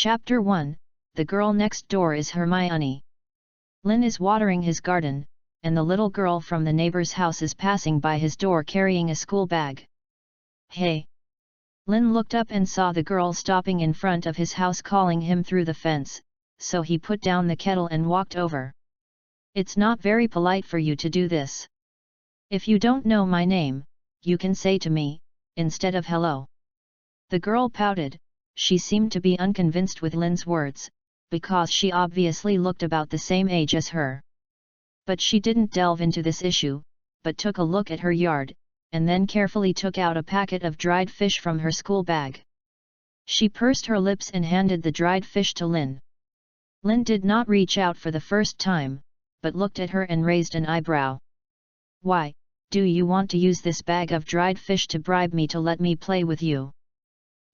Chapter 1, The Girl Next Door is Hermione. Lin is watering his garden, and the little girl from the neighbor's house is passing by his door carrying a school bag. Hey! Lin looked up and saw the girl stopping in front of his house calling him through the fence, so he put down the kettle and walked over. It's not very polite for you to do this. If you don't know my name, you can say to me, instead of hello. The girl pouted. She seemed to be unconvinced with Lin's words, because she obviously looked about the same age as her. But she didn't delve into this issue, but took a look at her yard, and then carefully took out a packet of dried fish from her school bag. She pursed her lips and handed the dried fish to Lin. Lin did not reach out for the first time, but looked at her and raised an eyebrow. Why, do you want to use this bag of dried fish to bribe me to let me play with you?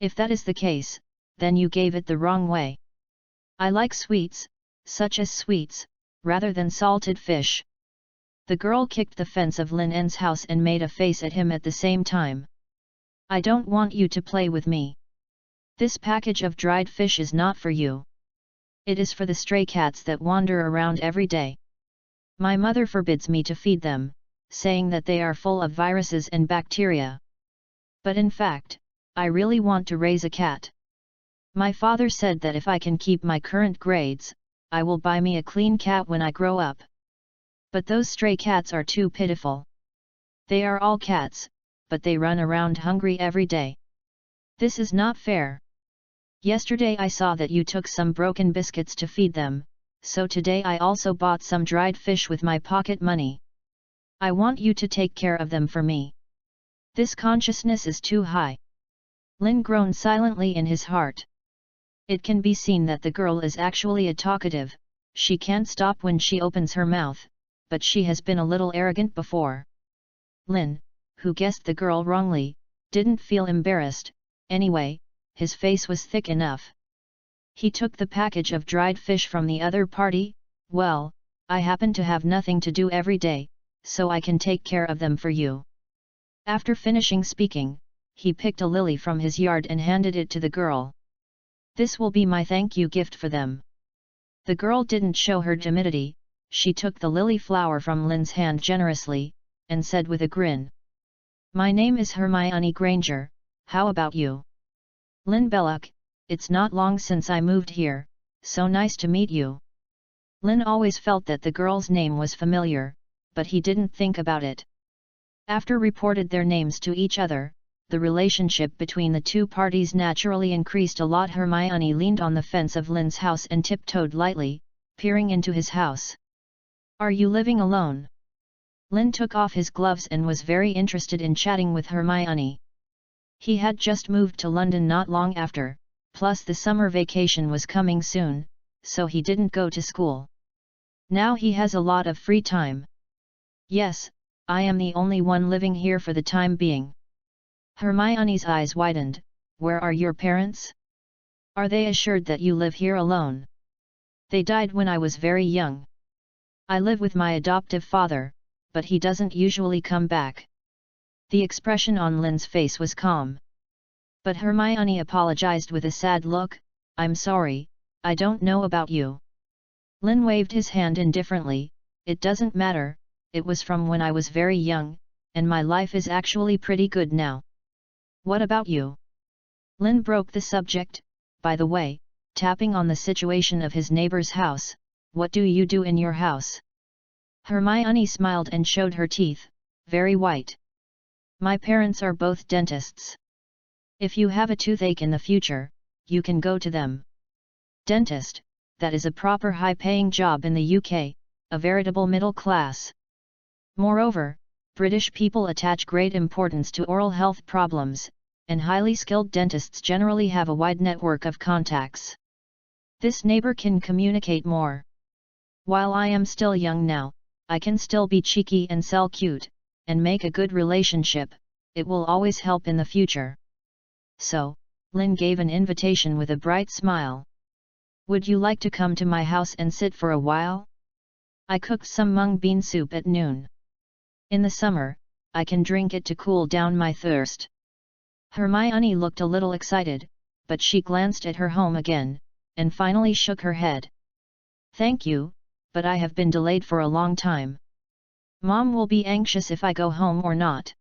If that is the case, then you gave it the wrong way. I like sweets, such as sweets, rather than salted fish. The girl kicked the fence of Lin En's house and made a face at him at the same time. I don't want you to play with me. This package of dried fish is not for you. It is for the stray cats that wander around every day. My mother forbids me to feed them, saying that they are full of viruses and bacteria. But in fact, I really want to raise a cat. My father said that if I can keep my current grades, I will buy me a clean cat when I grow up. But those stray cats are too pitiful. They are all cats, but they run around hungry every day. This is not fair. Yesterday I saw that you took some broken biscuits to feed them, so today I also bought some dried fish with my pocket money. I want you to take care of them for me. This consciousness is too high. Lin groaned silently in his heart. It can be seen that the girl is actually a talkative. She can't stop when she opens her mouth, but she has been a little arrogant before. Lin, who guessed the girl wrongly, didn't feel embarrassed. Anyway, his face was thick enough. He took the package of dried fish from the other party. Well, I happen to have nothing to do every day, so I can take care of them for you. After finishing speaking, he picked a lily from his yard and handed it to the girl. This will be my thank you gift for them. The girl didn't show her timidity. She took the lily flower from Lin's hand generously, and said with a grin. My name is Hermione Granger, how about you? Lin Belloc, it's not long since I moved here, so nice to meet you. Lin always felt that the girl's name was familiar, but he didn't think about it. After reported their names to each other, the relationship between the two parties naturally increased a lot. Hermione leaned on the fence of Lin's house and tiptoed lightly, peering into his house. Are you living alone? Lin took off his gloves and was very interested in chatting with Hermione. He had just moved to London not long after, plus the summer vacation was coming soon, so he didn't go to school. Now he has a lot of free time. Yes, I am the only one living here for the time being. Hermione's eyes widened. Where are your parents? Are they assured that you live here alone? They died when I was very young. I live with my adoptive father, but he doesn't usually come back. The expression on Lin's face was calm. But Hermione apologized with a sad look. I'm sorry, I don't know about you. Lin waved his hand indifferently. It doesn't matter, it was from when I was very young, and my life is actually pretty good now. What about you? Lin broke the subject. By the way, tapping on the situation of his neighbor's house, what do you do in your house? Hermione smiled and showed her teeth, very white. My parents are both dentists. If you have a toothache in the future, you can go to them. Dentist, that is a proper high-paying job in the UK, a veritable middle class. Moreover, British people attach great importance to oral health problems, and highly skilled dentists generally have a wide network of contacts. This neighbor can communicate more. While I am still young now, I can still be cheeky and sell cute, and make a good relationship. It will always help in the future. So, Lin gave an invitation with a bright smile. Would you like to come to my house and sit for a while? I cooked some mung bean soup at noon. In the summer, I can drink it to cool down my thirst. Hermione looked a little excited, but she glanced at her home again. and finally shook her head. "Thank you, but I have been delayed for a long time. Mom will be anxious if I go home or not."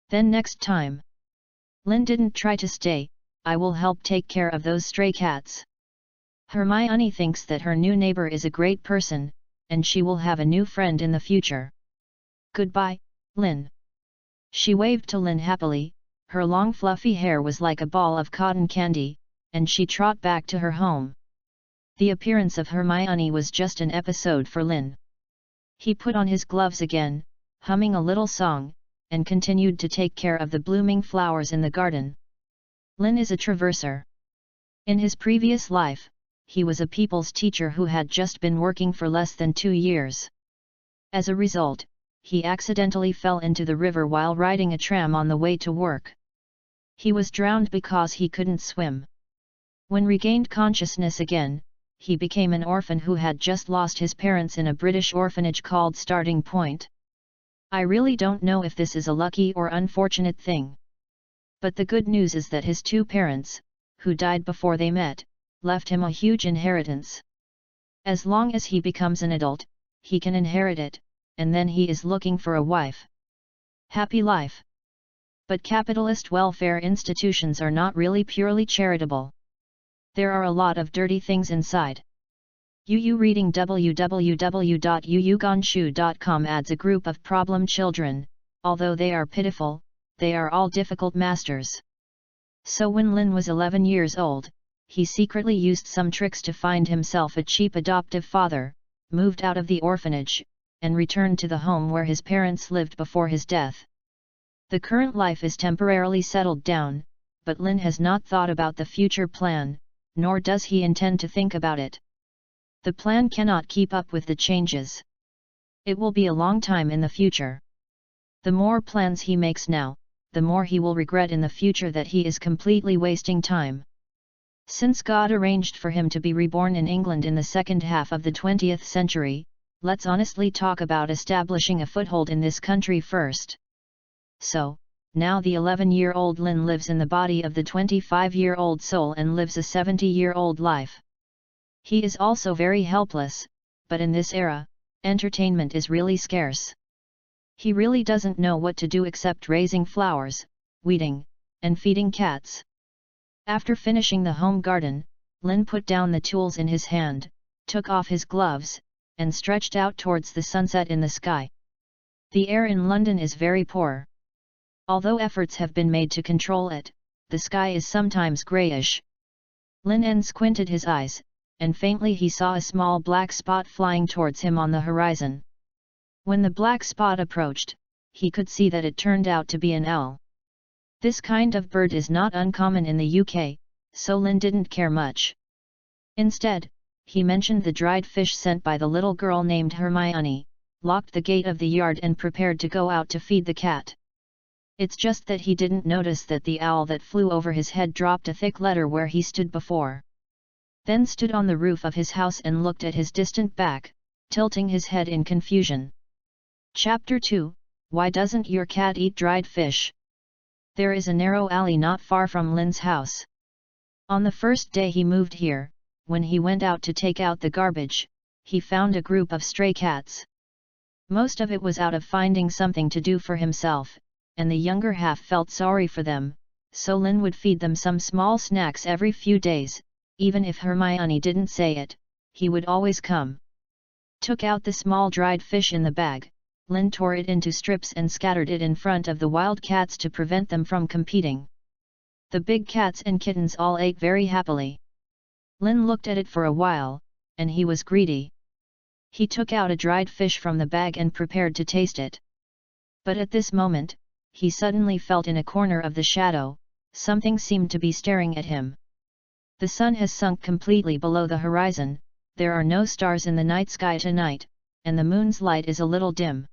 "Then next time." Lynn didn't try to stay. "I will help take care of those stray cats." Hermione thinks that her new neighbor is a great person, and she will have a new friend in the future. "Goodbye, Lynn." She waved to Lynn happily. Her long fluffy hair was like a ball of cotton candy, and she trotted back to her home. The appearance of Hermione was just an episode for Lynn. He put on his gloves again, humming a little song, and continued to take care of the blooming flowers in the garden. Lynn is a traverser. In his previous life, he was a people's teacher who had just been working for less than 2 years. As a result, he accidentally fell into the river while riding a tram on the way to work. He was drowned because he couldn't swim. When regained consciousness again, he became an orphan who had just lost his parents in a British orphanage called Starting Point. I really don't know if this is a lucky or unfortunate thing. But the good news is that his 2 parents, who died before they met, left him a huge inheritance. As long as he becomes an adult, he can inherit it, and then he is looking for a wife. Happy life. But capitalist welfare institutions are not really purely charitable. There are a lot of dirty things inside. UU reading www.uugonshu.com adds a group of problem children. Although they are pitiful, they are all difficult masters. So when Lynn was 11 years old, he secretly used some tricks to find himself a cheap adoptive father, moved out of the orphanage, and returned to the home where his parents lived before his death. The current life is temporarily settled down, but Lynn has not thought about the future plan, nor does he intend to think about it. The plan cannot keep up with the changes. It will be a long time in the future. The more plans he makes now, the more he will regret in the future that he is completely wasting time. Since God arranged for him to be reborn in England in the second half of the 20th century, let's honestly talk about establishing a foothold in this country first. So, now the 11-year-old Lynn lives in the body of the 25-year-old soul and lives a 70-year-old life. He is also very helpless, but in this era, entertainment is really scarce. He really doesn't know what to do except raising flowers, weeding, and feeding cats. After finishing the home garden, Lynn put down the tools in his hand, took off his gloves, and stretched out towards the sunset in the sky. The air in London is very poor. Although efforts have been made to control it, the sky is sometimes greyish. Lynn squinted his eyes, and faintly he saw a small black spot flying towards him on the horizon. When the black spot approached, he could see that it turned out to be an owl. This kind of bird is not uncommon in the UK, so Lynn didn't care much. Instead, he mentioned the dried fish sent by the little girl named Hermione, locked the gate of the yard and prepared to go out to feed the cat. It's just that he didn't notice that the owl that flew over his head dropped a thick letter where he stood before. Then stood on the roof of his house and looked at his distant back, tilting his head in confusion. Chapter 2, Why doesn't your cat eat dried fish? There is a narrow alley not far from Lynn's house. On the first day he moved here, when he went out to take out the garbage, he found a group of stray cats. Most of it was out of finding something to do for himself, and the younger half felt sorry for them, so Lynn would feed them some small snacks every few days. Even if Hermione didn't say it, he would always come. Took out the small dried fish in the bag, Lynn tore it into strips and scattered it in front of the wild cats to prevent them from competing. The big cats and kittens all ate very happily. Lynn looked at it for a while, and he was greedy. He took out a dried fish from the bag and prepared to taste it. But at this moment, he suddenly felt in a corner of the shadow, something seemed to be staring at him. The sun has sunk completely below the horizon, there are no stars in the night sky tonight, and the moon's light is a little dim.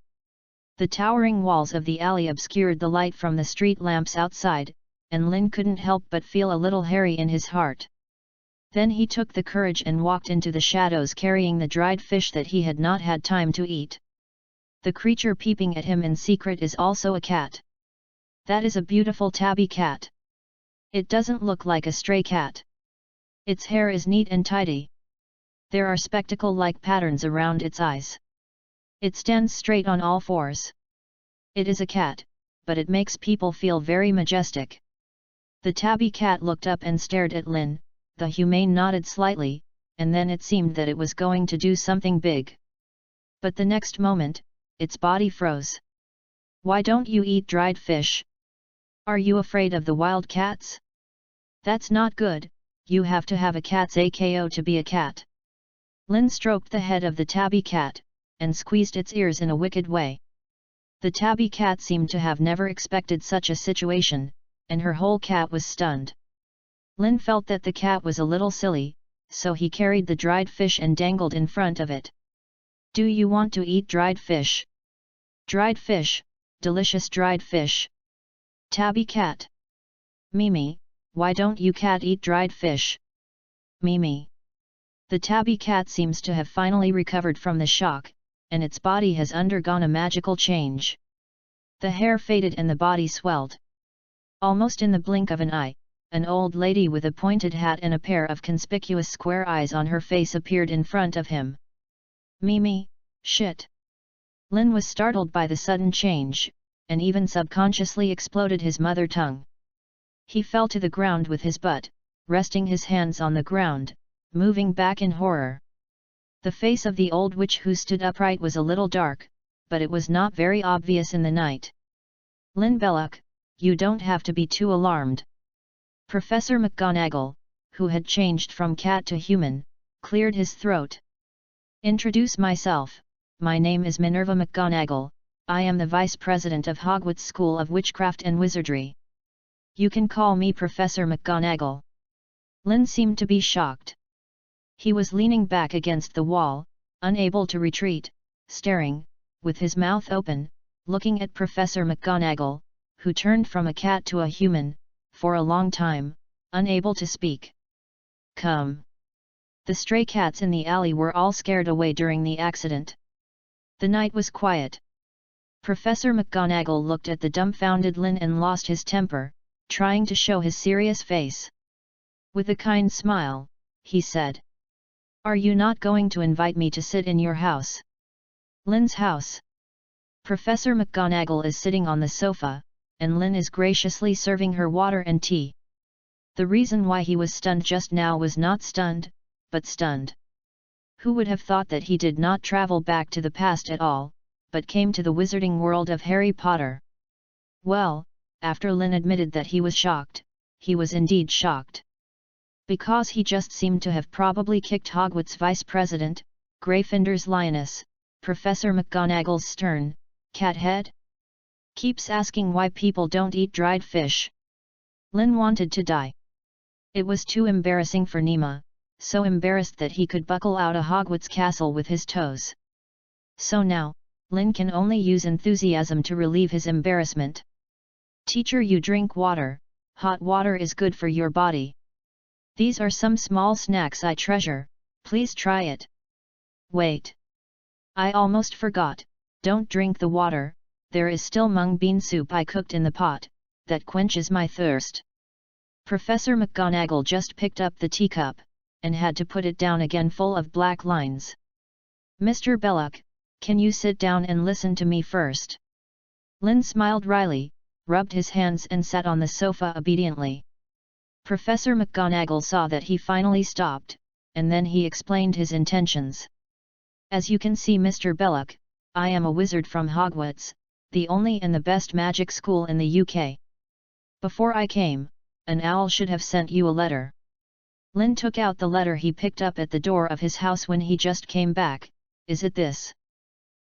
The towering walls of the alley obscured the light from the street lamps outside, and Lynn couldn't help but feel a little hairy in his heart. Then he took the courage and walked into the shadows carrying the dried fish that he had not had time to eat. The creature peeping at him in secret is also a cat. That is a beautiful tabby cat. It doesn't look like a stray cat. Its hair is neat and tidy. There are spectacle-like patterns around its eyes. It stands straight on all fours. It is a cat, but it makes people feel very majestic. The tabby cat looked up and stared at Lin. The humane nodded slightly, and then it seemed that it was going to do something big. But the next moment, its body froze. Why don't you eat dried fish? Are you afraid of the wild cats? That's not good, you have to have a cat's AKO to be a cat. Lin stroked the head of the tabby cat, and squeezed its ears in a wicked way. The tabby cat seemed to have never expected such a situation, and her whole cat was stunned. Lin felt that the cat was a little silly, so he carried the dried fish and dangled in front of it. Do you want to eat dried fish? Dried fish, delicious dried fish. Tabby cat. Mimi, why don't you cat eat dried fish? Mimi. The tabby cat seems to have finally recovered from the shock, and its body has undergone a magical change. The hair faded and the body swelled. Almost in the blink of an eye, an old lady with a pointed hat and a pair of conspicuous square eyes on her face appeared in front of him. Mimi, shit! Lin was startled by the sudden change, and even subconsciously exploded his mother tongue. He fell to the ground with his butt, resting his hands on the ground, moving back in horror. The face of the old witch who stood upright was a little dark, but it was not very obvious in the night. Lin Belloc, you don't have to be too alarmed. Professor McGonagall, who had changed from cat to human, cleared his throat. Introduce myself, my name is Minerva McGonagall, I am the Vice President of Hogwarts School of Witchcraft and Wizardry. You can call me Professor McGonagall. Lin seemed to be shocked. He was leaning back against the wall, unable to retreat, staring, with his mouth open, looking at Professor McGonagall, who turned from a cat to a human, for a long time, unable to speak. Come! The stray cats in the alley were all scared away during the accident. The night was quiet. Professor McGonagall looked at the dumbfounded Lin and lost his temper, trying to show his serious face. With a kind smile, he said. Are you not going to invite me to sit in your house? Lin's house. Professor McGonagall is sitting on the sofa, and Lin is graciously serving her water and tea. The reason why he was stunned just now was not stunned, but stunned. Who would have thought that he did not travel back to the past at all, but came to the wizarding world of Harry Potter? Well, after Lin admitted that he was shocked, he was indeed shocked. Because he just seemed to have probably kicked Hogwarts Vice President, Gryffindor's Lioness, Professor McGonagall's stern, cat head? Keeps asking why people don't eat dried fish. Lin wanted to die. It was too embarrassing for Nima, so embarrassed that he could buckle out a Hogwarts castle with his toes. So now, Lin can only use enthusiasm to relieve his embarrassment. Teacher, you drink water, hot water is good for your body. These are some small snacks I treasure, please try it. Wait. I almost forgot, don't drink the water, there is still mung bean soup I cooked in the pot, that quenches my thirst. Professor McGonagall just picked up the teacup, and had to put it down again full of black lines. Mr. Belloc, can you sit down and listen to me first? Lin smiled wryly, rubbed his hands and sat on the sofa obediently. Professor McGonagall saw that he finally stopped, and then he explained his intentions. As you can see, Mr. Belloc, I am a wizard from Hogwarts, the only and the best magic school in the UK. Before I came, an owl should have sent you a letter. Lin took out the letter he picked up at the door of his house when he just came back. Is it this?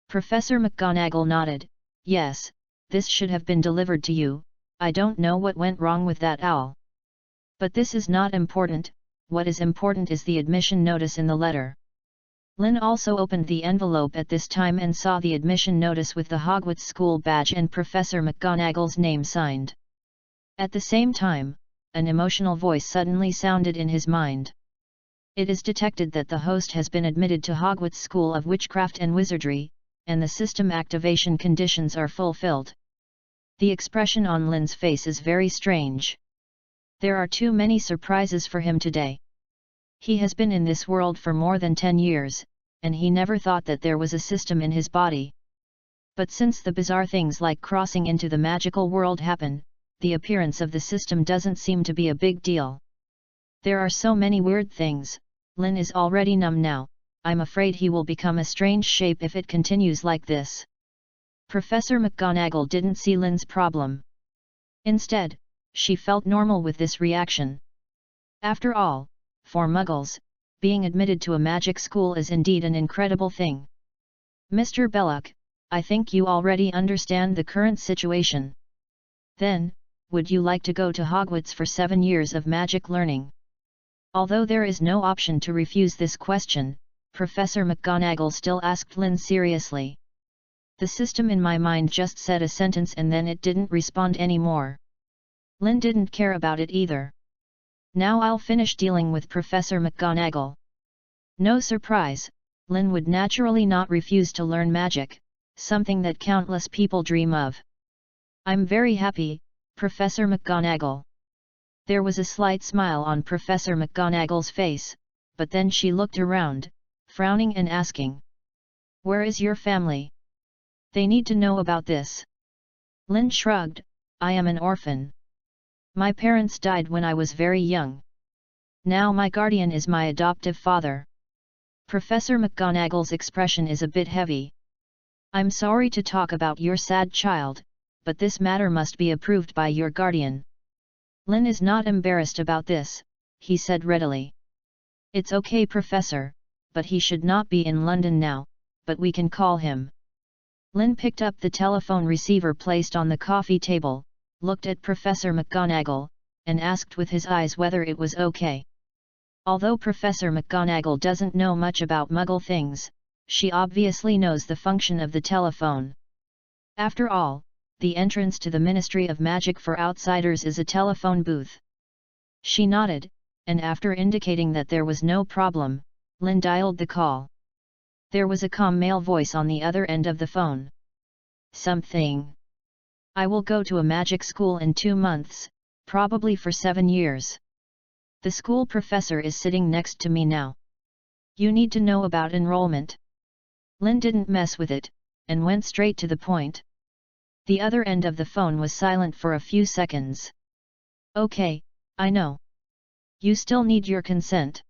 Professor McGonagall nodded. Yes, this should have been delivered to you. I don't know what went wrong with that owl. But this is not important, what is important is the admission notice in the letter. Lin also opened the envelope at this time and saw the admission notice with the Hogwarts school badge and Professor McGonagall's name signed. At the same time, an emotional voice suddenly sounded in his mind. It is detected that the host has been admitted to Hogwarts School of Witchcraft and Wizardry, and the system activation conditions are fulfilled. The expression on Lin's face is very strange. There are too many surprises for him today. He has been in this world for more than 10 years, and he never thought that there was a system in his body. But since the bizarre things like crossing into the magical world happen, the appearance of the system doesn't seem to be a big deal. There are so many weird things. Lin is already numb now. I'm afraid he will become a strange shape if it continues like this. Professor McGonagall didn't see Lin's problem. Instead, she felt normal with this reaction. After all, for Muggles, being admitted to a magic school is indeed an incredible thing. Mr. Belloc, I think you already understand the current situation. Then, would you like to go to Hogwarts for 7 years of magic learning? Although there is no option to refuse this question, Professor McGonagall still asked Lin seriously. The system in my mind just said a sentence and then it didn't respond anymore. Lin didn't care about it either. Now I'll finish dealing with Professor McGonagall. No surprise, Lin would naturally not refuse to learn magic, something that countless people dream of. I'm very happy, Professor McGonagall. There was a slight smile on Professor McGonagall's face, but then she looked around, frowning and asking. Where is your family? They need to know about this. Lin shrugged, I am an orphan. My parents died when I was very young. Now my guardian is my adoptive father. Professor McGonagall's expression is a bit heavy. I'm sorry to talk about your sad child, but this matter must be approved by your guardian. Lin is not embarrassed about this, he said readily. It's okay, Professor, but he should not be in London now, but we can call him. Lin picked up the telephone receiver placed on the coffee table, looked at Professor McGonagall, and asked with his eyes whether it was okay. Although Professor McGonagall doesn't know much about Muggle things, she obviously knows the function of the telephone. After all, the entrance to the Ministry of Magic for Outsiders is a telephone booth. She nodded, and after indicating that there was no problem, Lin dialed the call. There was a calm male voice on the other end of the phone. Something. I will go to a magic school in 2 months, probably for 7 years. The school professor is sitting next to me now. You need to know about enrollment. Lin didn't mess with it, and went straight to the point. The other end of the phone was silent for a few seconds. Okay, I know. You still need your consent.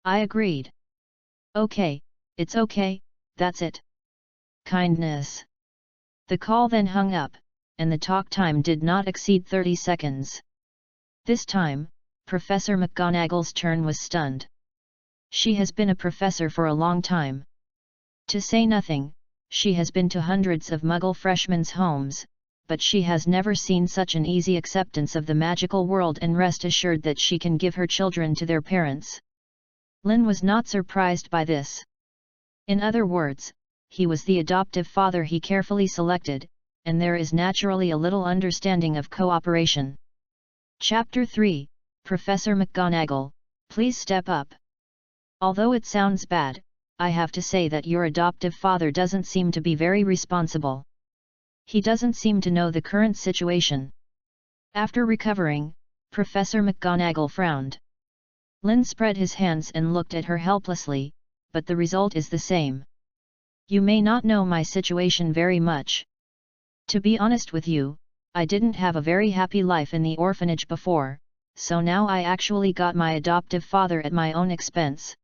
I agreed. Okay, it's okay, that's it. Kindness. The call then hung up, and the talk time did not exceed 30 seconds. This time, Professor McGonagall's turn was stunned. She has been a professor for a long time. To say nothing, she has been to hundreds of Muggle freshmen's homes, but she has never seen such an easy acceptance of the magical world and rest assured that she can give her children to their parents. Lin was not surprised by this. In other words, he was the adoptive father he carefully selected, and there is naturally a little understanding of cooperation. Chapter 3, Professor McGonagall, please step up. Although it sounds bad, I have to say that your adoptive father doesn't seem to be very responsible. He doesn't seem to know the current situation. After recovering, Professor McGonagall frowned. Lin spread his hands and looked at her helplessly, but the result is the same. You may not know my situation very much. To be honest with you, I didn't have a very happy life in the orphanage before, so now I actually got my adoptive father at my own expense.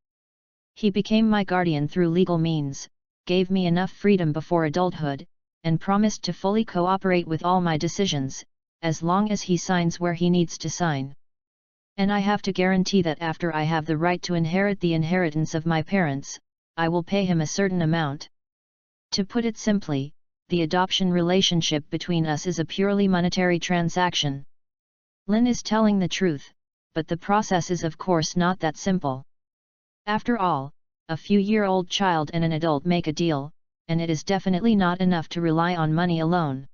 He became my guardian through legal means, gave me enough freedom before adulthood, and promised to fully cooperate with all my decisions, as long as he signs where he needs to sign. And I have to guarantee that after I have the right to inherit the inheritance of my parents, I will pay him a certain amount. To put it simply, the adoption relationship between us is a purely monetary transaction. Lin is telling the truth, but the process is of course not that simple. After all, a few-year-old child and an adult make a deal, and it is definitely not enough to rely on money alone.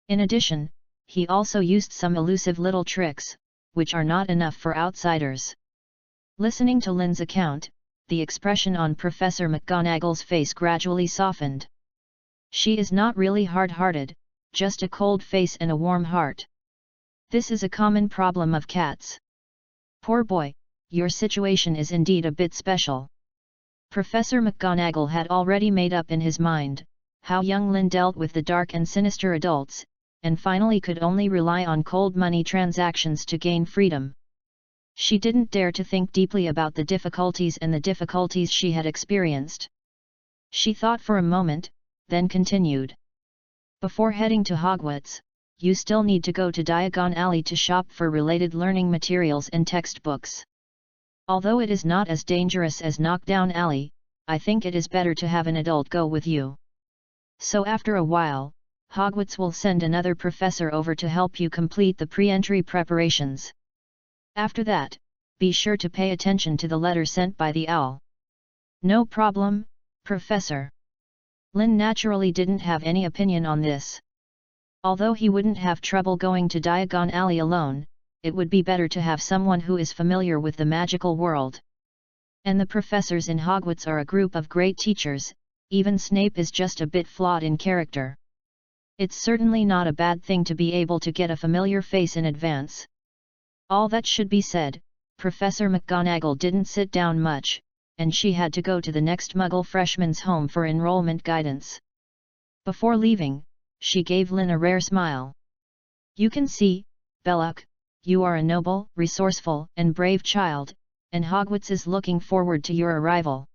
In addition, he also used some elusive little tricks, which are not enough for outsiders. Listening to Lin's account, the expression on Professor McGonagall's face gradually softened. She is not really hard-hearted, just a cold face and a warm heart. This is a common problem of cats. Poor boy, your situation is indeed a bit special. Professor McGonagall had already made up in his mind how young Lynn dealt with the dark and sinister adults, and finally could only rely on cold money transactions to gain freedom. She didn't dare to think deeply about the difficulties she had experienced. She thought for a moment, then continued. Before heading to Hogwarts, you still need to go to Diagon Alley to shop for related learning materials and textbooks. Although it is not as dangerous as Knockdown Alley, I think it is better to have an adult go with you. So after a while, Hogwarts will send another professor over to help you complete the pre-entry preparations. After that, be sure to pay attention to the letter sent by the owl. No problem, Professor. Lynn naturally didn't have any opinion on this. Although he wouldn't have trouble going to Diagon Alley alone, it would be better to have someone who is familiar with the magical world. And the professors in Hogwarts are a group of great teachers, even Snape is just a bit flawed in character. It's certainly not a bad thing to be able to get a familiar face in advance. All that should be said, Professor McGonagall didn't sit down much, and she had to go to the next Muggle freshman's home for enrollment guidance. Before leaving, she gave Lynn a rare smile. You can see, Belloc, you are a noble, resourceful, and brave child, and Hogwarts is looking forward to your arrival.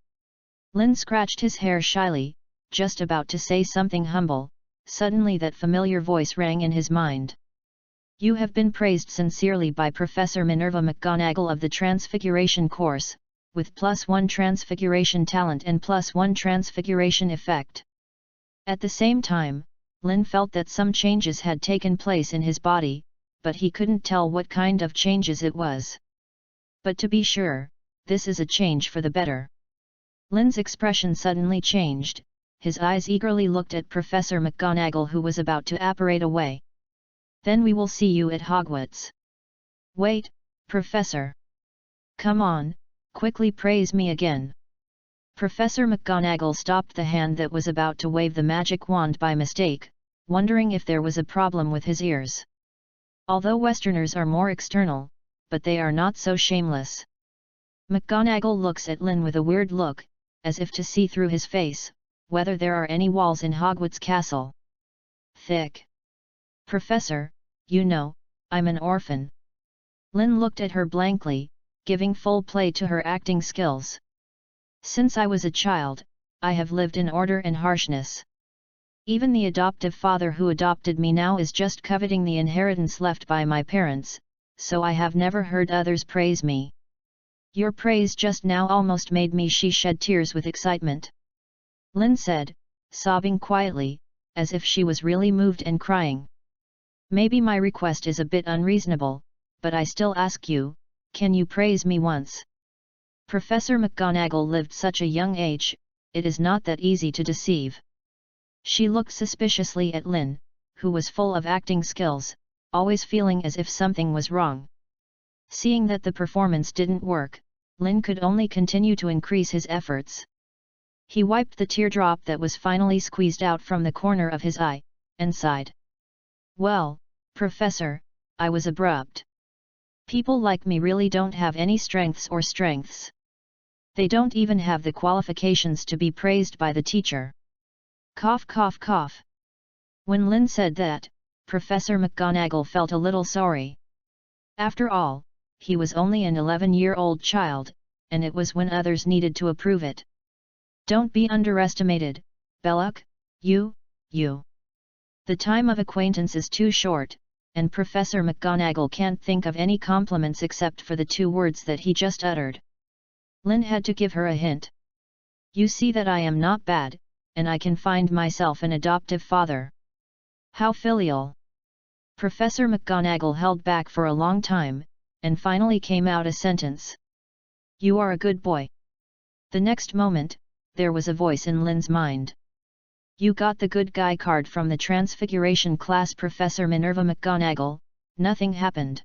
Lynn scratched his hair shyly, just about to say something humble. Suddenly that familiar voice rang in his mind. You have been praised sincerely by Professor Minerva McGonagall of the Transfiguration course, with +1 Transfiguration talent and +1 Transfiguration effect. At the same time, Lynn felt that some changes had taken place in his body, but he couldn't tell what kind of changes it was. But to be sure, this is a change for the better. Lynn's expression suddenly changed. His eyes eagerly looked at Professor McGonagall, who was about to apparate away. Then we will see you at Hogwarts. Wait, Professor. Come on, quickly praise me again. Professor McGonagall stopped the hand that was about to wave the magic wand by mistake, wondering if there was a problem with his ears. Although Westerners are more external, but they are not so shameless. McGonagall looks at Lynn with a weird look, as if to see through his face, whether there are any walls in Hogwarts Castle. Thick. Professor, you know, I'm an orphan. Lynn looked at her blankly, giving full play to her acting skills. Since I was a child, I have lived in order and harshness. Even the adoptive father who adopted me now is just coveting the inheritance left by my parents, so I have never heard others praise me. Your praise just now almost made me shed tears with excitement. Lynn said, sobbing quietly, as if she was really moved and crying. Maybe my request is a bit unreasonable, but I still ask you, can you praise me once? Professor McGonagall lived such a young age, it is not that easy to deceive. She looked suspiciously at Lynn, who was full of acting skills, always feeling as if something was wrong. Seeing that the performance didn't work, Lynn could only continue to increase his efforts. He wiped the teardrop that was finally squeezed out from the corner of his eye, and sighed. Well, Professor, I was abrupt. People like me really don't have any strengths. They don't even have the qualifications to be praised by the teacher. Cough cough cough. When Lynn said that, Professor McGonagall felt a little sorry. After all, he was only an 11-year-old child, and it was when others needed to approve it. Don't be underestimated, Belloc, you. The time of acquaintance is too short, and Professor McGonagall can't think of any compliments except for the 2 words that he just uttered. Lynn had to give her a hint. You see that I am not bad, and I can find myself an adoptive father. How filial. Professor McGonagall held back for a long time, and finally came out a sentence. You are a good boy. The next moment, there was a voice in Lynn's mind. You got the good guy card from the Transfiguration class, Professor Minerva McGonagall. Nothing happened.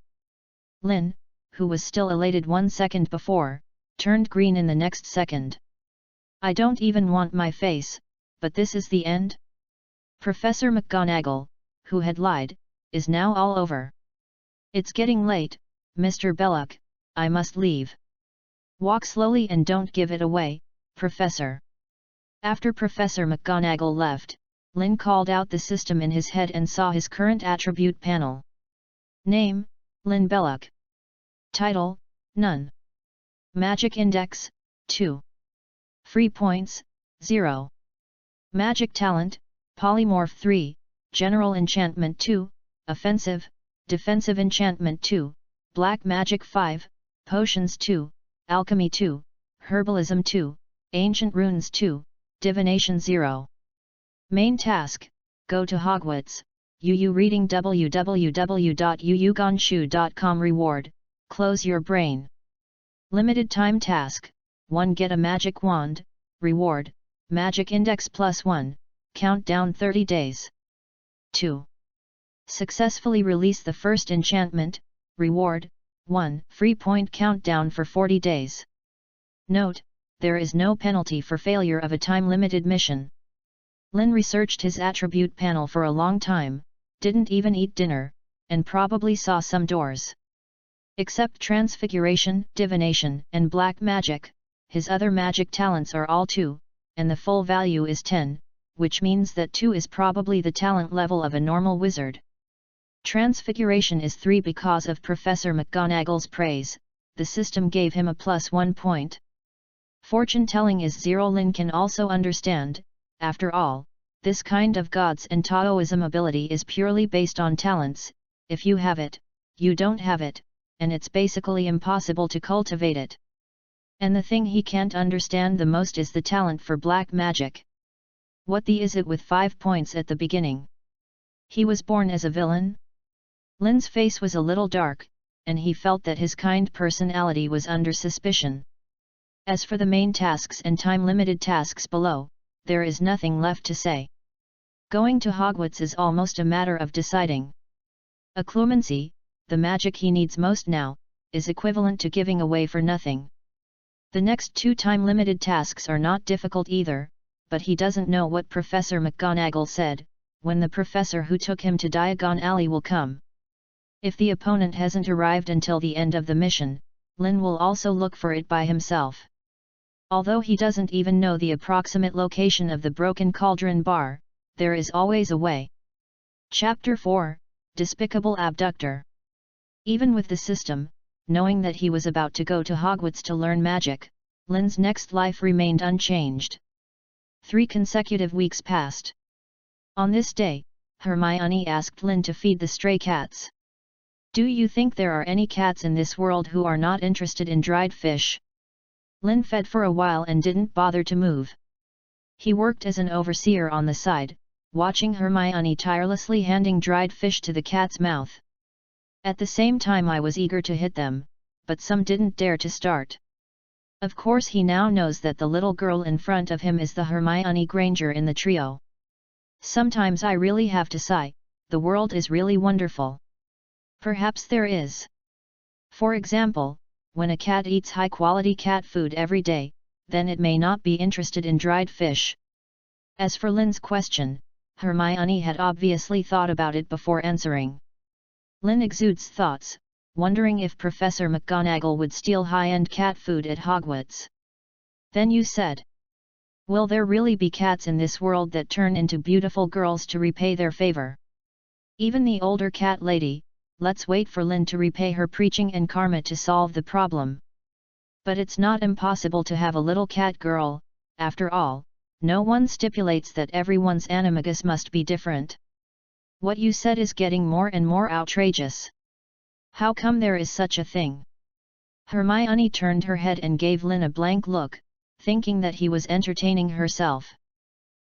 Lynn, who was still elated 1 second before, turned green in the next second. I don't even want my face, but this is the end? Professor McGonagall, who had lied, is now all over. It's getting late, Mr. Belloc, I must leave. Walk slowly and don't give it away, Professor. After Professor McGonagall left, Lynn called out the system in his head and saw his current attribute panel. Name, Lynn Belloc. Title, None. Magic Index, 2. Free points, 0. Magic Talent, Polymorph 3, General Enchantment 2, Offensive, Defensive Enchantment 2, Black Magic 5, Potions 2, Alchemy 2, Herbalism 2, Ancient Runes 2, Divination 0. Main task, go to Hogwarts, UU reading www.uuganshu.com reward, close your brain. Limited time task, 1 get a magic wand, reward, magic index +1, countdown 30 days. 2. Successfully release the first enchantment, reward, 1 free point countdown for 40 days. Note, there is no penalty for failure of a time-limited mission. Lynn researched his attribute panel for a long time, didn't even eat dinner, and probably saw some doors. Except transfiguration, divination, and black magic, his other magic talents are all 2, and the full value is 10, which means that 2 is probably the talent level of a normal wizard. Transfiguration is 3 because of Professor McGonagall's praise, the system gave him a +1 point. Fortune telling is 0. Lynn can also understand, after all, this kind of gods and Taoism ability is purely based on talents, if you have it, you don't have it, and it's basically impossible to cultivate it. And the thing he can't understand the most is the talent for black magic. What the is it with 5 points at the beginning? He was born as a villain? Lynn's face was a little dark, and he felt that his kind personality was under suspicion. As for the main tasks and time-limited tasks below, there is nothing left to say. Going to Hogwarts is almost a matter of deciding. Occlumency, the magic he needs most now, is equivalent to giving away for nothing. The next 2 time-limited tasks are not difficult either, but he doesn't know what Professor McGonagall said, when the professor who took him to Diagon Alley will come. If the opponent hasn't arrived until the end of the mission, Lynn will also look for it by himself. Although he doesn't even know the approximate location of the Broken Cauldron Bar, there is always a way. Chapter 4, Despicable Abductor. Even with the system, knowing that he was about to go to Hogwarts to learn magic, Lynn's next life remained unchanged. 3 consecutive weeks passed. On this day, Hermione asked Lynn to feed the stray cats. Do you think there are any cats in this world who are not interested in dried fish? Lynn fed for a while and didn't bother to move. He worked as an overseer on the side, watching Hermione tirelessly handing dried fish to the cat's mouth. At the same time I was eager to hit them, but some didn't dare to start. Of course he now knows that the little girl in front of him is the Hermione Granger in the trio. Sometimes I really have to sigh, the world is really wonderful. Perhaps there is. For example, when a cat eats high-quality cat food every day, then it may not be interested in dried fish. As for Lynn's question, Hermione had obviously thought about it before answering. Lynn exudes thoughts, wondering if Professor McGonagall would steal high-end cat food at Hogwarts. Then you said, will there really be cats in this world that turn into beautiful girls to repay their favor? Even the older cat lady. Let's wait for Lynn to repay her preaching and karma to solve the problem. But it's not impossible to have a little cat girl, after all, no one stipulates that everyone's animagus must be different. What you said is getting more and more outrageous. How come there is such a thing? Hermione turned her head and gave Lynn a blank look, thinking that he was entertaining herself.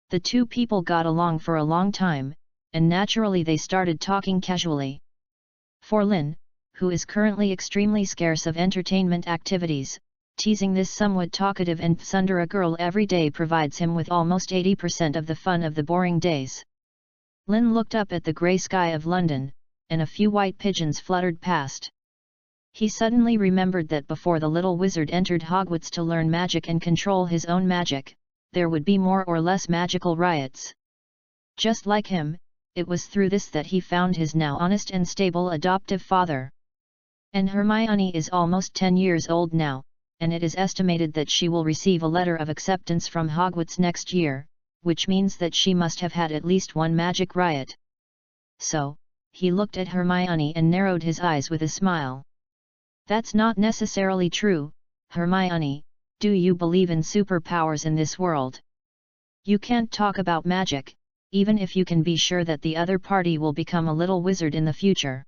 The 2 people got along for a long time, and naturally they started talking casually. For Lynn, who is currently extremely scarce of entertainment activities, teasing this somewhat talkative and tsundere girl every day provides him with almost 80% of the fun of the boring days. Lynn looked up at the grey sky of London, and a few white pigeons fluttered past. He suddenly remembered that before the little wizard entered Hogwarts to learn magic and control his own magic, there would be more or less magical riots. Just like him, it was through this that he found his now honest and stable adoptive father. And Hermione is almost 10 years old now, and it is estimated that she will receive a letter of acceptance from Hogwarts next year, which means that she must have had at least one magic riot. So, he looked at Hermione and narrowed his eyes with a smile. That's not necessarily true, Hermione. Do you believe in superpowers in this world? You can't talk about magic, even if you can be sure that the other party will become a little wizard in the future.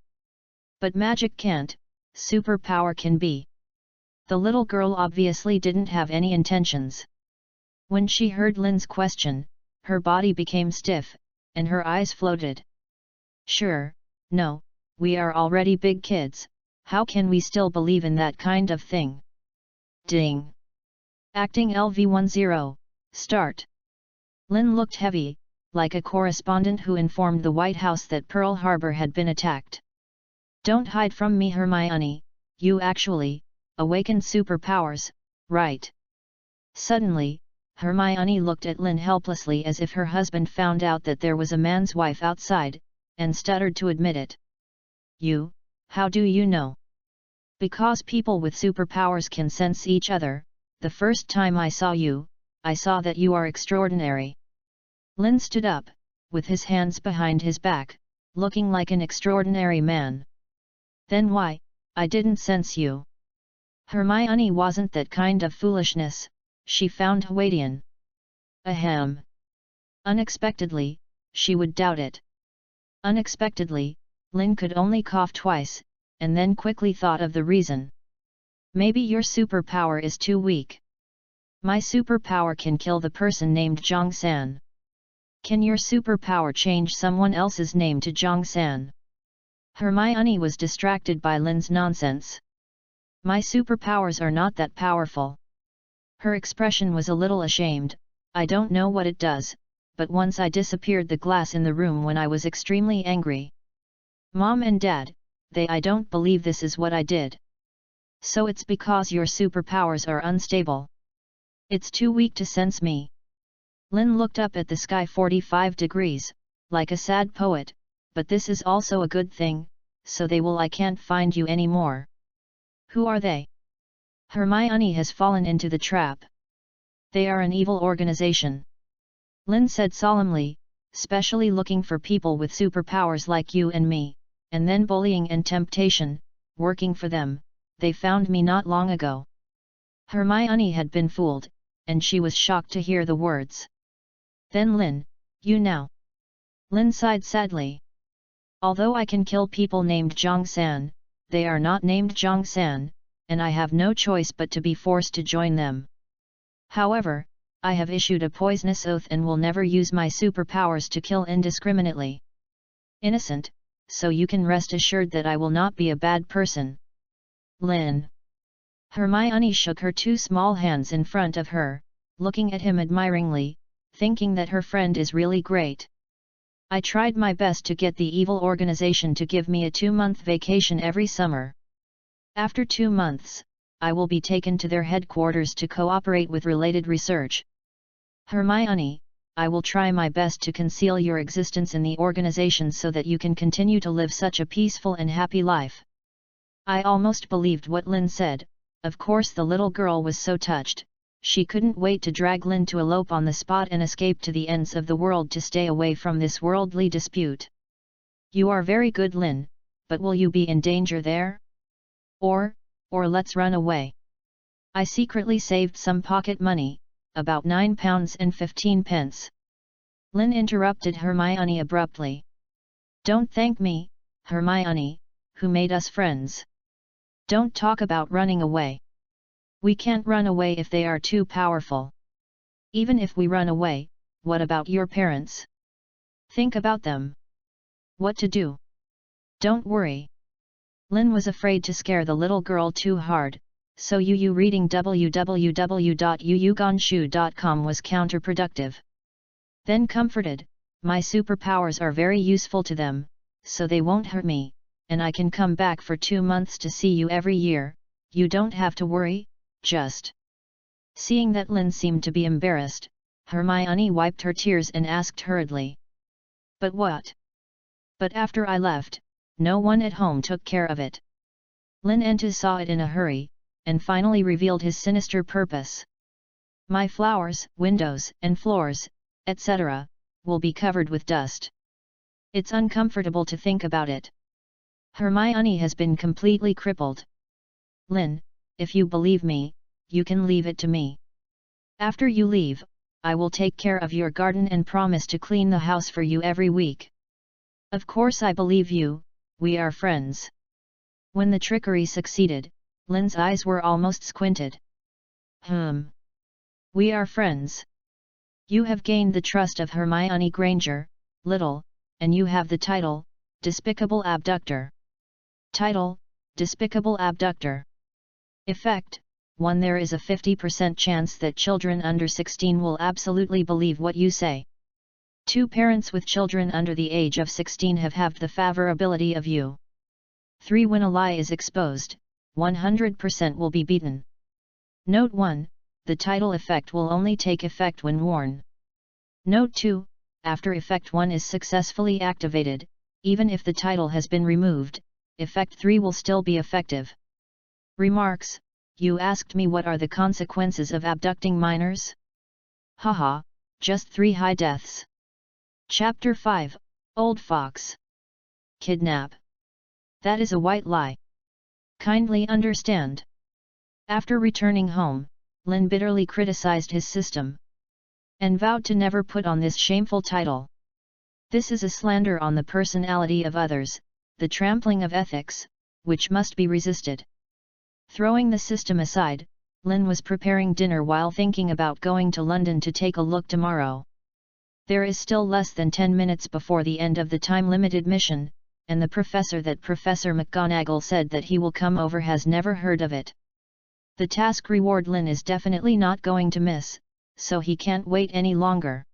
But magic can't, superpower can be. The little girl obviously didn't have any intentions. When she heard Lin's question, her body became stiff, and her eyes floated. Sure, no, we are already big kids, how can we still believe in that kind of thing? Ding! Acting LV10, start. Lin looked heavy, like a correspondent who informed the White House that Pearl Harbor had been attacked. Don't hide from me, Hermione, you actually awakened superpowers, right? Suddenly, Hermione looked at Lin helplessly as if her husband found out that there was a man's wife outside, and stuttered to admit it. You, how do you know? Because people with superpowers can sense each other. The first time I saw you, I saw that you are extraordinary. Lin stood up, with his hands behind his back, looking like an extraordinary man. Then why, I didn't sense you? Hermione wasn't that kind of foolishness, she found Hwadian. Ahem. Unexpectedly, she would doubt it. Unexpectedly, Lin could only cough twice, and then quickly thought of the reason. Maybe your superpower is too weak. My superpower can kill the person named Zhang-san. Can your superpower change someone else's name to Zhang-san? Hermione was distracted by Lin's nonsense. My superpowers are not that powerful. Her expression was a little ashamed. I don't know what it does, but once I disappeared the glass in the room when I was extremely angry. Mom and Dad, I don't believe this is what I did. So it's because your superpowers are unstable. It's too weak to sense me. Lin looked up at the sky 45 degrees, like a sad poet, but this is also a good thing, so I can't find you anymore. Who are they? Hermione has fallen into the trap. They are an evil organization. Lin said solemnly, specially looking for people with superpowers like you and me, and then bullying and temptation, working for them. They found me not long ago. Hermione had been fooled, and she was shocked to hear the words. Then Lin, you now. Lin sighed sadly. Although I can kill people named Zhang-san, they are not named Zhang-san, and I have no choice but to be forced to join them. However, I have issued a poisonous oath and will never use my superpowers to kill indiscriminately. Innocent, so you can rest assured that I will not be a bad person. Lin. Hermione shook her two small hands in front of her, looking at him admiringly, thinking that her friend is really great. I tried my best to get the evil organization to give me a 2-month vacation every summer. After 2 months, I will be taken to their headquarters to cooperate with related research. Hermione, I will try my best to conceal your existence in the organization so that you can continue to live such a peaceful and happy life. I almost believed what Lin said. Of course the little girl was so touched, she couldn't wait to drag Lin to elope on the spot and escape to the ends of the world to stay away from this worldly dispute. You are very good, Lin, but will you be in danger there? Or let's run away. I secretly saved some pocket money, about £9.15. Lin interrupted Hermione abruptly. Don't thank me, Hermione, who made us friends. Don't talk about running away. We can't run away if they are too powerful. Even if we run away, what about your parents? Think about them. What to do? Don't worry. Lin was afraid to scare the little girl too hard, so reading www.yuyugonshu.com was counterproductive. Then comforted, my superpowers are very useful to them, so they won't hurt me, and I can come back for 2 months to see you every year, you don't have to worry, just. Seeing that Lin seemed to be embarrassed, Hermione wiped her tears and asked hurriedly. But what? But after I left, no one at home took care of it. Lin saw it in a hurry, and finally revealed his sinister purpose. My flowers, windows, and floors, etc., will be covered with dust. It's uncomfortable to think about it. Hermione has been completely crippled. Lynn, if you believe me, you can leave it to me. After you leave, I will take care of your garden and promise to clean the house for you every week. Of course I believe you, we are friends. When the trickery succeeded, Lynn's eyes were almost squinted. We are friends. You have gained the trust of Hermione Granger, Little, and you have the title, Despicable Abductor. Title, Despicable Abductor. Effect, 1. There is a 50% chance that children under 16 will absolutely believe what you say. 2. Parents with children under the age of 16 have halved the favorability of you. 3. When a lie is exposed, 100% will be beaten. Note 1. The title effect will only take effect when worn. Note 2. After Effect 1 is successfully activated, even if the title has been removed, Effect 3 will still be effective. Remarks: You asked me what are the consequences of abducting minors? Haha, just 3 high deaths. Chapter 5, Old Fox. Kidnap. That is a white lie. Kindly understand. After returning home, Lynn bitterly criticized his system, and vowed to never put on this shameful title. This is a slander on the personality of others, the trampling of ethics, which must be resisted. Throwing the system aside, Lynn was preparing dinner while thinking about going to London to take a look tomorrow. There is still less than 10 minutes before the end of the time-limited mission, and the professor that Professor McGonagall said that he will come over has never heard of it. The task reward Lynn is definitely not going to miss, so he can't wait any longer.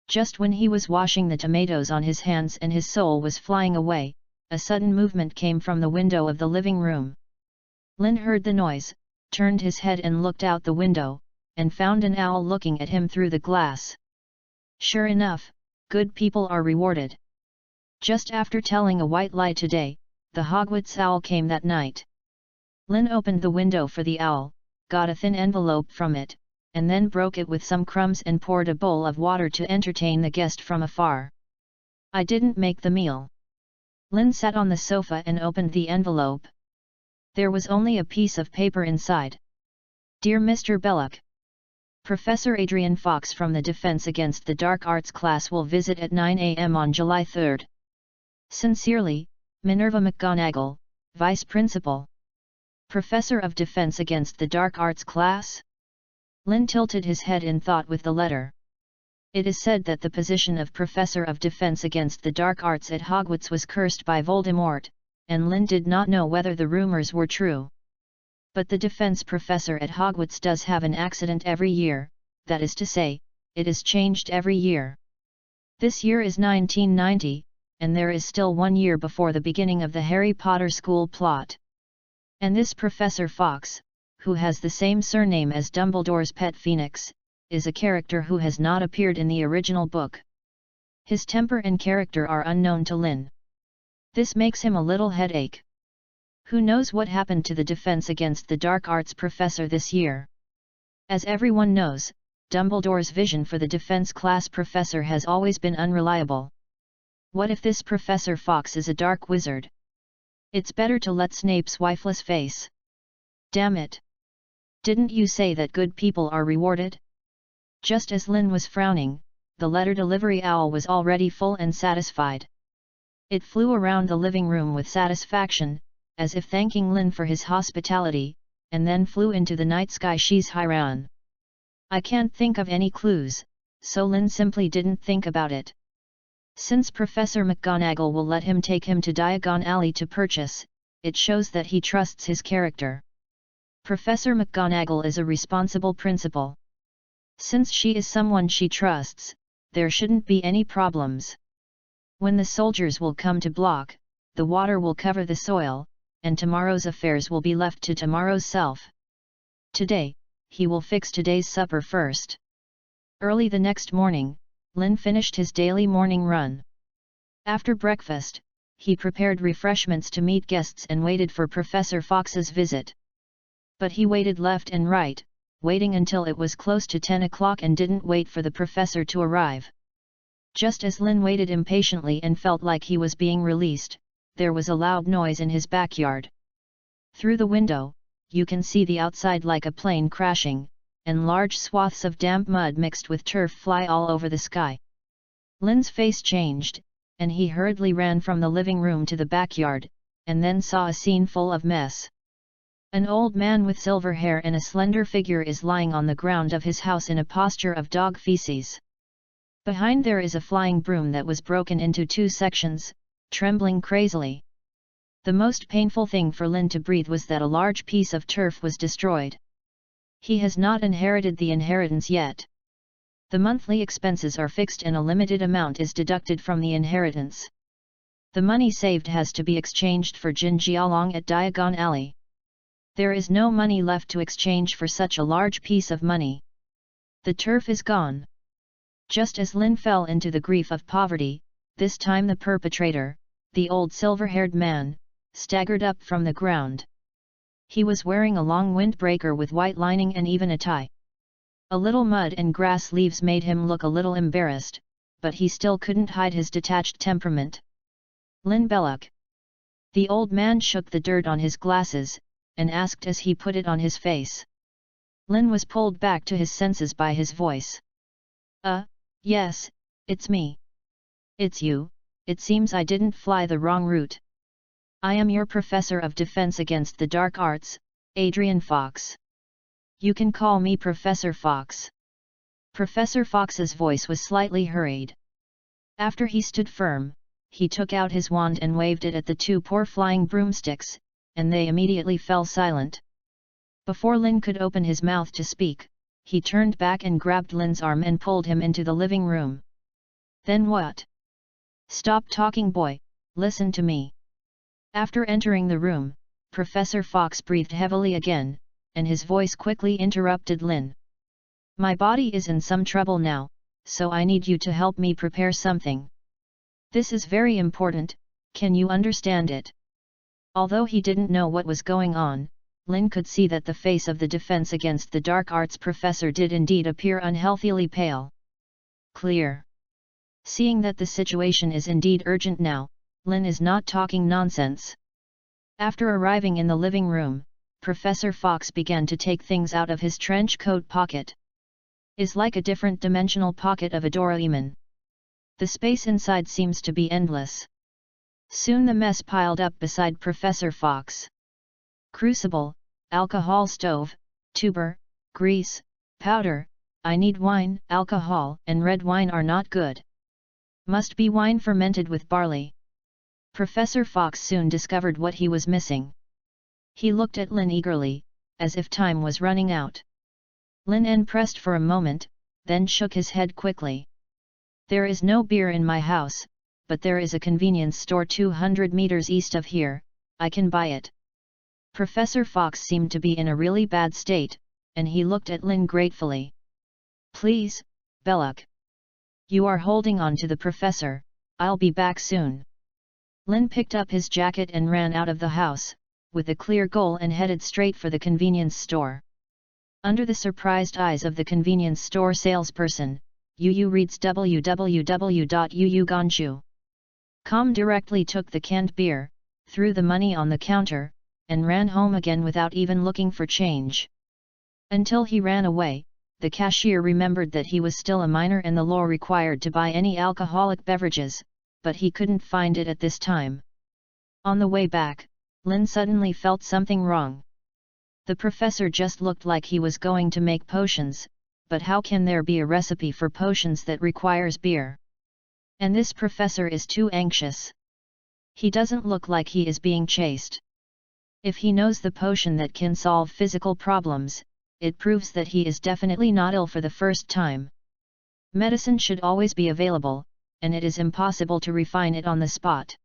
Just when he was washing the tomatoes on his hands and his soul was flying away, a sudden movement came from the window of the living room. Lynn heard the noise, turned his head and looked out the window, and found an owl looking at him through the glass. Sure enough, good people are rewarded. Just after telling a white lie today, the Hogwarts owl came that night. Lynn opened the window for the owl, got a thin envelope from it, and then broke it with some crumbs and poured a bowl of water to entertain the guest from afar. I didn't make the meal. Lynn sat on the sofa and opened the envelope. There was only a piece of paper inside. Dear Mr. Belloc, Professor Adrian Fox from the Defense Against the Dark Arts class will visit at 9 a.m. on July 3. Sincerely, Minerva McGonagall, Vice Principal. Professor of Defense Against the Dark Arts class? Lynn tilted his head in thought with the letter. It is said that the position of Professor of Defense Against the Dark Arts at Hogwarts was cursed by Voldemort, and Lynn did not know whether the rumors were true. But the defense professor at Hogwarts does have an accident every year, that is to say, it is changed every year. This year is 1990, and there is still 1 year before the beginning of the Harry Potter school plot. And this Professor Fox, who has the same surname as Dumbledore's pet Phoenix, is a character who has not appeared in the original book. His temper and character are unknown to Lynn. This makes him a little headache. Who knows what happened to the Defense Against the Dark Arts professor this year? As everyone knows, Dumbledore's vision for the defense class professor has always been unreliable. What if this Professor Fox is a dark wizard? It's better to let Snape's wifeless face. Damn it! Didn't you say that good people are rewarded? Just as Lynn was frowning, the letter delivery owl was already full and satisfied. It flew around the living room with satisfaction, as if thanking Lynn for his hospitality, and then flew into the night sky. She's Hiran. I can't think of any clues, so Lynn simply didn't think about it. Since Professor McGonagall will let him take him to Diagon Alley to purchase, it shows that he trusts his character. Professor McGonagall is a responsible principal. Since she is someone she trusts, there shouldn't be any problems. When the soldiers will come to block, the water will cover the soil, and tomorrow's affairs will be left to tomorrow's self. Today, he will fix today's supper first. Early the next morning, Lynn finished his daily morning run. After breakfast, he prepared refreshments to meet guests and waited for Professor Fox's visit. But he waited left and right, waiting until it was close to 10 o'clock and didn't wait for the professor to arrive. Just as Lin waited impatiently and felt like he was being released, there was a loud noise in his backyard. Through the window, you can see the outside like a plane crashing, and large swaths of damp mud mixed with turf fly all over the sky. Lin's face changed, and he hurriedly ran from the living room to the backyard, and then saw a scene full of mess. An old man with silver hair and a slender figure is lying on the ground of his house in a posture of dog feces. Behind there is a flying broom that was broken into 2 sections, trembling crazily. The most painful thing for Lin to breathe was that a large piece of turf was destroyed. He has not inherited the inheritance yet. The monthly expenses are fixed and a limited amount is deducted from the inheritance. The money saved has to be exchanged for Jin Jialong at Diagon Alley. There is no money left to exchange for such a large piece of money. The turf is gone. Just as Lin fell into the grief of poverty, this time the perpetrator, the old silver-haired man, staggered up from the ground. He was wearing a long windbreaker with white lining and even a tie. A little mud and grass leaves made him look a little embarrassed, but he still couldn't hide his detached temperament. Lin Belloc. The old man shook the dirt on his glasses, and asked as he put it on his face. Lin was pulled back to his senses by his voice. Yes, it's me. It's you, it seems I didn't fly the wrong route. I am your Professor of Defense Against the Dark Arts, Adrian Fox. You can call me Professor Fox. Professor Fox's voice was slightly hurried. After he stood firm, he took out his wand and waved it at the 2 poor flying broomsticks, and they immediately fell silent. Before Lin could open his mouth to speak, he turned back and grabbed Lin's arm and pulled him into the living room. Then what? Stop talking, boy, listen to me. After entering the room, Professor Fox breathed heavily again, and his voice quickly interrupted Lin. My body is in some trouble now, so I need you to help me prepare something. This is very important, can you understand it? Although he didn't know what was going on, Lin could see that the face of the Defense Against the Dark Arts professor did indeed appear unhealthily pale. Clear. Seeing that the situation is indeed urgent now, Lin is not talking nonsense. After arriving in the living room, Professor Fox began to take things out of his trench coat pocket. Is like a different dimensional pocket of a Doraemon. The space inside seems to be endless. Soon the mess piled up beside Professor Fox. Crucible, alcohol stove, tuber, grease, powder, I need wine, alcohol and red wine are not good. Must be wine fermented with barley. Professor Fox soon discovered what he was missing. He looked at Lin eagerly, as if time was running out. Lin pressed for a moment, then shook his head quickly. There is no beer in my house, but there is a convenience store 200 meters east of here, I can buy it. Professor Fox seemed to be in a really bad state, and he looked at Lin gratefully. Please, Belloc. You are holding on to the professor, I'll be back soon. Lin picked up his jacket and ran out of the house, with a clear goal and headed straight for the convenience store. Under the surprised eyes of the convenience store salesperson, Yu reads www.yuuganshu.com directly took the canned beer, threw the money on the counter, and ran home again without even looking for change. Until he ran away, the cashier remembered that he was still a minor and the law required to buy any alcoholic beverages, but he couldn't find it at this time. On the way back, Lin suddenly felt something wrong. The professor just looked like he was going to make potions, but how can there be a recipe for potions that requires beer? And this professor is too anxious. He doesn't look like he is being chased. If he knows the potion that can solve physical problems, it proves that he is definitely not ill for the first time. Medicine should always be available, and it is impossible to refine it on the spot.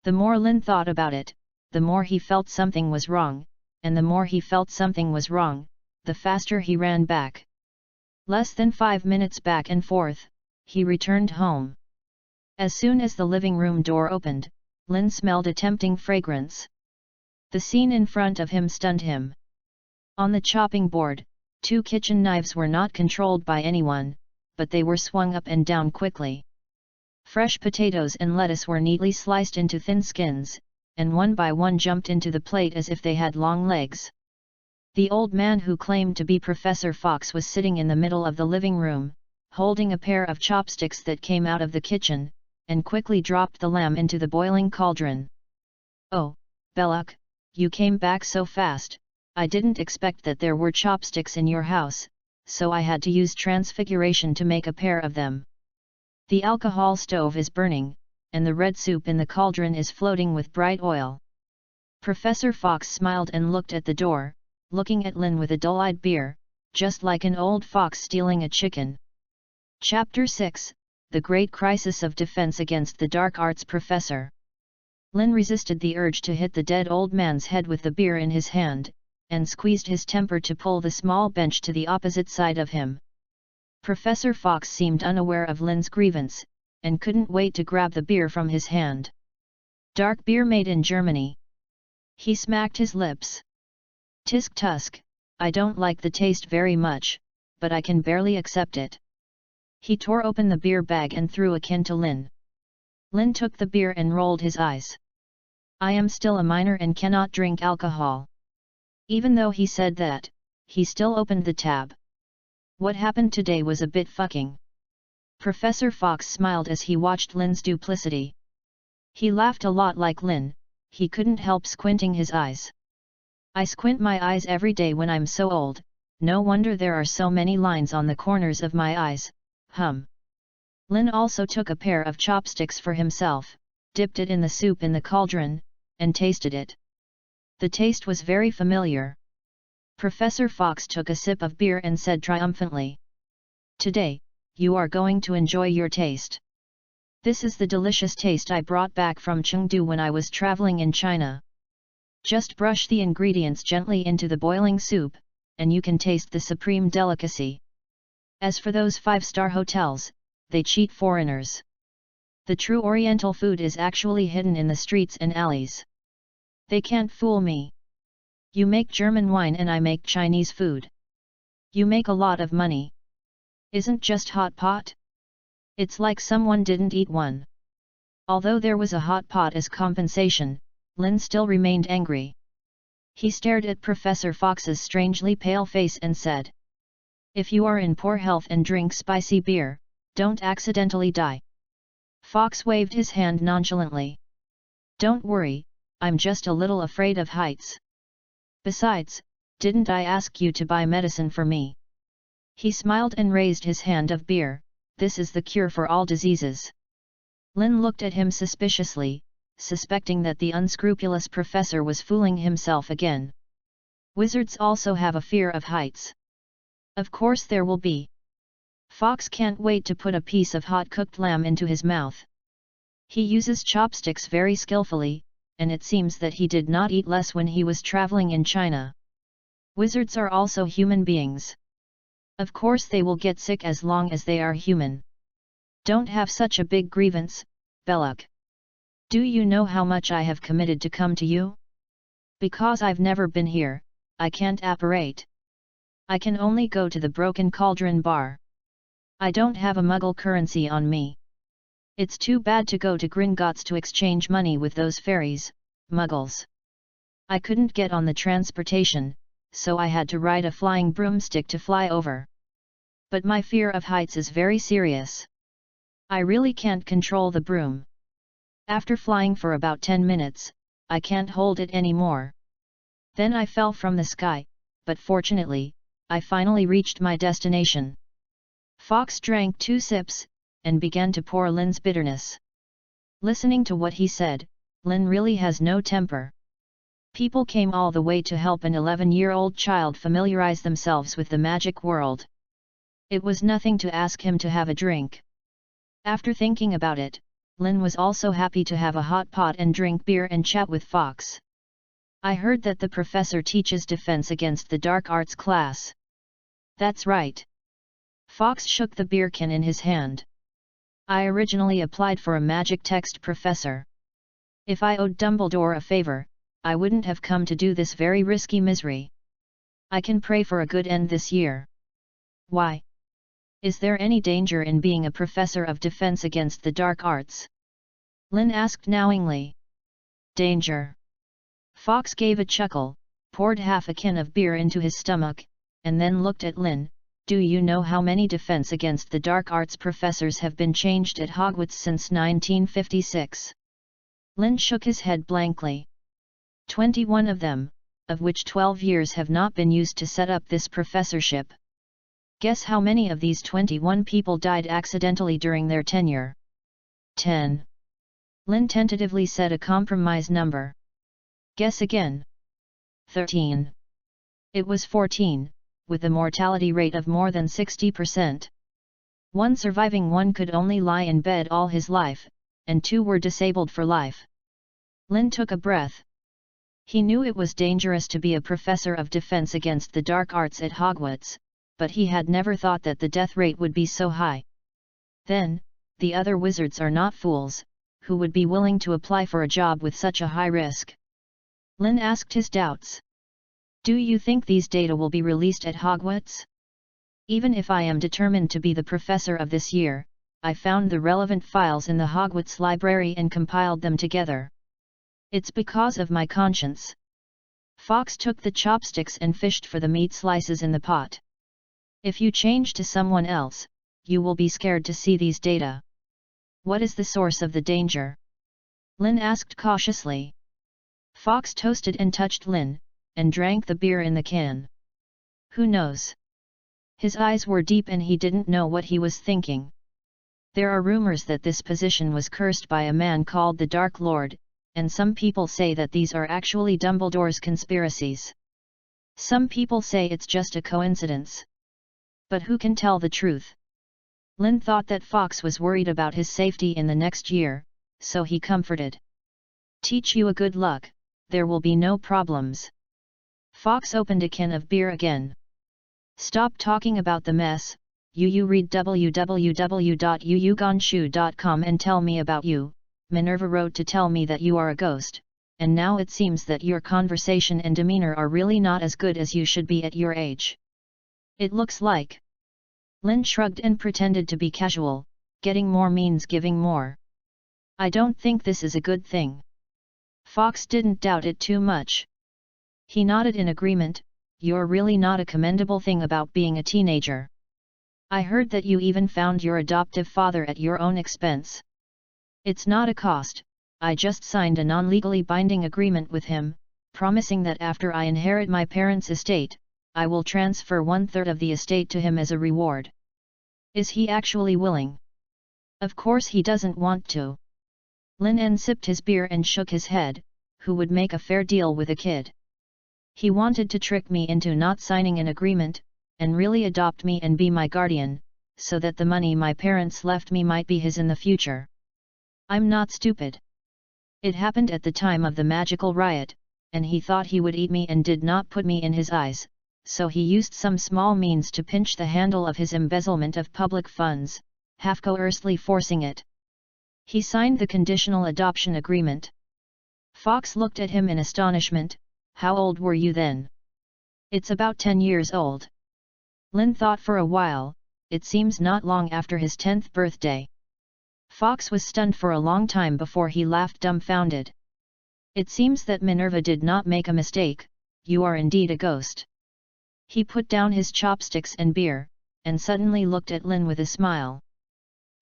The more Lin thought about it, the more he felt something was wrong, and the more he felt something was wrong, the faster he ran back. Less than 5 minutes back and forth, he returned home. As soon as the living room door opened, Lin smelled a tempting fragrance. The scene in front of him stunned him. On the chopping board, 2 kitchen knives were not controlled by anyone, but they were swung up and down quickly. Fresh potatoes and lettuce were neatly sliced into thin skins, and one by one jumped into the plate as if they had long legs. The old man who claimed to be Professor Fox was sitting in the middle of the living room, holding a pair of chopsticks that came out of the kitchen, and quickly dropped the lamb into the boiling cauldron. "Oh, Belloc, you came back so fast. I didn't expect that there were chopsticks in your house, so I had to use transfiguration to make a pair of them. The alcohol stove is burning, and the red soup in the cauldron is floating with bright oil." Professor Fox smiled and looked at the door, looking at Lin with a dull-eyed beer, just like an old fox stealing a chicken. Chapter 6, The Great Crisis of Defense Against the Dark Arts Professor. Lin resisted the urge to hit the dead old man's head with the beer in his hand, and squeezed his temper to pull the small bench to the opposite side of him. Professor Fox seemed unaware of Lin's grievance, and couldn't wait to grab the beer from his hand. "Dark beer made in Germany." He smacked his lips. "Tisk tusk, I don't like the taste very much, but I can barely accept it." He tore open the beer bag and threw a can to Lin. Lin took the beer and rolled his eyes. "I am still a minor and cannot drink alcohol." Even though he said that, he still opened the tab. What happened today was a bit fucking. Professor Fox smiled as he watched Lin's duplicity. He laughed a lot like Lin, he couldn't help squinting his eyes. "I squint my eyes every day when I'm so old, no wonder there are so many lines on the corners of my eyes, hum." Lin also took a pair of chopsticks for himself, dipped it in the soup in the cauldron, and tasted it. The taste was very familiar. Professor Fox took a sip of beer and said triumphantly, "Today, you are going to enjoy your taste. This is the delicious taste I brought back from Chengdu when I was traveling in China. Just brush the ingredients gently into the boiling soup, and you can taste the supreme delicacy. As for those 5-star hotels, they cheat foreigners. The true Oriental food is actually hidden in the streets and alleys. They can't fool me. You make German wine and I make Chinese food. You make a lot of money. Isn't just hot pot? It's like someone didn't eat one." Although there was a hot pot as compensation, Lin still remained angry. He stared at Professor Fox's strangely pale face and said, "If you are in poor health and drink spicy beer, don't accidentally die." Fox waved his hand nonchalantly. "Don't worry, I'm just a little afraid of heights. Besides, didn't I ask you to buy medicine for me?" He smiled and raised his hand of beer. "This is the cure for all diseases." Lin looked at him suspiciously, suspecting that the unscrupulous professor was fooling himself again. Wizards also have a fear of heights. Of course there will be. Fox can't wait to put a piece of hot-cooked lamb into his mouth. He uses chopsticks very skillfully, and it seems that he did not eat less when he was traveling in China. Wizards are also human beings. Of course they will get sick as long as they are human. Don't have such a big grievance, Belloc. Do you know how much I have committed to come to you? Because I've never been here, I can't apparate. I can only go to the Broken Cauldron bar. I don't have a Muggle currency on me. It's too bad to go to Gringotts to exchange money with those fairies, Muggles. I couldn't get on the transportation, so I had to ride a flying broomstick to fly over. But my fear of heights is very serious. I really can't control the broom. After flying for about 10 minutes, I can't hold it anymore. Then I fell from the sky, but fortunately, I finally reached my destination." Fox drank 2 sips, and began to pour Lin's bitterness. Listening to what he said, Lin really has no temper. People came all the way to help an 11-year-old child familiarize themselves with the magic world. It was nothing to ask him to have a drink. After thinking about it, Lin was also happy to have a hot pot and drink beer and chat with Fox. "I heard that the professor teaches defense against the dark arts class." "That's right." Fox shook the beer can in his hand. "I originally applied for a magic text professor. If I owed Dumbledore a favor, I wouldn't have come to do this very risky misery. I can pray for a good end this year. Why? Is there any danger in being a professor of defense against the dark arts? Lin asked knowingly. Danger. Fox gave a chuckle, poured half a can of beer into his stomach, and then looked at Lin. Do you know how many defense against the dark arts professors have been changed at Hogwarts since 1956? Lin shook his head blankly. 21 of them, of which 12 years have not been used to set up this professorship. Guess how many of these 21 people died accidentally during their tenure? 10. Lin tentatively said a compromise number. Guess again. 13. It was 14, with a mortality rate of more than 60%. One surviving one could only lie in bed all his life, and 2 were disabled for life. Lin took a breath. He knew it was dangerous to be a professor of defense against the dark arts at Hogwarts, but he had never thought that the death rate would be so high. Then, the other wizards are not fools, who would be willing to apply for a job with such a high risk? Lin asked his doubts. Do you think these data will be released at Hogwarts? Even if I am determined to be the professor of this year, I found the relevant files in the Hogwarts library and compiled them together. It's because of my conscience. Fox took the chopsticks and fished for the meat slices in the pot. If you change to someone else, you will be scared to see these data. What is the source of the danger? Lin asked cautiously. Fox toasted and touched Lin, and drank the beer in the can. Who knows? His eyes were deep and he didn't know what he was thinking. There are rumors that this position was cursed by a man called the Dark Lord, and some people say that these are actually Dumbledore's conspiracies. Some people say it's just a coincidence. But who can tell the truth? Lin thought that Fox was worried about his safety in the next year, so he comforted. Teach you a good luck, there will be no problems. Fox opened a can of beer again. Stop talking about the mess, you read www.yuyugonshu.com and tell me about you. Minerva wrote to tell me that you are a ghost, and now it seems that your conversation and demeanor are really not as good as you should be at your age. It looks like. Lin shrugged and pretended to be casual, getting more means giving more. I don't think this is a good thing. Fox didn't doubt it too much. He nodded in agreement. You're really not a commendable thing about being a teenager. I heard that you even found your adoptive father at your own expense. It's not a cost, I just signed a non-legally binding agreement with him, promising that after I inherit my parents' estate, I will transfer 1/3 of the estate to him as a reward. Is he actually willing? Of course he doesn't want to. Lin sipped his beer and shook his head. Who would make a fair deal with a kid? He wanted to trick me into not signing an agreement, and really adopt me and be my guardian, so that the money my parents left me might be his in the future. I'm not stupid. It happened at the time of the magical riot, and he thought he would eat me and did not put me in his eyes, so he used some small means to pinch the handle of his embezzlement of public funds, half coercedly forcing it. He signed the conditional adoption agreement. Fox looked at him in astonishment. How old were you then? It's about 10 years old. Lin thought for a while. It seems not long after his 10th birthday. Fox was stunned for a long time before he laughed dumbfounded. It seems that Minerva did not make a mistake, you are indeed a ghost. He put down his chopsticks and beer, and suddenly looked at Lin with a smile.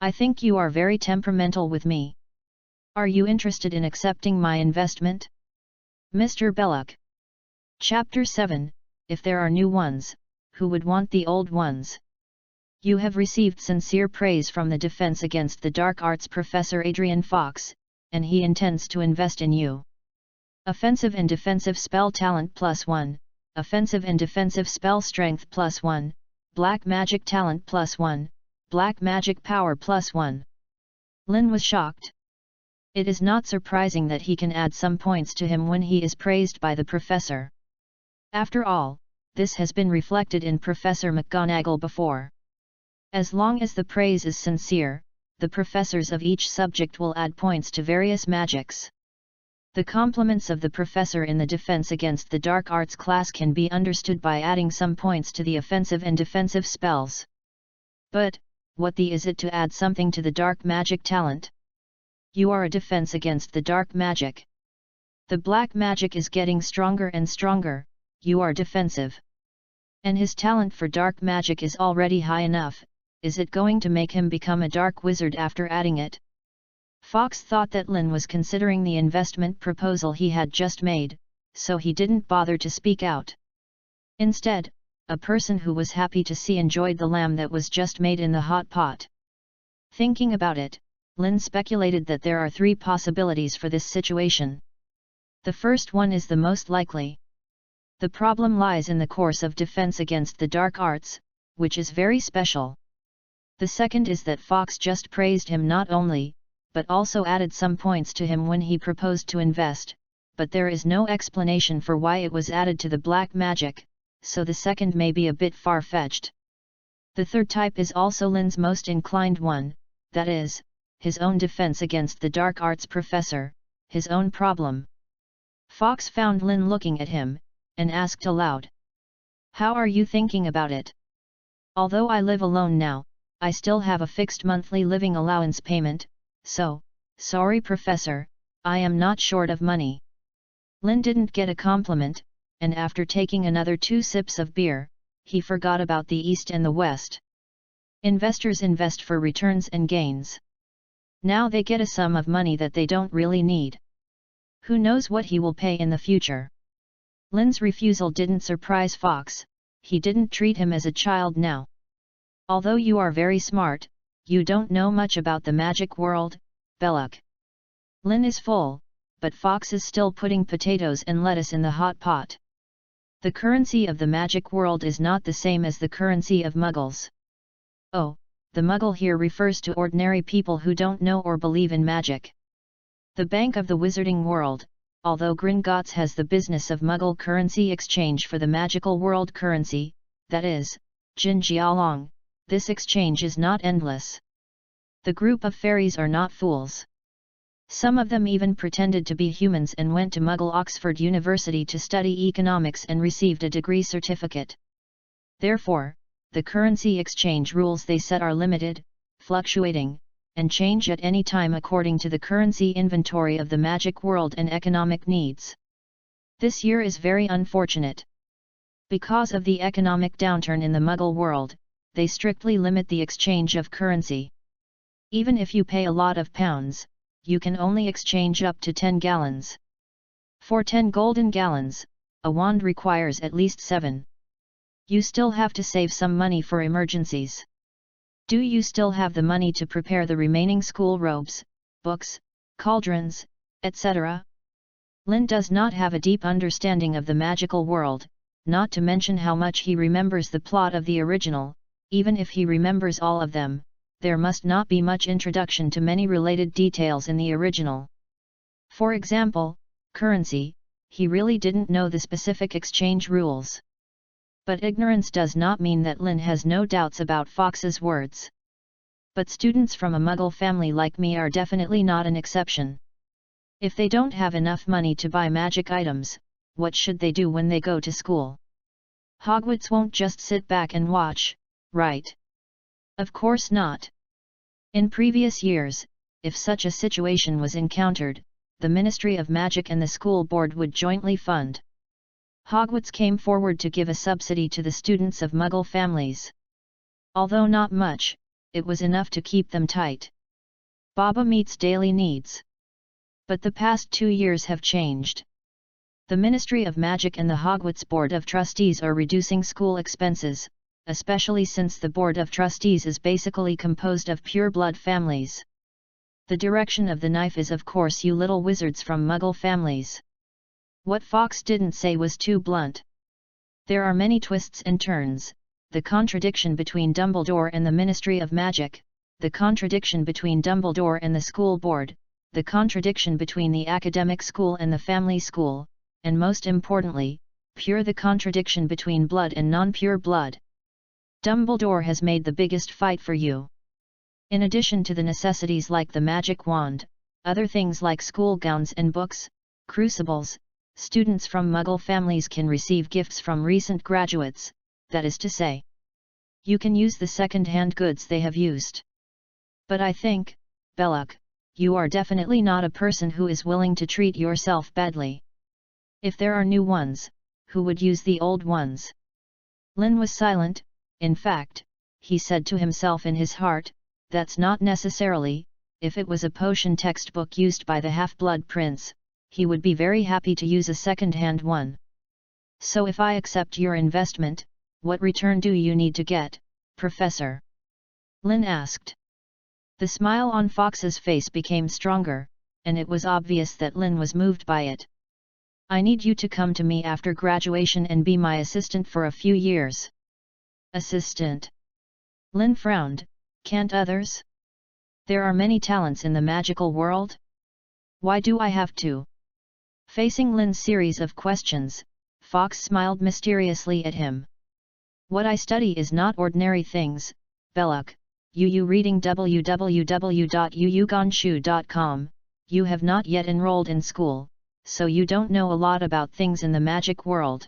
I think you are very temperamental with me. Are you interested in accepting my investment? Mr. Belloc. Chapter 7, If there are new ones, who would want the old ones? You have received sincere praise from the Defense Against the Dark Arts Professor Adrian Fox, and he intends to invest in you. Offensive and defensive spell talent +1, offensive and defensive spell strength +1, black magic talent +1, black magic power +1. Lin was shocked. It is not surprising that he can add some points to him when he is praised by the professor. After all, this has been reflected in Professor McGonagall before. As long as the praise is sincere, the professors of each subject will add points to various magics. The compliments of the professor in the defense against the dark arts class can be understood by adding some points to the offensive and defensive spells. But, what is it to add something to the dark magic talent? You are a defense against the dark magic. The black magic is getting stronger and stronger, you are defensive. And his talent for dark magic is already high enough, is it going to make him become a dark wizard after adding it? Fox thought that Lin was considering the investment proposal he had just made, so he didn't bother to speak out. Instead, a person who was happy to see enjoyed the lamb that was just made in the hot pot. Thinking about it, Lin speculated that there are 3 possibilities for this situation. The first one is the most likely. The problem lies in the course of defense against the dark arts, which is very special. The second is that Fox just praised him not only, but also added some points to him when he proposed to invest, but there is no explanation for why it was added to the black magic, so the second may be a bit far-fetched. The third type is also Lin's most inclined one, that is, his own defense against the dark arts professor, his own problem. Fox found Lin looking at him, and asked aloud. How are you thinking about it? Although I live alone now, I still have a fixed monthly living allowance payment, so, sorry professor, I am not short of money. Lin didn't get a compliment, and after taking another 2 sips of beer, he forgot about the East and the West. Investors invest for returns and gains. Now they get a sum of money that they don't really need. Who knows what he will pay in the future? Lin's refusal didn't surprise Fox, he didn't treat him as a child now. Although you are very smart, you don't know much about the magic world, Belloc. Lin is full, but Fox is still putting potatoes and lettuce in the hot pot. The currency of the magic world is not the same as the currency of muggles. Oh, the muggle here refers to ordinary people who don't know or believe in magic. The Bank of the Wizarding World, although Gringotts has the business of muggle currency exchange for the magical world currency, that is, Jinjialong, this exchange is not endless. The group of fairies are not fools. Some of them even pretended to be humans and went to Muggle Oxford University to study economics and received a degree certificate. Therefore, the currency exchange rules they set are limited, fluctuating, and change at any time according to the currency inventory of the magic world and economic needs. This year is very unfortunate. Because of the economic downturn in the Muggle world, they strictly limit the exchange of currency. Even if you pay a lot of pounds, you can only exchange up to 10 gallons. For 10 golden gallons, a wand requires at least 7. You still have to save some money for emergencies. Do you still have the money to prepare the remaining school robes, books, cauldrons, etc.? Lin does not have a deep understanding of the magical world, not to mention how much he remembers the plot of the original. Even if he remembers all of them, there must not be much introduction to many related details in the original. For example, currency, he really didn't know the specific exchange rules. But ignorance does not mean that Lin has no doubts about Fox's words. But students from a Muggle family like me are definitely not an exception. If they don't have enough money to buy magic items, what should they do when they go to school? Hogwarts won't just sit back and watch, right? Of course not. In previous years, if such a situation was encountered, the Ministry of Magic and the school board would jointly fund. Hogwarts came forward to give a subsidy to the students of Muggle families. Although not much, it was enough to keep them tight. Baba meets daily needs. But the past 2 years have changed. The Ministry of Magic and the Hogwarts Board of Trustees are reducing school expenses, especially since the Board of Trustees is basically composed of pure-blood families. The direction of the knife is of course you little wizards from Muggle families. What Fox didn't say was too blunt. There are many twists and turns, the contradiction between Dumbledore and the Ministry of Magic, the contradiction between Dumbledore and the school board, the contradiction between the academic school and the family school, and most importantly, the contradiction between blood and non-pure blood. Dumbledore has made the biggest fight for you. In addition to the necessities like the magic wand, other things like school gowns and books, Crucibles, students from Muggle families can receive gifts from recent graduates, that is to say, you can use the second-hand goods they have used. But I think, Belloc, you are definitely not a person who is willing to treat yourself badly. If there are new ones, who would use the old ones? Lin was silent. In fact, he said to himself in his heart, that's not necessarily. If it was a potion textbook used by the Half-Blood Prince, he would be very happy to use a second-hand one. So if I accept your investment, what return do you need to get, Professor? Lin asked. The smile on Fox's face became stronger, and it was obvious that Lin was moved by it. I need you to come to me after graduation and be my assistant for a few years. Assistant? Lin frowned. Can't others? There are many talents in the magical world. Why do I have to? Facing Lin's series of questions, Fox smiled mysteriously at him. What I study is not ordinary things, Belloc. You reading www.yuyugonshu.com, you have not yet enrolled in school, so you don't know a lot about things in the magic world.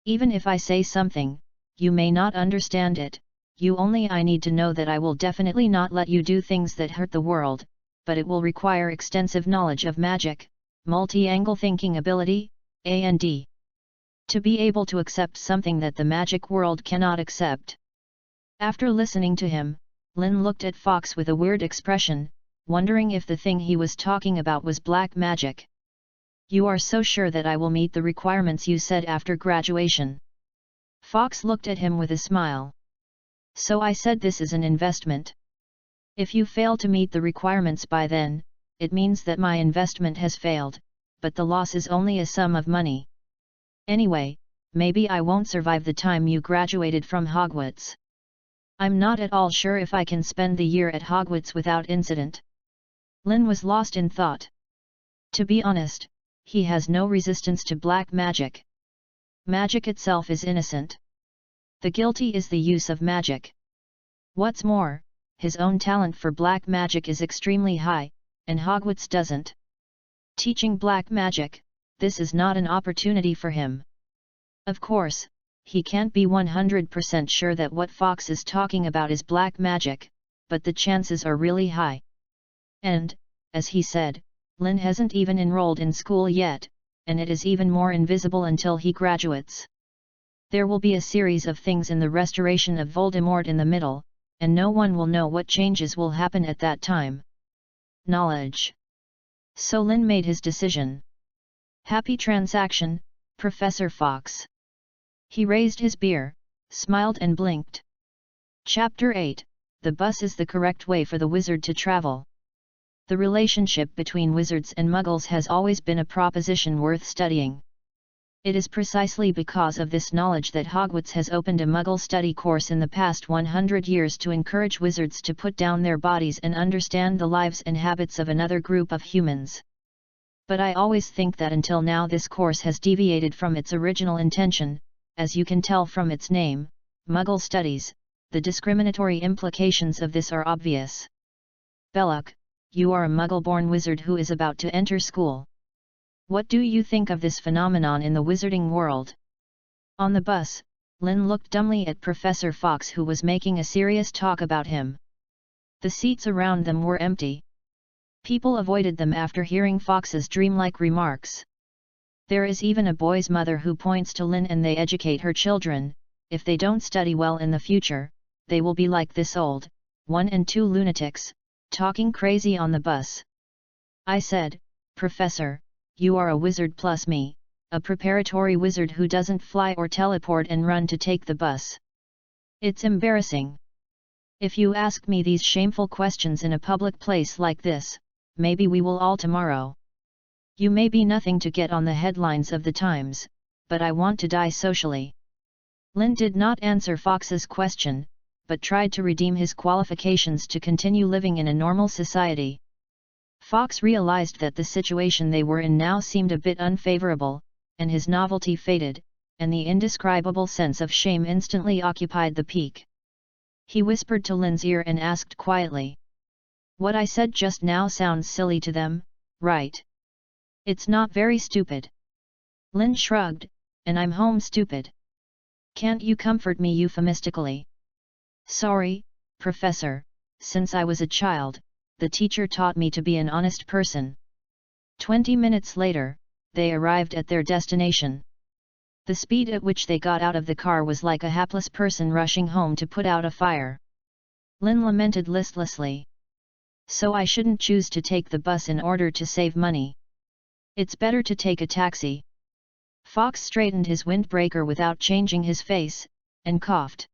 Even if I say something, you may not understand it. I need to know that I will definitely not let you do things that hurt the world, but it will require extensive knowledge of magic, multi-angle thinking ability, and to be able to accept something that the magic world cannot accept. After listening to him, Lin looked at Fox with a weird expression, wondering if the thing he was talking about was black magic. You are so sure that I will meet the requirements you said after graduation? Fox looked at him with a smile. So I said this is an investment. If you fail to meet the requirements by then, it means that my investment has failed, but the loss is only a sum of money. Anyway, maybe I won't survive the time you graduated from Hogwarts. I'm not at all sure if I can spend the year at Hogwarts without incident. Lin was lost in thought. To be honest, he has no resistance to black magic. Magic itself is innocent. The guilty is the use of magic. What's more, his own talent for black magic is extremely high, and Hogwarts doesn't. Teaching black magic, this is not an opportunity for him. Of course, he can't be 100% sure that what Fox is talking about is black magic, but the chances are really high. And, as he said, Lin hasn't even enrolled in school yet, and it is even more invisible until he graduates. There will be a series of things in the restoration of Voldemort in the middle, and no one will know what changes will happen at that time. Knowledge. So Lin made his decision. Happy transaction, Professor Fox. He raised his beer, smiled and blinked. Chapter 8, The bus is the correct way for the wizard to travel. The relationship between wizards and muggles has always been a proposition worth studying. It is precisely because of this knowledge that Hogwarts has opened a muggle study course in the past 100 years to encourage wizards to put down their bodies and understand the lives and habits of another group of humans. But I always think that until now this course has deviated from its original intention. As you can tell from its name, Muggle Studies, the discriminatory implications of this are obvious. Belloc, you are a Muggle-born wizard who is about to enter school. What do you think of this phenomenon in the wizarding world? On the bus, Lin looked dumbly at Professor Fox, who was making a serious talk about him. The seats around them were empty. People avoided them after hearing Fox's dreamlike remarks. There is even a boy's mother who points to Lin, and they educate her children. If they don't study well in the future, they will be like this old, 1 and 2 lunatics, talking crazy on the bus. I said, Professor, you are a wizard plus me, a preparatory wizard who doesn't fly or teleport and run to take the bus. It's embarrassing. If you ask me these shameful questions in a public place like this, maybe we will all tomorrow. You may be nothing to get on the headlines of the Times, but I want to die socially. Lin did not answer Fox's question, but tried to redeem his qualifications to continue living in a normal society. Fox realized that the situation they were in now seemed a bit unfavorable, and his novelty faded, and the indescribable sense of shame instantly occupied the peak. He whispered to Lin's ear and asked quietly. What I said just now sounds silly to them, right? It's not very stupid. Lin shrugged, and I'm home stupid. Can't you comfort me euphemistically? Sorry, Professor, since I was a child, the teacher taught me to be an honest person. 20 minutes later, they arrived at their destination. The speed at which they got out of the car was like a hapless person rushing home to put out a fire. Lin lamented listlessly. So I shouldn't choose to take the bus in order to save money. It's better to take a taxi. Fox straightened his windbreaker without changing his face, and coughed.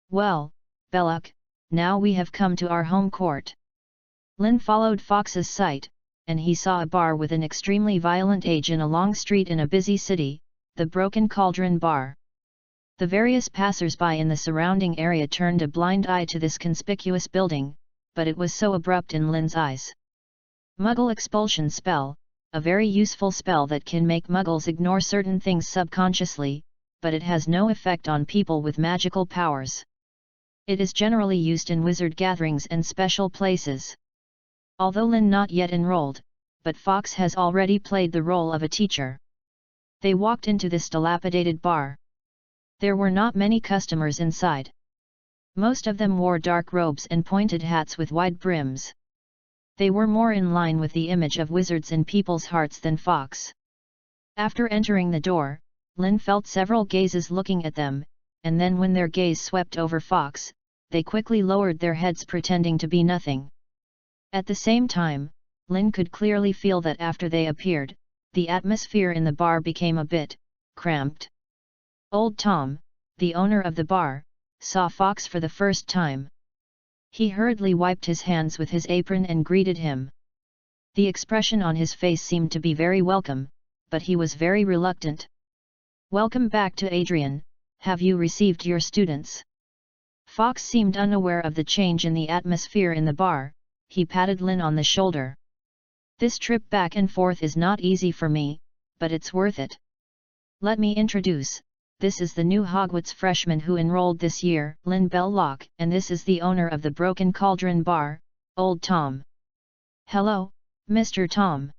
Well, Belloc, now we have come to our home court. Lin followed Fox's sight, and he saw a bar with an extremely violent age in a long street in a busy city, the Broken Cauldron Bar. The various passers-by in the surrounding area turned a blind eye to this conspicuous building, but it was so abrupt in Lin's eyes. Muggle Expulsion Spell, a very useful spell that can make Muggles ignore certain things subconsciously, but it has no effect on people with magical powers. It is generally used in wizard gatherings and special places. Although Lin not yet enrolled, but Fox has already played the role of a teacher. They walked into this dilapidated bar. There were not many customers inside. Most of them wore dark robes and pointed hats with wide brims. They were more in line with the image of wizards in people's hearts than Fox. After entering the door, Lin felt several gazes looking at them, and then when their gaze swept over Fox, they quickly lowered their heads pretending to be nothing. At the same time, Lin could clearly feel that after they appeared, the atmosphere in the bar became a bit cramped. Old Tom, the owner of the bar, saw Fox for the first time. He hurriedly wiped his hands with his apron and greeted him. The expression on his face seemed to be very welcome, but he was very reluctant. Welcome back to Adrian, have you received your students? Fox seemed unaware of the change in the atmosphere in the bar. He patted Lin on the shoulder. This trip back and forth is not easy for me, but it's worth it. Let me introduce. This is the new Hogwarts freshman who enrolled this year, Lin Belloc, and this is the owner of the Broken Cauldron Bar, Old Tom. Hello, Mr. Tom.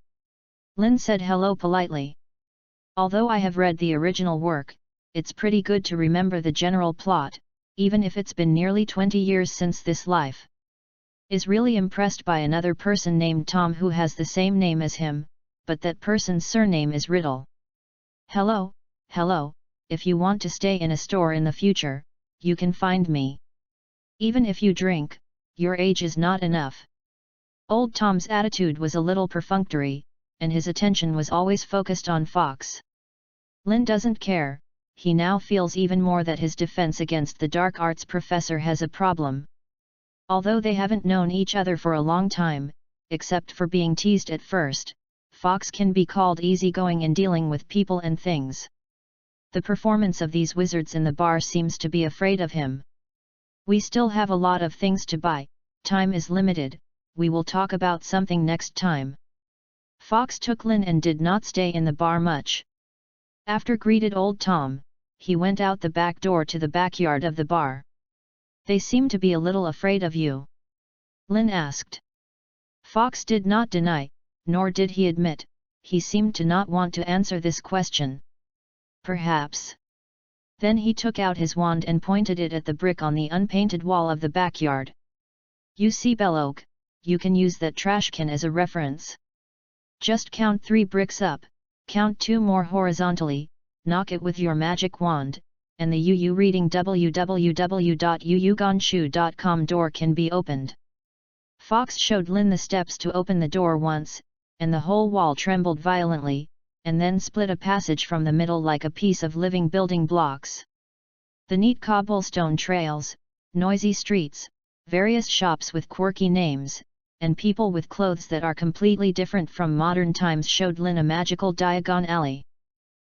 Lin said hello politely. Although I have read the original work, it's pretty good to remember the general plot, even if it's been nearly 20 years since this life. Is really impressed by another person named Tom who has the same name as him, but that person's surname is Riddle. Hello, hello. If you want to stay in a store in the future, you can find me. Even if you drink, your age is not enough. Old Tom's attitude was a little perfunctory, and his attention was always focused on Fox. Lin doesn't care, he now feels even more that his defense against the dark arts professor has a problem. Although they haven't known each other for a long time, except for being teased at first, Fox can be called easygoing in dealing with people and things. The performance of these wizards in the bar seems to be afraid of him. We still have a lot of things to buy, time is limited, we will talk about something next time. Fox took Lin and did not stay in the bar much. After greeted Old Tom, he went out the back door to the backyard of the bar. They seem to be a little afraid of you. Lin asked. Fox did not deny, nor did he admit, he seemed to not want to answer this question. Perhaps. Then he took out his wand and pointed it at the brick on the unpainted wall of the backyard. You see, Belloc, you can use that trash can as a reference. Just count 3 bricks up, count 2 more horizontally, knock it with your magic wand, and the UU reading www.uugonshu.com door can be opened. Fox showed Lin the steps to open the door once, and the whole wall trembled violently, and then split a passage from the middle like a piece of living building blocks. The neat cobblestone trails, noisy streets, various shops with quirky names, and people with clothes that are completely different from modern times showed Lin a magical Diagon Alley.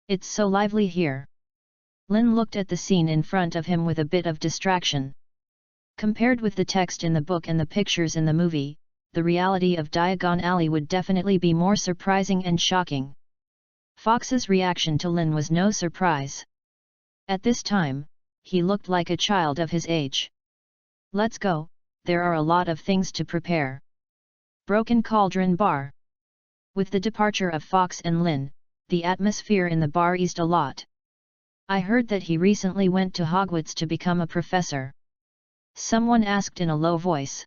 It's so lively here. Lin looked at the scene in front of him with a bit of distraction. Compared with the text in the book and the pictures in the movie, the reality of Diagon Alley would definitely be more surprising and shocking. Fox's reaction to Lin was no surprise. At this time, he looked like a child of his age. Let's go, there are a lot of things to prepare. Broken Cauldron Bar. With the departure of Fox and Lynn, the atmosphere in the bar eased a lot. I heard that he recently went to Hogwarts to become a professor. Someone asked in a low voice.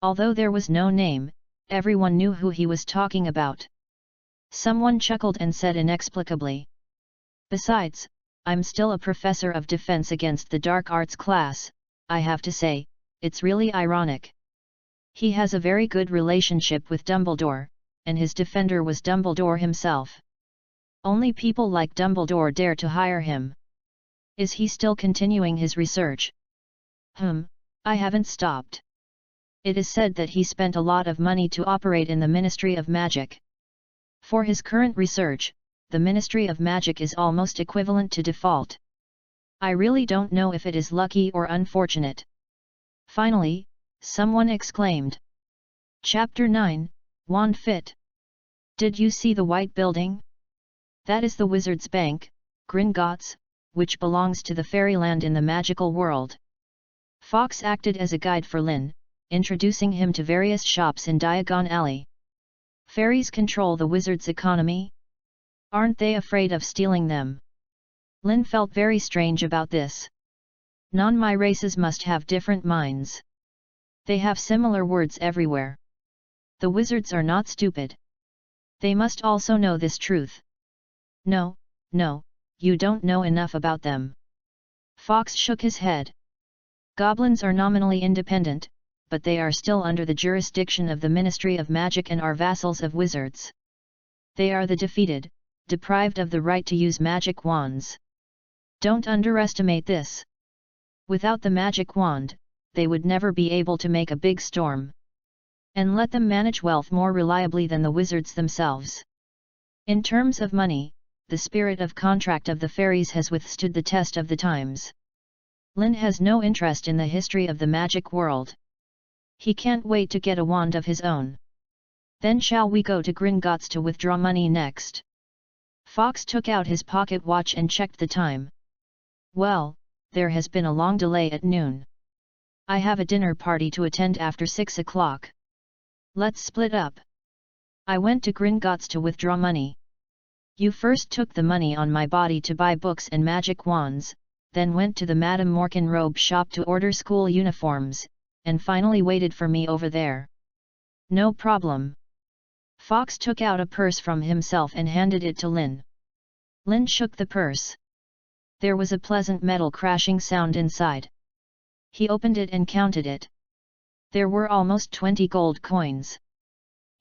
Although there was no name, everyone knew who he was talking about. Someone chuckled and said inexplicably. Besides, I'm still a professor of defense against the dark arts class. I have to say, it's really ironic. He has a very good relationship with Dumbledore, and his defender was Dumbledore himself. Only people like Dumbledore dare to hire him. Is he still continuing his research? I haven't stopped. It is said that he spent a lot of money to operate in the Ministry of Magic. For his current research, the Ministry of Magic is almost equivalent to default. I really don't know if it is lucky or unfortunate. Finally, someone exclaimed. Chapter 9, Wand Fit. Did you see the white building? That is the Wizard's Bank, Gringotts, which belongs to the fairyland in the magical world. Fox acted as a guide for Lynn, introducing him to various shops in Diagon Alley. Fairies control the wizard's economy? Aren't they afraid of stealing them? Lynn felt very strange about this. Non-my races must have different minds. They have similar words everywhere. The wizards are not stupid. They must also know this truth. No, you don't know enough about them. Fox shook his head. Goblins are nominally independent, but they are still under the jurisdiction of the Ministry of Magic and are vassals of wizards. They are the defeated, deprived of the right to use magic wands. Don't underestimate this. Without the magic wand, they would never be able to make a big storm. And let them manage wealth more reliably than the wizards themselves. In terms of money, the spirit of contract of the fairies has withstood the test of the times. Lynn has no interest in the history of the magic world. He can't wait to get a wand of his own. Then shall we go to Gringotts to withdraw money next? Fox took out his pocket watch and checked the time. Well, there has been a long delay at noon. I have a dinner party to attend after 6 o'clock. Let's split up. I went to Gringotts to withdraw money. You first took the money on my body to buy books and magic wands, then went to the Madame Morkan robe shop to order school uniforms, and finally waited for me over there. No problem. Fox took out a purse from himself and handed it to Lynn. Lynn shook the purse. There was a pleasant metal crashing sound inside. He opened it and counted it. There were almost 20 gold coins.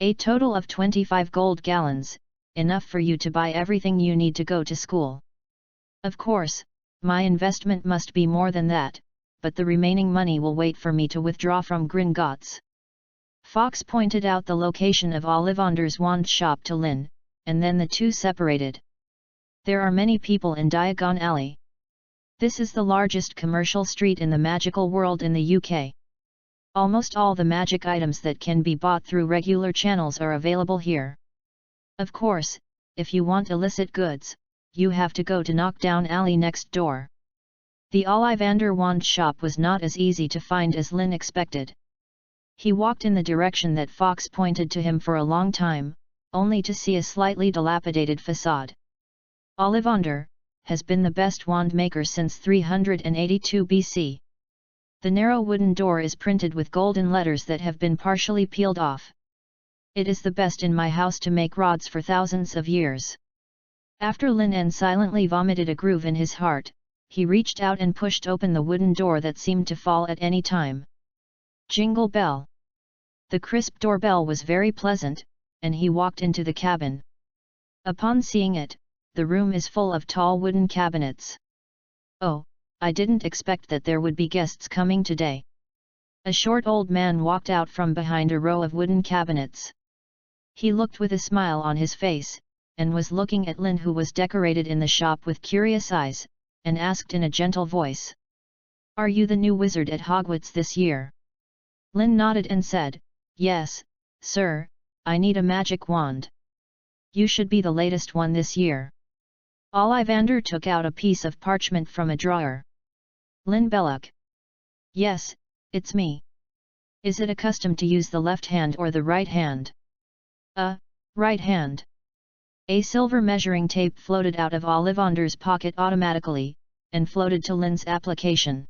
A total of 25 gold gallons, enough for you to buy everything you need to go to school. Of course, my investment must be more than that, but the remaining money will wait for me to withdraw from Gringotts. Fox pointed out the location of Ollivander's wand shop to Lynn, and then the two separated. There are many people in Diagon Alley. This is the largest commercial street in the magical world in the UK. Almost all the magic items that can be bought through regular channels are available here. Of course, if you want illicit goods, you have to go to Knockdown Alley next door. The Ollivander wand shop was not as easy to find as Lynn expected. He walked in the direction that Fox pointed to him for a long time, only to see a slightly dilapidated facade. Ollivander has been the best wand maker since 382 BC. The narrow wooden door is printed with golden letters that have been partially peeled off. It is the best in my house to make rods for thousands of years. After Lin silently vomited a groove in his heart, he reached out and pushed open the wooden door that seemed to fall at any time. Jingle bell. The crisp doorbell was very pleasant, and he walked into the cabin. Upon seeing it, the room is full of tall wooden cabinets. Oh, I didn't expect that there would be guests coming today. A short old man walked out from behind a row of wooden cabinets. He looked with a smile on his face, and was looking at Lin, who was decorated in the shop with curious eyes, and asked in a gentle voice, "Are you the new wizard at Hogwarts this year?" Lin nodded and said, "Yes, sir, I need a magic wand." "You should be the latest one this year." Ollivander took out a piece of parchment from a drawer. Lin Belloc. "Yes, it's me. Is it accustomed to use the left hand or the right hand?" Right hand. A silver measuring tape floated out of Ollivander's pocket automatically, and floated to Lin's application.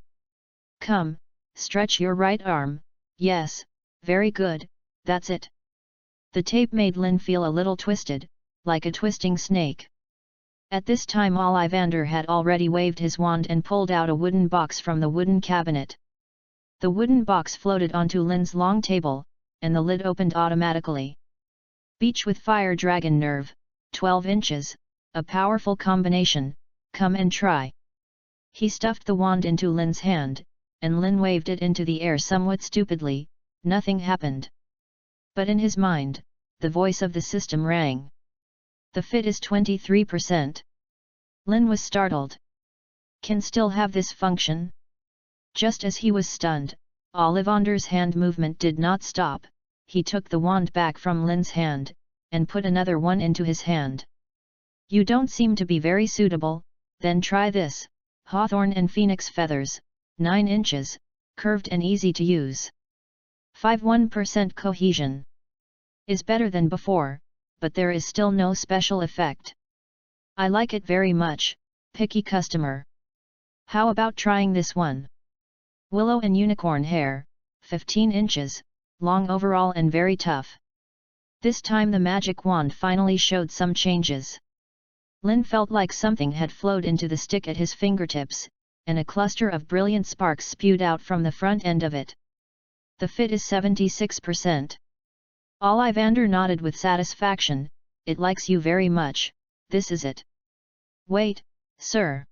Come, stretch your right arm, yes, very good, that's it. The tape made Lin feel a little twisted, like a twisting snake. At this time Ollivander had already waved his wand and pulled out a wooden box from the wooden cabinet. The wooden box floated onto Lin's long table, and the lid opened automatically. Beach with Fire Dragon Nerve, 12 inches, a powerful combination, come and try. He stuffed the wand into Lin's hand, and Lin waved it into the air somewhat stupidly, nothing happened. But in his mind, the voice of the system rang. The fit is 23%. Lin was startled. Can still have this function? Just as he was stunned, Ollivander's hand movement did not stop. He took the wand back from Lin's hand, and put another one into his hand. You don't seem to be very suitable, then try this, Hawthorn and Phoenix Feathers, 9 inches, curved and easy to use. 51% cohesion. Is better than before, but there is still no special effect. I like it very much, picky customer. How about trying this one? Willow and Unicorn Hair, 15 inches, long overall and very tough. This time the magic wand finally showed some changes. Lin felt like something had flowed into the stick at his fingertips, and a cluster of brilliant sparks spewed out from the front end of it. The fit is 76%. Ollivander nodded with satisfaction. It likes you very much, this is it. Wait, sir.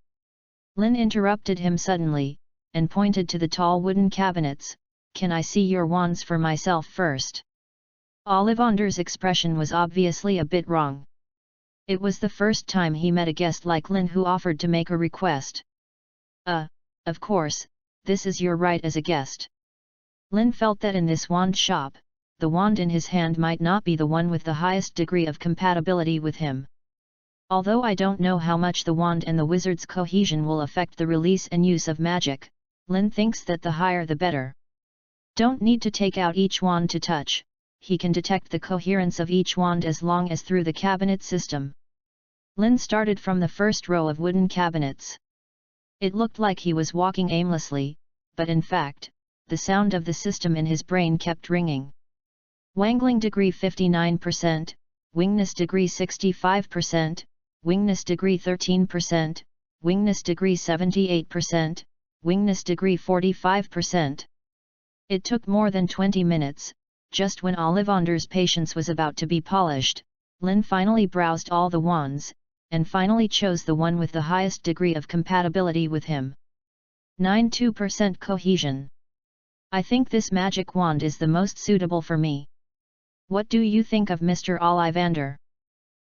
Lin interrupted him suddenly, and pointed to the tall wooden cabinets. Can I see your wands for myself first? Ollivander's expression was obviously a bit wrong. It was the first time he met a guest like Lin who offered to make a request. Of course, this is your right as a guest. Lin felt that in this wand shop, the wand in his hand might not be the one with the highest degree of compatibility with him. Although I don't know how much the wand and the wizard's cohesion will affect the release and use of magic, Lin thinks that the higher the better. Don't need to take out each wand to touch, he can detect the coherence of each wand as long as through the cabinet system. Lin started from the first row of wooden cabinets. It looked like he was walking aimlessly, but in fact, the sound of the system in his brain kept ringing. Wangling degree 59%, wingness degree 65%, wingness degree 13%, wingness degree 78%, wingness degree 45%. It took more than 20 minutes, just when Ollivander's patience was about to be polished, Lin finally browsed all the wands, and finally chose the one with the highest degree of compatibility with him. 92% cohesion. I think this magic wand is the most suitable for me. What do you think of Mr. Ollivander?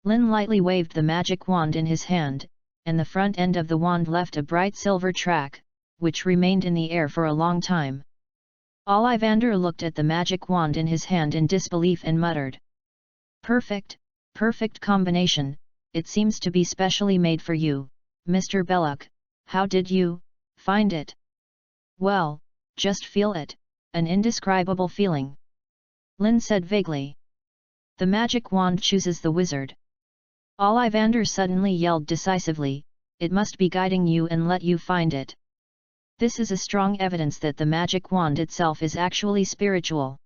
Lin lightly waved the magic wand in his hand, and the front end of the wand left a bright silver track, which remained in the air for a long time. Ollivander looked at the magic wand in his hand in disbelief and muttered. Perfect, perfect combination, it seems to be specially made for you, Mr. Belloc. How did you find it? Well, just feel it, an indescribable feeling. Lin said vaguely. The magic wand chooses the wizard. Ollivander suddenly yelled decisively, it must be guiding you and let you find it. This is a strong evidence that the magic wand itself is actually spiritual.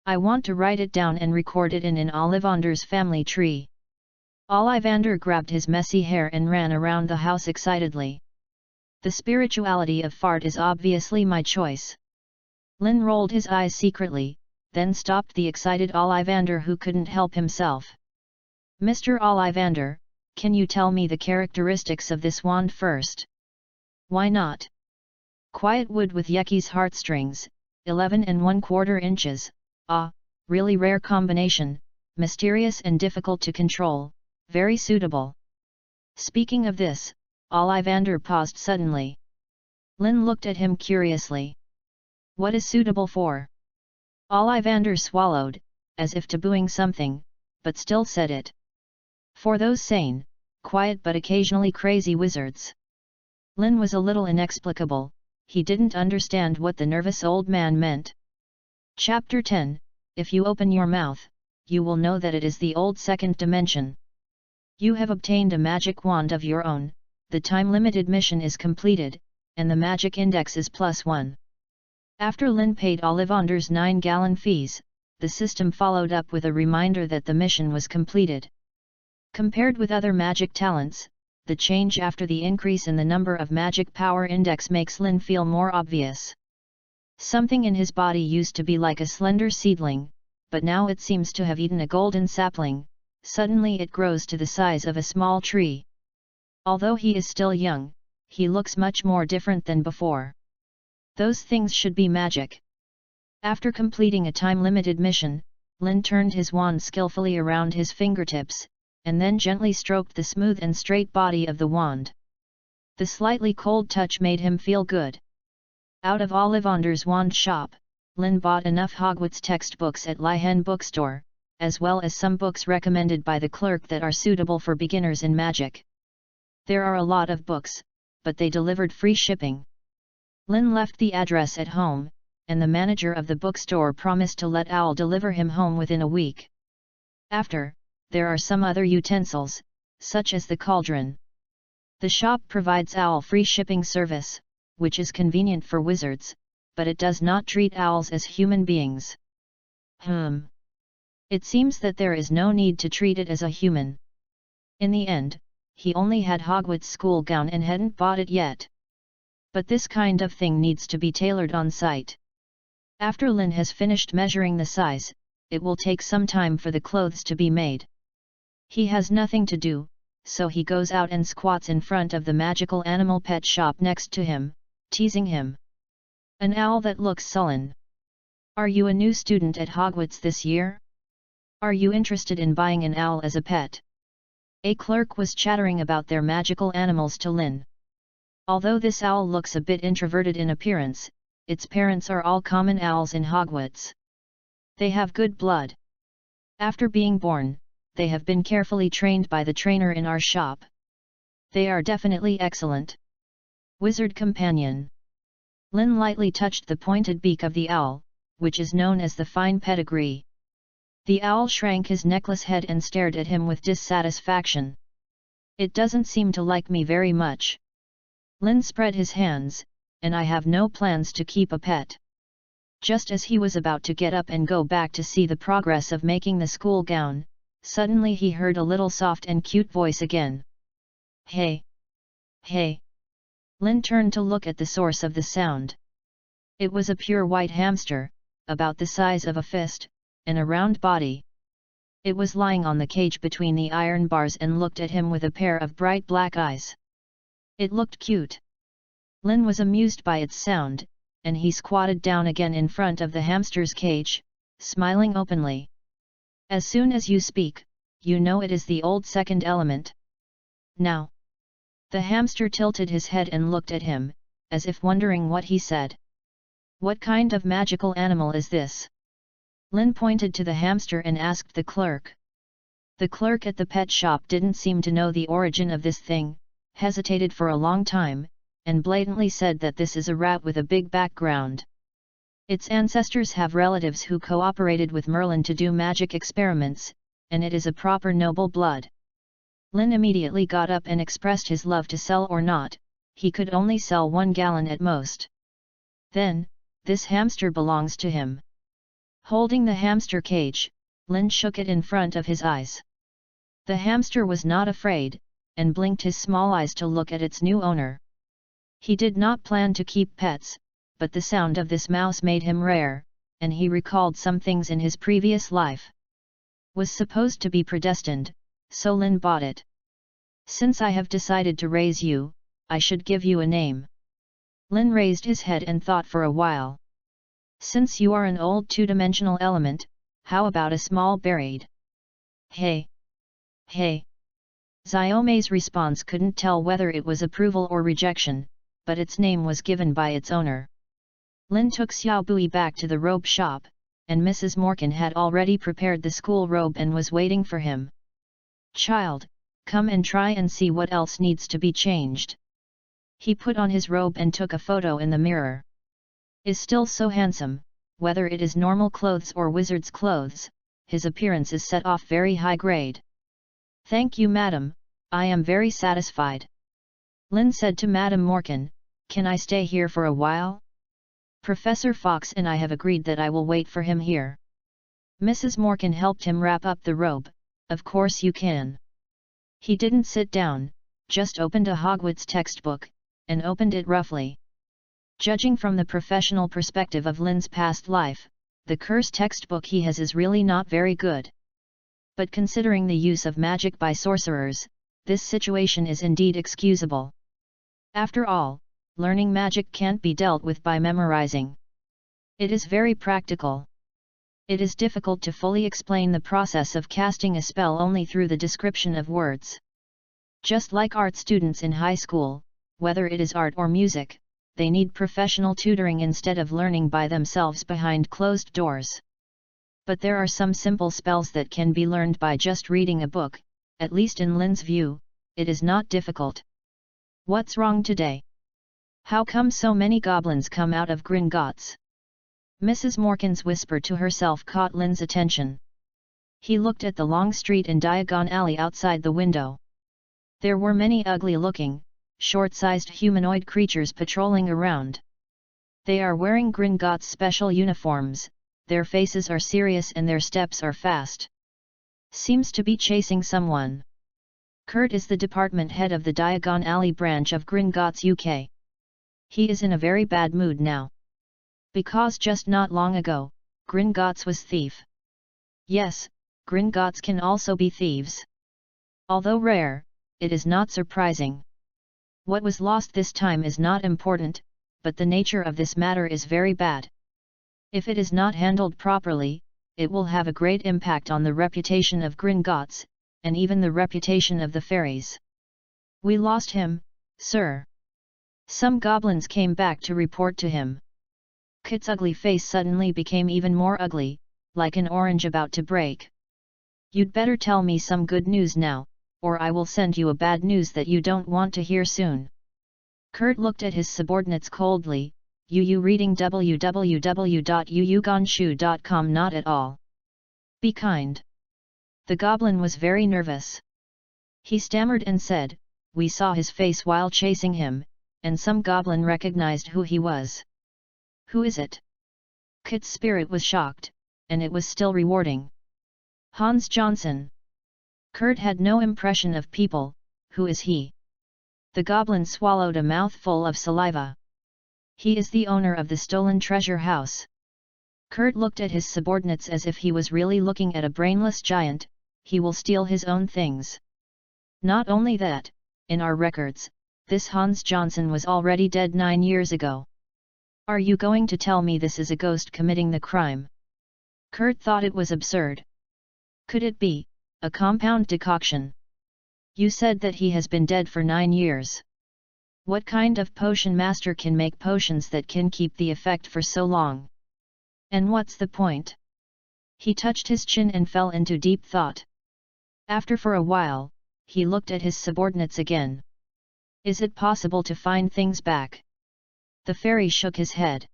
I want to write it down and record it in Ollivander's family tree. Ollivander grabbed his messy hair and ran around the house excitedly. The spirituality of fart is obviously my choice. Lin rolled his eyes secretly, then stopped the excited Ollivander who couldn't help himself. Mr. Ollivander, can you tell me the characteristics of this wand first? Why not? Quiet wood with Yeki's heartstrings, 11 1/4 inches, really rare combination, mysterious and difficult to control, very suitable. Speaking of this, Ollivander paused suddenly. Lin looked at him curiously. What is suitable for? Ollivander swallowed, as if tabooing something, but still said it. For those sane, quiet but occasionally crazy wizards. Lin was a little inexplicable, he didn't understand what the nervous old man meant. Chapter 10, If you open your mouth, you will know that it is the old second dimension. You have obtained a magic wand of your own, the time-limited mission is completed, and the magic index is +1. After Lin paid Ollivander's 9-gallon fees, the system followed up with a reminder that the mission was completed. Compared with other magic talents, the change after the increase in the number of magic power index makes Lin feel more obvious. Something in his body used to be like a slender seedling, but now it seems to have eaten a golden sapling. Suddenly it grows to the size of a small tree. Although he is still young, he looks much more different than before. Those things should be magic. After completing a time-limited mission, Lin turned his wand skillfully around his fingertips, and then gently stroked the smooth and straight body of the wand. The slightly cold touch made him feel good. Out of Ollivander's wand shop, Lin bought enough Hogwarts textbooks at Lihen bookstore, as well as some books recommended by the clerk that are suitable for beginners in magic. There are a lot of books, but they delivered free shipping. Lin left the address at home, and the manager of the bookstore promised to let Owl deliver him home within a week. After, there are some other utensils, such as the cauldron. The shop provides Owl free shipping service, which is convenient for wizards, but it does not treat owls as human beings. It seems that there is no need to treat it as a human. In the end, he only had Hogwarts school gown and hadn't bought it yet. But this kind of thing needs to be tailored on site. After Lin has finished measuring the size, it will take some time for the clothes to be made. He has nothing to do, so he goes out and squats in front of the magical animal pet shop next to him, teasing him. An owl that looks sullen. Are you a new student at Hogwarts this year? Are you interested in buying an owl as a pet? A clerk was chattering about their magical animals to Lin. Although this owl looks a bit introverted in appearance, its parents are all common owls in Hogwarts. They have good blood. After being born, they have been carefully trained by the trainer in our shop. They are definitely excellent. Wizard companion. Lin lightly touched the pointed beak of the owl, which is known as the fine pedigree. The owl shrank his necklace head and stared at him with dissatisfaction. It doesn't seem to like me very much. Lin spread his hands, and I have no plans to keep a pet. Just as he was about to get up and go back to see the progress of making the school gown, suddenly he heard a little soft and cute voice again. Hey! Hey! Lin turned to look at the source of the sound. It was a pure white hamster, about the size of a fist, and a round body. It was lying on the cage between the iron bars and looked at him with a pair of bright black eyes. It looked cute. Lin was amused by its sound, and he squatted down again in front of the hamster's cage, smiling openly. As soon as you speak, you know it is the old second element. Now. The hamster tilted his head and looked at him, as if wondering what he said. What kind of magical animal is this? Lin pointed to the hamster and asked the clerk. The clerk at the pet shop didn't seem to know the origin of this thing, hesitated for a long time, and blatantly said that this is a rat with a big background. Its ancestors have relatives who cooperated with Merlin to do magic experiments, and it is a proper noble blood. Lin immediately got up and expressed his love to sell or not, he could only sell 1 gallon at most. Then, this hamster belongs to him. Holding the hamster cage, Lin shook it in front of his eyes. The hamster was not afraid, and blinked his small eyes to look at its new owner. He did not plan to keep pets, but the sound of this mouse made him rare, and he recalled some things in his previous life. Was supposed to be predestined, so Lin bought it. Since I have decided to raise you, I should give you a name. Lin raised his head and thought for a while. Since you are an old two-dimensional element, how about a small buried? Hey! Hey! Xiaomei's response couldn't tell whether it was approval or rejection, but its name was given by its owner. Lin took Xiao Bui back to the robe shop, and Mrs. Morkan had already prepared the school robe and was waiting for him. Child, come and try and see what else needs to be changed. He put on his robe and took a photo in the mirror. Is still so handsome, whether it is normal clothes or wizard's clothes, his appearance is set off very high grade. Thank you, madam, I am very satisfied. Lynn said to Madame Morkan, can I stay here for a while? Professor Fox and I have agreed that I will wait for him here. Mrs. Morkan helped him wrap up the robe. Of course you can. He didn't sit down, just opened a Hogwarts textbook, and opened it roughly. Judging from the professional perspective of Lynn's past life, the cursed textbook he has is really not very good. But considering the use of magic by sorcerers, this situation is indeed excusable. After all, learning magic can't be dealt with by memorizing. It is very practical. It is difficult to fully explain the process of casting a spell only through the description of words. Just like art students in high school, whether it is art or music, they need professional tutoring instead of learning by themselves behind closed doors. But there are some simple spells that can be learned by just reading a book, at least in Lynn's view, it is not difficult. What's wrong today? How come so many goblins come out of Gringotts? Mrs. Morkan's whisper to herself caught Lynn's attention. He looked at the long street and Diagon Alley outside the window. There were many ugly-looking, short-sized humanoid creatures patrolling around. They are wearing Gringotts special uniforms, their faces are serious and their steps are fast. Seems to be chasing someone. Kurt is the department head of the Diagon Alley branch of Gringotts UK. He is in a very bad mood now. Because just not long ago, Gringotts was thief. Yes, Gringotts can also be thieves. Although rare, it is not surprising. What was lost this time is not important, but the nature of this matter is very bad. If it is not handled properly, it will have a great impact on the reputation of Gringotts, and even the reputation of the fairies. We lost him, sir. Some goblins came back to report to him. Kit's ugly face suddenly became even more ugly, like an orange about to break. You'd better tell me some good news now, or I will send you a bad news that you don't want to hear soon. Kurt looked at his subordinates coldly. You reading www.yuyugonshu.com? Not at all. Be kind. The goblin was very nervous. He stammered and said, we saw his face while chasing him, and some goblin recognized who he was. Who is it? Kit's spirit was shocked, and it was still rewarding. Hans Johnson. Kurt had no impression of people. Who is he? The goblin swallowed a mouthful of saliva. He is the owner of the stolen treasure house. Kurt looked at his subordinates as if he was really looking at a brainless giant. He will steal his own things. Not only that, in our records, this Hans Johnson was already dead 9 years ago. Are you going to tell me this is a ghost committing the crime? Kurt thought it was absurd. Could it be a compound decoction? You said that he has been dead for 9 years. What kind of potion master can make potions that can keep the effect for so long? And what's the point? He touched his chin and fell into deep thought. After for a while, he looked at his subordinates again. Is it possible to find things back? The fairy shook his head.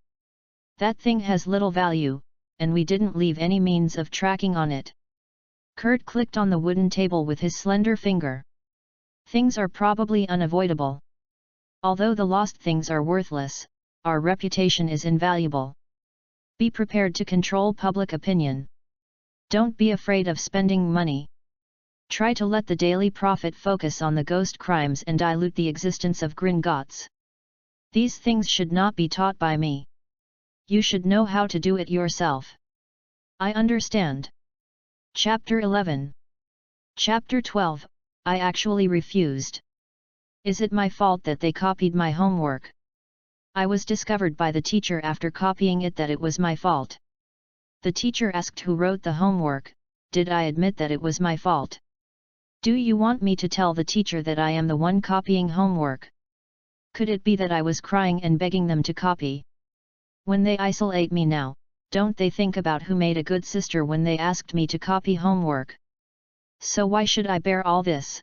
That thing has little value, and we didn't leave any means of tracking on it. Kurt clicked on the wooden table with his slender finger. Things are probably unavoidable. Although the lost things are worthless, our reputation is invaluable. Be prepared to control public opinion. Don't be afraid of spending money. Try to let the daily profit focus on the ghost crimes and dilute the existence of Gringotts. These things should not be taught by me. You should know how to do it yourself. I understand. Chapter 11. Chapter 12, I actually refused. Is it my fault that they copied my homework? I was discovered by the teacher after copying it that it was my fault. The teacher asked who wrote the homework. Did I admit that it was my fault? Do you want me to tell the teacher that I am the one copying homework? Could it be that I was crying and begging them to copy? When they isolate me now, don't they think about who made a good sister when they asked me to copy homework? So why should I bear all this?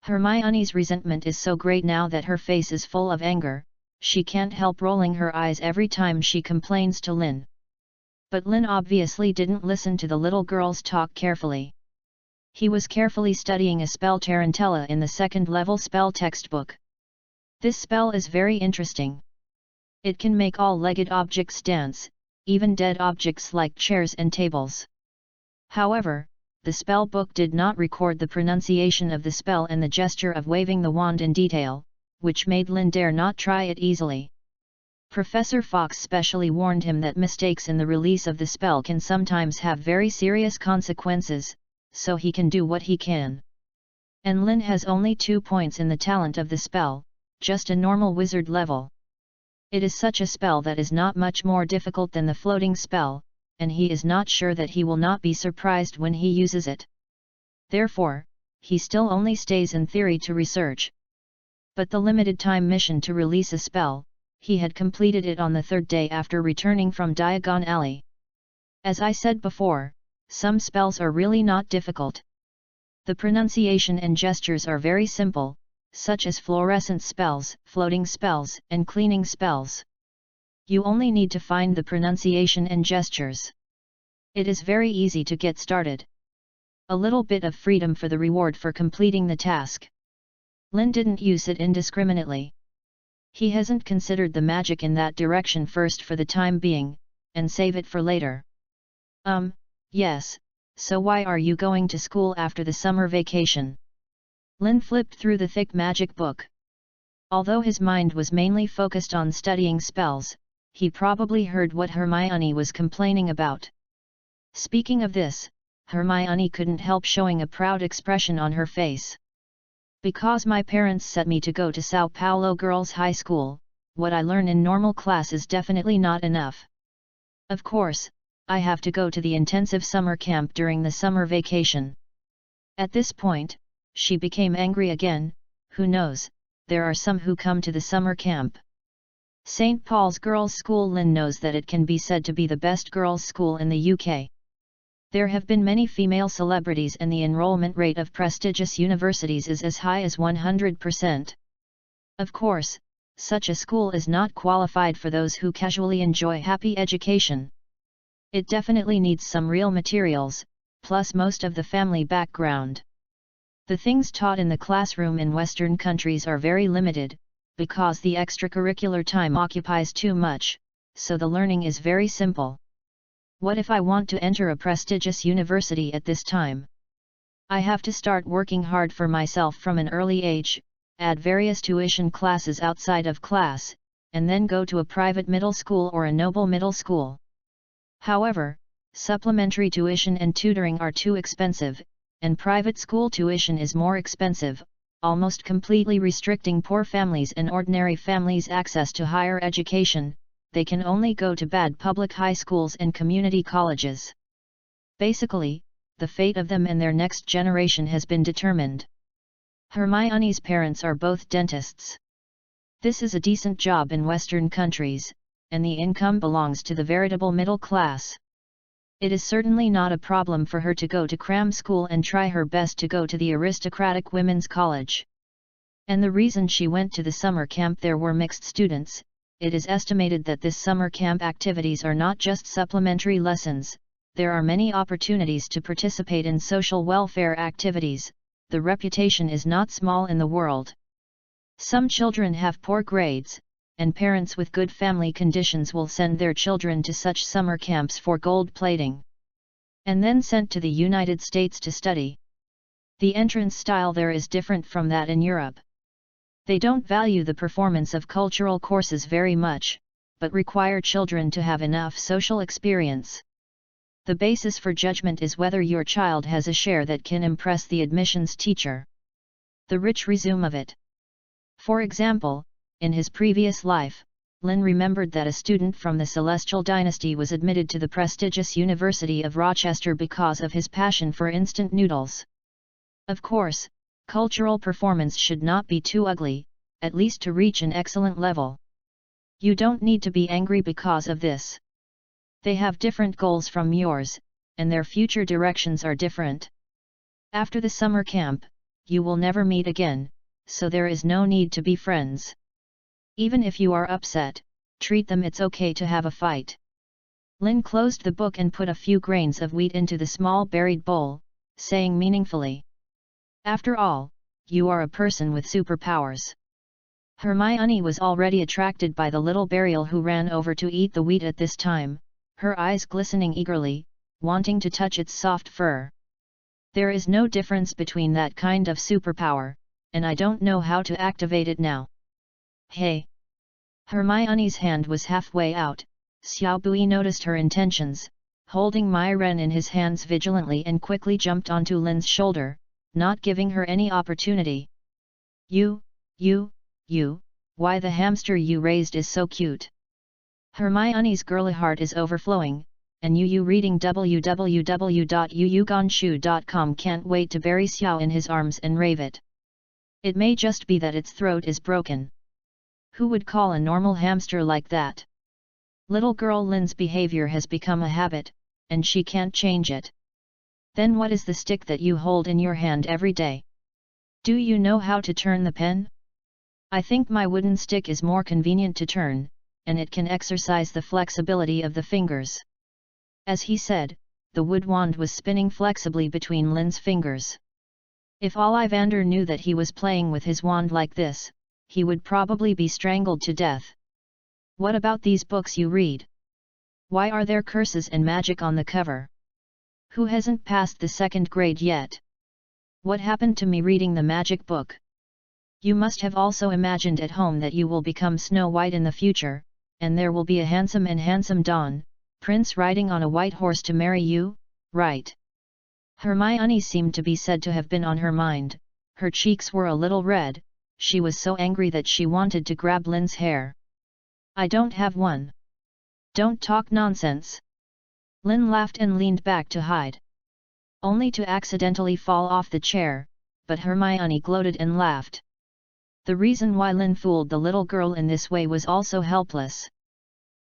Hermione's resentment is so great now that her face is full of anger. She can't help rolling her eyes every time she complains to Lynn. But Lin obviously didn't listen to the little girl's talk carefully. He was carefully studying a spell Tarantella in the second-level spell textbook. This spell is very interesting. It can make all-legged objects dance, even dead objects like chairs and tables. However, the spell book did not record the pronunciation of the spell and the gesture of waving the wand in detail, which made Lin dare not try it easily. Professor Fox specially warned him that mistakes in the release of the spell can sometimes have very serious consequences, so he can do what he can. And Lin has only 2 points in the talent of the spell, just a normal wizard level. It is such a spell that is not much more difficult than the floating spell, and he is not sure that he will not be surprised when he uses it. Therefore, he still only stays in theory to research. But the limited time mission to release a spell, he had completed it on the 3rd day after returning from Diagon Alley. As I said before, some spells are really not difficult. The pronunciation and gestures are very simple, such as fluorescent spells, floating spells, and cleaning spells. You only need to find the pronunciation and gestures. It is very easy to get started. A little bit of freedom for the reward for completing the task. Lin didn't use it indiscriminately. He hasn't considered the magic in that direction first for the time being, and save it for later. Yes, so why are you going to school after the summer vacation? Lin flipped through the thick magic book. Although his mind was mainly focused on studying spells, he probably heard what Hermione was complaining about. Speaking of this, Hermione couldn't help showing a proud expression on her face. Because my parents set me to go to Sao Paulo Girls' High School, what I learn in normal class is definitely not enough. Of course, I have to go to the intensive summer camp during the summer vacation. At this point, she became angry again. Who knows, there are some who come to the summer camp. St. Paul's Girls' School. Lin knows that it can be said to be the best girls' school in the UK. There have been many female celebrities and the enrollment rate of prestigious universities is as high as 100%. Of course, such a school is not qualified for those who casually enjoy happy education. It definitely needs some real materials, plus most of the family background. The things taught in the classroom in Western countries are very limited, because the extracurricular time occupies too much, so the learning is very simple. What if I want to enter a prestigious university at this time? I have to start working hard for myself from an early age, add various tuition classes outside of class, and then go to a private middle school or a noble middle school. However, supplementary tuition and tutoring are too expensive, and private school tuition is more expensive, almost completely restricting poor families and ordinary families' access to higher education. They can only go to bad public high schools and community colleges. Basically, the fate of them and their next generation has been determined. Hermione's parents are both dentists. This is a decent job in Western countries, and the income belongs to the veritable middle class. It is certainly not a problem for her to go to cram school and try her best to go to the aristocratic women's college. And the reason she went to the summer camp, there were mixed students. It is estimated that this summer camp activities are not just supplementary lessons, there are many opportunities to participate in social welfare activities. The reputation is not small in the world. Some children have poor grades, and parents with good family conditions will send their children to such summer camps for gold plating. And then sent to the United States to study. The entrance style there is different from that in Europe. They don't value the performance of cultural courses very much, but require children to have enough social experience. The basis for judgment is whether your child has a share that can impress the admissions teacher. The rich resume of it. For example, in his previous life, Lin remembered that a student from the Celestial Dynasty was admitted to the prestigious University of Rochester because of his passion for instant noodles. Of course, cultural performance should not be too ugly, at least to reach an excellent level. You don't need to be angry because of this. They have different goals from yours, and their future directions are different. After the summer camp, you will never meet again, so there is no need to be friends. Even if you are upset, treat them. It's okay to have a fight. Lin closed the book and put a few grains of wheat into the small buried bowl, saying meaningfully, "After all, you are a person with superpowers." Hermione was already attracted by the little burial who ran over to eat the wheat at this time, her eyes glistening eagerly, wanting to touch its soft fur. "There is no difference between that kind of superpower, and I don't know how to activate it now." "Hey!" Hermione's hand was halfway out. Xiao Bui noticed her intentions, holding Mai Ren in his hands vigilantly and quickly jumped onto Lin's shoulder, not giving her any opportunity. You, why the hamster you raised is so cute." Hermione's girly heart is overflowing, and Yu reading www.yuyuganshu.com can't wait to bury Xiao in his arms and rave it. It may just be that its throat is broken. Who would call a normal hamster like that? Little girl Lin's behavior has become a habit, and she can't change it. Then what is the stick that you hold in your hand every day? Do you know how to turn the pen? I think my wooden stick is more convenient to turn, and it can exercise the flexibility of the fingers. As he said, the wood wand was spinning flexibly between Lin's fingers. If Ollivander knew that he was playing with his wand like this, he would probably be strangled to death. What about these books you read? Why are there curses and magic on the cover? Who hasn't passed the 2nd grade yet? What happened to me reading the magic book? You must have also imagined at home that you will become Snow White in the future, and there will be a handsome Don, prince riding on a white horse to marry you, right? Hermione seemed to be said to have been on her mind. Her cheeks were a little red, she was so angry that she wanted to grab Lin's hair. "I don't have one." "Don't talk nonsense." Lin laughed and leaned back to hide. Only to accidentally fall off the chair, but Hermione gloated and laughed. The reason why Lin fooled the little girl in this way was also helpless.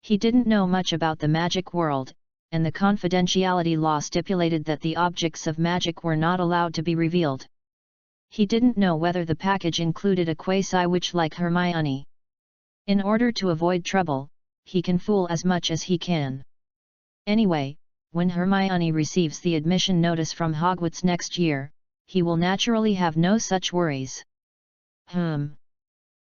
He didn't know much about the magic world, and the confidentiality law stipulated that the objects of magic were not allowed to be revealed. He didn't know whether the package included a quasi-witch like Hermione. In order to avoid trouble, he can fool as much as he can. Anyway, when Hermione receives the admission notice from Hogwarts next year, he will naturally have no such worries.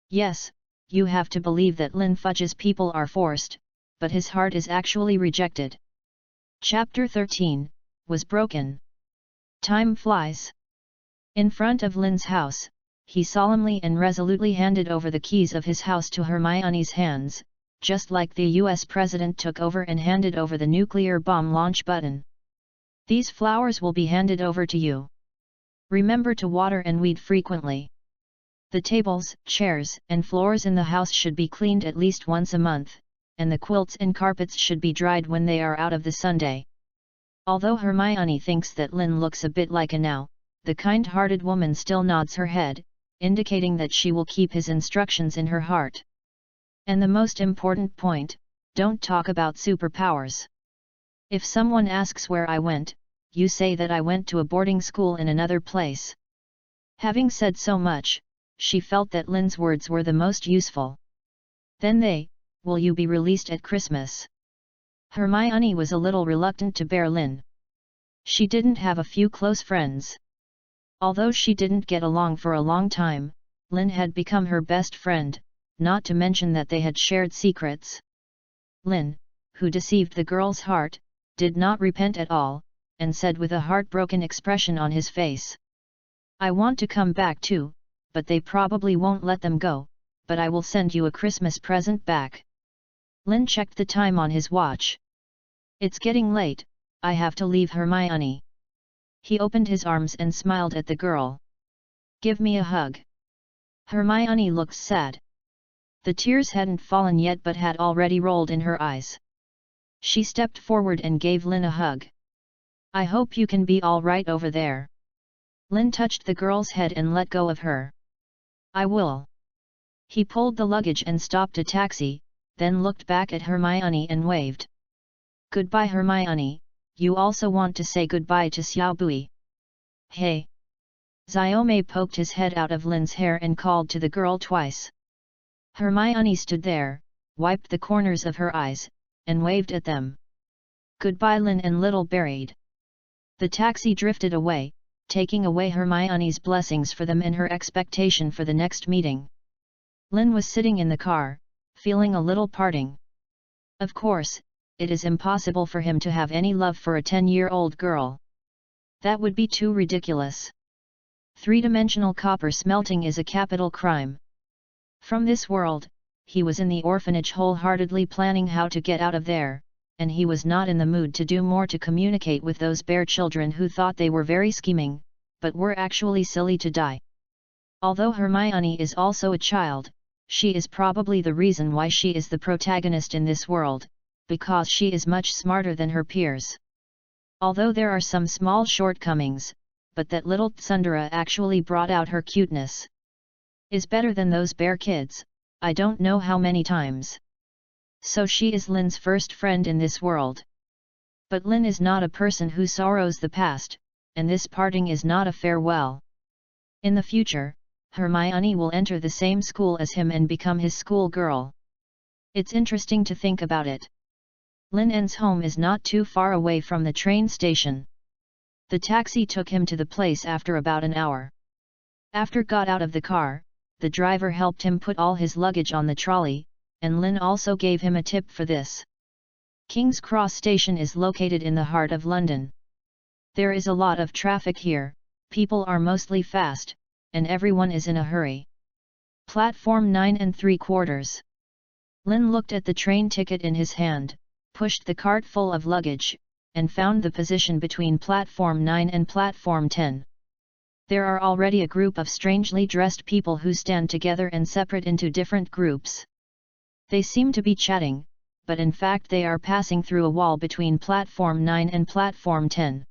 Yes, you have to believe that Lin Fudge's people are forced, but his heart is actually rejected. Chapter 13, was broken. Time flies. In front of Lin's house, he solemnly and resolutely handed over the keys of his house to Hermione's hands, just like the US president took over and handed over the nuclear bomb launch button. "These flowers will be handed over to you. Remember to water and weed frequently. The tables, chairs, and floors in the house should be cleaned at least once a month, and the quilts and carpets should be dried when they are out of the Sunday." Although Hermione thinks that Lin looks a bit like a now, the kind-hearted woman still nods her head, indicating that she will keep his instructions in her heart. And the most important point, don't talk about superpowers. If someone asks where I went, you say that I went to a boarding school in another place. Having said so much, she felt that Lin's words were the most useful. Then will you be released at Christmas? Hermione was a little reluctant to bear Lin. She didn't have a few close friends. Although she didn't get along for a long time, Lin had become her best friend, not to mention that they had shared secrets. Lin, who deceived the girl's heart, did not repent at all, and said with a heartbroken expression on his face, "I want to come back too, but they probably won't let them go, but I will send you a Christmas present back." Lin checked the time on his watch. "It's getting late, I have to leave Hermione." He opened his arms and smiled at the girl. "Give me a hug." Hermione looked sad. The tears hadn't fallen yet but had already rolled in her eyes. She stepped forward and gave Lin a hug. "I hope you can be all right over there." Lin touched the girl's head and let go of her. "I will." He pulled the luggage and stopped a taxi, then looked back at Hermione and waved. "Goodbye Hermione, you also want to say goodbye to Xiao Bui." "Hey!" Xiaomei poked his head out of Lin's hair and called to the girl twice. Hermione stood there, wiped the corners of her eyes, and waved at them. Goodbye Lin and little buried. The taxi drifted away, taking away Hermione's blessings for them and her expectation for the next meeting. Lin was sitting in the car, feeling a little parting. Of course, it is impossible for him to have any love for a 10-year-old girl. That would be too ridiculous. Three-dimensional copper smelting is a capital crime. From this world, he was in the orphanage wholeheartedly planning how to get out of there, and he was not in the mood to do more to communicate with those bear children who thought they were very scheming, but were actually silly to die. Although Hermione is also a child, she is probably the reason why she is the protagonist in this world, because she is much smarter than her peers. Although there are some small shortcomings, but that little tsundere actually brought out her cuteness. Is better than those bear kids, I don't know how many times. So she is Lin's first friend in this world. But Lin is not a person who sorrows the past, and this parting is not a farewell. In the future, Hermione will enter the same school as him and become his school girl. It's interesting to think about it. Lin N's home is not too far away from the train station. The taxi took him to the place after about an hour. After got out of the car, the driver helped him put all his luggage on the trolley, and Lin also gave him a tip for this. King's Cross Station is located in the heart of London. There is a lot of traffic here, people are mostly fast, and everyone is in a hurry. Platform 9 3/4. Lin looked at the train ticket in his hand, pushed the cart full of luggage, and found the position between Platform 9 and Platform 10. There are already a group of strangely dressed people who stand together and separate into different groups. They seem to be chatting, but in fact they are passing through a wall between Platform 9 and Platform 10.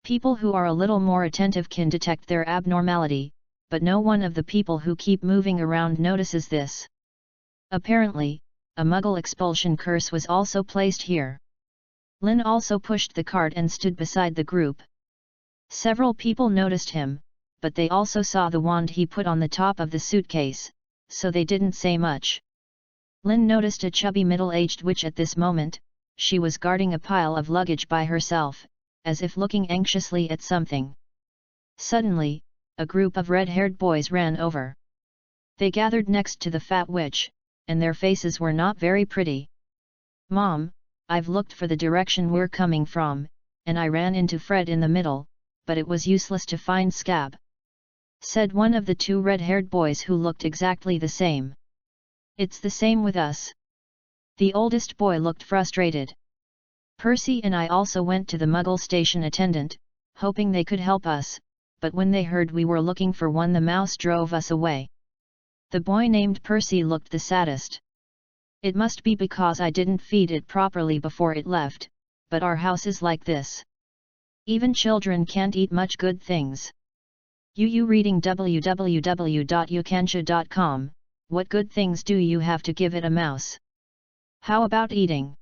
People who are a little more attentive can detect their abnormality, but no one of the people who keep moving around notices this. Apparently, a Muggle expulsion curse was also placed here. Lin also pushed the cart and stood beside the group. Several people noticed him, but they also saw the wand he put on the top of the suitcase, so they didn't say much. Lin noticed a chubby middle-aged witch at this moment. She was guarding a pile of luggage by herself, as if looking anxiously at something. Suddenly, a group of red-haired boys ran over. They gathered next to the fat witch, and their faces were not very pretty. "Mom, I've looked for the direction we're coming from, and I ran into Fred in the middle, but it was useless to find Scab," said one of the two red-haired boys who looked exactly the same. "It's the same with us." The oldest boy looked frustrated. "Percy and I also went to the Muggle station attendant, hoping they could help us, but when they heard we were looking for one, the mouse drove us away." The boy named Percy looked the saddest. "It must be because I didn't feed it properly before it left, but our house is like this. Even children can't eat much good things." You reading www.ukansha.com, what good things do you have to give it a mouse? How about eating?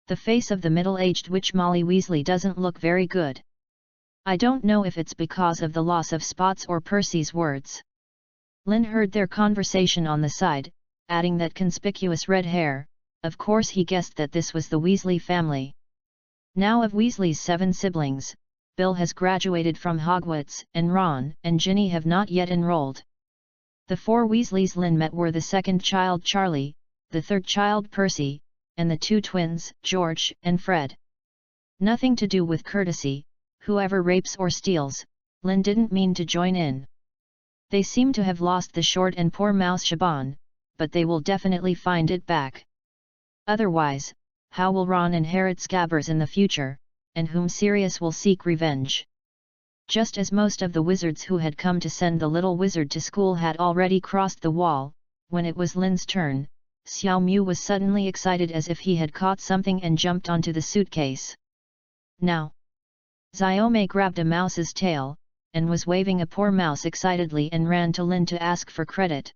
The face of the middle-aged witch Molly Weasley doesn't look very good. I don't know if it's because of the loss of spots or Percy's words. Lin heard their conversation on the side, adding that conspicuous red hair. Of course he guessed that this was the Weasley family. Now of Weasley's 7 siblings, Bill has graduated from Hogwarts, and Ron and Ginny have not yet enrolled. The 4 Weasleys Lin met were the second child Charlie, the third child Percy, and the 2 twins, George and Fred. Nothing to do with courtesy, whoever rapes or steals, Lin didn't mean to join in. They seem to have lost the short and poor mouse Shaban, but they will definitely find it back. Otherwise, how will Ron inherit Scabbers in the future, and whom Sirius will seek revenge? Just as most of the wizards who had come to send the little wizard to school had already crossed the wall, when it was Lin's turn, Xiao Mu was suddenly excited as if he had caught something and jumped onto the suitcase. "Now!" Xiaomei grabbed a mouse's tail, and was waving a poor mouse excitedly and ran to Lin to ask for credit.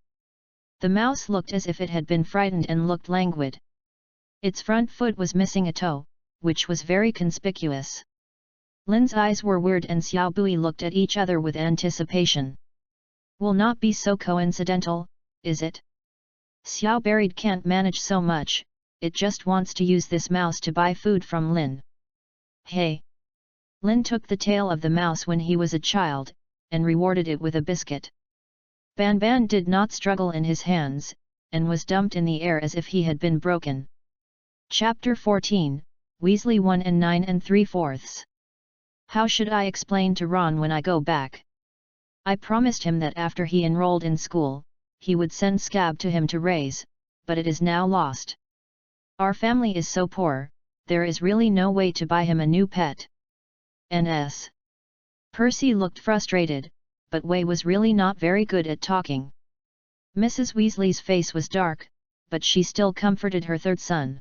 The mouse looked as if it had been frightened and looked languid. Its front foot was missing a toe, which was very conspicuous. Lin's eyes were weird and Xiao Bui looked at each other with anticipation. "Will not be so coincidental, is it? Xiao Buried can't manage so much, it just wants to use this mouse to buy food from Lin. Hey! Lin took the tail of the mouse when he was a child, and rewarded it with a biscuit. Ban Ban did not struggle in his hands, and was dumped in the air as if he had been broken. Chapter 14, Weasley 1 and 9 3/4. How should I explain to Ron when I go back? I promised him that after he enrolled in school, he would send Scab to him to raise, but it is now lost. Our family is so poor, there is really no way to buy him a new pet. Ns. Percy looked frustrated, but Way was really not very good at talking. Mrs. Weasley's face was dark, but she still comforted her third son.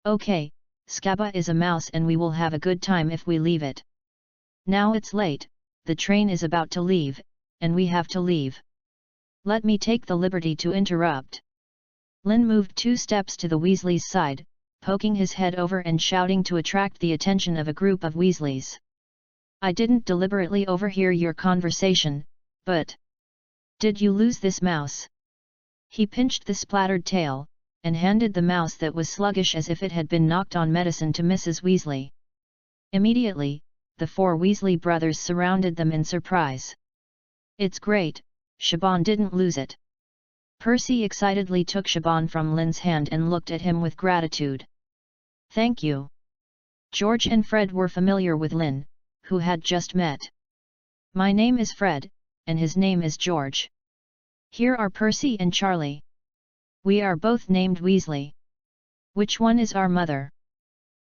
Okay, Scabba is a mouse and we will have a good time if we leave it. Now it's late, the train is about to leave, and we have to leave. Let me take the liberty to interrupt. Lin moved 2 steps to the Weasleys' side, poking his head over and shouting to attract the attention of a group of Weasleys. I didn't deliberately overhear your conversation, but... Did you lose this mouse? He pinched the splattered tail, and handed the mouse that was sluggish as if it had been knocked on medicine to Mrs. Weasley. Immediately, the 4 Weasley brothers surrounded them in surprise. It's great, Shaban didn't lose it. Percy excitedly took Shaban from Lin's hand and looked at him with gratitude. Thank you. George and Fred were familiar with Lin, who had just met. My name is Fred, and his name is George. Here are Percy and Charlie. We are both named Weasley. Which one is our mother?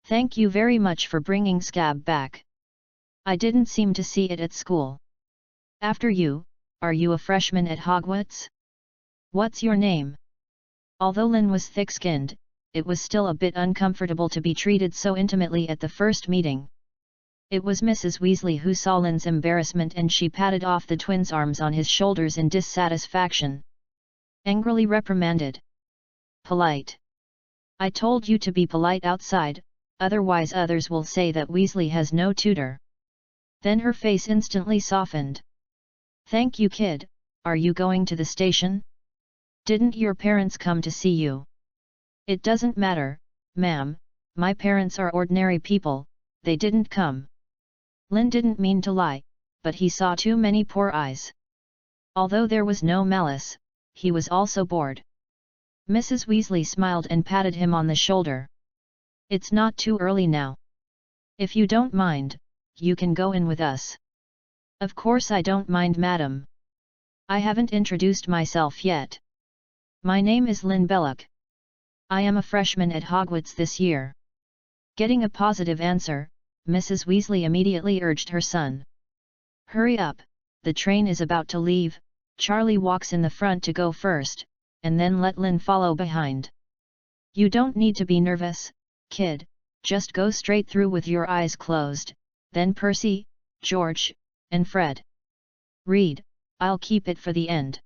Thank you very much for bringing Scab back. I didn't seem to see it at school. After you, are you a freshman at Hogwarts? What's your name? Although Lin was thick-skinned, it was still a bit uncomfortable to be treated so intimately at the first meeting. It was Mrs. Weasley who saw Lin's embarrassment and she patted off the twins' arms on his shoulders in dissatisfaction. Angrily reprimanded. Polite. I told you to be polite outside, otherwise others will say that Weasley has no tutor. Then her face instantly softened. Thank you, kid. Are you going to the station? Didn't your parents come to see you? It doesn't matter, ma'am, my parents are ordinary people, they didn't come. Lin didn't mean to lie, but he saw too many poor eyes. Although there was no malice, he was also bored. Mrs. Weasley smiled and patted him on the shoulder. It's not too early now. If you don't mind, you can go in with us. Of course I don't mind, madam. I haven't introduced myself yet. My name is Lin Belloc. I am a freshman at Hogwarts this year. Getting a positive answer, Mrs. Weasley immediately urged her son. Hurry up, the train is about to leave. Charlie walks in the front to go first, and then let Lin follow behind. You don't need to be nervous, kid, just go straight through with your eyes closed, then Percy, George, and Fred. Read, I'll keep it for the end.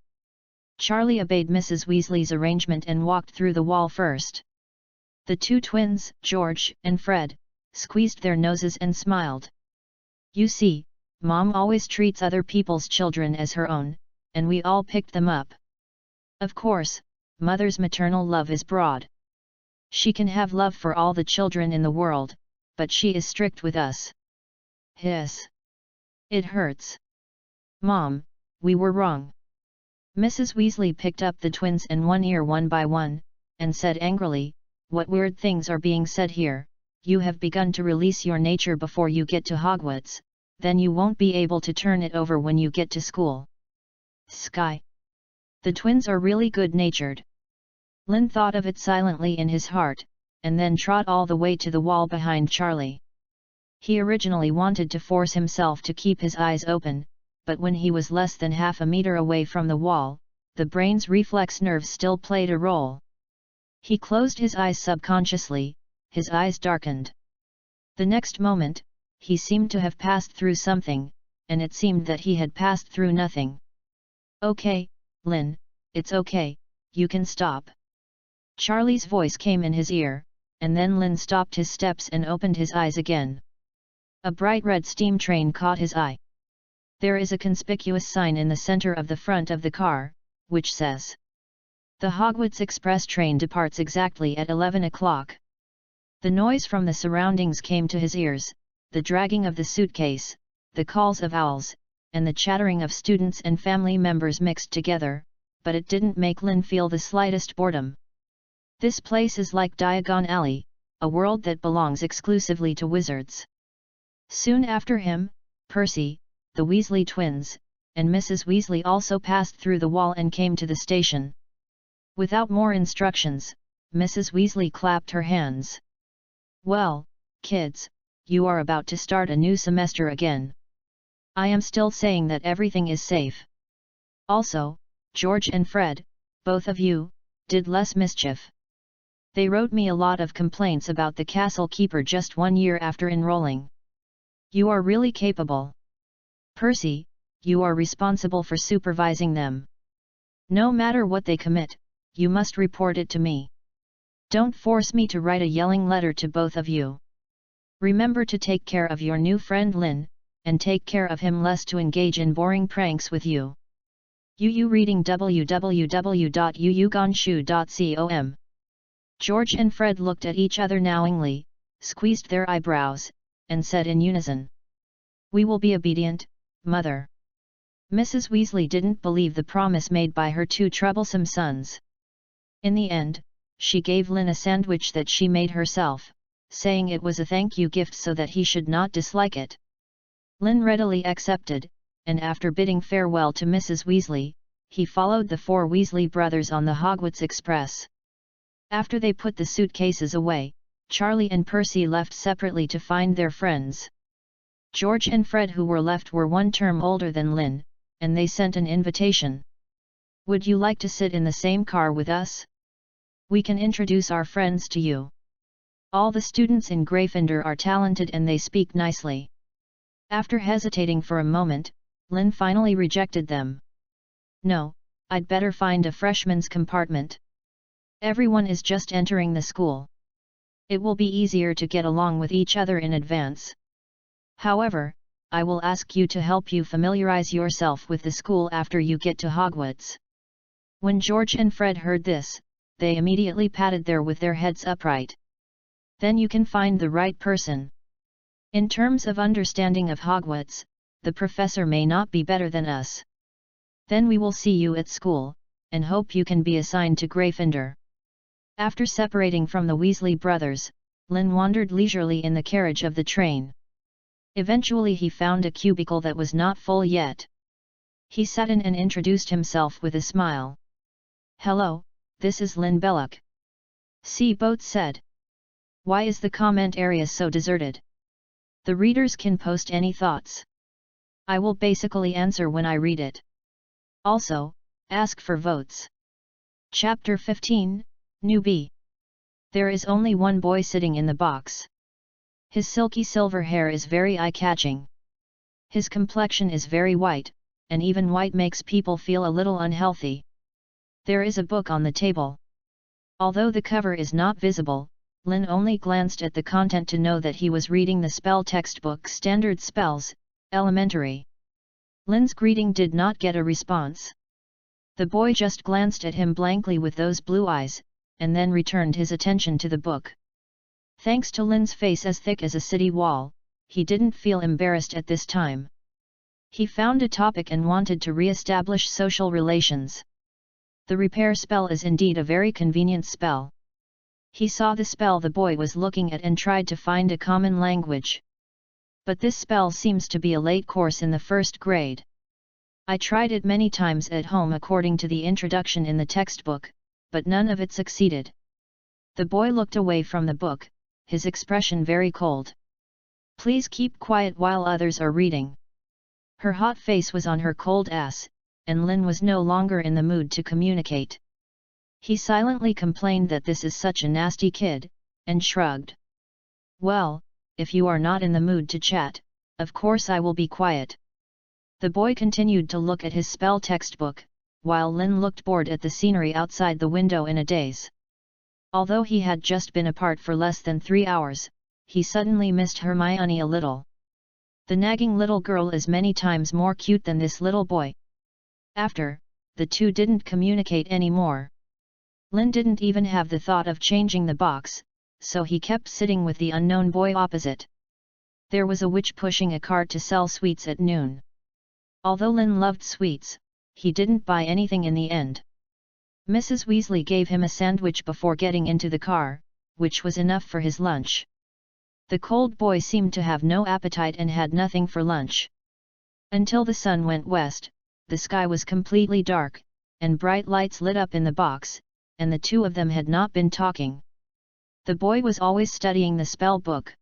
Charlie obeyed Mrs. Weasley's arrangement and walked through the wall first. The 2 twins, George and Fred, squeezed their noses and smiled. You see, Mom always treats other people's children as her own, and we all picked them up. Of course, Mother's maternal love is broad. She can have love for all the children in the world, but she is strict with us. Hiss. It hurts. Mom, we were wrong. Mrs. Weasley picked up the twins in one ear one by one, and said angrily, what weird things are being said here, you have begun to release your nature before you get to Hogwarts, then you won't be able to turn it over when you get to school. Sky. The twins are really good-natured. Lin thought of it silently in his heart, and then trot all the way to the wall behind Charlie. He originally wanted to force himself to keep his eyes open, but when he was less than half a meter away from the wall, the brain's reflex nerves still played a role. He closed his eyes subconsciously, his eyes darkened. The next moment, he seemed to have passed through something, and it seemed that he had passed through nothing. Okay, Lin, it's okay, you can stop. Charlie's voice came in his ear, and then Lin stopped his steps and opened his eyes again. A bright red steam train caught his eye. There is a conspicuous sign in the center of the front of the car, which says The Hogwarts Express train departs exactly at 11 o'clock. The noise from the surroundings came to his ears, the dragging of the suitcase, the calls of owls, and the chattering of students and family members mixed together, but it didn't make Lynn feel the slightest boredom. This place is like Diagon Alley, a world that belongs exclusively to wizards. Soon after him, Percy, the Weasley twins, and Mrs. Weasley also passed through the wall and came to the station. Without more instructions, Mrs. Weasley clapped her hands. "Well, kids, you are about to start a new semester again. I am still saying that everything is safe. Also, George and Fred, both of you, did less mischief. They wrote me a lot of complaints about the castle keeper just 1 year after enrolling. You are really capable. Percy, you are responsible for supervising them. No matter what they commit, you must report it to me. Don't force me to write a yelling letter to both of you. Remember to take care of your new friend Lynn, and take care of him lest to engage in boring pranks with you. UU reading www.uugonshu.com." George and Fred looked at each other knowingly, squeezed their eyebrows, and said in unison, "We will be obedient, Mother." Mrs. Weasley didn't believe the promise made by her two troublesome sons. In the end, she gave Lynn a sandwich that she made herself, saying it was a thank you gift so that he should not dislike it. Lynn readily accepted, and after bidding farewell to Mrs. Weasley, he followed the four Weasley brothers on the Hogwarts Express. After they put the suitcases away, Charlie and Percy left separately to find their friends. George and Fred, who were left, were 1 term older than Lynn, and they sent an invitation. "Would you like to sit in the same car with us? We can introduce our friends to you. All the students in Gryffindor are talented and they speak nicely." After hesitating for a moment, Lynn finally rejected them. "No, I'd better find a freshman's compartment. Everyone is just entering the school. It will be easier to get along with each other in advance. However, I will ask you to help you familiarize yourself with the school after you get to Hogwarts." When George and Fred heard this, they immediately patted their heads upright. "Then you can find the right person. In terms of understanding of Hogwarts, the professor may not be better than us. Then we will see you at school, and hope you can be assigned to Gryffindor." After separating from the Weasley brothers, Lynn wandered leisurely in the carriage of the train. Eventually he found a cubicle that was not full yet. He sat in and introduced himself with a smile. "Hello, this is Lynn Belloc." Boat said. "Why is the comment area so deserted? The readers can post any thoughts. I will basically answer when I read it. Also, ask for votes." Chapter 15, Newbie. There is only one boy sitting in the box. His silky silver hair is very eye-catching. His complexion is very white, and even white makes people feel a little unhealthy. There is a book on the table. Although the cover is not visible, Lynn only glanced at the content to know that he was reading the spell textbook Standard Spells, Elementary. Lynn's greeting did not get a response. The boy just glanced at him blankly with those blue eyes, and then returned his attention to the book. Thanks to Lynn's face as thick as a city wall, he didn't feel embarrassed at this time. He found a topic and wanted to re-establish social relations. The repair spell is indeed a very convenient spell. He saw the spell the boy was looking at and tried to find a common language. But this spell seems to be a late course in the 1st grade. I tried it many times at home according to the introduction in the textbook, but none of it succeeded. The boy looked away from the book, his expression very cold. "Please keep quiet while others are reading." Her hot face was on her cold ass, and Lynn was no longer in the mood to communicate. He silently complained that this is such a nasty kid, and shrugged. "Well, if you are not in the mood to chat, of course I will be quiet." The boy continued to look at his spell textbook, while Lynn looked bored at the scenery outside the window in a daze. Although he had just been apart for less than 3 hours, he suddenly missed Hermione a little. The nagging little girl is many times more cute than this little boy. After, the two didn't communicate anymore. Lin didn't even have the thought of changing the box, so he kept sitting with the unknown boy opposite. There was a witch pushing a cart to sell sweets at noon. Although Lin loved sweets, he didn't buy anything in the end. Mrs. Weasley gave him a sandwich before getting into the car, which was enough for his lunch. The cold boy seemed to have no appetite and had nothing for lunch. Until the sun went west, the sky was completely dark, and bright lights lit up in the box, and the two of them had not been talking. The boy was always studying the spell book.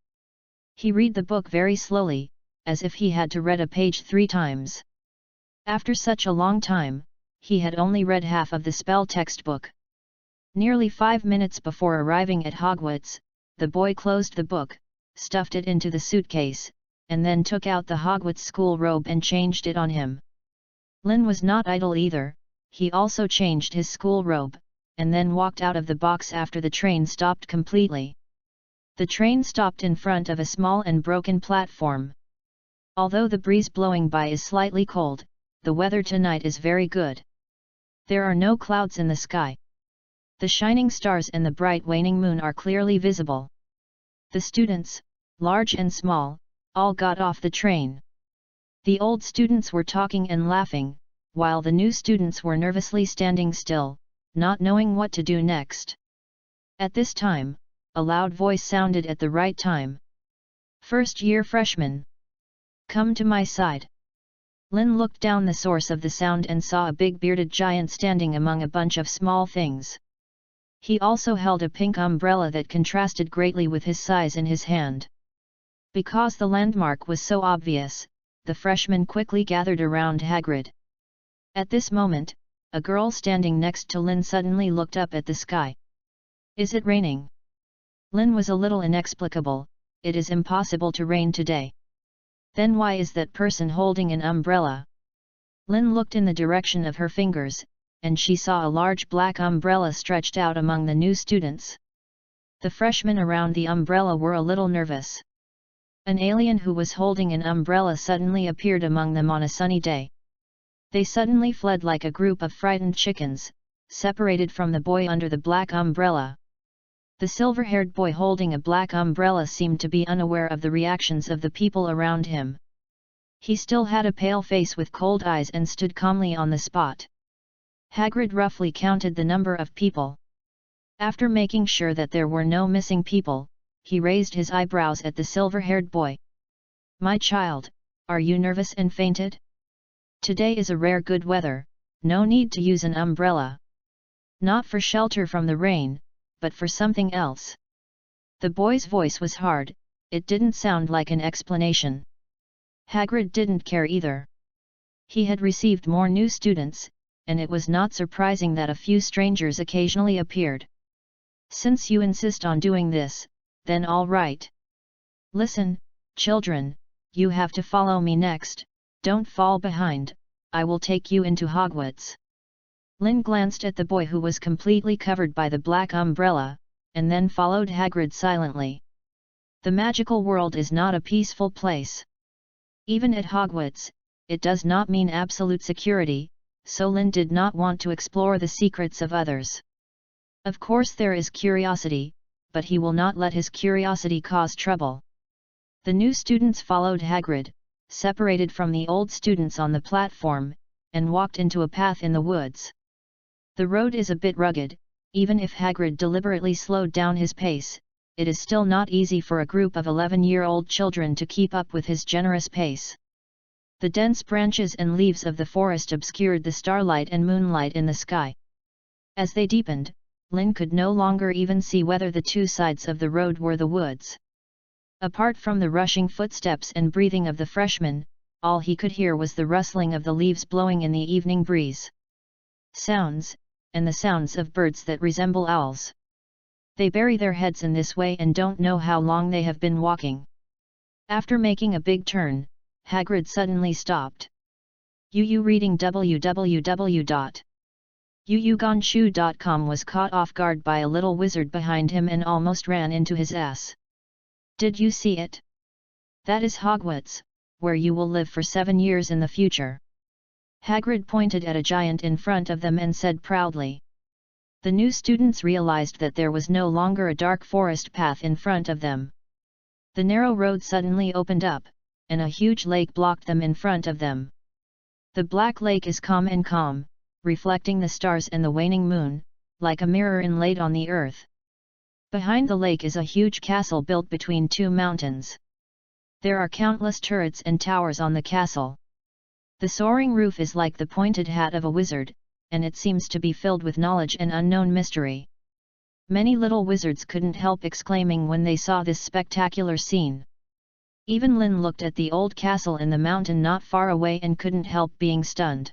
He read the book very slowly, as if he had to read a page 3 times. After such a long time, he had only read half of the spell textbook. Nearly 5 minutes before arriving at Hogwarts, the boy closed the book, stuffed it into the suitcase, and then took out the Hogwarts school robe and changed it on him. Lin was not idle either, he also changed his school robe, and then walked out of the box after the train stopped completely. The train stopped in front of a small and broken platform. Although the breeze blowing by is slightly cold, the weather tonight is very good. There are no clouds in the sky. The shining stars and the bright waning moon are clearly visible. The students, large and small, all got off the train. The old students were talking and laughing, while the new students were nervously standing still, not knowing what to do next. At this time, a loud voice sounded at the right time. "First-year freshmen! Come to my side!" Lin looked down the source of the sound and saw a big bearded giant standing among a bunch of small things. He also held a pink umbrella that contrasted greatly with his size in his hand. Because the landmark was so obvious, the freshmen quickly gathered around Hagrid. At this moment, a girl standing next to Lin suddenly looked up at the sky. "Is it raining?" Lin was a little inexplicable. "It is impossible to rain today." "Then why is that person holding an umbrella?" Lin looked in the direction of her fingers, and she saw a large black umbrella stretched out among the new students. The freshmen around the umbrella were a little nervous. An alien who was holding an umbrella suddenly appeared among them on a sunny day. They suddenly fled like a group of frightened chickens, separated from the boy under the black umbrella. The silver-haired boy holding a black umbrella seemed to be unaware of the reactions of the people around him. He still had a pale face with cold eyes and stood calmly on the spot. Hagrid roughly counted the number of people. After making sure that there were no missing people, he raised his eyebrows at the silver-haired boy. "My child, are you nervous and fainted? Today is a rare good weather, no need to use an umbrella. Not for shelter from the rain, but for something else." The boy's voice was hard, it didn't sound like an explanation. Hagrid didn't care either. He had received more new students, and it was not surprising that a few strangers occasionally appeared. "Since you insist on doing this, then all right. Listen, children, you have to follow me next. Don't fall behind, I will take you into Hogwarts." Lin glanced at the boy who was completely covered by the black umbrella, and then followed Hagrid silently. The magical world is not a peaceful place. Even at Hogwarts, it does not mean absolute security, so Lin did not want to explore the secrets of others. Of course there is curiosity, but he will not let his curiosity cause trouble. The new students followed Hagrid, separated from the old students on the platform, and walked into a path in the woods. The road is a bit rugged, even if Hagrid deliberately slowed down his pace, it is still not easy for a group of 11-year-old children to keep up with his generous pace. The dense branches and leaves of the forest obscured the starlight and moonlight in the sky. As they deepened, Lin could no longer even see whether the two sides of the road were the woods. Apart from the rushing footsteps and breathing of the freshmen, all he could hear was the rustling of the leaves blowing in the evening breeze. Sounds, and the sounds of birds that resemble owls. They bury their heads in this way and don't know how long they have been walking. After making a big turn, Hagrid suddenly stopped. Yu reading www.yuyugonshu.com was caught off guard by a little wizard behind him and almost ran into his ass. "Did you see it? That is Hogwarts, where you will live for 7 years in the future." Hagrid pointed at a giant in front of them and said proudly. The new students realized that there was no longer a dark forest path in front of them. The narrow road suddenly opened up, and a huge lake blocked them in front of them. The black lake is calm, reflecting the stars and the waning moon, like a mirror inlaid on the earth. Behind the lake is a huge castle built between two mountains. There are countless turrets and towers on the castle. The soaring roof is like the pointed hat of a wizard, and it seems to be filled with knowledge and unknown mystery. Many little wizards couldn't help exclaiming when they saw this spectacular scene. Even Lin looked at the old castle in the mountain not far away and couldn't help being stunned.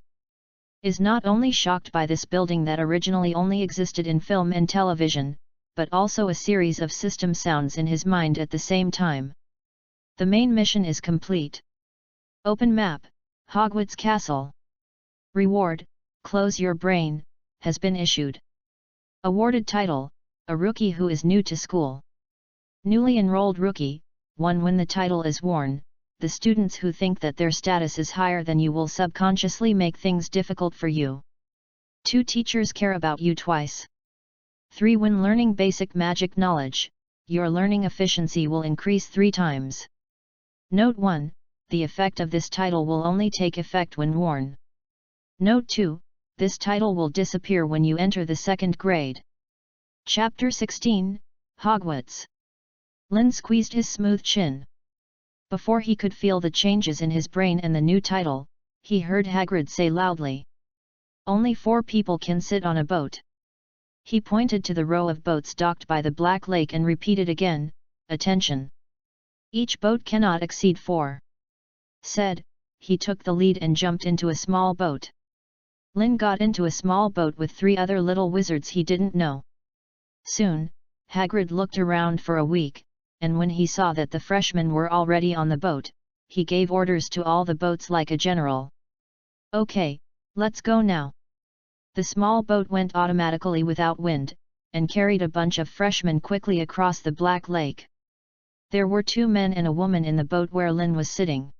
Is not only shocked by this building that originally only existed in film and television, but also a series of system sounds in his mind at the same time. The main mission is complete. Open map, Hogwarts Castle. Reward, Close Your Brain, has been issued. Awarded title, a rookie who is new to school. Newly enrolled rookie, 1. When the title is worn, the students who think that their status is higher than you will subconsciously make things difficult for you. 2. Teachers care about you twice. 3. When learning basic magic knowledge, your learning efficiency will increase 3 times. Note 1, the effect of this title will only take effect when worn. Note 2, this title will disappear when you enter the 2nd grade. Chapter 16, Hogwarts. Lin squeezed his smooth chin. Before he could feel the changes in his brain and the new title, he heard Hagrid say loudly, "Only 4 people can sit on a boat." He pointed to the row of boats docked by the Black Lake and repeated again, "Attention! Each boat cannot exceed 4. Said, he took the lead and jumped into a small boat. Lin got into a small boat with 3 other little wizards he didn't know. Soon, Hagrid looked around for a week, and when he saw that the freshmen were already on the boat, he gave orders to all the boats like a general. "Okay, let's go now." The small boat went automatically without wind, and carried a bunch of freshmen quickly across the Black Lake. There were 2 men and a woman in the boat where Lin was sitting.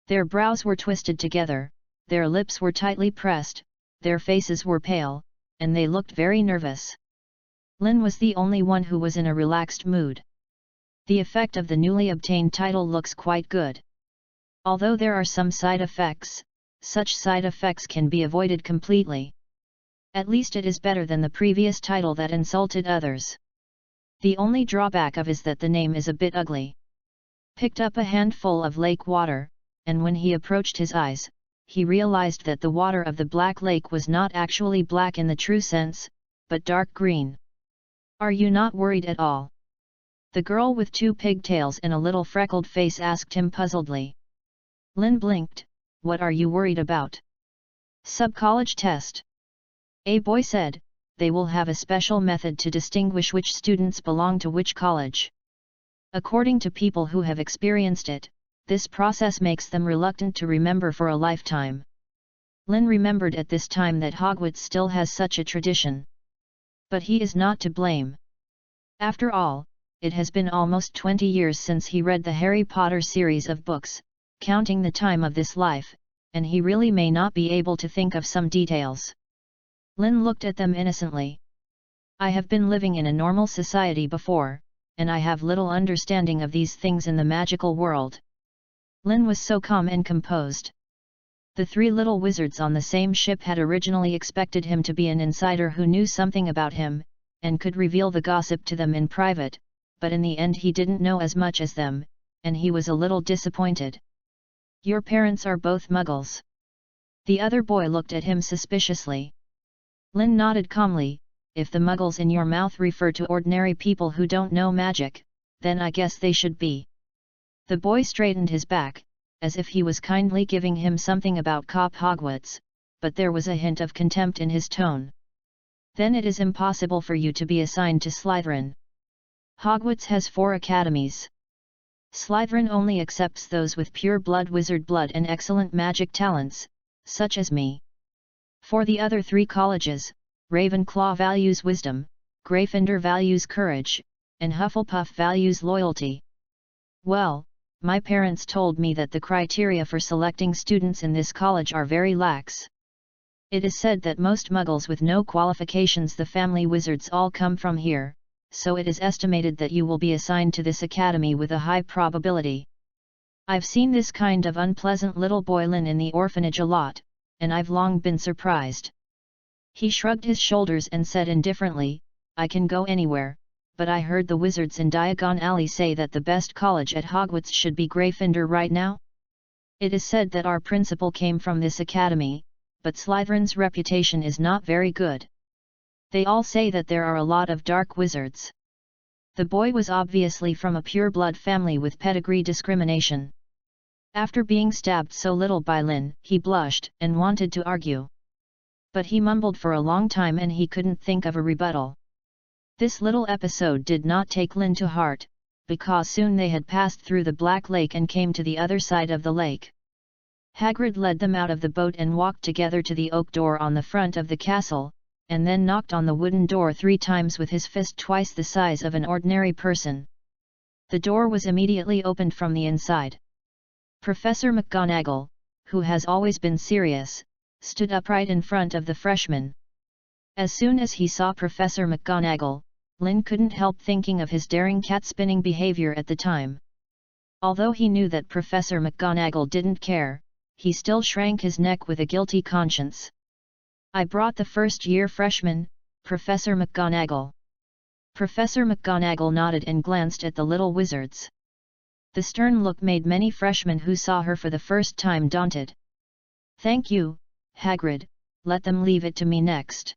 Their brows were twisted together, their lips were tightly pressed, their faces were pale, and they looked very nervous. Lin was the only one who was in a relaxed mood. The effect of the newly obtained title looks quite good. Although there are some side effects, such side effects can be avoided completely. At least it is better than the previous title that insulted others. The only drawback of is that the name is a bit ugly. Picked up a handful of lake water, and when he approached his eyes, he realized that the water of the Black Lake was not actually black in the true sense, but dark green. "Are you not worried at all?" The girl with 2 pigtails and a little freckled face asked him puzzledly. Lin blinked. "What are you worried about?" "Sub-college test." A boy said, "They will have a special method to distinguish which students belong to which college. According to people who have experienced it, this process makes them reluctant to remember for a lifetime." Lin remembered at this time that Hogwarts still has such a tradition. But he is not to blame. After all, it has been almost 20 years since he read the Harry Potter series of books, counting the time of this life, and he really may not be able to think of some details. Lin looked at them innocently. "I have been living in a normal society before, and I have little understanding of these things in the magical world." Lin was so calm and composed. The 3 little wizards on the same ship had originally expected him to be an insider who knew something about him, and could reveal the gossip to them in private, but in the end he didn't know as much as them, and he was a little disappointed. "Your parents are both Muggles." The other boy looked at him suspiciously. Lin nodded calmly. "If the Muggles in your mouth refer to ordinary people who don't know magic, then I guess they should be." The boy straightened his back, as if he was kindly giving him something about Cop Hogwarts, but there was a hint of contempt in his tone. "Then it is impossible for you to be assigned to Slytherin. Hogwarts has 4 academies. Slytherin only accepts those with pure blood wizard blood and excellent magic talents, such as me. For the other 3 colleges, Ravenclaw values wisdom, Gryffindor values courage, and Hufflepuff values loyalty. Well, my parents told me that the criteria for selecting students in this college are very lax. It is said that most muggles with no qualifications, the family wizards, all come from here, so it is estimated that you will be assigned to this academy with a high probability. I've seen this kind of unpleasant little boy Lin in the orphanage a lot, and I've long been surprised. He shrugged his shoulders and said indifferently, I can go anywhere, but I heard the wizards in Diagon Alley say that the best college at Hogwarts should be Gryffindor right now. It is said that our principal came from this academy, but Slytherin's reputation is not very good. They all say that there are a lot of dark wizards. The boy was obviously from a pure-blood family with pedigree discrimination. After being stabbed so little by Lin, he blushed and wanted to argue. But he mumbled for a long time and he couldn't think of a rebuttal. This little episode did not take Lin to heart, because soon they had passed through the Black Lake and came to the other side of the lake. Hagrid led them out of the boat and walked together to the oak door on the front of the castle, and then knocked on the wooden door 3 times with his fist twice the size of an ordinary person. The door was immediately opened from the inside. Professor McGonagall, who has always been serious, stood upright in front of the freshmen. As soon as he saw Professor McGonagall, Lin couldn't help thinking of his daring cat-spinning behavior at the time. Although he knew that Professor McGonagall didn't care, he still shrank his neck with a guilty conscience. I brought the first-year freshman, Professor McGonagall. Professor McGonagall nodded and glanced at the little wizards. The stern look made many freshmen who saw her for the first time daunted. Thank you, Hagrid, let them leave it to me next.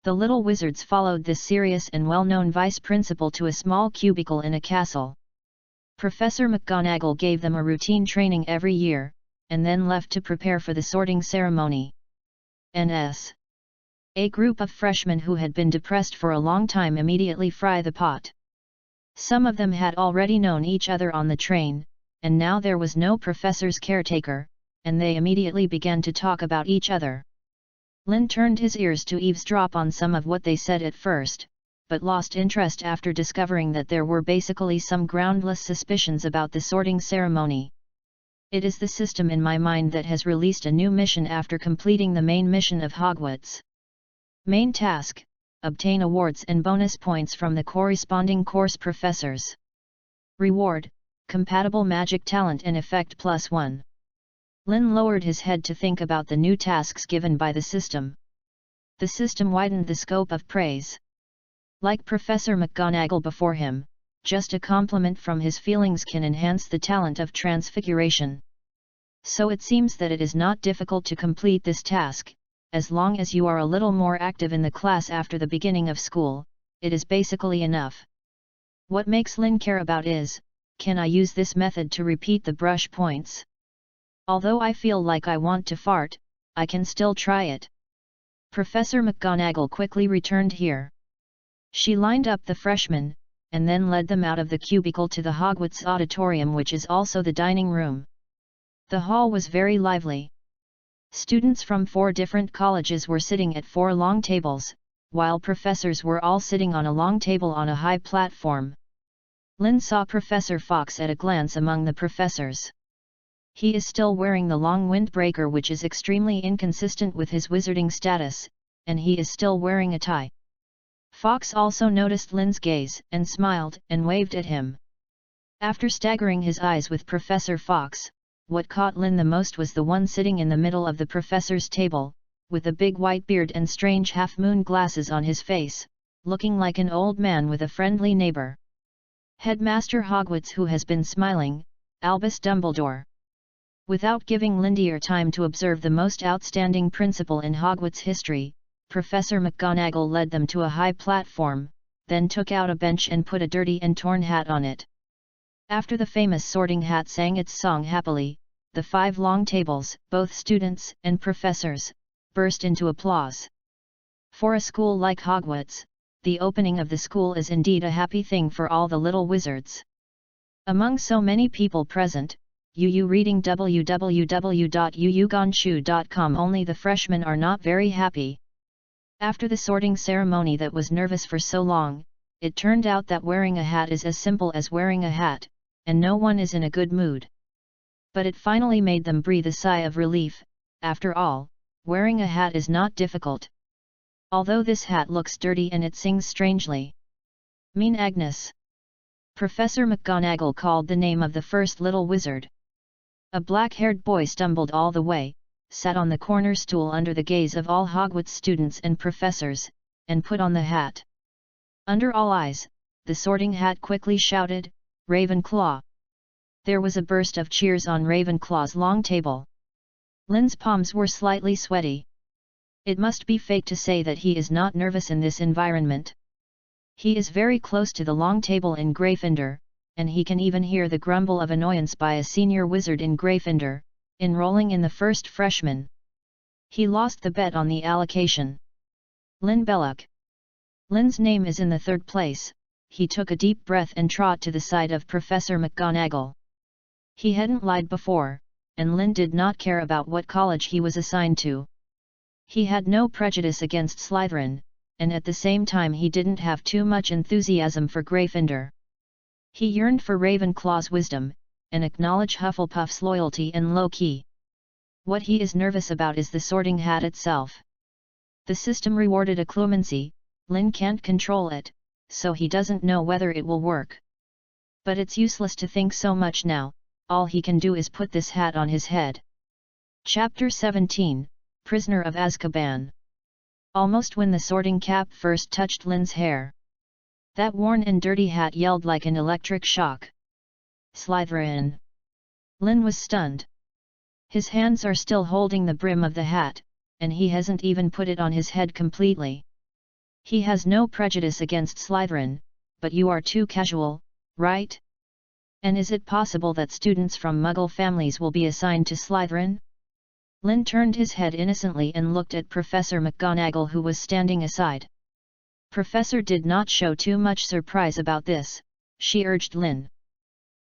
The little wizards followed this serious and well-known vice principal to a small cubicle in a castle. Professor McGonagall gave them a routine training every year, and then left to prepare for the sorting ceremony. N.S. A group of freshmen who had been depressed for a long time immediately fry the pot. Some of them had already known each other on the train, and now there was no professor's caretaker, and they immediately began to talk about each other. Lin turned his ears to eavesdrop on some of what they said at first, but lost interest after discovering that there were basically some groundless suspicions about the sorting ceremony. It is the system in my mind that has released a new mission after completing the main mission of Hogwarts. Main task: obtain awards and bonus points from the corresponding course professors. Reward: compatible magic talent and effect +1. Lin lowered his head to think about the new tasks given by the system. The system widened the scope of praise. Like Professor McGonagall before him, just a compliment from his feelings can enhance the talent of transfiguration. So it seems that it is not difficult to complete this task, as long as you are a little more active in the class after the beginning of school, it is basically enough. What makes Lin care about is, can I use this method to repeat the brush points? Although I feel like I want to fart, I can still try it. Professor McGonagall quickly returned here. She lined up the freshmen, and then led them out of the cubicle to the Hogwarts auditorium, which is also the dining room. The hall was very lively. Students from 4 different colleges were sitting at 4 long tables, while professors were all sitting on a long table on a high platform. Lin saw Professor Fox at a glance among the professors. He is still wearing the long windbreaker, which is extremely inconsistent with his wizarding status, and he is still wearing a tie. Fox also noticed Lin's gaze, and smiled, and waved at him. After staggering his eyes with Professor Fox, what caught Lin the most was the one sitting in the middle of the professor's table, with a big white beard and strange half-moon glasses on his face, looking like an old man with a friendly neighbor. Headmaster Hogwarts, who has been smiling, Albus Dumbledore. Without giving Lindier time to observe the most outstanding principal in Hogwarts history, Professor McGonagall led them to a high platform, then took out a bench and put a dirty and torn hat on it. After the famous sorting hat sang its song happily, the 5 long tables, both students and professors, burst into applause. For a school like Hogwarts, the opening of the school is indeed a happy thing for all the little wizards. Among so many people present, UU reading www.uuganshu.com, only the freshmen are not very happy. After the sorting ceremony that was nervous for so long, it turned out that wearing a hat is as simple as wearing a hat, and no one is in a good mood. But it finally made them breathe a sigh of relief. After all, wearing a hat is not difficult. Although this hat looks dirty and it sings strangely. Mean Agnes. Professor McGonagall called the name of the first little wizard. A black-haired boy stumbled all the way, sat on the corner stool under the gaze of all Hogwarts students and professors, and put on the hat. Under all eyes, the Sorting Hat quickly shouted, "Ravenclaw!" There was a burst of cheers on Ravenclaw's long table. Lin's palms were slightly sweaty. It must be fake to say that he is not nervous in this environment. He is very close to the long table in Gryffindor, and he can even hear the grumble of annoyance by a senior wizard in Gryffindor, enrolling in the first freshman. He lost the bet on the allocation. Lin Belloc. Lin's name is in the third place. He took a deep breath and trot to the side of Professor McGonagall. He hadn't lied before, and Lin did not care about what college he was assigned to. He had no prejudice against Slytherin, and at the same time he didn't have too much enthusiasm for Gryffindor. He yearned for Ravenclaw's wisdom, and acknowledged Hufflepuff's loyalty and low-key. What he is nervous about is the Sorting Hat itself. The system rewarded occlumency. Lin can't control it, so he doesn't know whether it will work. But it's useless to think so much now, all he can do is put this hat on his head. Chapter 17, Prisoner of Azkaban. Almost when the sorting cap first touched Lin's hair, that worn and dirty hat yelled like an electric shock. Slytherin! Lin was stunned. His hands are still holding the brim of the hat, and he hasn't even put it on his head completely. He has no prejudice against Slytherin, but you are too casual, right? And is it possible that students from Muggle families will be assigned to Slytherin? Lin turned his head innocently and looked at Professor McGonagall, who was standing aside. Professor did not show too much surprise about this. She urged Lin.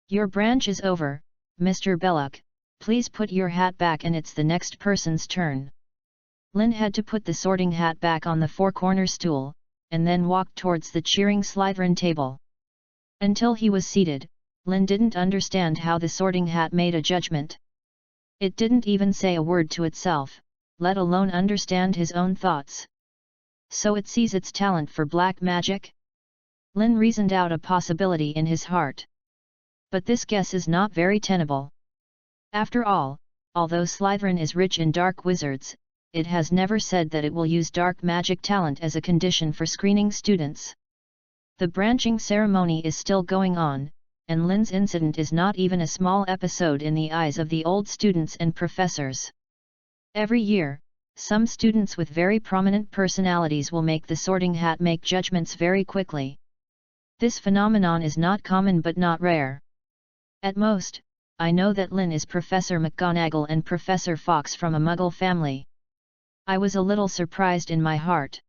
"Your branch is over, Mr. Belloc, please put your hat back and it's the next person's turn." Lin had to put the Sorting Hat back on the four-corner stool, and then walked towards the cheering Slytherin table. Until he was seated, Lin didn't understand how the Sorting Hat made a judgment. It didn't even say a word to itself, let alone understand his own thoughts. So it sees its talent for black magic? Lin reasoned out a possibility in his heart. But this guess is not very tenable. After all, although Slytherin is rich in dark wizards, it has never said that it will use dark magic talent as a condition for screening students. The branching ceremony is still going on, and Lin's incident is not even a small episode in the eyes of the old students and professors. Every year, some students with very prominent personalities will make the Sorting Hat make judgments very quickly. This phenomenon is not common but not rare. At most, I know that Lin is Professor McGonagall and Professor Fawkes from a Muggle family. I was a little surprised in my heart.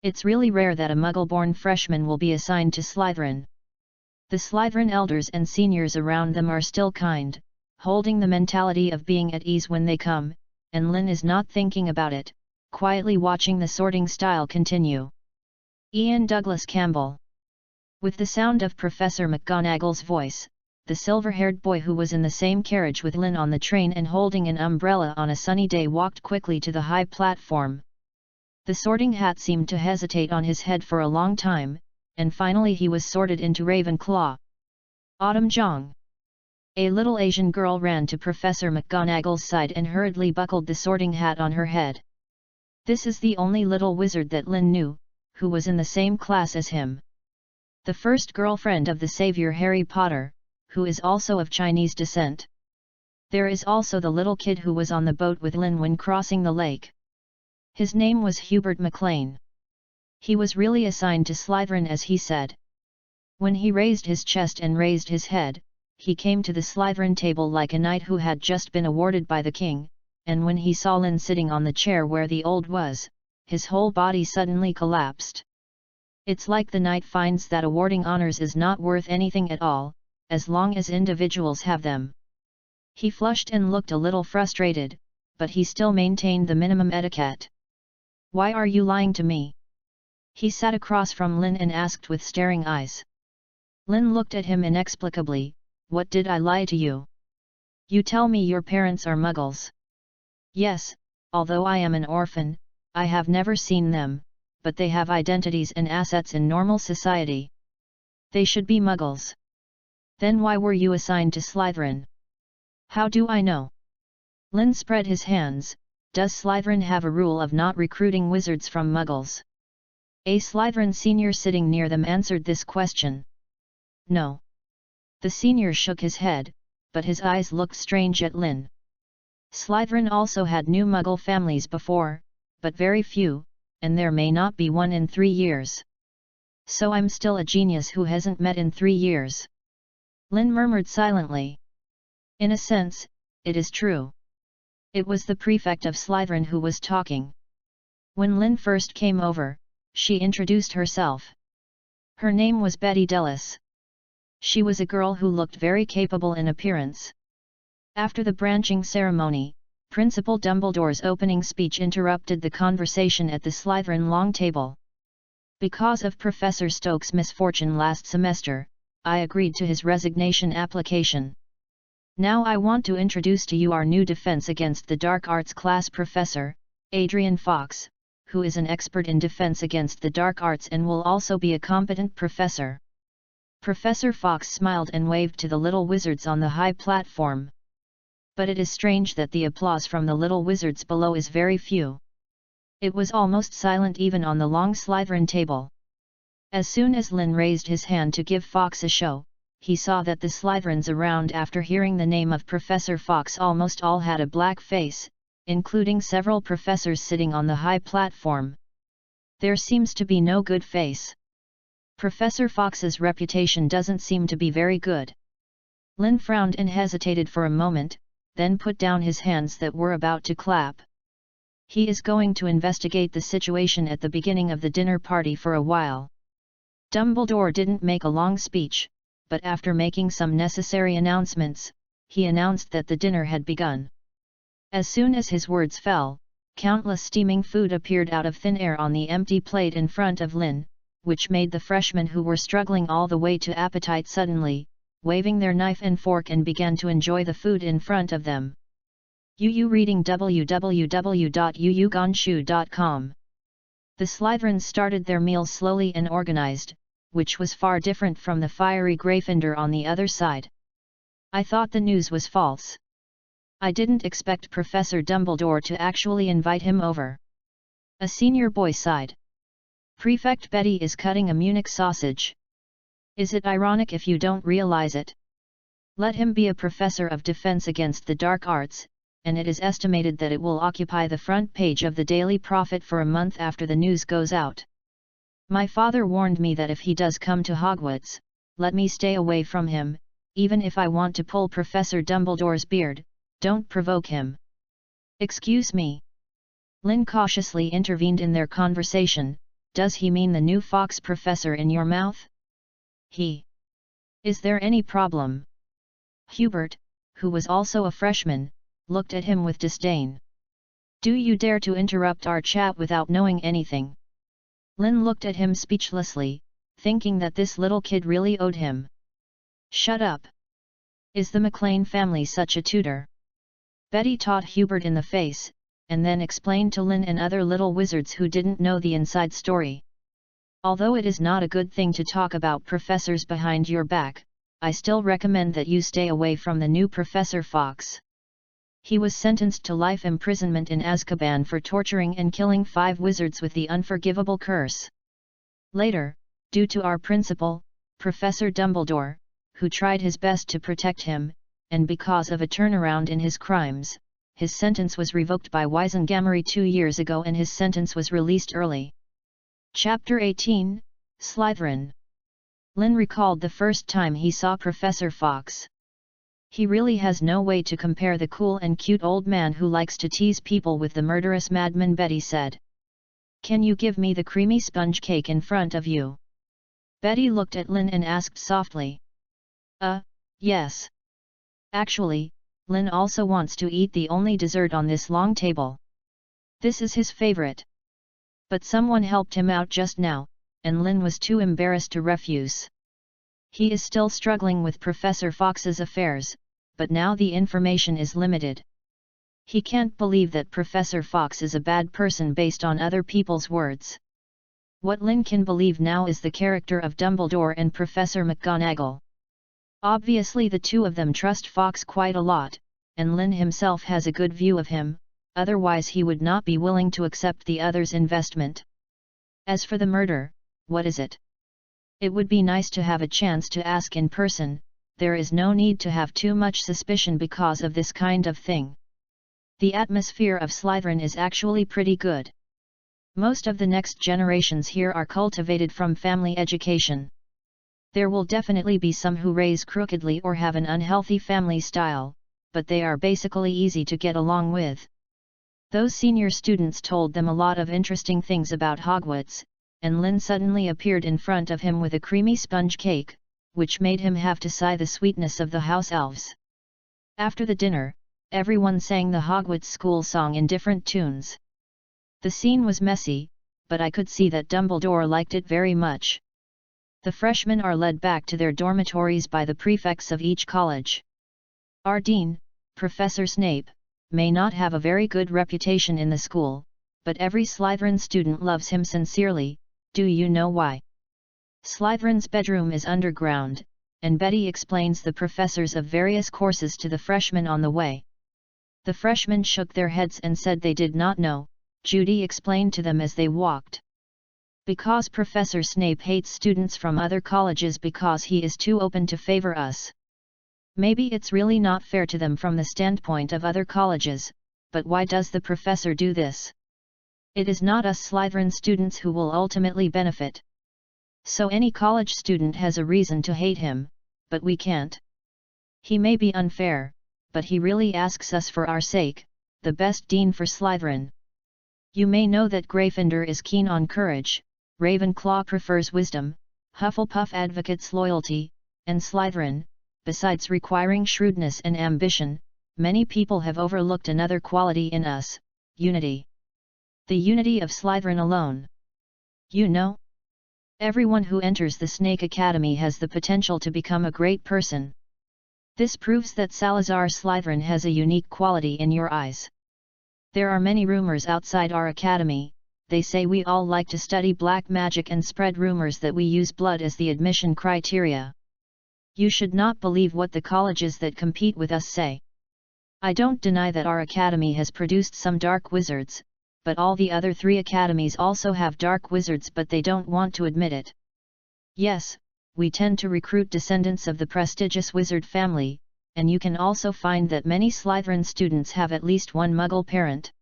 It's really rare that a Muggle-born freshman will be assigned to Slytherin. The Slytherin elders and seniors around them are still kind, holding the mentality of being at ease when they come, and Lin is not thinking about it, quietly watching the sorting style continue. Ian Douglas Campbell. With the sound of Professor McGonagall's voice, the silver-haired boy who was in the same carriage with Lin on the train and holding an umbrella on a sunny day walked quickly to the high platform. The Sorting Hat seemed to hesitate on his head for a long time, and finally he was sorted into Ravenclaw. Autumn Jong. A little Asian girl ran to Professor McGonagall's side and hurriedly buckled the Sorting Hat on her head. This is the only little wizard that Lin knew, who was in the same class as him. The first girlfriend of the savior Harry Potter, who is also of Chinese descent. There is also the little kid who was on the boat with Lin when crossing the lake. His name was Hubert McLean. He was really assigned to Slytherin, as he said. When he raised his chest and raised his head, he came to the Slytherin table like a knight who had just been awarded by the king, and when he saw Lin sitting on the chair where the old was, his whole body suddenly collapsed. It's like the knight finds that awarding honors is not worth anything at all, as long as individuals have them. He flushed and looked a little frustrated, but he still maintained the minimum etiquette. "Why are you lying to me?" He sat across from Lin and asked with staring eyes. Lin looked at him inexplicably. "What did I lie to you? You tell me your parents are Muggles." "Yes, although I am an orphan, I have never seen them, but they have identities and assets in normal society. They should be muggles. Then why were you assigned to Slytherin? How do I know? Lin spread his hands. Does Slytherin have a rule of not recruiting wizards from muggles? A Slytherin senior sitting near them answered this question. No. The senior shook his head, but his eyes looked strange at Lin. Slytherin also had new muggle families before, but very few, and there may not be one in 3 years. So I'm still a genius who hasn't met in 3 years. Lin murmured silently. In a sense, it is true. It was the prefect of Slytherin who was talking. When Lin first came over, she introduced herself. Her name was Betty Dellis. She was a girl who looked very capable in appearance. After the branching ceremony, Principal Dumbledore's opening speech interrupted the conversation at the Slytherin long table. Because of Professor Stokes' misfortune last semester, I agreed to his resignation application. Now I want to introduce to you our new Defense Against the Dark Arts class professor, Adrian Fox, who is an expert in defense against the dark arts and will also be a competent professor. Professor Fox smiled and waved to the little wizards on the high platform. But it is strange that the applause from the little wizards below is very few. It was almost silent even on the long Slytherin table. As soon as Lin raised his hand to give Fox a show, he saw that the Slytherins around after hearing the name of Professor Fox almost all had a black face, including several professors sitting on the high platform. There seems to be no good face. Professor Fox's reputation doesn't seem to be very good. Lin frowned and hesitated for a moment, then put down his hands that were about to clap. He is going to investigate the situation at the beginning of the dinner party for a while. Dumbledore didn't make a long speech, but after making some necessary announcements, he announced that the dinner had begun. As soon as his words fell, countless steaming food appeared out of thin air on the empty plate in front of Lin, which made the freshmen who were struggling all the way to appetite suddenly, waving their knife and fork and began to enjoy the food in front of them. Reading www.uyugonshu.com. The Slytherins started their meal slowly and organized, which was far different from the fiery Gryffindor on the other side. I thought the news was false. I didn't expect Professor Dumbledore to actually invite him over. A senior boy sighed. Prefect Betty is cutting a Munich sausage. Is it ironic if you don't realize it? Let him be a professor of defense against the dark arts, and it is estimated that it will occupy the front page of the Daily Prophet for a month after the news goes out. My father warned me that if he does come to Hogwarts, let me stay away from him, even if I want to pull Professor Dumbledore's beard, don't provoke him. Excuse me. Lin cautiously intervened in their conversation. Does he mean the new Fox professor in your mouth? Is there any problem? Hubert, who was also a freshman, looked at him with disdain. Do you dare to interrupt our chat without knowing anything? Lin looked at him speechlessly, thinking that this little kid really owed him. Shut up! Is the McLean family such a tutor? Betty taught Hubert in the face, and then explained to Lin and other little wizards who didn't know the inside story. Although it is not a good thing to talk about professors behind your back, I still recommend that you stay away from the new Professor Fox. He was sentenced to life imprisonment in Azkaban for torturing and killing 5 wizards with the unforgivable curse. Later, due to our principal, Professor Dumbledore, who tried his best to protect him, and because of a turnaround in his crimes, his sentence was revoked by Wizengamot 2 years ago and his sentence was released early. Chapter 18, Slytherin. Lin recalled the first time he saw Professor Fox. He really has no way to compare the cool and cute old man who likes to tease people with the murderous madman, Betty said. Can you give me the creamy sponge cake in front of you? Betty looked at Lin and asked softly. Yes. Actually, Lin also wants to eat the only dessert on this long table. This is his favorite. But someone helped him out just now, and Lin was too embarrassed to refuse. He is still struggling with Professor Fox's affairs, but now the information is limited. He can't believe that Professor Fox is a bad person based on other people's words. What Lin can believe now is the character of Dumbledore and Professor McGonagall. Obviously the two of them trust Fox quite a lot, and Lin himself has a good view of him, otherwise he would not be willing to accept the other's investment. As for the murder, what is it? It would be nice to have a chance to ask in person. There is no need to have too much suspicion because of this kind of thing. The atmosphere of Slytherin is actually pretty good. Most of the next generations here are cultivated from family education. There will definitely be some who raise crookedly or have an unhealthy family style, but they are basically easy to get along with. Those senior students told them a lot of interesting things about Hogwarts, and Lin suddenly appeared in front of him with a creamy sponge cake, which made him have to sigh the sweetness of the house elves. After the dinner, everyone sang the Hogwarts school song in different tunes. The scene was messy, but I could see that Dumbledore liked it very much. The freshmen are led back to their dormitories by the prefects of each college. Our dean, Professor Snape, may not have a very good reputation in the school, but every Slytherin student loves him sincerely. Do you know why? Slytherin's bedroom is underground, and Betty explains the professors of various courses to the freshmen on the way. The freshmen shook their heads and said they did not know. Judy explained to them as they walked. Because Professor Snape hates students from other colleges because he is too open to favor us. Maybe it's really not fair to them from the standpoint of other colleges, but why does the professor do this? It is not us Slytherin students who will ultimately benefit. So any college student has a reason to hate him, but we can't. He may be unfair, but he really asks us for our sake, the best dean for Slytherin. You may know that Gryffindor is keen on courage, Ravenclaw prefers wisdom, Hufflepuff advocates loyalty, and Slytherin, besides requiring shrewdness and ambition, many people have overlooked another quality in us, unity. The unity of Slytherin alone. You know? Everyone who enters the Snake Academy has the potential to become a great person. This proves that Salazar Slytherin has a unique quality in your eyes. There are many rumors outside our academy. They say we all like to study black magic and spread rumors that we use blood as the admission criteria. You should not believe what the colleges that compete with us say. I don't deny that our academy has produced some dark wizards, but all the other 3 academies also have dark wizards, but they don't want to admit it. Yes, we tend to recruit descendants of the prestigious wizard family, and you can also find that many Slytherin students have at least one Muggle parent.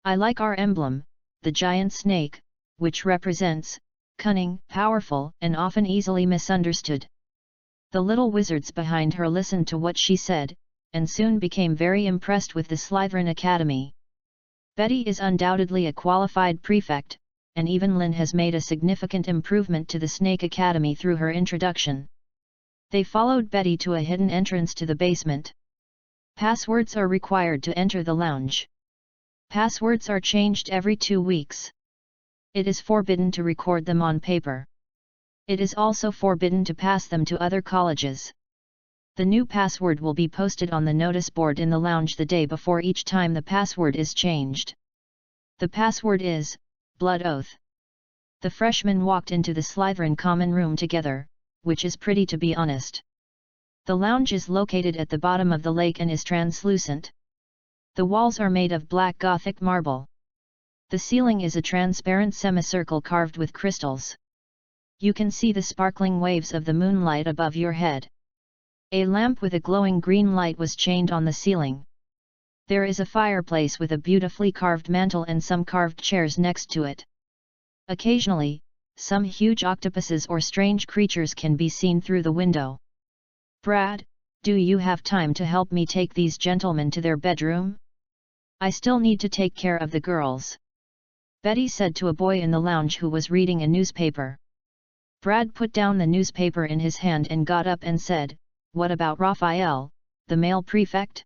I like our emblem, the giant snake, which represents cunning, powerful, and often easily misunderstood. The little wizards behind her listened to what she said, and soon became very impressed with the Slytherin Academy. Betty is undoubtedly a qualified prefect, and even Lynn has made a significant improvement to the Snake Academy through her introduction. They followed Betty to a hidden entrance to the basement. Passwords are required to enter the lounge. Passwords are changed every 2 weeks. It is forbidden to record them on paper. It is also forbidden to pass them to other colleges. The new password will be posted on the notice board in the lounge the day before each time the password is changed. The password is Blood Oath. The freshmen walked into the Slytherin common room together, which is pretty to be honest. The lounge is located at the bottom of the lake and is translucent. The walls are made of black Gothic marble. The ceiling is a transparent semicircle carved with crystals. You can see the sparkling waves of the moonlight above your head. A lamp with a glowing green light was chained on the ceiling. There is a fireplace with a beautifully carved mantel and some carved chairs next to it. Occasionally, some huge octopuses or strange creatures can be seen through the window. Brad, do you have time to help me take these gentlemen to their bedroom? I still need to take care of the girls. Betty said to a boy in the lounge who was reading a newspaper. Brad put down the newspaper in his hand and got up and said, "What about Raphael, the male prefect?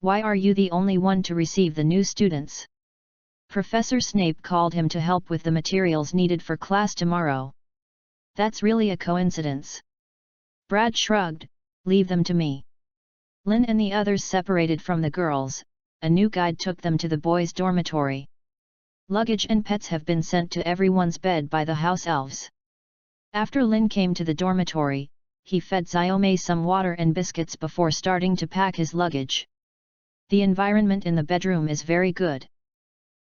Why are you the only one to receive the new students?" Professor Snape called him to help with the materials needed for class tomorrow. That's really a coincidence. Brad shrugged, "Leave them to me." Lynn and the others separated from the girls, a new guide took them to the boys' dormitory. Luggage and pets have been sent to everyone's bed by the house elves. After Lin came to the dormitory, he fed Xiaomei some water and biscuits before starting to pack his luggage. The environment in the bedroom is very good.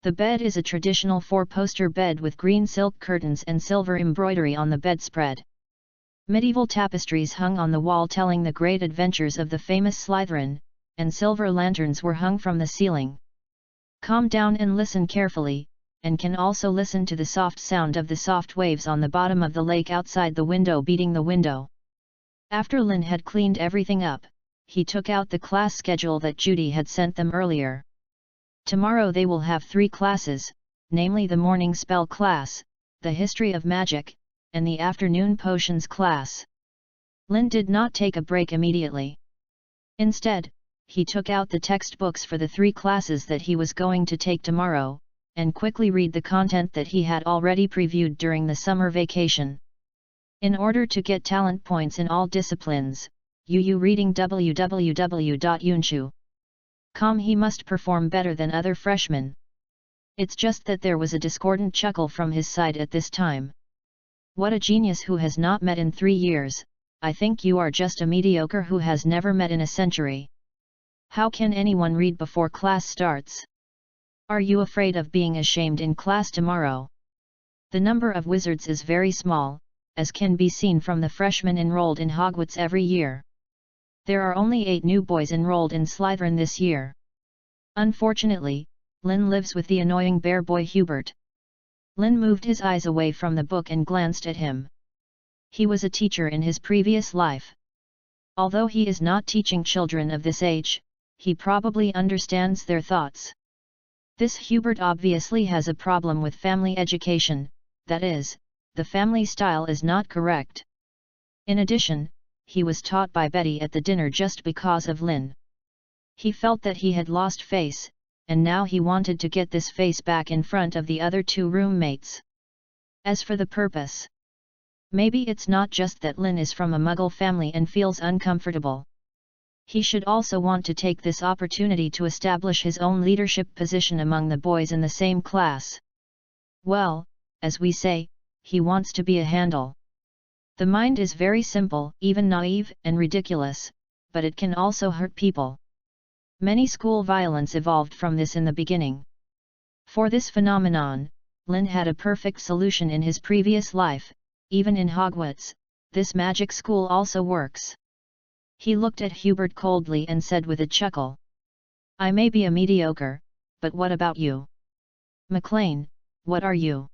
The bed is a traditional four-poster bed with green silk curtains and silver embroidery on the bedspread. Medieval tapestries hung on the wall telling the great adventures of the famous Slytherin, and silver lanterns were hung from the ceiling. Calm down and listen carefully, and can also listen to the soft sound of the soft waves on the bottom of the lake outside the window beating the window. After Lin had cleaned everything up, he took out the class schedule that Judy had sent them earlier. Tomorrow they will have 3 classes, namely the morning spell class, the history of magic, and the afternoon potions class. Lin did not take a break immediately. Instead, he took out the textbooks for the 3 classes that he was going to take tomorrow, and quickly read the content that he had already previewed during the summer vacation. In order to get talent points in all disciplines, reading www.yunshu.com he must perform better than other freshmen. It's just that there was a discordant chuckle from his side at this time. What a genius who has not met in 3 years, I think you are just a mediocre who has never met in a century. How can anyone read before class starts? Are you afraid of being ashamed in class tomorrow? The number of wizards is very small, as can be seen from the freshmen enrolled in Hogwarts every year. There are only 8 new boys enrolled in Slytherin this year. Unfortunately, Lin lives with the annoying bear boy Hubert. Lin moved his eyes away from the book and glanced at him. He was a teacher in his previous life. Although he is not teaching children of this age, he probably understands their thoughts. This Hubert obviously has a problem with family education, that is, the family style is not correct. In addition, he was taught by Betty at the dinner just because of Lin. He felt that he had lost face, and now he wanted to get this face back in front of the other 2 roommates. As for the purpose, maybe it's not just that Lin is from a Muggle family and feels uncomfortable. He should also want to take this opportunity to establish his own leadership position among the boys in the same class. Well, as we say, he wants to be a handle. The mind is very simple, even naive and ridiculous, but it can also hurt people. Many school violence evolved from this in the beginning. For this phenomenon, Lin had a perfect solution in his previous life. Even in Hogwarts, this magic school also works. He looked at Hubert coldly and said with a chuckle, I may be a mediocre, but what about you? McLean, what are you?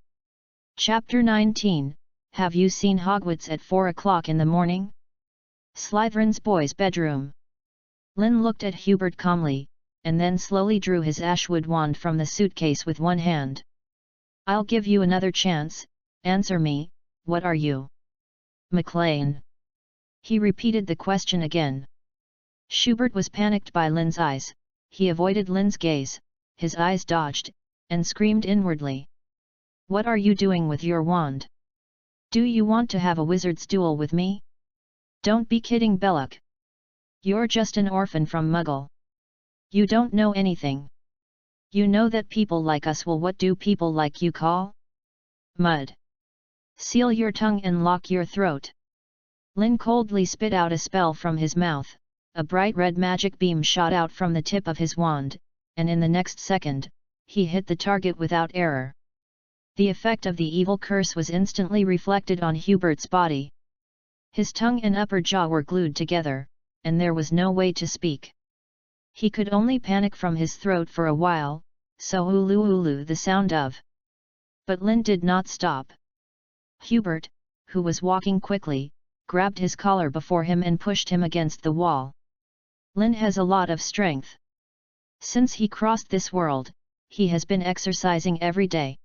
Chapter 19, Have you seen Hogwarts at 4 o'clock in the morning? Slytherin's boys' bedroom. Lin looked at Hubert calmly, and then slowly drew his ashwood wand from the suitcase with one hand. I'll give you another chance, answer me, what are you? McLean. He repeated the question again. Hubert was panicked by Lin's eyes, he avoided Lin's gaze, his eyes dodged, and screamed inwardly. What are you doing with your wand? Do you want to have a wizard's duel with me? Don't be kidding, Belloc. You're just an orphan from Muggle. You don't know anything. You know that people like us will what do people like you call? Mud. Seal your tongue and lock your throat. Lin coldly spit out a spell from his mouth, a bright red magic beam shot out from the tip of his wand, and in the next second, he hit the target without error. The effect of the evil curse was instantly reflected on Hubert's body. His tongue and upper jaw were glued together, and there was no way to speak. He could only panic from his throat for a while, so ulu ulu the sound of. But Lin did not stop. Hubert, who was walking quickly, grabbed his collar before him and pushed him against the wall. Lin has a lot of strength. Since he crossed this world, he has been exercising every day.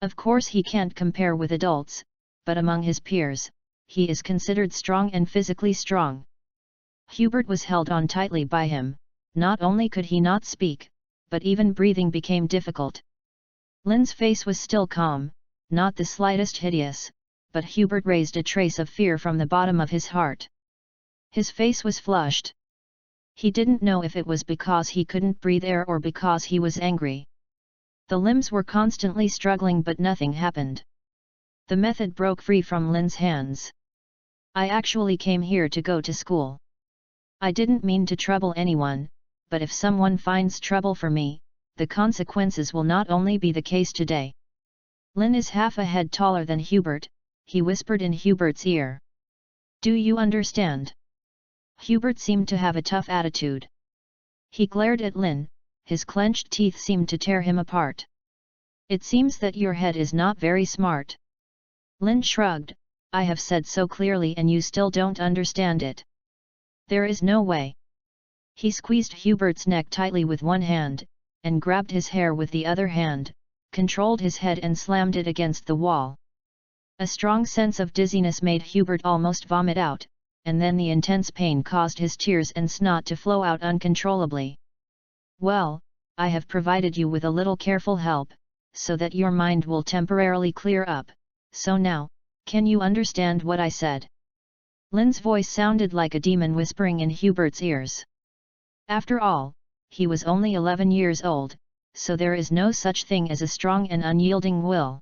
Of course he can't compare with adults, but among his peers, he is considered strong and physically strong. Hubert was held on tightly by him, not only could he not speak, but even breathing became difficult. Lin's face was still calm, not the slightest hideous, but Hubert raised a trace of fear from the bottom of his heart. His face was flushed. He didn't know if it was because he couldn't breathe air or because he was angry. The limbs were constantly struggling but nothing happened. The method broke free from Lin's hands. I actually came here to go to school. I didn't mean to trouble anyone, but if someone finds trouble for me, the consequences will not only be the case today. Lin is half a head taller than Hubert, he whispered in Hubert's ear. Do you understand? Hubert seemed to have a tough attitude. He glared at Lin, his clenched teeth seemed to tear him apart. It seems that your head is not very smart. Lin shrugged, I have said so clearly and you still don't understand it. There is no way. He squeezed Hubert's neck tightly with one hand, and grabbed his hair with the other hand, controlled his head and slammed it against the wall. A strong sense of dizziness made Hubert almost vomit out, and then the intense pain caused his tears and snot to flow out uncontrollably. Well, I have provided you with a little careful help, so that your mind will temporarily clear up, so now, can you understand what I said? Lin's voice sounded like a demon whispering in Hubert's ears. After all, he was only 11 years old, so there is no such thing as a strong and unyielding will.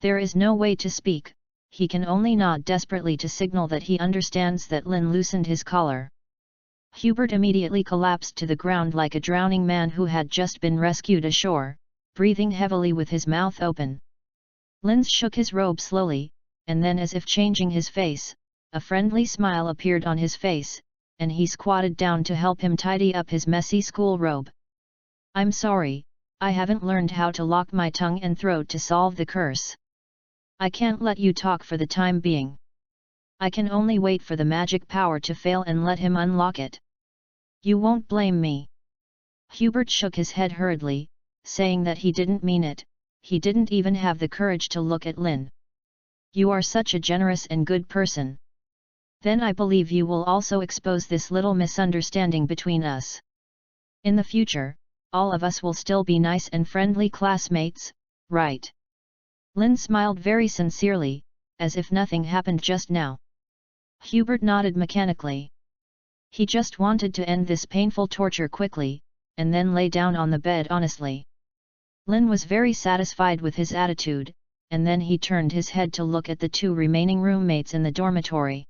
There is no way to speak, he can only nod desperately to signal that he understands that Lin loosened his collar. Hubert immediately collapsed to the ground like a drowning man who had just been rescued ashore, breathing heavily with his mouth open. Lin shook his robe slowly, and then as if changing his face, a friendly smile appeared on his face, and he squatted down to help him tidy up his messy school robe. I'm sorry, I haven't learned how to lock my tongue and throat to solve the curse. I can't let you talk for the time being. I can only wait for the magic power to fail and let him unlock it. You won't blame me. Hubert shook his head hurriedly, saying that he didn't mean it, he didn't even have the courage to look at Lin. You are such a generous and good person. Then I believe you will also expose this little misunderstanding between us. In the future, all of us will still be nice and friendly classmates, right? Lin smiled very sincerely, as if nothing happened just now. Hubert nodded mechanically. He just wanted to end this painful torture quickly, and then lay down on the bed honestly. Lin was very satisfied with his attitude, and then he turned his head to look at the two remaining roommates in the dormitory.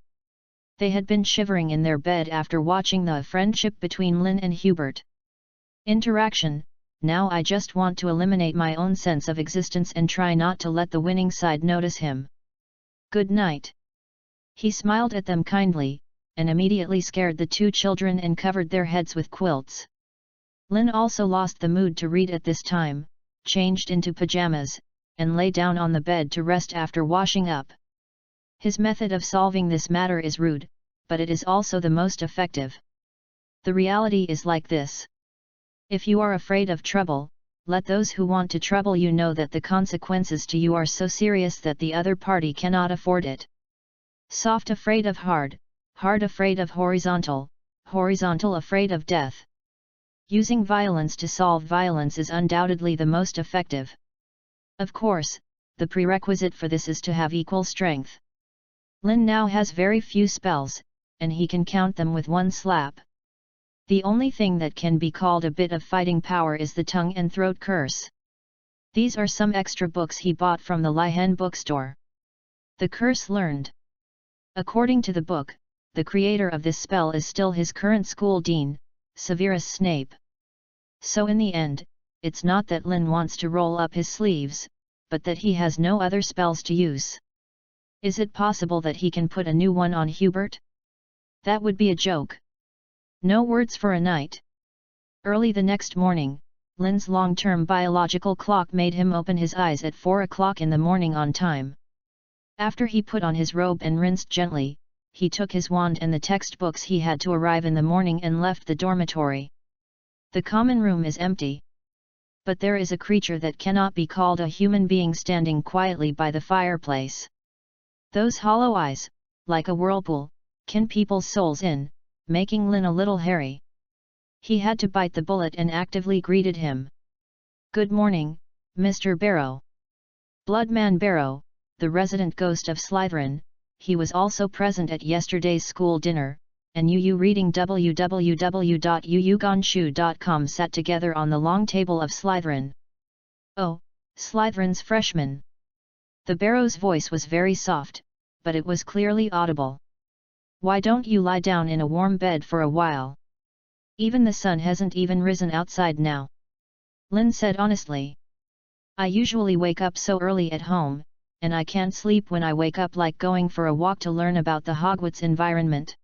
They had been shivering in their bed after watching the friendship between Lin and Hubert. Interaction, now I just want to eliminate my own sense of existence and try not to let the winning side notice him. Good night. He smiled at them kindly, and immediately scared the two children and covered their heads with quilts. Lin also lost the mood to read at this time, changed into pajamas, and lay down on the bed to rest after washing up. His method of solving this matter is rude, but it is also the most effective. The reality is like this. If you are afraid of trouble, let those who want to trouble you know that the consequences to you are so serious that the other party cannot afford it. Soft afraid of hard, hard afraid of horizontal, horizontal afraid of death. Using violence to solve violence is undoubtedly the most effective. Of course, the prerequisite for this is to have equal strength. Lin now has very few spells, and he can count them with one slap. The only thing that can be called a bit of fighting power is the tongue and throat curse. These are some extra books he bought from the Lihen bookstore. The curse learned. According to the book, the creator of this spell is still his current school dean, Severus Snape. So in the end, it's not that Lin wants to roll up his sleeves, but that he has no other spells to use. Is it possible that he can put a new one on Hubert? That would be a joke. No words for a night. Early the next morning, Lin's long-term biological clock made him open his eyes at 4 o'clock in the morning on time. After he put on his robe and rinsed gently, he took his wand and the textbooks he had to arrive in the morning and left the dormitory. The common room is empty. But there is a creature that cannot be called a human being standing quietly by the fireplace. Those hollow eyes, like a whirlpool, can people's souls in, making Lin a little hairy. He had to bite the bullet and actively greeted him. Good morning, Mr. Barrow. Bloodman Barrow, the resident ghost of Slytherin, he was also present at yesterday's school dinner, and Yu reading www.yuyugonshu.com sat together on the long table of Slytherin. Oh, Slytherin's freshman. The Barrow's voice was very soft, but it was clearly audible. Why don't you lie down in a warm bed for a while? Even the sun hasn't even risen outside now. Lynn said honestly. I usually wake up so early at home, and I can't sleep when I wake up, like going for a walk to learn about the Hogwarts environment.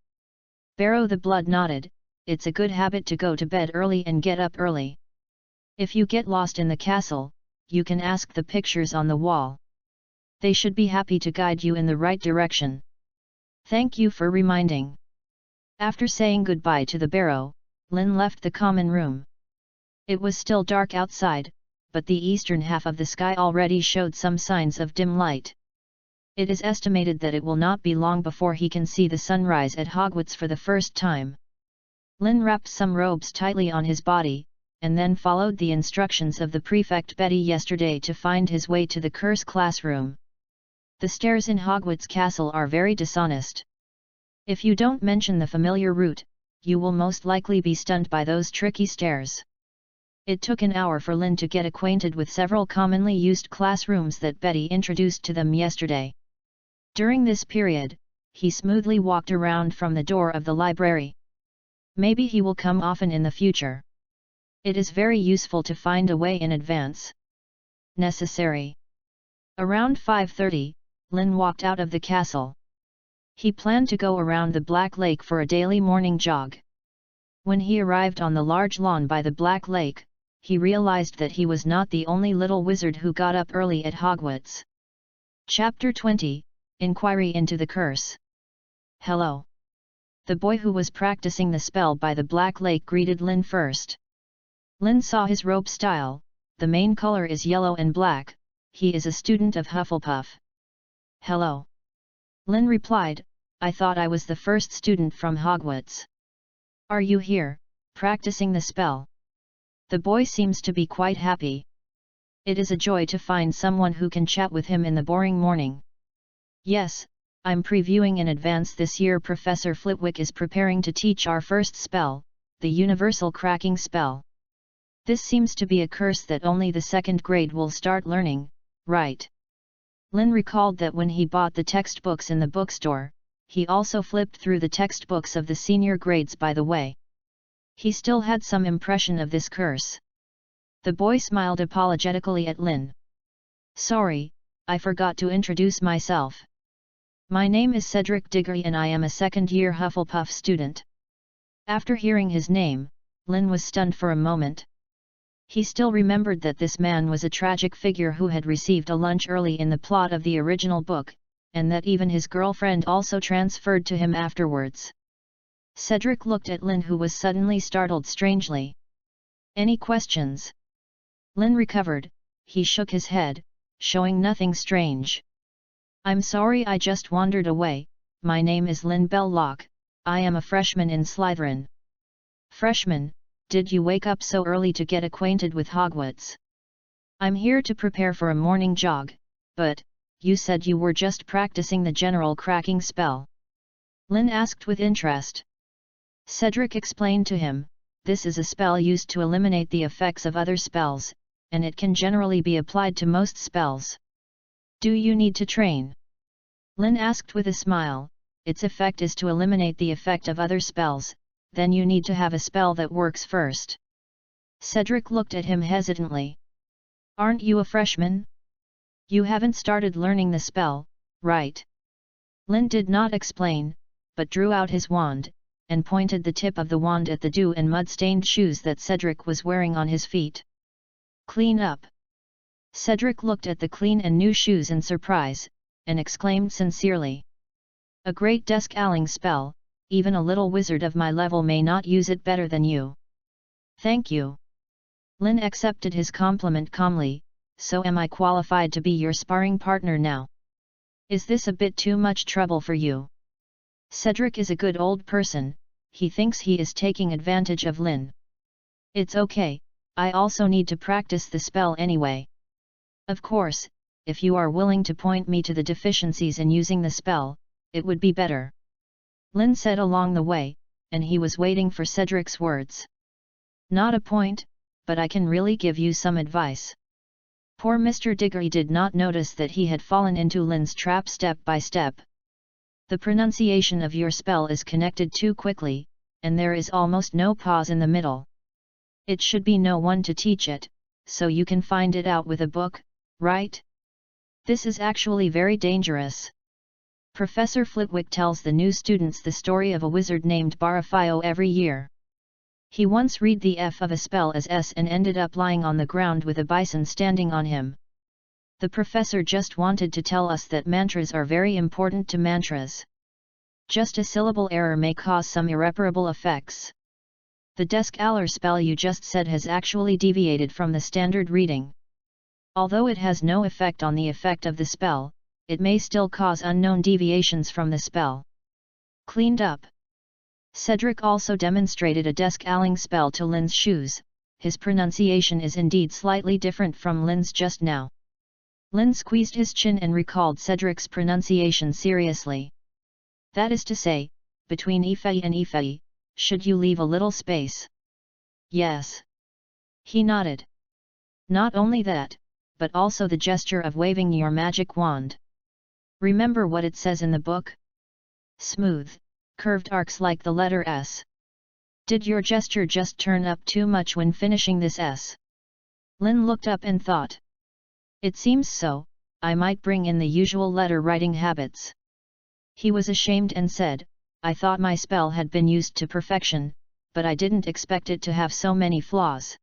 Barrow the Blood nodded. It's a good habit to go to bed early and get up early. If you get lost in the castle, you can ask the pictures on the wall. They should be happy to guide you in the right direction. Thank you for reminding. After saying goodbye to the Barrow, Lynn left the common room. It was still dark outside, but the eastern half of the sky already showed some signs of dim light. It is estimated that it will not be long before he can see the sunrise at Hogwarts for the first time. Lynn wrapped some robes tightly on his body, and then followed the instructions of the prefect Betty yesterday to find his way to the curse classroom. The stairs in Hogwarts Castle are very dishonest. If you don't mention the familiar route, you will most likely be stunned by those tricky stairs. It took an hour for Lynn to get acquainted with several commonly used classrooms that Betty introduced to them yesterday. During this period, he smoothly walked around from the door of the library. Maybe he will come often in the future. It is very useful to find a way in advance. Necessary. Around 5:30, Lynn walked out of the castle. He planned to go around the Black Lake for a daily morning jog. When he arrived on the large lawn by the Black Lake, he realized that he was not the only little wizard who got up early at Hogwarts. Chapter 20, Inquiry into the Curse. Hello. The boy who was practicing the spell by the Black Lake greeted Lynn first. Lynn saw his robe style. The main color is yellow and black. He is a student of Hufflepuff. Hello. Lynn replied, I thought I was the first student from Hogwarts. Are you here, practicing the spell? The boy seems to be quite happy. It is a joy to find someone who can chat with him in the boring morning. Yes, I'm previewing in advance this year. Professor Flitwick is preparing to teach our first spell, the universal cracking spell. This seems to be a curse that only the second grade will start learning, right? Lynn recalled that when he bought the textbooks in the bookstore, he also flipped through the textbooks of the senior grades by the way. He still had some impression of this curse. The boy smiled apologetically at Lynn. Sorry, I forgot to introduce myself. My name is Cedric Diggory and I am a second-year Hufflepuff student. After hearing his name, Lynn was stunned for a moment. He still remembered that this man was a tragic figure who had received a lunch early in the plot of the original book, and that even his girlfriend also transferred to him afterwards. Cedric looked at Lynn, who was suddenly startled strangely. Any questions? Lynn recovered. He shook his head, showing nothing strange. I'm sorry, I just wandered away. My name is Lynn Belloc. I am a freshman in Slytherin. Freshman, did you wake up so early to get acquainted with Hogwarts? I'm here to prepare for a morning jog, but, you said you were just practicing the general cracking spell. Lynn asked with interest. Cedric explained to him, this is a spell used to eliminate the effects of other spells, and it can generally be applied to most spells. Do you need to train? Lynn asked with a smile. Its effect is to eliminate the effect of other spells, then you need to have a spell that works first. Cedric looked at him hesitantly. Aren't you a freshman? You haven't started learning the spell, right? Lynn did not explain, but drew out his wand, and pointed the tip of the wand at the dew and mud-stained shoes that Cedric was wearing on his feet. Clean up. Cedric looked at the clean and new shoes in surprise, and exclaimed sincerely. A great desk-alling spell, even a little wizard of my level may not use it better than you. Thank you. Lynn accepted his compliment calmly. So am I qualified to be your sparring partner now? Is this a bit too much trouble for you? Cedric is a good old person, he thinks he is taking advantage of Lynn. It's okay, I also need to practice the spell anyway. Of course, if you are willing to point me to the deficiencies in using the spell, it would be better. Lynn said along the way, and he was waiting for Cedric's words. Not a point, but I can really give you some advice. Poor Mr. Diggory did not notice that he had fallen into Lynn's trap step by step. The pronunciation of your spell is connected too quickly, and there is almost no pause in the middle. It should be no one to teach it, so you can find it out with a book, right? This is actually very dangerous. Professor Flitwick tells the new students the story of a wizard named Barafio every year. He once read the F of a spell as S and ended up lying on the ground with a bison standing on him. The professor just wanted to tell us that mantras are very important to mantras. Just a syllable error may cause some irreparable effects. The desk aller spell you just said has actually deviated from the standard reading. Although it has no effect on the effect of the spell, it may still cause unknown deviations from the spell. Cleaned up. Cedric also demonstrated a desk-alling spell to Lynn's shoes. His pronunciation is indeed slightly different from Lynn's just now. Lynn squeezed his chin and recalled Cedric's pronunciation seriously. That is to say, between Ifei and Ifei, should you leave a little space? Yes. He nodded. Not only that, but also the gesture of waving your magic wand. Remember what it says in the book? Smooth, curved arcs like the letter S. Did your gesture just turn up too much when finishing this S? Lynn looked up and thought. It seems so, I might bring in the usual letter writing habits. He was ashamed and said, I thought my spell had been used to perfection, but I didn't expect it to have so many flaws.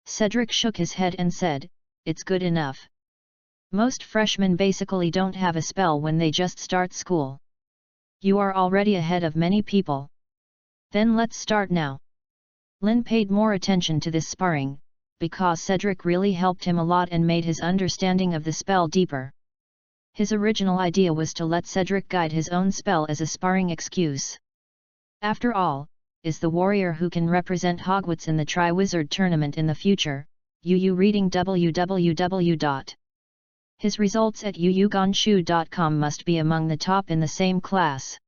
Cedric shook his head and said, it's good enough. Most freshmen basically don't have a spell when they just start school. You are already ahead of many people. Then let's start now. Lynn paid more attention to this sparring, because Cedric really helped him a lot and made his understanding of the spell deeper. His original idea was to let Cedric guide his own spell as a sparring excuse. After all, is the warrior who can represent Hogwarts in the Triwizard Tournament in the future, UU reading www. His results at uugonshu.com must be among the top in the same class.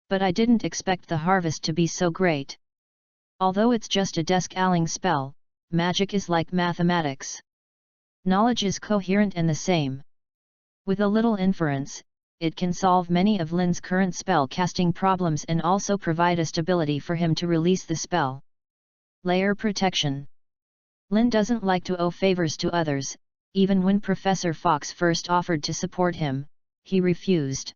But I didn't expect the harvest to be so great. Although it's just a desk-alling spell, magic is like mathematics. Knowledge is coherent and the same. With a little inference, it can solve many of Lynn's current spell-casting problems and also provide a stability for him to release the spell. Layer protection. Lynn doesn't like to owe favors to others. Even when Professor Fox first offered to support him, he refused.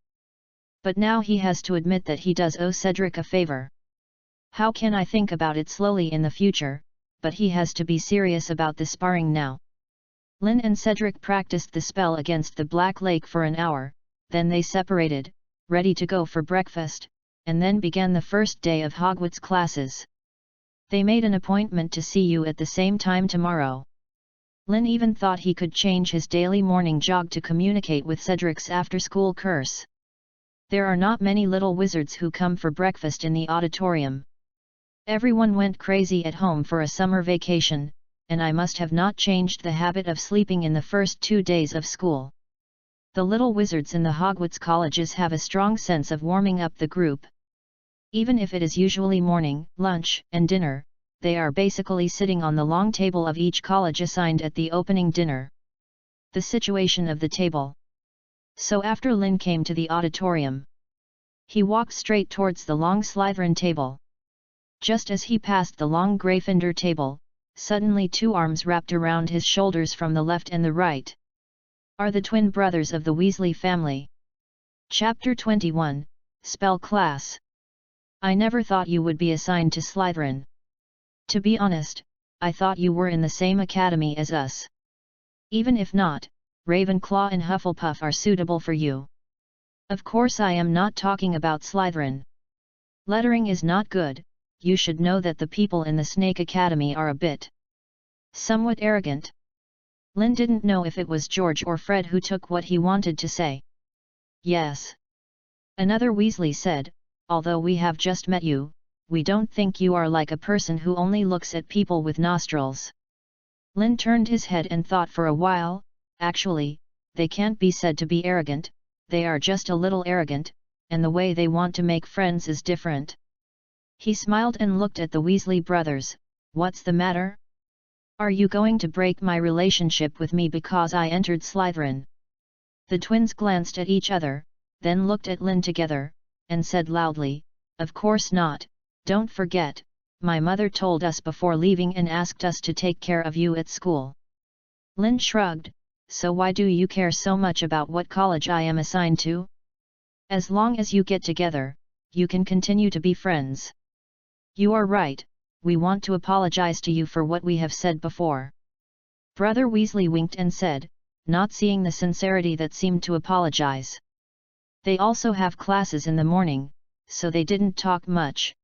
But now he has to admit that he does owe Cedric a favor. How can I think about it slowly in the future, but he has to be serious about the sparring now. Lynn and Cedric practiced the spell against the Black Lake for an hour, then they separated, ready to go for breakfast, and then began the first day of Hogwarts classes. They made an appointment to see you at the same time tomorrow. Lynn even thought he could change his daily morning jog to communicate with Cedric's after-school course. There are not many little wizards who come for breakfast in the auditorium. Everyone went crazy at home for a summer vacation, and I must have not changed the habit of sleeping in the first 2 days of school. The little wizards in the Hogwarts colleges have a strong sense of warming up the group. Even if it is usually morning, lunch, and dinner, they are basically sitting on the long table of each college assigned at the opening dinner. The situation of the table. So after Lynn came to the auditorium, he walked straight towards the long Slytherin table. Just as he passed the long Gryffindor table, suddenly 2 arms wrapped around his shoulders from the left and the right. Are the twin brothers of the Weasley family. Chapter 21, Spell Class. I never thought you would be assigned to Slytherin. To be honest, I thought you were in the same academy as us. Even if not, Ravenclaw and Hufflepuff are suitable for you. Of course I am not talking about Slytherin. Lettering is not good, you should know that the people in the Snake Academy are a bit somewhat arrogant. Lynn didn't know if it was George or Fred who took what he wanted to say. Yes. Another Weasley said, although we have just met you, we don't think you are like a person who only looks at people with nostrils. Lynn turned his head and thought for a while, actually, they can't be said to be arrogant, they are just a little arrogant, and the way they want to make friends is different. He smiled and looked at the Weasley brothers. What's the matter? Are you going to break my relationship with me because I entered Slytherin? The twins glanced at each other, then looked at Lynn together, and said loudly, Of course not, don't forget, my mother told us before leaving and asked us to take care of you at school. Lynn shrugged, So why do you care so much about what college I am assigned to? As long as you get together, you can continue to be friends. You are right, we want to apologize to you for what we have said before. Brother Weasley winked and said, not seeing the sincerity that seemed to apologize. They also have classes in the morning, so they didn't talk much.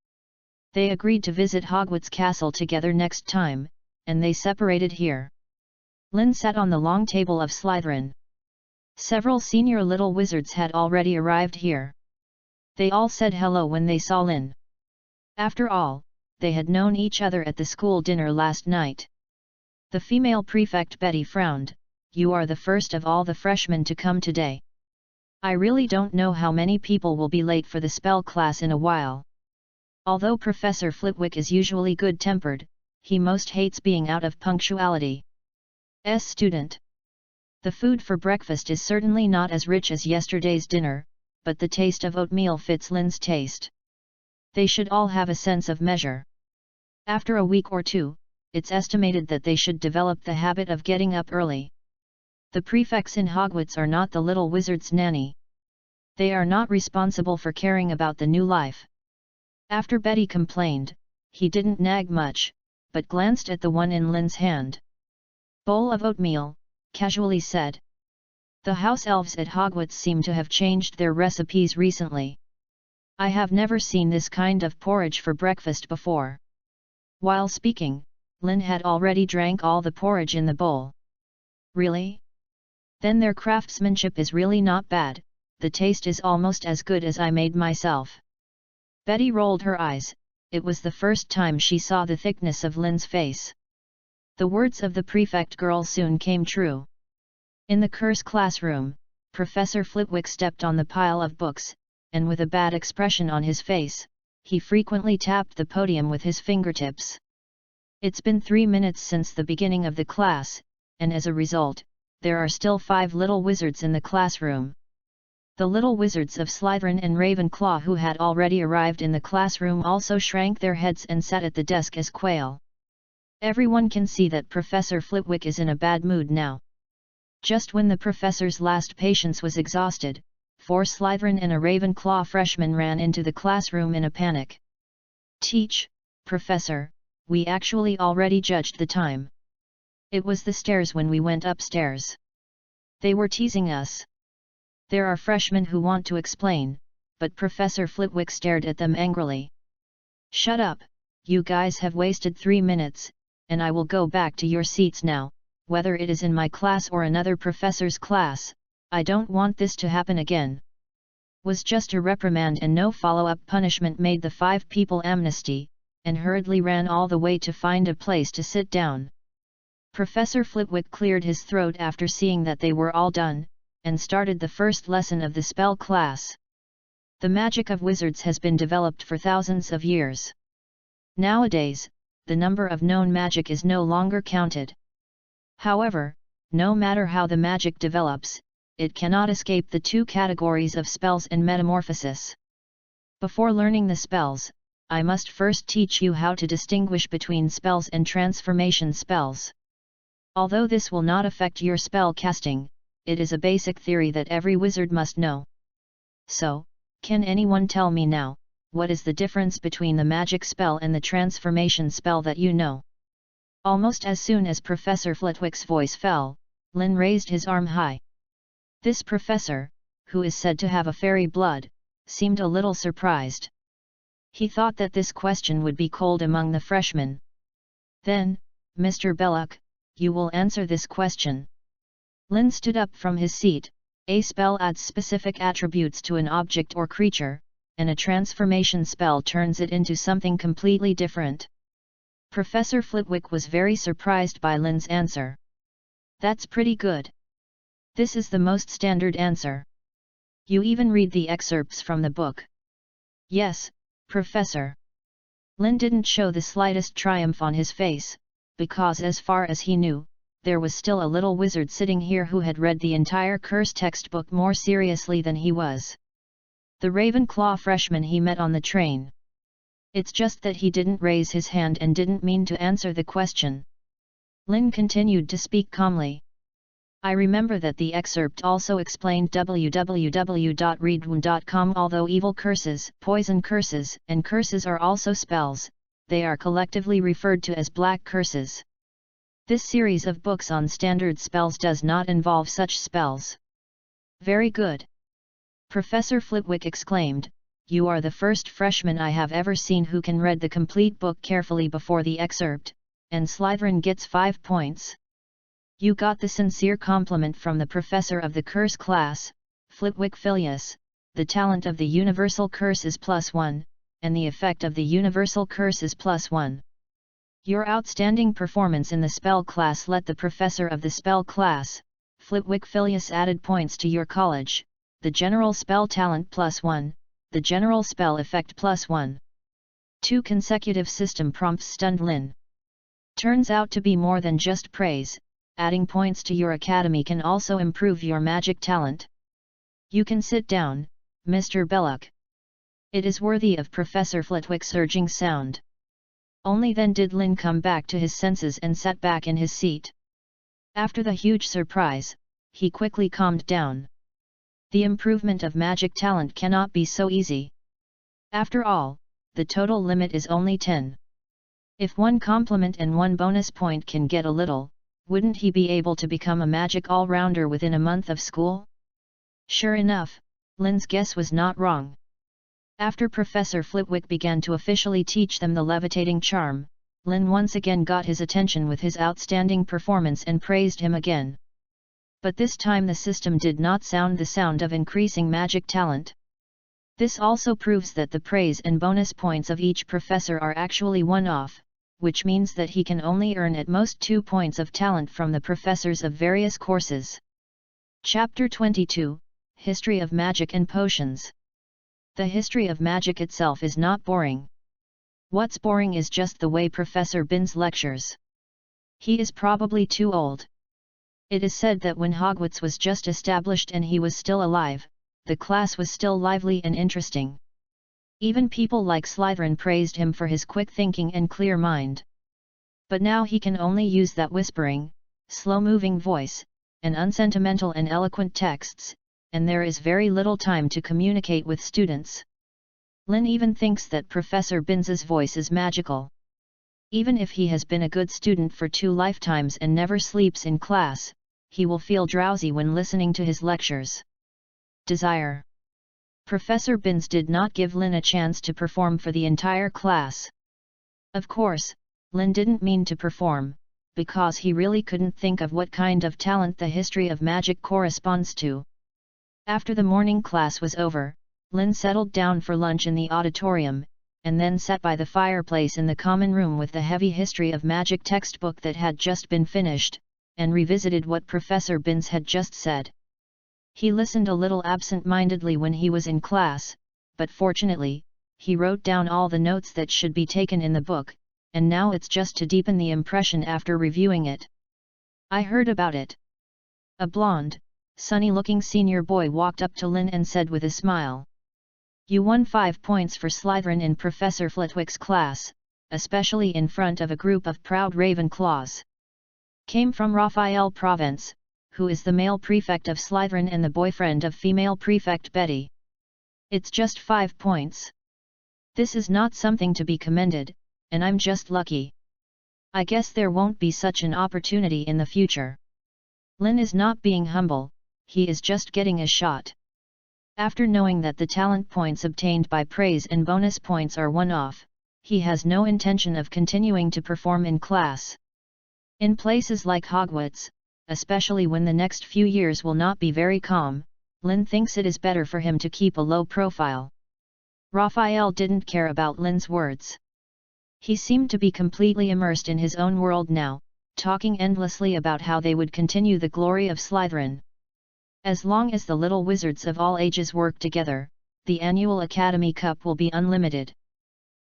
They agreed to visit Hogwarts Castle together next time, and they separated here. Lynn sat on the long table of Slytherin. Several senior little wizards had already arrived here. They all said hello when they saw Lynn. After all, they had known each other at the school dinner last night. The female prefect Betty frowned. You are the first of all the freshmen to come today. I really don't know how many people will be late for the spell class in a while. Although Professor Flitwick is usually good-tempered, he most hates being out of punctuality. Student. The food for breakfast is certainly not as rich as yesterday's dinner, but the taste of oatmeal fits Lynn's taste. They should all have a sense of measure. After a week or two, it's estimated that they should develop the habit of getting up early. The prefects in Hogwarts are not the little wizard's nanny. They are not responsible for caring about the new life. After Betty complained, he didn't nag much, but glanced at the one in Lynn's hand. Bowl of oatmeal, casually said. The house elves at Hogwarts seem to have changed their recipes recently. I have never seen this kind of porridge for breakfast before. While speaking, Lynn had already drank all the porridge in the bowl. Really? Then their craftsmanship is really not bad, the taste is almost as good as I made myself. Betty rolled her eyes, it was the first time she saw the thickness of Lynn's face. The words of the prefect girl soon came true. In the curse classroom, Professor Flitwick stepped on the pile of books, and with a bad expression on his face, he frequently tapped the podium with his fingertips. It's been 3 minutes since the beginning of the class, and as a result, there are still 5 little wizards in the classroom. The little wizards of Slytherin and Ravenclaw who had already arrived in the classroom also shrank their heads and sat at the desk as quail. Everyone can see that Professor Flitwick is in a bad mood now. Just when the professor's last patience was exhausted, 4 Slytherin and a Ravenclaw freshman ran into the classroom in a panic. Professor, we actually already judged the time. It was the stairs when we went upstairs. They were teasing us. There are freshmen who want to explain, but Professor Flitwick stared at them angrily. Shut up, you guys have wasted 3 minutes, and I will go back to your seats now, whether it is in my class or another professor's class. I don't want this to happen again. Was just a reprimand and no follow-up punishment made the 5 people amnesty, and hurriedly ran all the way to find a place to sit down. Professor Flitwick cleared his throat after seeing that they were all done, and started the first lesson of the spell class. The magic of wizards has been developed for thousands of years. Nowadays, the number of known magic is no longer counted. However, no matter how the magic develops, it cannot escape the 2 categories of spells and metamorphosis. Before learning the spells, I must first teach you how to distinguish between spells and transformation spells. Although this will not affect your spell casting, it is a basic theory that every wizard must know. So, can anyone tell me now, what is the difference between the magic spell and the transformation spell that you know? Almost as soon as Professor Flitwick's voice fell, Lynn raised his arm high. This professor, who is said to have a fairy blood, seemed a little surprised. He thought that this question would be cold among the freshmen. Then, Mr. Belloc, you will answer this question. Lynn stood up from his seat. A spell adds specific attributes to an object or creature, and a transformation spell turns it into something completely different. Professor Flitwick was very surprised by Lynn's answer. That's pretty good. This is the most standard answer. You even read the excerpts from the book. Yes, Professor. Lin didn't show the slightest triumph on his face, because as far as he knew, there was still a little wizard sitting here who had read the entire curse textbook more seriously than he was. The Ravenclaw freshman he met on the train. It's just that he didn't raise his hand and didn't mean to answer the question. Lin continued to speak calmly. I remember that the excerpt also explained www.readaloud.com. Although evil curses, poison curses, and curses are also spells, they are collectively referred to as black curses. This series of books on standard spells does not involve such spells. Very good. Professor Flitwick exclaimed, you are the first freshman I have ever seen who can read the complete book carefully before the excerpt, and Slytherin gets 5 points. You got the sincere compliment from the professor of the curse class, Flitwick Filius. The talent of the universal curse is +1, and the effect of the universal curse is +1. Your outstanding performance in the spell class let the professor of the spell class, Flitwick Filius, added points to your college, the general spell talent +1, the general spell effect +1. 2 consecutive system prompts stunned Lin. Turns out to be more than just praise. Adding points to your academy can also improve your magic talent. You can sit down, Mr. Belloc. It is worthy of Professor Flitwick's urging sound. Only then did Lin come back to his senses and sat back in his seat. After the huge surprise, he quickly calmed down. The improvement of magic talent cannot be so easy. After all, the total limit is only 10. If 1 compliment and 1 bonus point can get a little, wouldn't he be able to become a magic all-rounder within a month of school? Sure enough, Lin's guess was not wrong. After Professor Flitwick began to officially teach them the levitating charm, Lin once again got his attention with his outstanding performance and praised him again. But this time the system did not sound the sound of increasing magic talent. This also proves that the praise and bonus points of each professor are actually one-off, which means that he can only earn at most 2 points of talent from the professors of various courses. Chapter 22, History of Magic and Potions. The history of magic itself is not boring. What's boring is just the way Professor Binns lectures. He is probably too old. It is said that when Hogwarts was just established and he was still alive, the class was still lively and interesting. Even people like Slytherin praised him for his quick thinking and clear mind. But now he can only use that whispering, slow-moving voice, and unsentimental and eloquent texts, and there is very little time to communicate with students. Lin even thinks that Professor Binns's voice is magical. Even if he has been a good student for 2 lifetimes and never sleeps in class, he will feel drowsy when listening to his lectures. Desire. Professor Binns did not give Lin a chance to perform for the entire class. Of course, Lin didn't mean to perform, because he really couldn't think of what kind of talent the history of magic corresponds to. After the morning class was over, Lin settled down for lunch in the auditorium, and then sat by the fireplace in the common room with the heavy history of magic textbook that had just been finished, and revisited what Professor Binns had just said. He listened a little absent-mindedly when he was in class, but fortunately, he wrote down all the notes that should be taken in the book, and now it's just to deepen the impression after reviewing it. I heard about it. A blonde, sunny-looking senior boy walked up to Lin and said with a smile. You won 5 points for Slytherin in Professor Flitwick's class, especially in front of a group of proud Ravenclaws. Came from Raphael Province, who is the male prefect of Slytherin and the boyfriend of female prefect Betty. It's just 5 points. This is not something to be commended, and I'm just lucky. I guess there won't be such an opportunity in the future. Lin is not being humble, he is just getting a shot. After knowing that the talent points obtained by praise and bonus points are one-off, he has no intention of continuing to perform in class. In places like Hogwarts, especially when the next few years will not be very calm, Lin thinks it is better for him to keep a low profile. Raphael didn't care about Lin's words. He seemed to be completely immersed in his own world now, talking endlessly about how they would continue the glory of Slytherin. As long as the little wizards of all ages work together, the annual Academy Cup will be unlimited.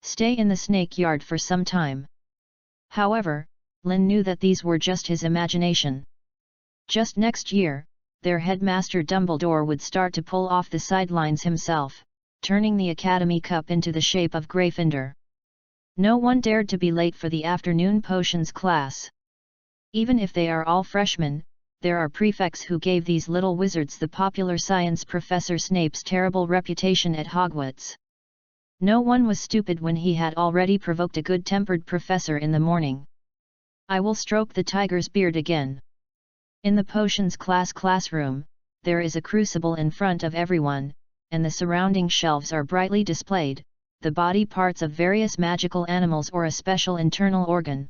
Stay in the snake yard for some time. However, Lin knew that these were just his imagination. Just next year, their headmaster Dumbledore would start to pull off the sidelines himself, turning the Academy Cup into the shape of Gryffindor. No one dared to be late for the afternoon potions class. Even if they are all freshmen, there are prefects who gave these little wizards the popular science Professor Snape's terrible reputation at Hogwarts. No one was stupid when he had already provoked a good-tempered professor in the morning. I will stroke the tiger's beard again. In the potions classroom, there is a crucible in front of everyone, and the surrounding shelves are brightly displayed, the body parts of various magical animals or a special internal organ.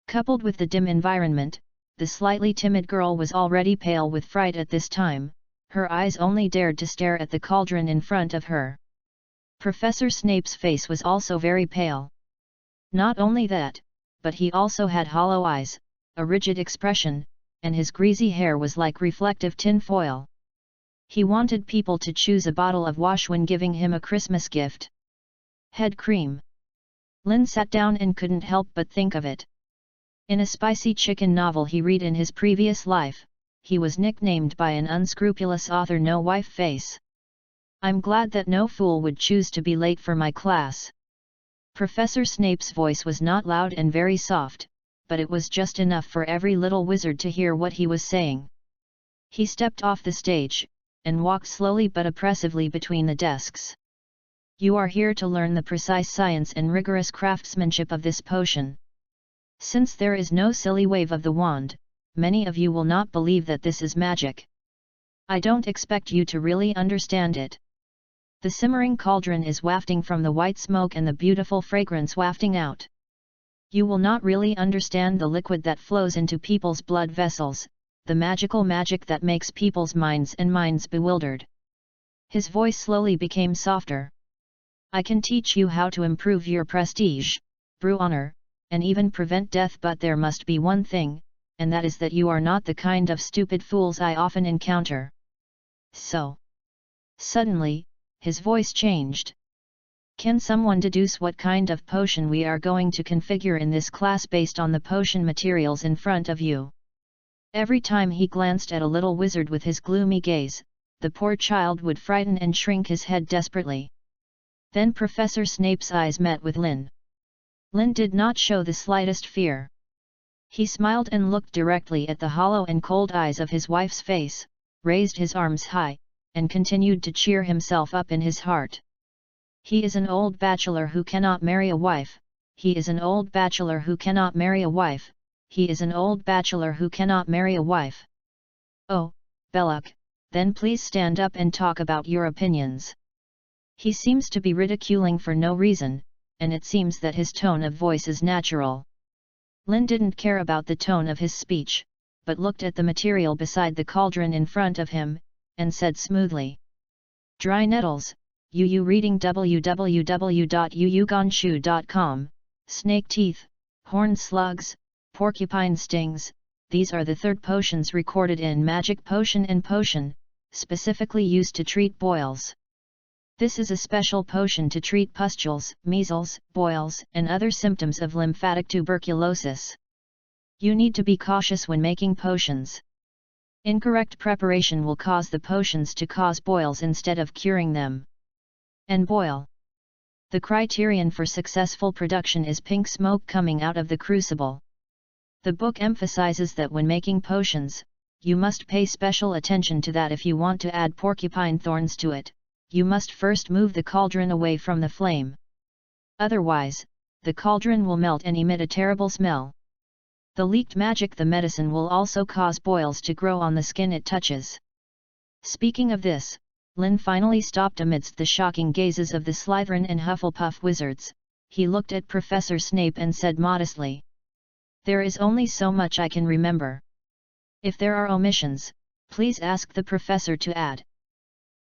Coupled with the dim environment, the slightly timid girl was already pale with fright at this time, her eyes only dared to stare at the cauldron in front of her. Professor Snape's face was also very pale. Not only that, but he also had hollow eyes, a rigid expression, and his greasy hair was like reflective tin foil. He wanted people to choose a bottle of wash when giving him a Christmas gift. Head cream. Lin sat down and couldn't help but think of it. In a spicy chicken novel he read in his previous life, he was nicknamed by an unscrupulous author No Wife Face. I'm glad that no fool would choose to be late for my class. Professor Snape's voice was not loud and very soft, but it was just enough for every little wizard to hear what he was saying. He stepped off the stage, and walked slowly but oppressively between the desks. You are here to learn the precise science and rigorous craftsmanship of this potion. Since there is no silly wave of the wand, many of you will not believe that this is magic. I don't expect you to really understand it. The simmering cauldron is wafting from the white smoke and the beautiful fragrance wafting out. You will not really understand the liquid that flows into people's blood vessels, the magical magic that makes people's minds bewildered. His voice slowly became softer. I can teach you how to improve your prestige, brew honor, and even prevent death, but there must be one thing, and that is that you are not the kind of stupid fools I often encounter. So. Suddenly, his voice changed. Can someone deduce what kind of potion we are going to configure in this class based on the potion materials in front of you? Every time he glanced at a little wizard with his gloomy gaze, the poor child would frighten and shrink his head desperately. Then Professor Snape's eyes met with Lin. Lin did not show the slightest fear. He smiled and looked directly at the hollow and cold eyes of his wife's face, raised his arms high, and continued to cheer himself up in his heart. He is an old bachelor who cannot marry a wife, he is an old bachelor who cannot marry a wife, he is an old bachelor who cannot marry a wife. Oh, Belloc, then please stand up and talk about your opinions. He seems to be ridiculing for no reason, and it seems that his tone of voice is natural. Lin didn't care about the tone of his speech, but looked at the material beside the cauldron in front of him, and said smoothly. Dry nettles, UU reading www.uugonshu.com, snake teeth, horned slugs, porcupine stings, these are the third potions recorded in Magic Potion and Potion, specifically used to treat boils. This is a special potion to treat pustules, measles, boils, and other symptoms of lymphatic tuberculosis. You need to be cautious when making potions. Incorrect preparation will cause the potions to cause boils instead of curing them. And boil. The criterion for successful production is pink smoke coming out of the crucible. The book emphasizes that when making potions, you must pay special attention to that. If you want to add porcupine thorns to it, you must first move the cauldron away from the flame. Otherwise, the cauldron will melt and emit a terrible smell. The leaked magic, the medicine, will also cause boils to grow on the skin it touches. Speaking of this, Lin finally stopped amidst the shocking gazes of the Slytherin and Hufflepuff wizards. He looked at Professor Snape and said modestly, "There is only so much I can remember. If there are omissions, please ask the professor to add."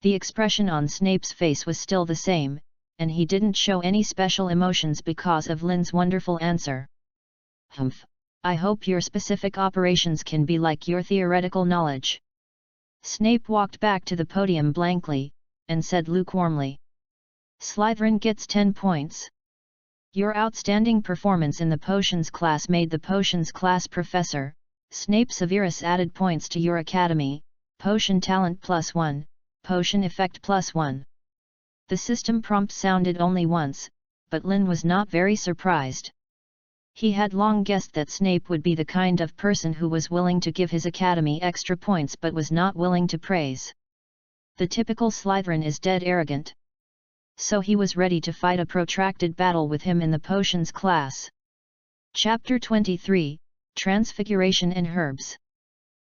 The expression on Snape's face was still the same, and he didn't show any special emotions because of Lin's wonderful answer. "Humph, I hope your specific operations can be like your theoretical knowledge." Snape walked back to the podium blankly, and said lukewarmly. Slytherin gets 10 points. Your outstanding performance in the potions class made the potions class professor, Snape Severus added points to your academy, potion talent +1, potion effect +1. The system prompt sounded only once, but Lynn was not very surprised. He had long guessed that Snape would be the kind of person who was willing to give his academy extra points but was not willing to praise. The typical Slytherin is dead arrogant. So he was ready to fight a protracted battle with him in the potions class. Chapter 23, Transfiguration and Herbs.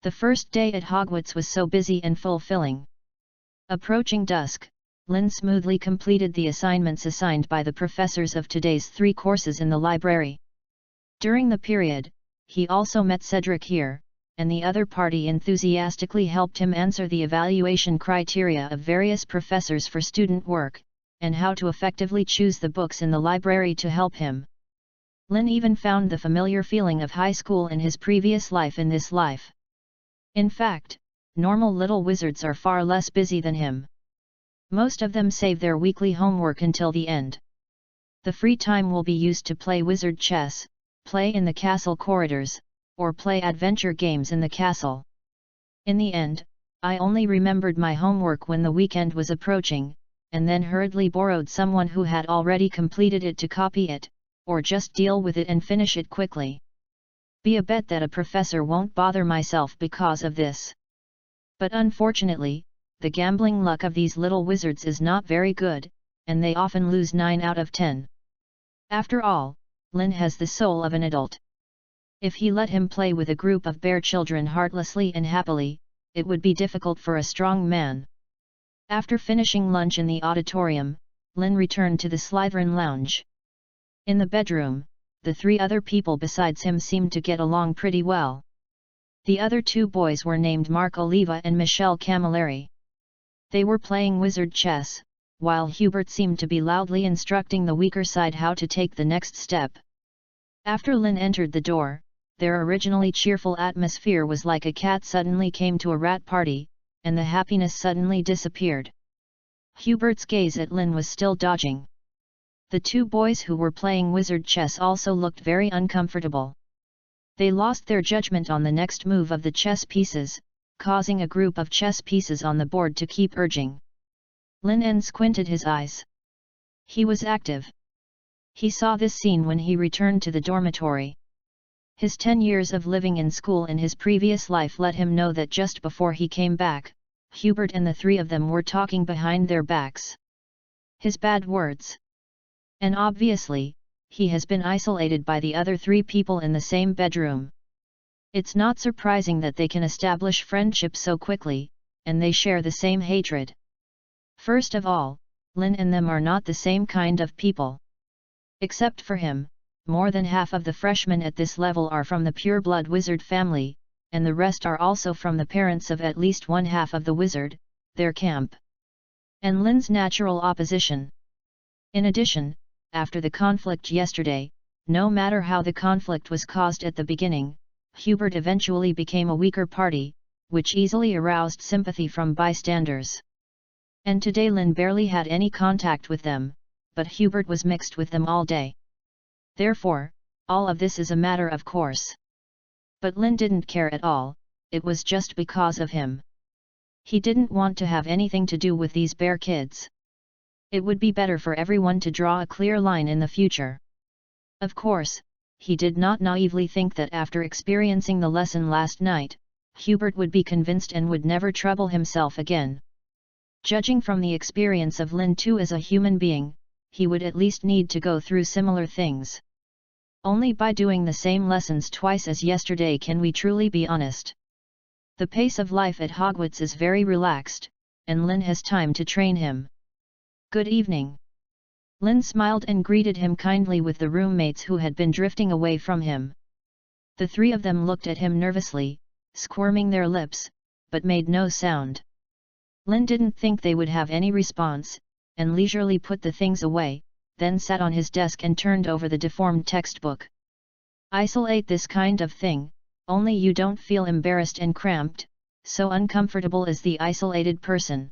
The first day at Hogwarts was so busy and fulfilling. Approaching dusk, Lynn smoothly completed the assignments assigned by the professors of today's 3 courses in the library. During the period, he also met Cedric here, and the other party enthusiastically helped him answer the evaluation criteria of various professors for student work, and how to effectively choose the books in the library to help him. Lynn even found the familiar feeling of high school in his previous life in this life. In fact, normal little wizards are far less busy than him. Most of them save their weekly homework until the end. The free time will be used to play wizard chess, play in the castle corridors, or play adventure games in the castle. In the end, I only remembered my homework when the weekend was approaching, and then hurriedly borrowed someone who had already completed it to copy it, or just deal with it and finish it quickly. Be a bet that a professor won't bother myself because of this. But unfortunately, the gambling luck of these little wizards is not very good, and they often lose 9 out of 10. After all, Lynn has the soul of an adult. If he let him play with a group of bear children heartlessly and happily, it would be difficult for a strong man. After finishing lunch in the auditorium, Lynn returned to the Slytherin lounge. In the bedroom, the 3 other people besides him seemed to get along pretty well. The other 2 boys were named Mark Oliva and Michelle Camilleri. They were playing wizard chess, while Hubert seemed to be loudly instructing the weaker side how to take the next step. After Lynn entered the door, their originally cheerful atmosphere was like a cat suddenly came to a rat party, and the happiness suddenly disappeared. Hubert's gaze at Lynn was still dodging. The 2 boys who were playing wizard chess also looked very uncomfortable. They lost their judgment on the next move of the chess pieces, causing a group of chess pieces on the board to keep urging. Lynn squinted his eyes. He was active. He saw this scene when he returned to the dormitory. His 10 years of living in school in his previous life let him know that just before he came back, Hubert and the 3 of them were talking behind their backs. His bad words. And obviously, he has been isolated by the other 3 people in the same bedroom. It's not surprising that they can establish friendship so quickly, and they share the same hatred. First of all, Lynn and them are not the same kind of people. Except for him, more than half of the freshmen at this level are from the pure-blood wizard family, and the rest are also from the parents of at least 1/2 of the wizard, their camp. And Lynn's natural opposition. In addition, after the conflict yesterday, no matter how the conflict was caused at the beginning, Hubert eventually became a weaker party, which easily aroused sympathy from bystanders. And today Lynn barely had any contact with them, but Hubert was mixed with them all day. Therefore, all of this is a matter of course. But Lynn didn't care at all, it was just because of him. He didn't want to have anything to do with these bear kids. It would be better for everyone to draw a clear line in the future. Of course, he did not naively think that after experiencing the lesson last night, Hubert would be convinced and would never trouble himself again. Judging from the experience of Lynn too as a human being, he would at least need to go through similar things. Only by doing the same lessons twice as yesterday can we truly be honest. The pace of life at Hogwarts is very relaxed, and Lynn has time to train him. Good evening. Lynn smiled and greeted him kindly with the roommates who had been drifting away from him. The 3 of them looked at him nervously, squirming their lips, but made no sound. Lynn didn't think they would have any response, and leisurely put the things away, then sat on his desk and turned over the deformed textbook. Isolate this kind of thing, only you don't feel embarrassed and cramped, so uncomfortable is the isolated person.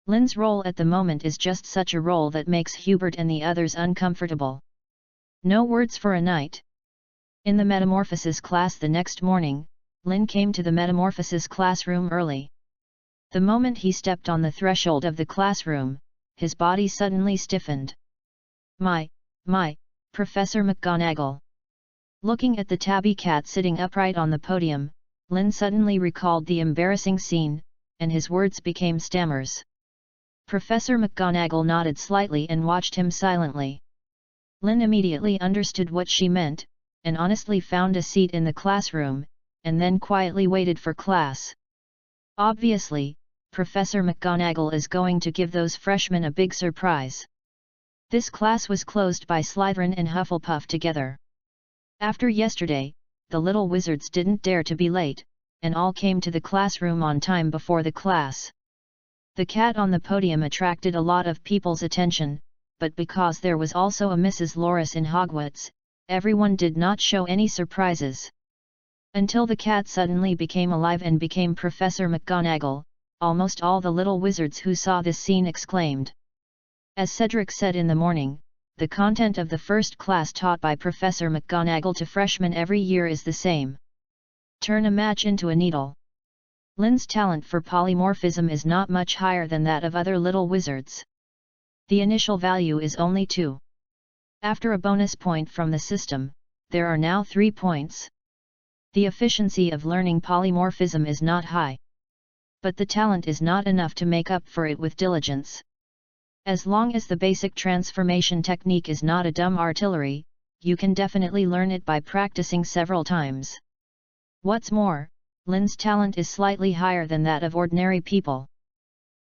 Lin's role at the moment is just such a role that makes Hubert and the others uncomfortable. No words for a night. In the Metamorphosis class the next morning, Lin came to the Metamorphosis classroom early. The moment he stepped on the threshold of the classroom, his body suddenly stiffened. My, Professor McGonagall. Looking at the tabby cat sitting upright on the podium, Lin suddenly recalled the embarrassing scene, and his words became stammers. Professor McGonagall nodded slightly and watched him silently. Lin immediately understood what she meant, and honestly found a seat in the classroom, and then quietly waited for class. Obviously, Professor McGonagall is going to give those freshmen a big surprise. This class was closed by Slytherin and Hufflepuff together. After yesterday, the little wizards didn't dare to be late, and all came to the classroom on time before the class. The cat on the podium attracted a lot of people's attention, but because there was also a Mrs. Loris in Hogwarts, everyone did not show any surprises. Until the cat suddenly became alive and became Professor McGonagall, almost all the little wizards who saw this scene exclaimed. As Cedric said in the morning, the content of the first class taught by Professor McGonagall to freshmen every year is the same. Turn a match into a needle. Lin's talent for polymorphism is not much higher than that of other little wizards. The initial value is only 2. After a bonus point from the system, there are now 3 points. The efficiency of learning polymorphism is not high. But the talent is not enough to make up for it with diligence. As long as the basic transformation technique is not a dumb artillery, you can definitely learn it by practicing several times. What's more, Lin's talent is slightly higher than that of ordinary people.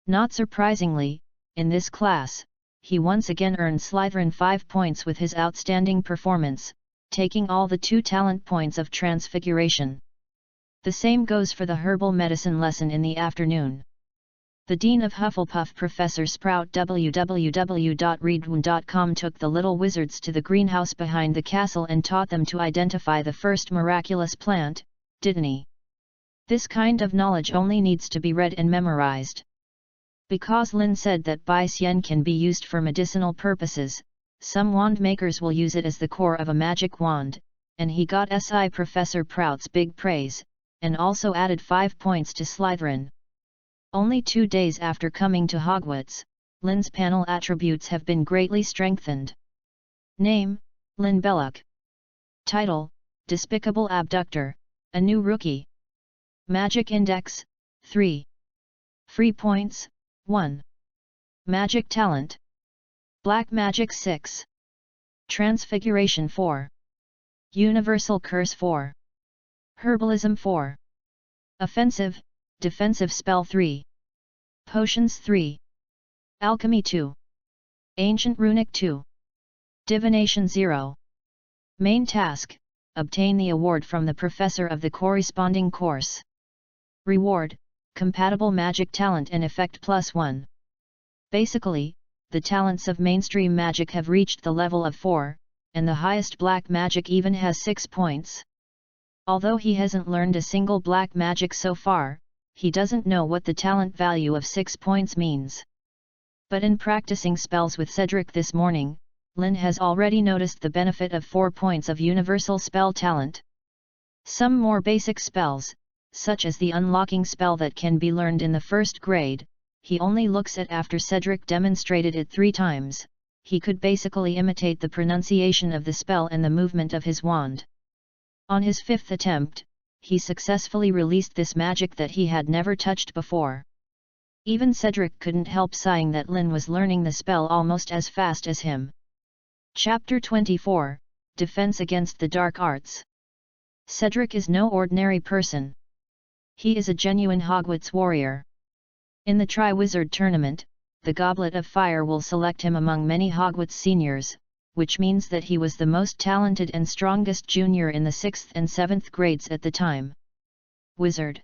Not surprisingly, in this class, he once again earned Slytherin 5 points with his outstanding performance, taking all the 2 talent points of transfiguration. The same goes for the herbal medicine lesson in the afternoon. The Dean of Hufflepuff, Professor Sprout, www.readaloud.com, took the little wizards to the greenhouse behind the castle and taught them to identify the first miraculous plant, didn't he? This kind of knowledge only needs to be read and memorized. Because Lin said that Bai Xian can be used for medicinal purposes, some wand makers will use it as the core of a magic wand, and he got SI Professor Prout's big praise, and also added 5 points to Slytherin. Only 2 days after coming to Hogwarts, Lin's panel attributes have been greatly strengthened. Name, Lin Belloc. Title, Despicable Abductor, a new rookie. Magic Index, 3. Free points, 1. Magic Talent. Black Magic 6. Transfiguration 4. Universal Curse 4. Herbalism 4. Offensive, Defensive Spell 3. Potions 3. Alchemy 2. Ancient Runic 2. Divination 0. Main task, obtain the award from the professor of the corresponding course. Reward, compatible magic talent and effect +1. Basically, the talents of mainstream magic have reached the level of 4, and the highest black magic even has 6 points. Although he hasn't learned a single black magic so far, he doesn't know what the talent value of 6 points means. But in practicing spells with Cedric this morning, Lin has already noticed the benefit of 4 points of universal spell talent. Some more basic spells, such as the unlocking spell that can be learned in the first grade, he only looks at after Cedric demonstrated it 3 times. He could basically imitate the pronunciation of the spell and the movement of his wand. On his 5th attempt, he successfully released this magic that he had never touched before. Even Cedric couldn't help sighing that Lin was learning the spell almost as fast as him. Chapter 24, Defense Against the Dark Arts. Cedric is no ordinary person. He is a genuine Hogwarts warrior. In the Triwizard Tournament, the Goblet of Fire will select him among many Hogwarts seniors, which means that he was the most talented and strongest junior in the 6th and 7th grades at the time. Wizard.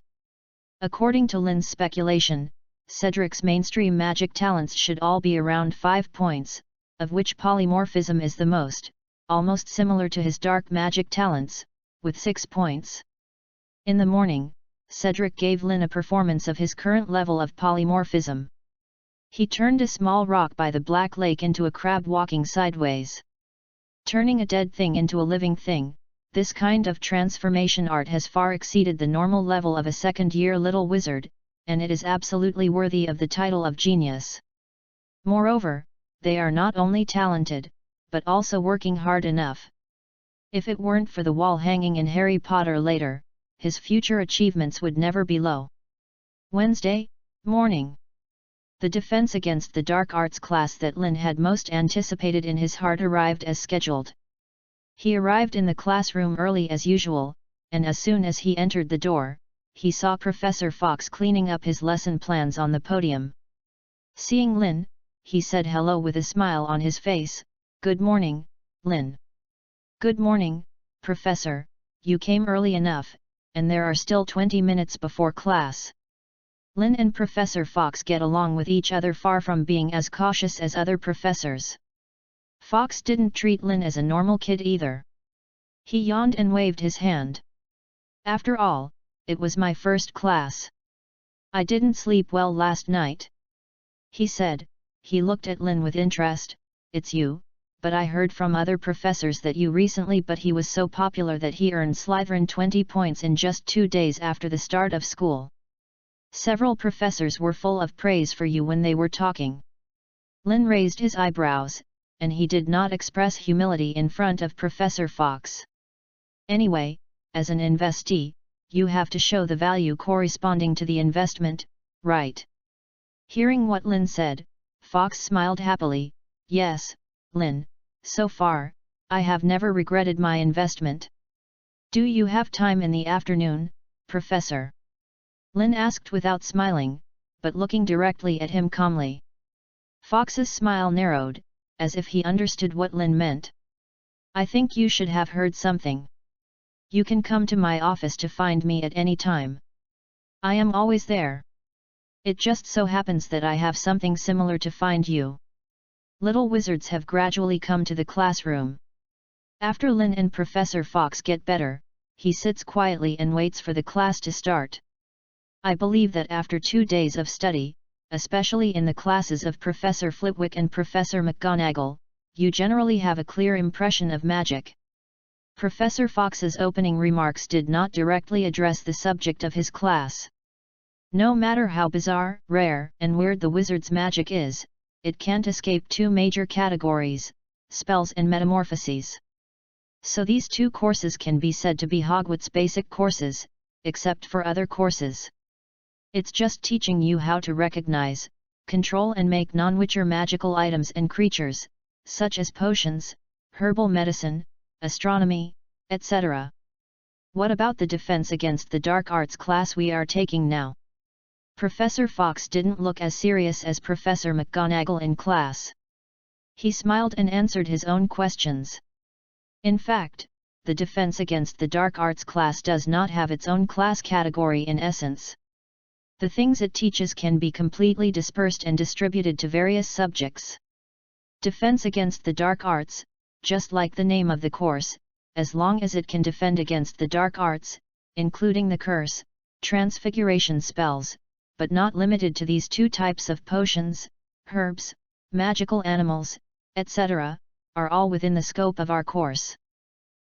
According to Lin's speculation, Cedric's mainstream magic talents should all be around 5 points, of which polymorphism is the most, almost similar to his dark magic talents, with 6 points. In the morning, Cedric gave Lynn a performance of his current level of polymorphism. He turned a small rock by the Black Lake into a crab walking sideways. Turning a dead thing into a living thing, this kind of transformation art has far exceeded the normal level of a second-year little wizard, and it is absolutely worthy of the title of genius. Moreover, they are not only talented, but also working hard enough. If it weren't for the wall hanging in Harry Potter later, his future achievements would never be low. Wednesday morning. The defense against the dark arts class that Lynn had most anticipated in his heart arrived as scheduled. He arrived in the classroom early as usual, and as soon as he entered the door, he saw Professor Fox cleaning up his lesson plans on the podium. Seeing Lynn, he said hello with a smile on his face. "Good morning, Lynn." "Good morning, Professor, you came early enough, and there are still 20 minutes before class." Lynn and Professor Fox get along with each other, far from being as cautious as other professors. Fox didn't treat Lynn as a normal kid either. He yawned and waved his hand. "After all, it was my first class. I didn't sleep well last night," he said. He looked at Lynn with interest. "It's you, but I heard from other professors that you recently," but he was so popular that he earned Slytherin 20 points in just 2 days after the start of school. "Several professors were full of praise for you when they were talking." Lynn raised his eyebrows, and he did not express humility in front of Professor Fox. "Anyway, as an investee, you have to show the value corresponding to the investment, right?" Hearing what Lynn said, Fox smiled happily. "Yes, Lynn, so far, I have never regretted my investment." "Do you have time in the afternoon, Professor?" Lynn asked without smiling, but looking directly at him calmly. Fox's smile narrowed, as if he understood what Lynn meant. "I think you should have heard something. You can come to my office to find me at any time. I am always there. It just so happens that I have something similar to find you." Little wizards have gradually come to the classroom. After Lynn and Professor Fox get better, he sits quietly and waits for the class to start. I believe that after 2 days of study, especially in the classes of Professor Flitwick and Professor McGonagall, you generally have a clear impression of magic. Professor Fox's opening remarks did not directly address the subject of his class. No matter how bizarre, rare, and weird the wizard's magic is, it can't escape 2 major categories: spells and metamorphoses. So these 2 courses can be said to be Hogwarts basic courses, except for other courses. It's just teaching you how to recognize, control and make non-witcher magical items and creatures, such as potions, herbal medicine, astronomy, etc. What about the defense against the dark arts class we are taking now? Professor Fox didn't look as serious as Professor McGonagall in class. He smiled and answered his own questions. In fact, the defense against the dark arts class does not have its own class category in essence. The things it teaches can be completely dispersed and distributed to various subjects. Defense against the dark arts, just like the name of the course, as long as it can defend against the dark arts, including the curse, transfiguration spells, but not limited to these 2 types of potions, herbs, magical animals, etc., are all within the scope of our course.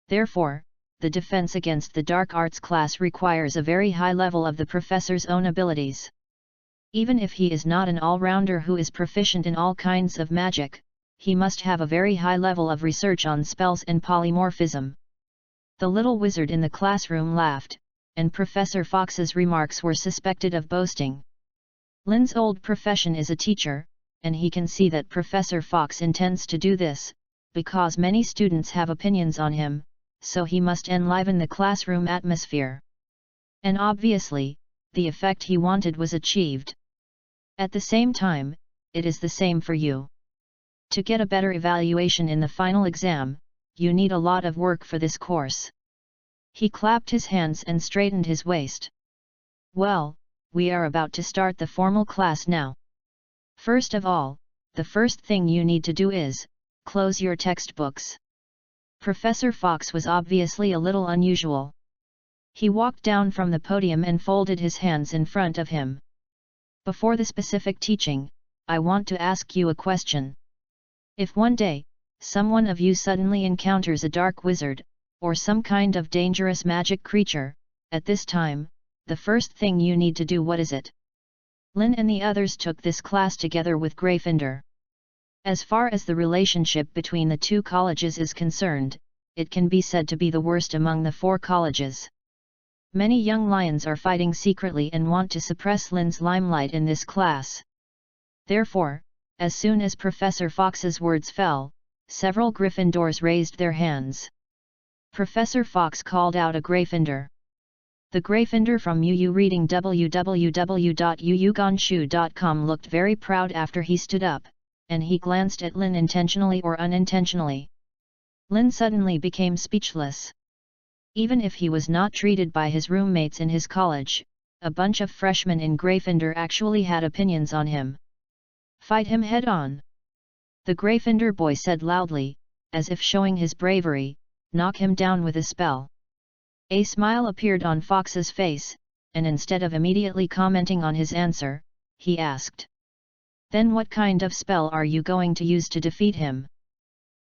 Therefore, the defense against the dark arts class requires a very high level of the professor's own abilities. Even if he is not an all-rounder who is proficient in all kinds of magic, he must have a very high level of research on spells and polymorphism. The little wizard in the classroom laughed, and Professor Fox's remarks were suspected of boasting. Lynn's old profession is a teacher, and he can see that Professor Fox intends to do this, because many students have opinions on him, so he must enliven the classroom atmosphere. And obviously, the effect he wanted was achieved. At the same time, it is the same for you. To get a better evaluation in the final exam, you need a lot of work for this course. He clapped his hands and straightened his waist. Well, we are about to start the formal class now. First of all, the first thing you need to do is, close your textbooks. Professor Fox was obviously a little unusual. He walked down from the podium and folded his hands in front of him. Before the specific teaching, I want to ask you a question. If one day, someone of you suddenly encounters a dark wizard, or some kind of dangerous magic creature, at this time, the first thing you need to do, what is it? Lin and the others took this class together with Gryffindor. As far as the relationship between the two colleges is concerned, it can be said to be the worst among the 4 colleges. Many young lions are fighting secretly and want to suppress Lin's limelight in this class. Therefore, as soon as Professor Fox's words fell, several Gryffindors raised their hands. Professor Fox called out a Gryffindor. The Gryffindor from UU reading www.uugonshu.com looked very proud after he stood up, and he glanced at Lin intentionally or unintentionally. Lin suddenly became speechless. Even if he was not treated by his roommates in his college, a bunch of freshmen in Gryffindor actually had opinions on him. Fight him head on. The Gryffindor boy said loudly, as if showing his bravery, knock him down with a spell. A smile appeared on Fox's face, and instead of immediately commenting on his answer, he asked, "Then what kind of spell are you going to use to defeat him?"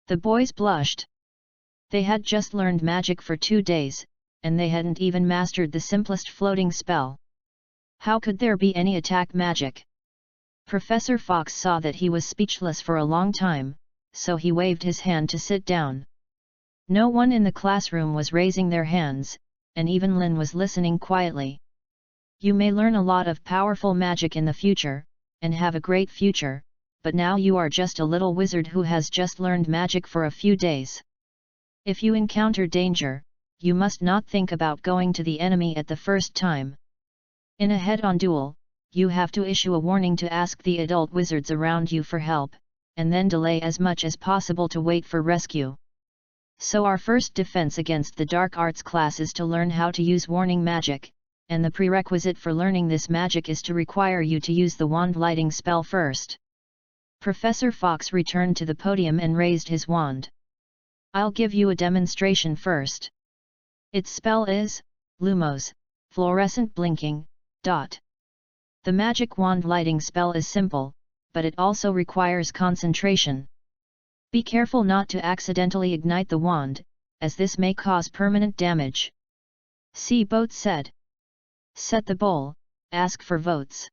The boys blushed. They had just learned magic for 2 days, and they hadn't even mastered the simplest floating spell. How could there be any attack magic? Professor Fox saw that he was speechless for a long time, so he waved his hand to sit down. No one in the classroom was raising their hands, and even Lin was listening quietly. You may learn a lot of powerful magic in the future, and have a great future, but now you are just a little wizard who has just learned magic for a few days. If you encounter danger, you must not think about going to the enemy at the first time. In a head-on duel, you have to issue a warning to ask the adult wizards around you for help, and then delay as much as possible to wait for rescue. So our first defense against the dark arts class is to learn how to use warning magic, and the prerequisite for learning this magic is to require you to use the wand lighting spell first. Professor Fox returned to the podium and raised his wand. I'll give you a demonstration first. Its spell is, Lumos, fluorescent blinking, dot. The magic wand lighting spell is simple, but it also requires concentration. Be careful not to accidentally ignite the wand, as this may cause permanent damage. See Boat said. Set the bowl, ask for votes.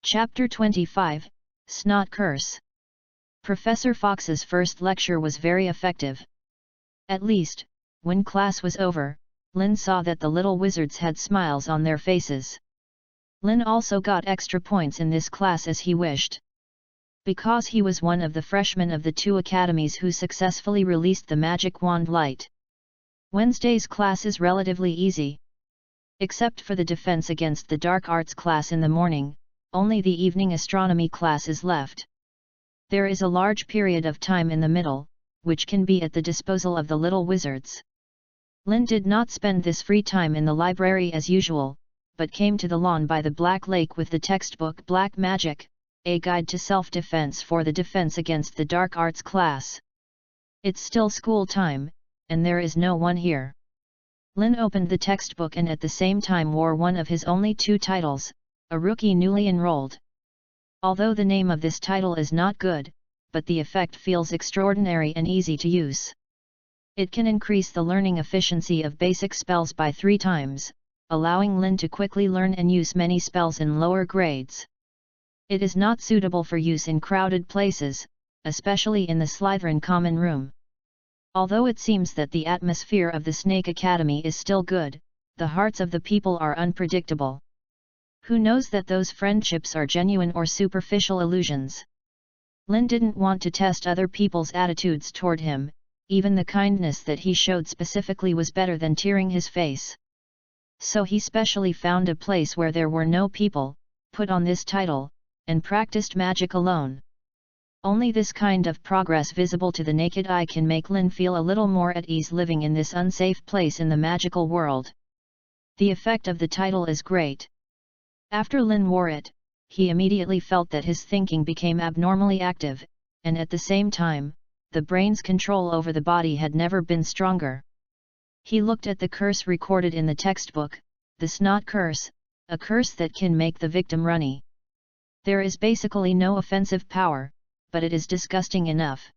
Chapter 25, Snot Curse. Professor Fox's first lecture was very effective. At least, when class was over, Lin saw that the little wizards had smiles on their faces. Lin also got extra points in this class as he wished. Because he was one of the freshmen of the 2 academies who successfully released the magic wand light. Wednesday's class is relatively easy. Except for the defense against the dark arts class in the morning, only the evening astronomy class is left. There is a large period of time in the middle, which can be at the disposal of the little wizards. Lin did not spend this free time in the library as usual, but came to the lawn by the Black Lake with the textbook Black Magic, a guide to self-defense for the defense against the dark arts class. It's still school time, and there is no one here. Lin opened the textbook and at the same time wore one of his only 2 titles, a rookie newly enrolled. Although the name of this title is not good, but the effect feels extraordinary and easy to use. It can increase the learning efficiency of basic spells by 3 times, allowing Lin to quickly learn and use many spells in lower grades. It is not suitable for use in crowded places, especially in the Slytherin common room. Although it seems that the atmosphere of the Snake Academy is still good, the hearts of the people are unpredictable. Who knows that those friendships are genuine or superficial illusions? Lin didn't want to test other people's attitudes toward him, even the kindness that he showed specifically was better than tearing his face. So he specially found a place where there were no people, put on this title, and practiced magic alone. Only this kind of progress visible to the naked eye can make Lin feel a little more at ease living in this unsafe place in the magical world. The effect of the title is great. After Lin wore it, he immediately felt that his thinking became abnormally active, and at the same time, the brain's control over the body had never been stronger. He looked at the curse recorded in the textbook, the snot curse, a curse that can make the victim runny. There is basically no offensive power, but it is disgusting enough.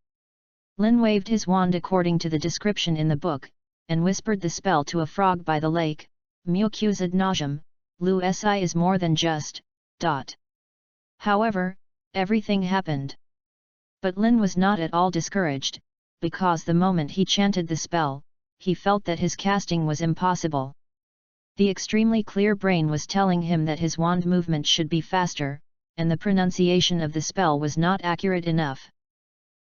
Lin waved his wand according to the description in the book, and whispered the spell to a frog by the lake, Mucusad nauseam, Lu Si is more than just, ... However, everything happened. But Lin was not at all discouraged, because the moment he chanted the spell, he felt that his casting was impossible. The extremely clear brain was telling him that his wand movement should be faster, and the pronunciation of the spell was not accurate enough.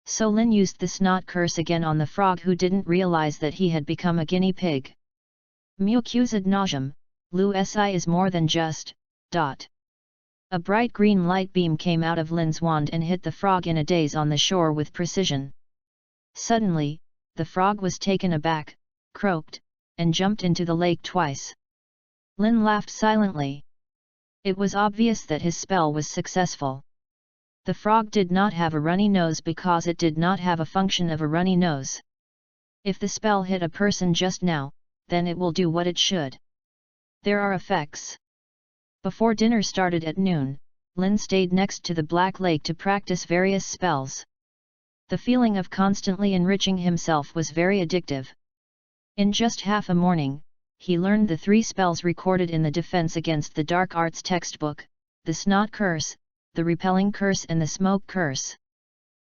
So Lin used the snot curse again on the frog, who didn't realize that he had become a guinea pig. Mucusad nauseam, Lu Si is more than just, ... A bright green light beam came out of Lin's wand and hit the frog in a daze on the shore with precision. Suddenly, the frog was taken aback, croaked, and jumped into the lake twice. Lin laughed silently. It was obvious that his spell was successful. The frog did not have a runny nose because it did not have a function of a runny nose. If the spell hit a person just now, then it will do what it should. There are effects. Before dinner started at noon, Lin stayed next to the Black Lake to practice various spells. The feeling of constantly enriching himself was very addictive. In just half a morning, he learned the 3 spells recorded in the Defense Against the Dark Arts textbook, the Snot Curse, the Repelling Curse and the Smoke Curse.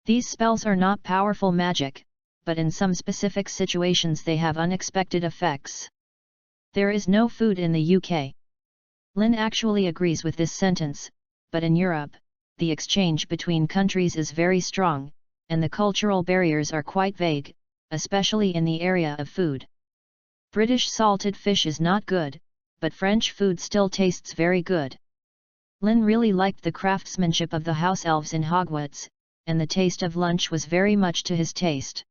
These spells are not powerful magic, but in some specific situations they have unexpected effects. There is no food in the UK. Lin actually agrees with this sentence, but in Europe, the exchange between countries is very strong, and the cultural barriers are quite vague, especially in the area of food. British salted fish is not good, but French food still tastes very good. Lin really liked the craftsmanship of the house elves in Hogwarts, and the taste of lunch was very much to his taste.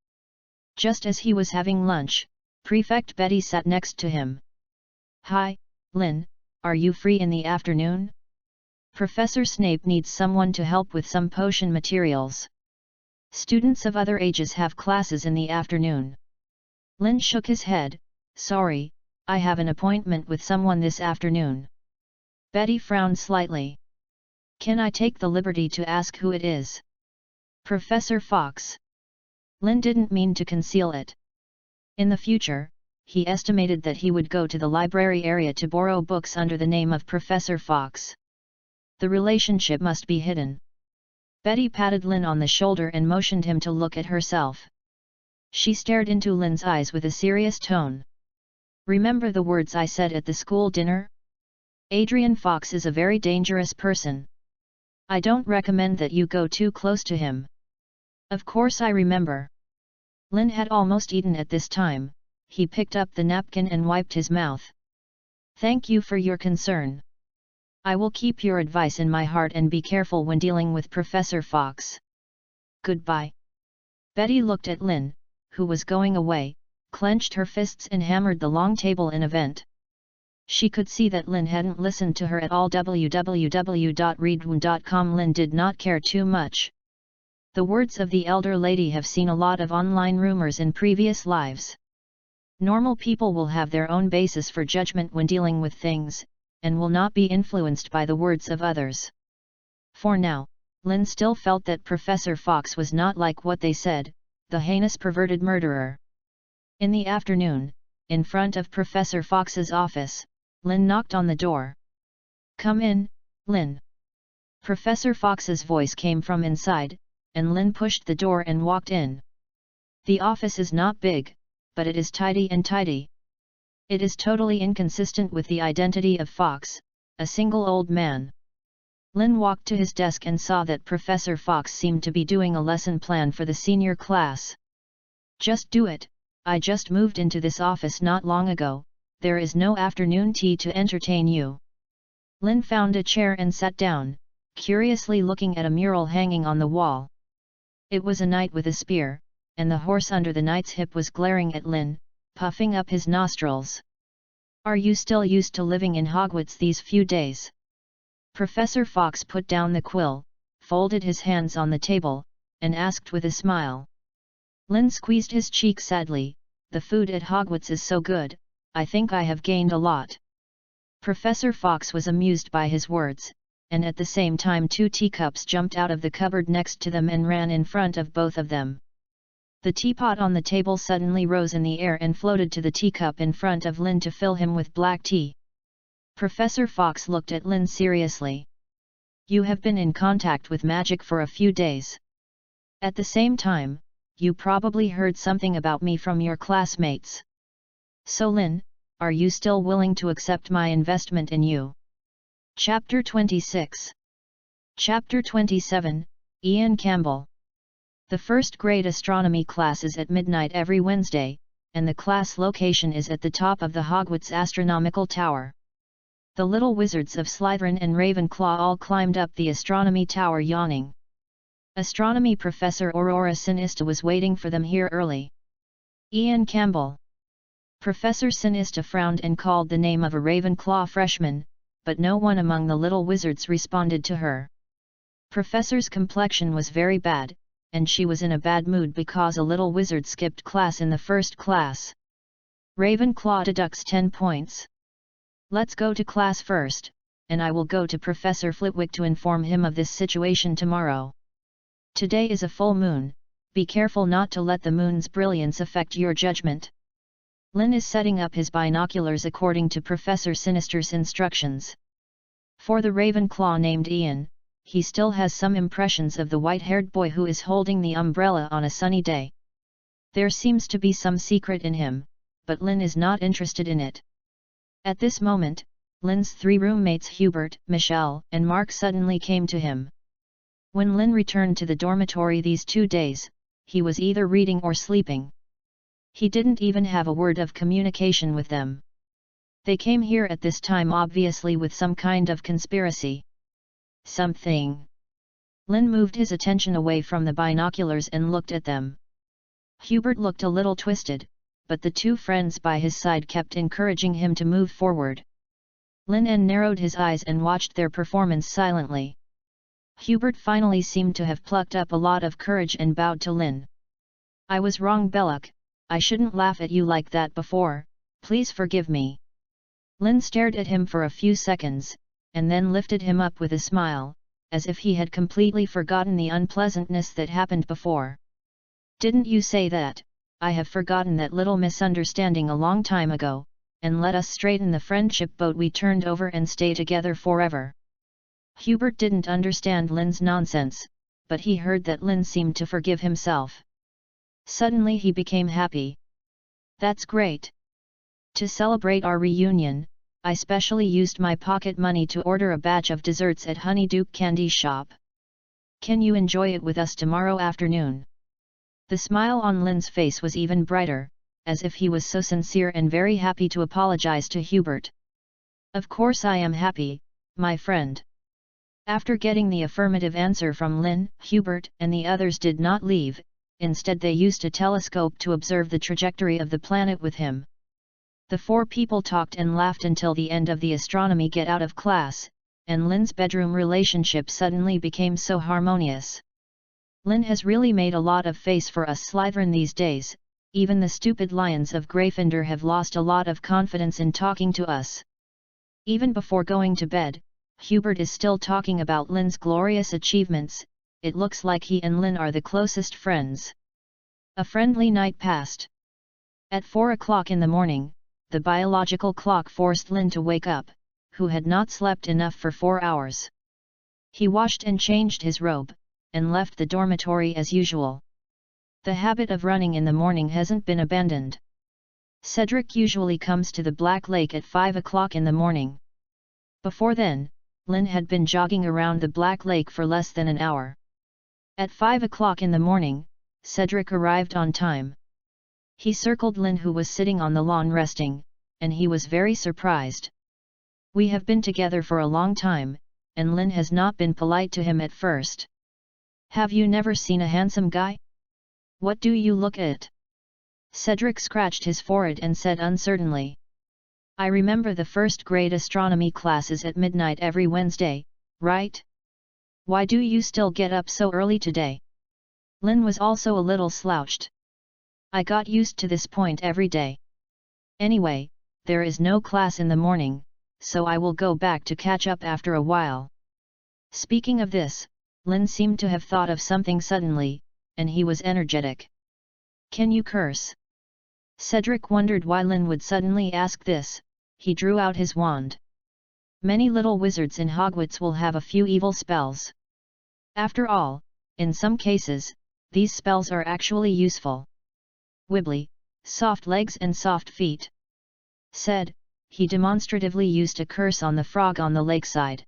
Just as he was having lunch, Prefect Betty sat next to him. "Hi, Lin, are you free in the afternoon? Professor Snape needs someone to help with some potion materials. Students of other ages have classes in the afternoon." Lin shook his head. "Sorry, I have an appointment with someone this afternoon." Betty frowned slightly. "Can I take the liberty to ask who it is?" "Professor Fox." Lin didn't mean to conceal it. In the future, he estimated that he would go to the library area to borrow books under the name of Professor Fox. The relationship must be hidden. Betty patted Lin on the shoulder and motioned him to look at herself. She stared into Lin's eyes with a serious tone. "Remember the words I said at the school dinner? Adrian Fox is a very dangerous person. I don't recommend that you go too close to him." "Of course I remember." Lin had almost eaten at this time. He picked up the napkin and wiped his mouth. "Thank you for your concern. I will keep your advice in my heart and be careful when dealing with Professor Fox. Goodbye." Betty looked at Lin, who was going away, clenched her fists and hammered the long table in a vent. She could see that Lin hadn't listened to her at all. www.readaloud.com. Lin did not care too much. The words of the elder lady have seen a lot of online rumors in previous lives. Normal people will have their own basis for judgment when dealing with things, and will not be influenced by the words of others. For now, Lin still felt that Professor Fox was not like what they said, the heinous perverted murderer. In the afternoon, in front of Professor Fox's office, Lin knocked on the door. "Come in, Lin." Professor Fox's voice came from inside, and Lin pushed the door and walked in. The office is not big, but it is tidy and tidy. It is totally inconsistent with the identity of Fox, a single old man. Lin walked to his desk and saw that Professor Fox seemed to be doing a lesson plan for the senior class. "Just do it, I just moved into this office not long ago, there is no afternoon tea to entertain you." Lin found a chair and sat down, curiously looking at a mural hanging on the wall. It was a knight with a spear, and the horse under the knight's hip was glaring at Lin, puffing up his nostrils. "Are you still used to living in Hogwarts these few days?" Professor Fox put down the quill, folded his hands on the table, and asked with a smile. Lin squeezed his cheek sadly. the food at Hogwarts is so good, I think I have gained a lot. Professor Fox was amused by his words, and at the same time 2 teacups jumped out of the cupboard next to them and ran in front of both of them. The teapot on the table suddenly rose in the air and floated to the teacup in front of Lynn to fill him with black tea. Professor Fox looked at Lynn seriously. You have been in contact with magic for a few days. At the same time, you probably heard something about me from your classmates. So Lynn, are you still willing to accept my investment in you? Chapter 26. Chapter 27, Ian Campbell. The first grade astronomy class is at midnight every Wednesday, and the class location is at the top of the Hogwarts astronomical tower. The little wizards of Slytherin and Ravenclaw all climbed up the astronomy tower yawning. Astronomy professor Aurora Sinista was waiting for them here early. Ian Campbell. Professor Sinista frowned and called the name of a Ravenclaw freshman, but no one among the little wizards responded to her. Professor's complexion was very bad, and she was in a bad mood because a little wizard skipped class in the first class. Ravenclaw deducts 10 points. Let's go to class first, and I will go to Professor Flitwick to inform him of this situation tomorrow. Today is a full moon, be careful not to let the moon's brilliance affect your judgment. Lynn is setting up his binoculars according to Professor Sinister's instructions. For the Ravenclaw named Ian, he still has some impressions of the white-haired boy who is holding the umbrella on a sunny day. There seems to be some secret in him, but Lynn is not interested in it. At this moment, Lynn's 3 roommates Hubert, Michelle, and Mark suddenly came to him. When Lynn returned to the dormitory these 2 days, he was either reading or sleeping. He didn't even have a word of communication with them. They came here at this time obviously with some kind of conspiracy. Something. Lynn moved his attention away from the binoculars and looked at them. Hubert looked a little twisted, but the 2 friends by his side kept encouraging him to move forward. Lynn narrowed his eyes and watched their performance silently. Hubert finally seemed to have plucked up a lot of courage and bowed to Lynn. I was wrong, Belloc. I shouldn't laugh at you like that before, please forgive me. Lynn stared at him for a few seconds, and then lifted him up with a smile, as if he had completely forgotten the unpleasantness that happened before. Didn't you say that? I have forgotten that little misunderstanding a long time ago, and let us straighten the friendship boat we turned over and stay together forever. Hubert didn't understand Lynn's nonsense, but he heard that Lynn seemed to forgive himself. Suddenly he became happy. That's great. To celebrate our reunion, I specially used my pocket money to order a batch of desserts at Honeyduke Candy Shop. Can you enjoy it with us tomorrow afternoon? The smile on Lynn's face was even brighter, as if he was so sincere and very happy to apologize to Hubert. Of course I am happy, my friend. After getting the affirmative answer from Lynn, Hubert and the others did not leave. Instead they used a telescope to observe the trajectory of the planet with him. The 4 people talked and laughed until the end of the astronomy get out of class, and Lynn's bedroom relationship suddenly became so harmonious. Lynn has really made a lot of face for us Slytherin these days, even the stupid lions of Gryffindor have lost a lot of confidence in talking to us. Even before going to bed, Hubert is still talking about Lynn's glorious achievements. It looks like he and Lynn are the closest friends. A friendly night passed. At 4 o'clock in the morning, the biological clock forced Lynn to wake up, who had not slept enough for 4 hours. He washed and changed his robe, and left the dormitory as usual. The habit of running in the morning hasn't been abandoned. Cedric usually comes to the Black Lake at 5 o'clock in the morning. Before then, Lynn had been jogging around the Black Lake for less than an hour. At 5 o'clock in the morning, Cedric arrived on time. He circled Lynn who was sitting on the lawn resting, and he was very surprised. We have been together for a long time, and Lynn has not been polite to him at first. Have you never seen a handsome guy? What do you look at? Cedric scratched his forehead and said uncertainly. I remember the first grade astronomy classes at midnight every Wednesday, right? Why do you still get up so early today? Lynn was also a little slouched. I got used to this point every day. Anyway, there is no class in the morning, so I will go back to catch up after a while. Speaking of this, Lin seemed to have thought of something suddenly, and he was energetic. Can you curse? Cedric wondered why Lin would suddenly ask this. He drew out his wand. Many little wizards in Hogwarts will have a few evil spells. After all, in some cases, these spells are actually useful. Wibbly, soft legs and soft feet. Said, he demonstratively used a curse on the frog on the lakeside.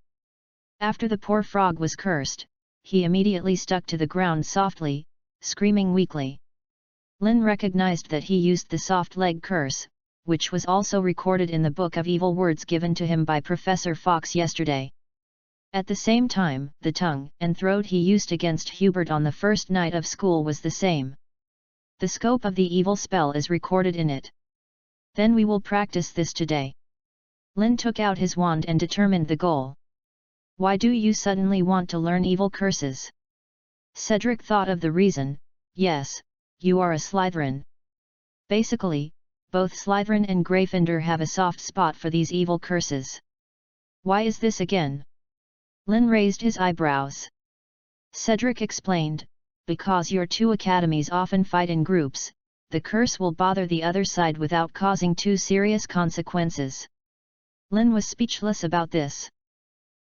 After the poor frog was cursed, he immediately stuck to the ground softly, screaming weakly. Lin recognized that he used the soft leg curse, which was also recorded in the Book of Evil Words given to him by Professor Fox yesterday. At the same time, the tongue and throat he used against Hubert on the first night of school was the same. The scope of the evil spell is recorded in it. Then we will practice this today. Lin took out his wand and determined the goal. Why do you suddenly want to learn evil curses? Cedric thought of the reason. Yes, you are a Slytherin. Basically, both Slytherin and Gryffindor have a soft spot for these evil curses. Why is this again? Lin raised his eyebrows. Cedric explained, because your two academies often fight in groups, the curse will bother the other side without causing too serious consequences. Lin was speechless about this.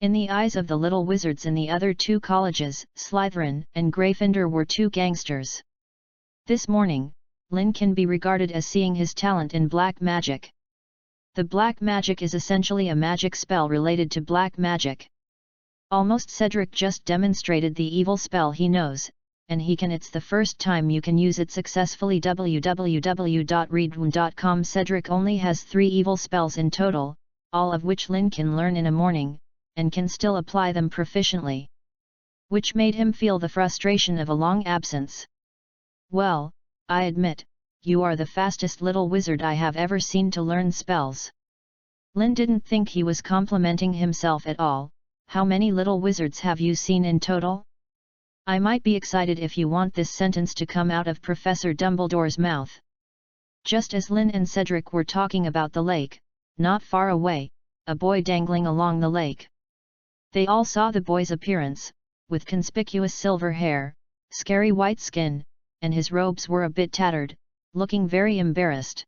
In the eyes of the little wizards in the other two colleges, Slytherin and Gryffindor were two gangsters. This morning, Lin can be regarded as seeing his talent in black magic. The black magic is essentially a magic spell related to black magic. Almost Cedric just demonstrated the evil spell he knows, and it's the first time you can use it successfully. www.readaloud.com. Cedric only has 3 evil spells in total, all of which Lin can learn in a morning, and can still apply them proficiently. Which made him feel the frustration of a long absence. Well, I admit, you are the fastest little wizard I have ever seen to learn spells. Lin didn't think he was complimenting himself at all. How many little wizards have you seen in total? I might be excited if you want this sentence to come out of Professor Dumbledore's mouth. Just as Lin and Cedric were talking about the lake, not far away, a boy dangling along the lake. They all saw the boy's appearance, with conspicuous silver hair, scary white skin, and his robes were a bit tattered, looking very embarrassed.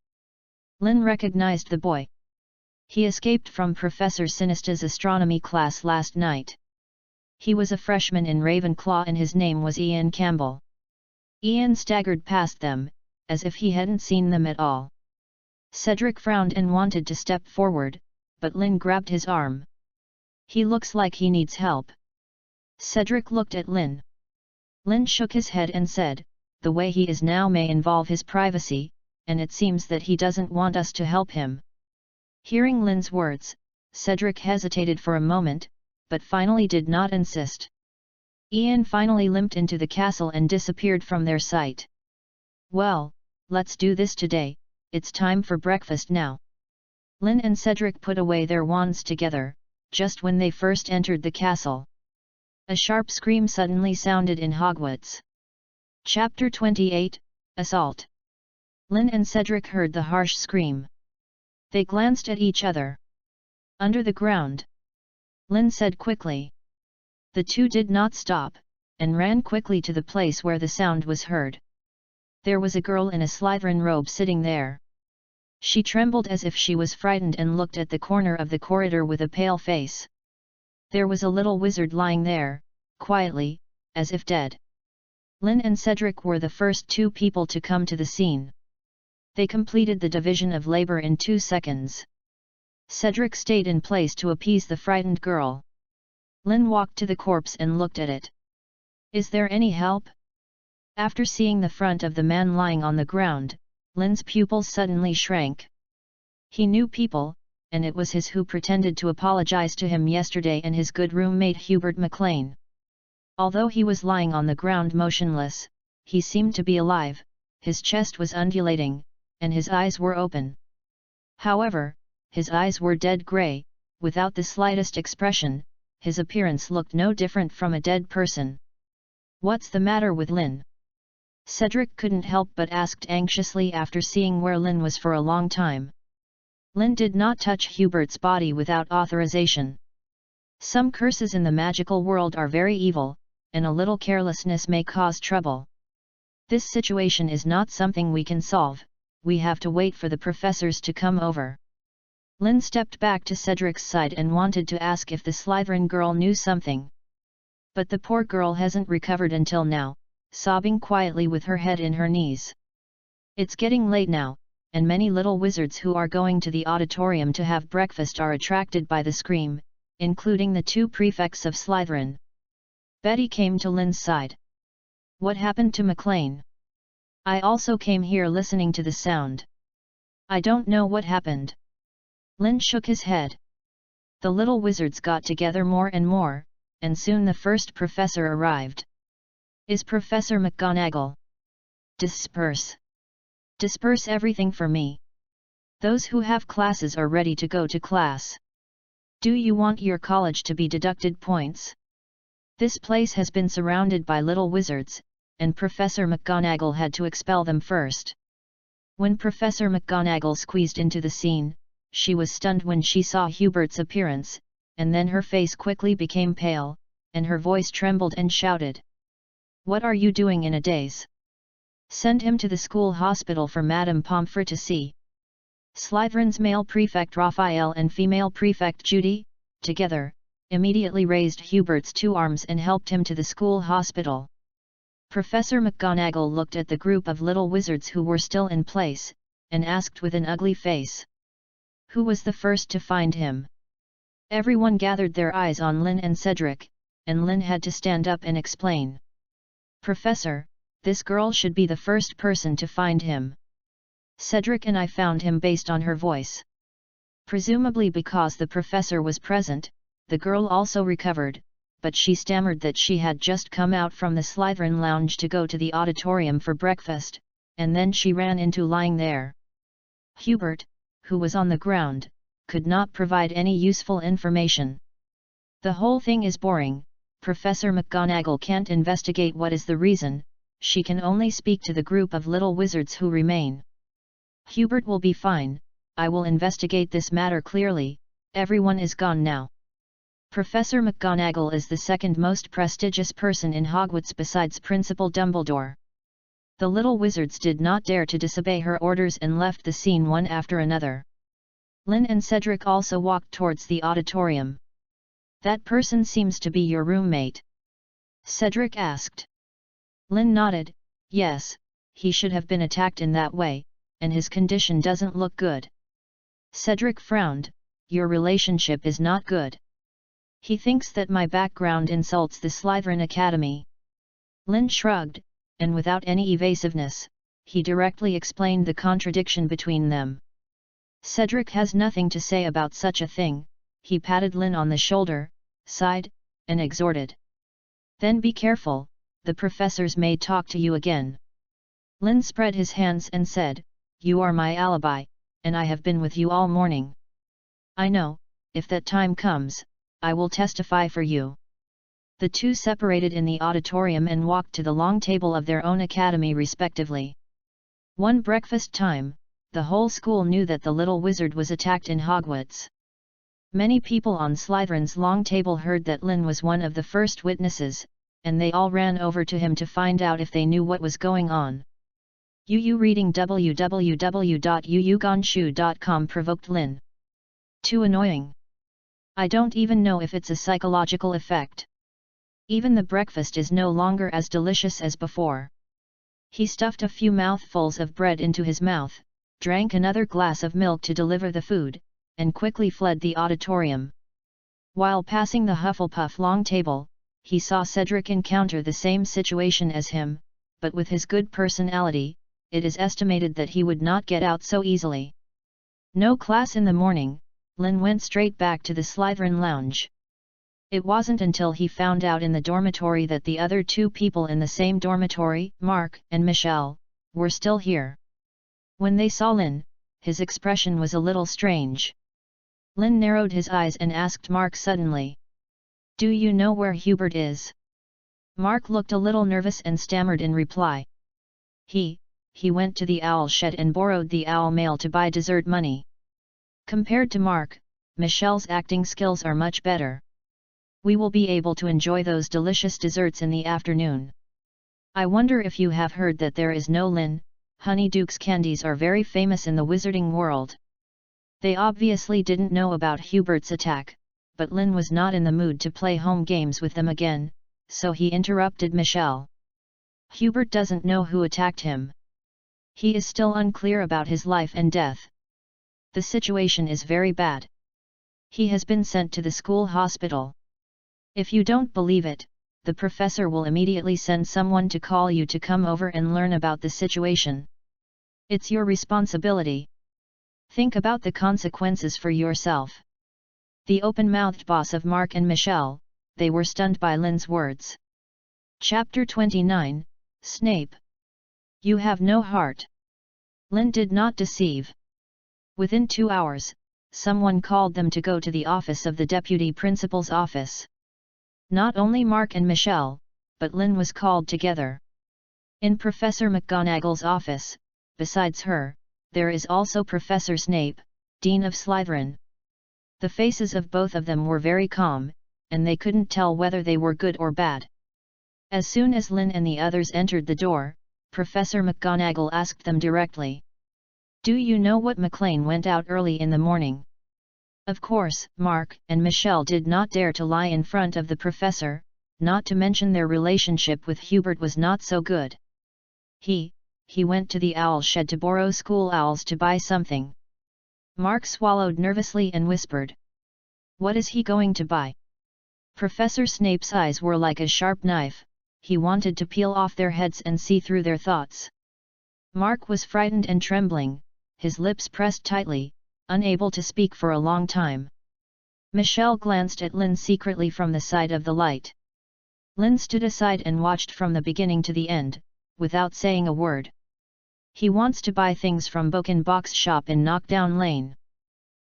Lin recognized the boy. He escaped from Professor Sinister's astronomy class last night. He was a freshman in Ravenclaw and his name was Ian Campbell. Ian staggered past them, as if he hadn't seen them at all. Cedric frowned and wanted to step forward, but Lin grabbed his arm. He looks like he needs help. Cedric looked at Lin. Lin shook his head and said, the way he is now may involve his privacy, and it seems that he doesn't want us to help him. Hearing Lin's words, Cedric hesitated for a moment, but finally did not insist. Ian finally limped into the castle and disappeared from their sight. Well, let's do this today, it's time for breakfast now. Lin and Cedric put away their wands together, just when they first entered the castle. A sharp scream suddenly sounded in Hogwarts. Chapter 28, Assault. Lin and Cedric heard the harsh scream. They glanced at each other. Under the ground. Lin said quickly. The two did not stop, and ran quickly to the place where the sound was heard. There was a girl in a Slytherin robe sitting there. She trembled as if she was frightened and looked at the corner of the corridor with a pale face. There was a little wizard lying there, quietly, as if dead. Lin and Cedric were the first 2 people to come to the scene. They completed the division of labor in 2 seconds. Cedric stayed in place to appease the frightened girl. Lin walked to the corpse and looked at it. Is there any help? After seeing the front of the man lying on the ground, Lin's pupils suddenly shrank. He knew people, and it was his who pretended to apologize to him yesterday and his good roommate Hubert McLean. Although he was lying on the ground motionless, he seemed to be alive, his chest was undulating, and his eyes were open. However, his eyes were dead grey, without the slightest expression. His appearance looked no different from a dead person. What's the matter with Lin? Cedric couldn't help but asked anxiously after seeing where Lynn was for a long time. Lynn did not touch Hubert's body without authorization. Some curses in the magical world are very evil, and a little carelessness may cause trouble. This situation is not something we can solve, we have to wait for the professors to come over. Lynn stepped back to Cedric's side and wanted to ask if the Slytherin girl knew something. But the poor girl hasn't recovered until now, sobbing quietly with her head in her knees. It's getting late now, and many little wizards who are going to the auditorium to have breakfast are attracted by the scream, including the 2 prefects of Slytherin. Betty came to Lynn's side. What happened to McLean? I also came here listening to the sound. I don't know what happened. Lynn shook his head. The little wizards got together more and soon the first professor arrived. Is Professor McGonagall? Disperse. Disperse everything for me. Those who have classes are ready to go to class. Do you want your college to be deducted points? This place has been surrounded by little wizards, and Professor McGonagall had to expel them first. When Professor McGonagall squeezed into the scene, she was stunned when she saw Hubert's appearance, and then her face quickly became pale, and her voice trembled and shouted. What are you doing in a daze? Send him to the school hospital for Madame Pomfrey to see. Slytherin's male prefect Raphael and female prefect Judy, together, immediately raised Hubert's 2 arms and helped him to the school hospital. Professor McGonagall looked at the group of little wizards who were still in place, and asked with an ugly face. Who was the first to find him? Everyone gathered their eyes on Lynn and Cedric, and Lynn had to stand up and explain. Professor, this girl should be the first person to find him. Cedric and I found him based on her voice. Presumably because the professor was present, the girl also recovered, but she stammered that she had just come out from the Slytherin lounge to go to the auditorium for breakfast, and then she ran into lying there. Hubert, who was on the ground, could not provide any useful information. The whole thing is boring, Professor McGonagall can't investigate what is the reason, she can only speak to the group of little wizards who remain. Hubert will be fine, I will investigate this matter clearly, everyone is gone now. Professor McGonagall is the second most prestigious person in Hogwarts besides Principal Dumbledore. The little wizards did not dare to disobey her orders and left the scene one after another. Lynn and Cedric also walked towards the auditorium. That person seems to be your roommate? Cedric asked. Lynn nodded, yes, he should have been attacked in that way, and his condition doesn't look good. Cedric frowned, your relationship is not good. He thinks that my background insults the Slytherin Academy. Lynn shrugged, and without any evasiveness, he directly explained the contradiction between them. Cedric has nothing to say about such a thing, he patted Lynn on the shoulder, sighed, and exhorted. Then be careful, the professors may talk to you again. Lynn spread his hands and said, you are my alibi, and I have been with you all morning. I know, if that time comes, I will testify for you. The 2 separated in the auditorium and walked to the long table of their own academy respectively. One breakfast time, the whole school knew that the little wizard was attacked in Hogwarts. Many people on Slytherin's long table heard that Lynn was one of the first witnesses, and they all ran over to him to find out if they knew what was going on. Yu reading www.yuyugonshu.com provoked Lynn. Too annoying. I don't even know if it's a psychological effect. Even the breakfast is no longer as delicious as before. He stuffed a few mouthfuls of bread into his mouth, drank another glass of milk to deliver the food, and quickly fled the auditorium. While passing the Hufflepuff long table, he saw Cedric encounter the same situation as him, but with his good personality, it is estimated that he would not get out so easily. No class in the morning, Lynn went straight back to the Slytherin lounge. It wasn't until he found out in the dormitory that the other 2 people in the same dormitory, Mark and Michelle, were still here. When they saw Lynn, his expression was a little strange. Lynn narrowed his eyes and asked Mark suddenly. Do you know where Hubert is? Mark looked a little nervous and stammered in reply. He went to the owl shed and borrowed the owl mail to buy dessert money. Compared to Mark, Michelle's acting skills are much better. We will be able to enjoy those delicious desserts in the afternoon. I wonder if you have heard that there is no Lynn. Honeyduke's candies are very famous in the wizarding world. They obviously didn't know about Hubert's attack, but Lynn was not in the mood to play home games with them again, so he interrupted Michelle. Hubert doesn't know who attacked him. He is still unclear about his life and death. The situation is very bad. He has been sent to the school hospital. If you don't believe it, the professor will immediately send someone to call you to come over and learn about the situation. It's your responsibility. Think about the consequences for yourself. The open-mouthed boss of Mark and Michelle, they were stunned by Lynn's words. Chapter 29, Snape. You have no heart. Lynn did not deceive. Within 2 hours, someone called them to go to the office of the deputy principal's office. Not only Mark and Michelle, but Lynn was called together. In Professor McGonagall's office, besides her, there is also Professor Snape, Dean of Slytherin. The faces of both of them were very calm, and they couldn't tell whether they were good or bad. As soon as Lynn and the others entered the door, Professor McGonagall asked them directly. Do you know what McLean went out early in the morning? Of course, Mark and Michelle did not dare to lie in front of the professor, not to mention their relationship with Hubert was not so good. He went to the owl shed to borrow school owls to buy something. Mark swallowed nervously and whispered. What is he going to buy? Professor Snape's eyes were like a sharp knife, he wanted to peel off their heads and see through their thoughts. Mark was frightened and trembling, his lips pressed tightly, unable to speak for a long time. Michelle glanced at Lynn secretly from the side of the light. Lynn stood aside and watched from the beginning to the end, without saying a word. He wants to buy things from Book and Box shop in Knockdown Lane.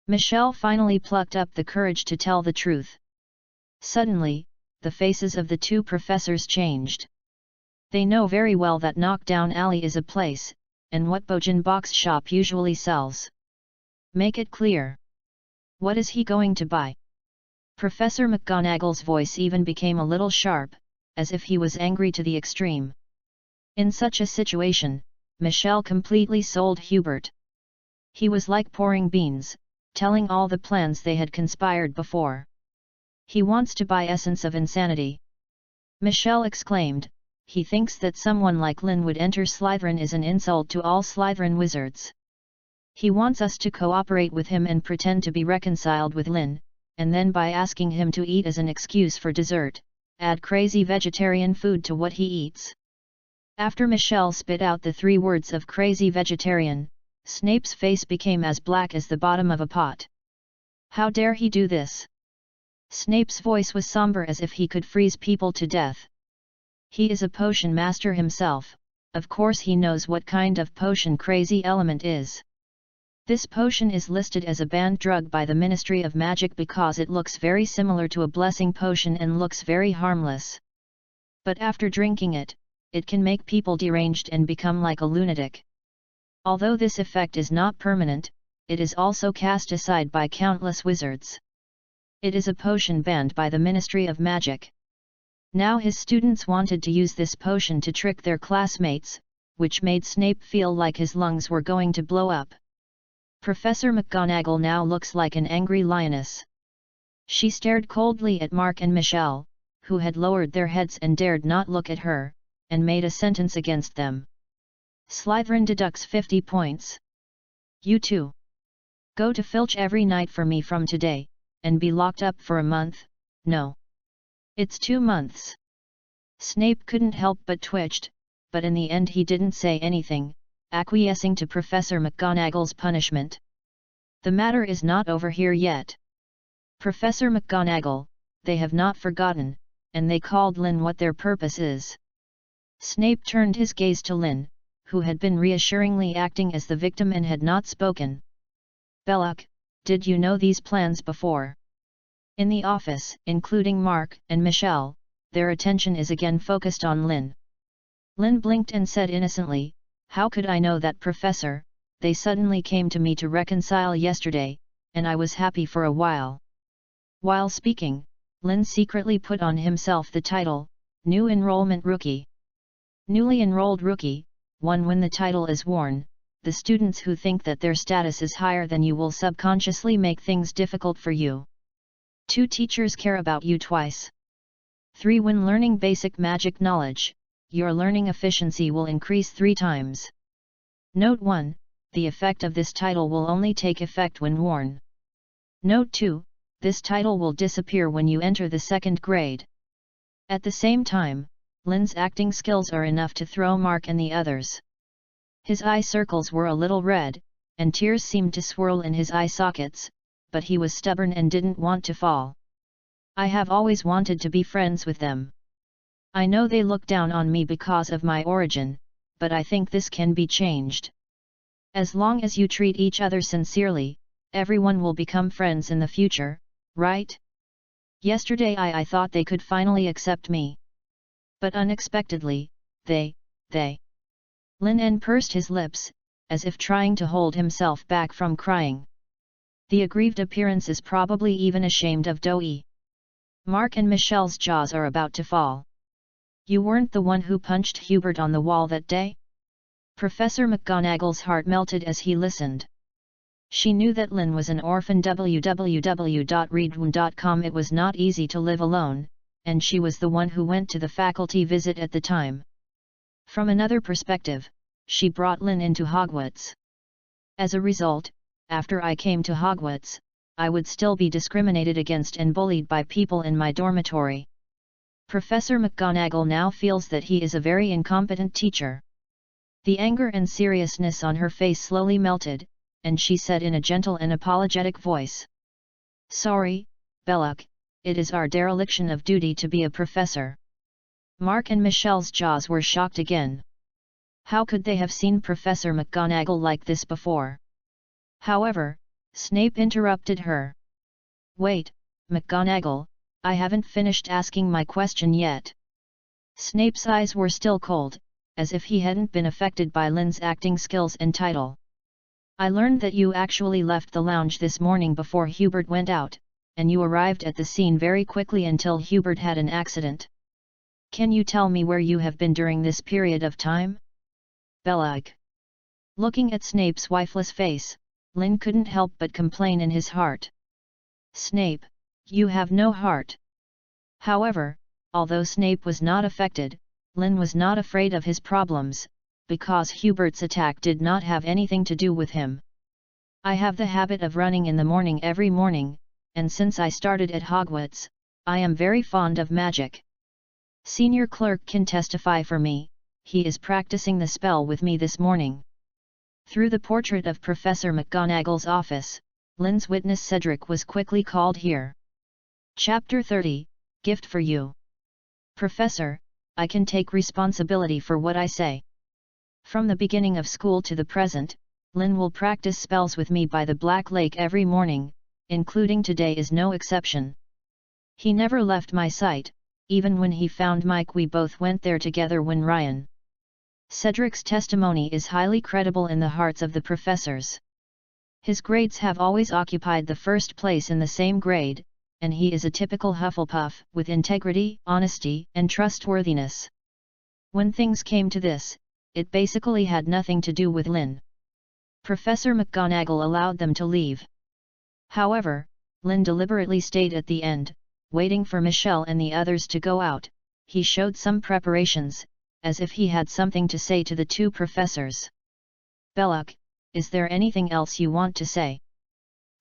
Michelle finally plucked up the courage to tell the truth. Suddenly, the faces of the two professors changed. They know very well that Knockdown Alley is a place, and what Book and Box shop usually sells. Make it clear. What is he going to buy? Professor McGonagall's voice even became a little sharp, as if he was angry to the extreme. In such a situation, Michelle completely sold Hubert. He was like pouring beans, telling all the plans they had conspired before. He wants to buy Essence of Insanity. Michelle exclaimed, he thinks that someone like Lynn would enter Slytherin is an insult to all Slytherin wizards. He wants us to cooperate with him and pretend to be reconciled with Lynn, and then by asking him to eat as an excuse for dessert, add crazy vegetarian food to what he eats. After Michelle spit out the 3 words of crazy vegetarian, Snape's face became as black as the bottom of a pot. How dare he do this? Snape's voice was somber as if he could freeze people to death. He is a potion master himself, of course he knows what kind of potion crazy element is. This potion is listed as a banned drug by the Ministry of Magic because it looks very similar to a blessing potion and looks very harmless. But after drinking it, it can make people deranged and become like a lunatic. Although this effect is not permanent, it is also cast aside by countless wizards. It is a potion banned by the Ministry of Magic. Now his students wanted to use this potion to trick their classmates, which made Snape feel like his lungs were going to blow up. Professor McGonagall now looks like an angry lioness. She stared coldly at Mark and Michelle, who had lowered their heads and dared not look at her, and made a sentence against them. Slytherin deducts 50 points. You two. Go to Filch every night for me from today, and be locked up for a month. No. It's 2 months. Snape couldn't help but twitched, but in the end he didn't say anything, acquiescing to Professor McGonagall's punishment. The matter is not over here yet. Professor McGonagall, they have not forgotten, and they called Lynn what their purpose is. Snape turned his gaze to Lynn, who had been reassuringly acting as the victim and had not spoken. Belloc, did you know these plans before? In the office, including Mark and Michelle, their attention is again focused on Lynn. Lynn blinked and said innocently, How could I know that, Professor? They suddenly came to me to reconcile yesterday, and I was happy for a while. While speaking, Lin secretly put on himself the title, New Enrollment Rookie. Newly enrolled rookie, when the title is worn, the students who think that their status is higher than you will subconsciously make things difficult for you. 2. Teachers care about you twice. 3. When learning basic magic knowledge, your learning efficiency will increase 3 times. Note 1. The effect of this title will only take effect when worn. Note 2. This title will disappear when you enter the 2nd grade. At the same time, Lin's acting skills are enough to throw Mark and the others. His eye circles were a little red, and tears seemed to swirl in his eye sockets, but he was stubborn and didn't want to fall. I have always wanted to be friends with them. I know they look down on me because of my origin, but I think this can be changed. As long as you treat each other sincerely, everyone will become friends in the future, right? Yesterday I thought they could finally accept me. But unexpectedly, they. Lin pursed his lips, as if trying to hold himself back from crying. The aggrieved appearance is probably even ashamed of Doi. Mark and Michelle's jaws are about to fall. You weren't the one who punched Hubert on the wall that day? Professor McGonagall's heart melted as he listened. She knew that Lin was an orphan. www.readaloud.com. It was not easy to live alone, and she was the one who went to the faculty visit at the time. From another perspective, she brought Lin into Hogwarts. As a result, after I came to Hogwarts, I would still be discriminated against and bullied by people in my dormitory. Professor McGonagall now feels that he is a very incompetent teacher. The anger and seriousness on her face slowly melted, and she said in a gentle and apologetic voice, "Sorry, Belloc, it is our dereliction of duty to be a professor." Mark and Michelle's jaws were shocked again. How could they have seen Professor McGonagall like this before? However, Snape interrupted her. "Wait, McGonagall, I haven't finished asking my question yet." Snape's eyes were still cold, as if he hadn't been affected by Lin's acting skills and title. "I learned that you actually left the lounge this morning before Hubert went out, and you arrived at the scene very quickly until Hubert had an accident. Can you tell me where you have been during this period of time?" Belloc. Looking at Snape's wifeless face, Lin couldn't help but complain in his heart. "Snape, you have no heart." However, although Snape was not affected, Lin was not afraid of his problems, because Hubert's attack did not have anything to do with him. "I have the habit of running in the morning every morning, and since I started at Hogwarts, I am very fond of magic. Senior clerk can testify for me, he is practicing the spell with me this morning." Through the portrait of Professor McGonagall's office, Lin's witness Cedric was quickly called here. Chapter 30, Gift for You. "Professor, I can take responsibility for what I say. From the beginning of school to the present, Lin will practice spells with me by the Black Lake every morning, including today is no exception. He never left my sight, even when he found Mike. We both went there together when Ryan." Cedric's testimony is highly credible in the hearts of the professors. His grades have always occupied the first place in the same grade, and he is a typical Hufflepuff with integrity, honesty, and trustworthiness. When things came to this, it basically had nothing to do with Lin. Professor McGonagall allowed them to leave. However, Lin deliberately stayed at the end, waiting for Michelle and the others to go out. He showed some preparations, as if he had something to say to the 2 professors. "Belloc, is there anything else you want to say?"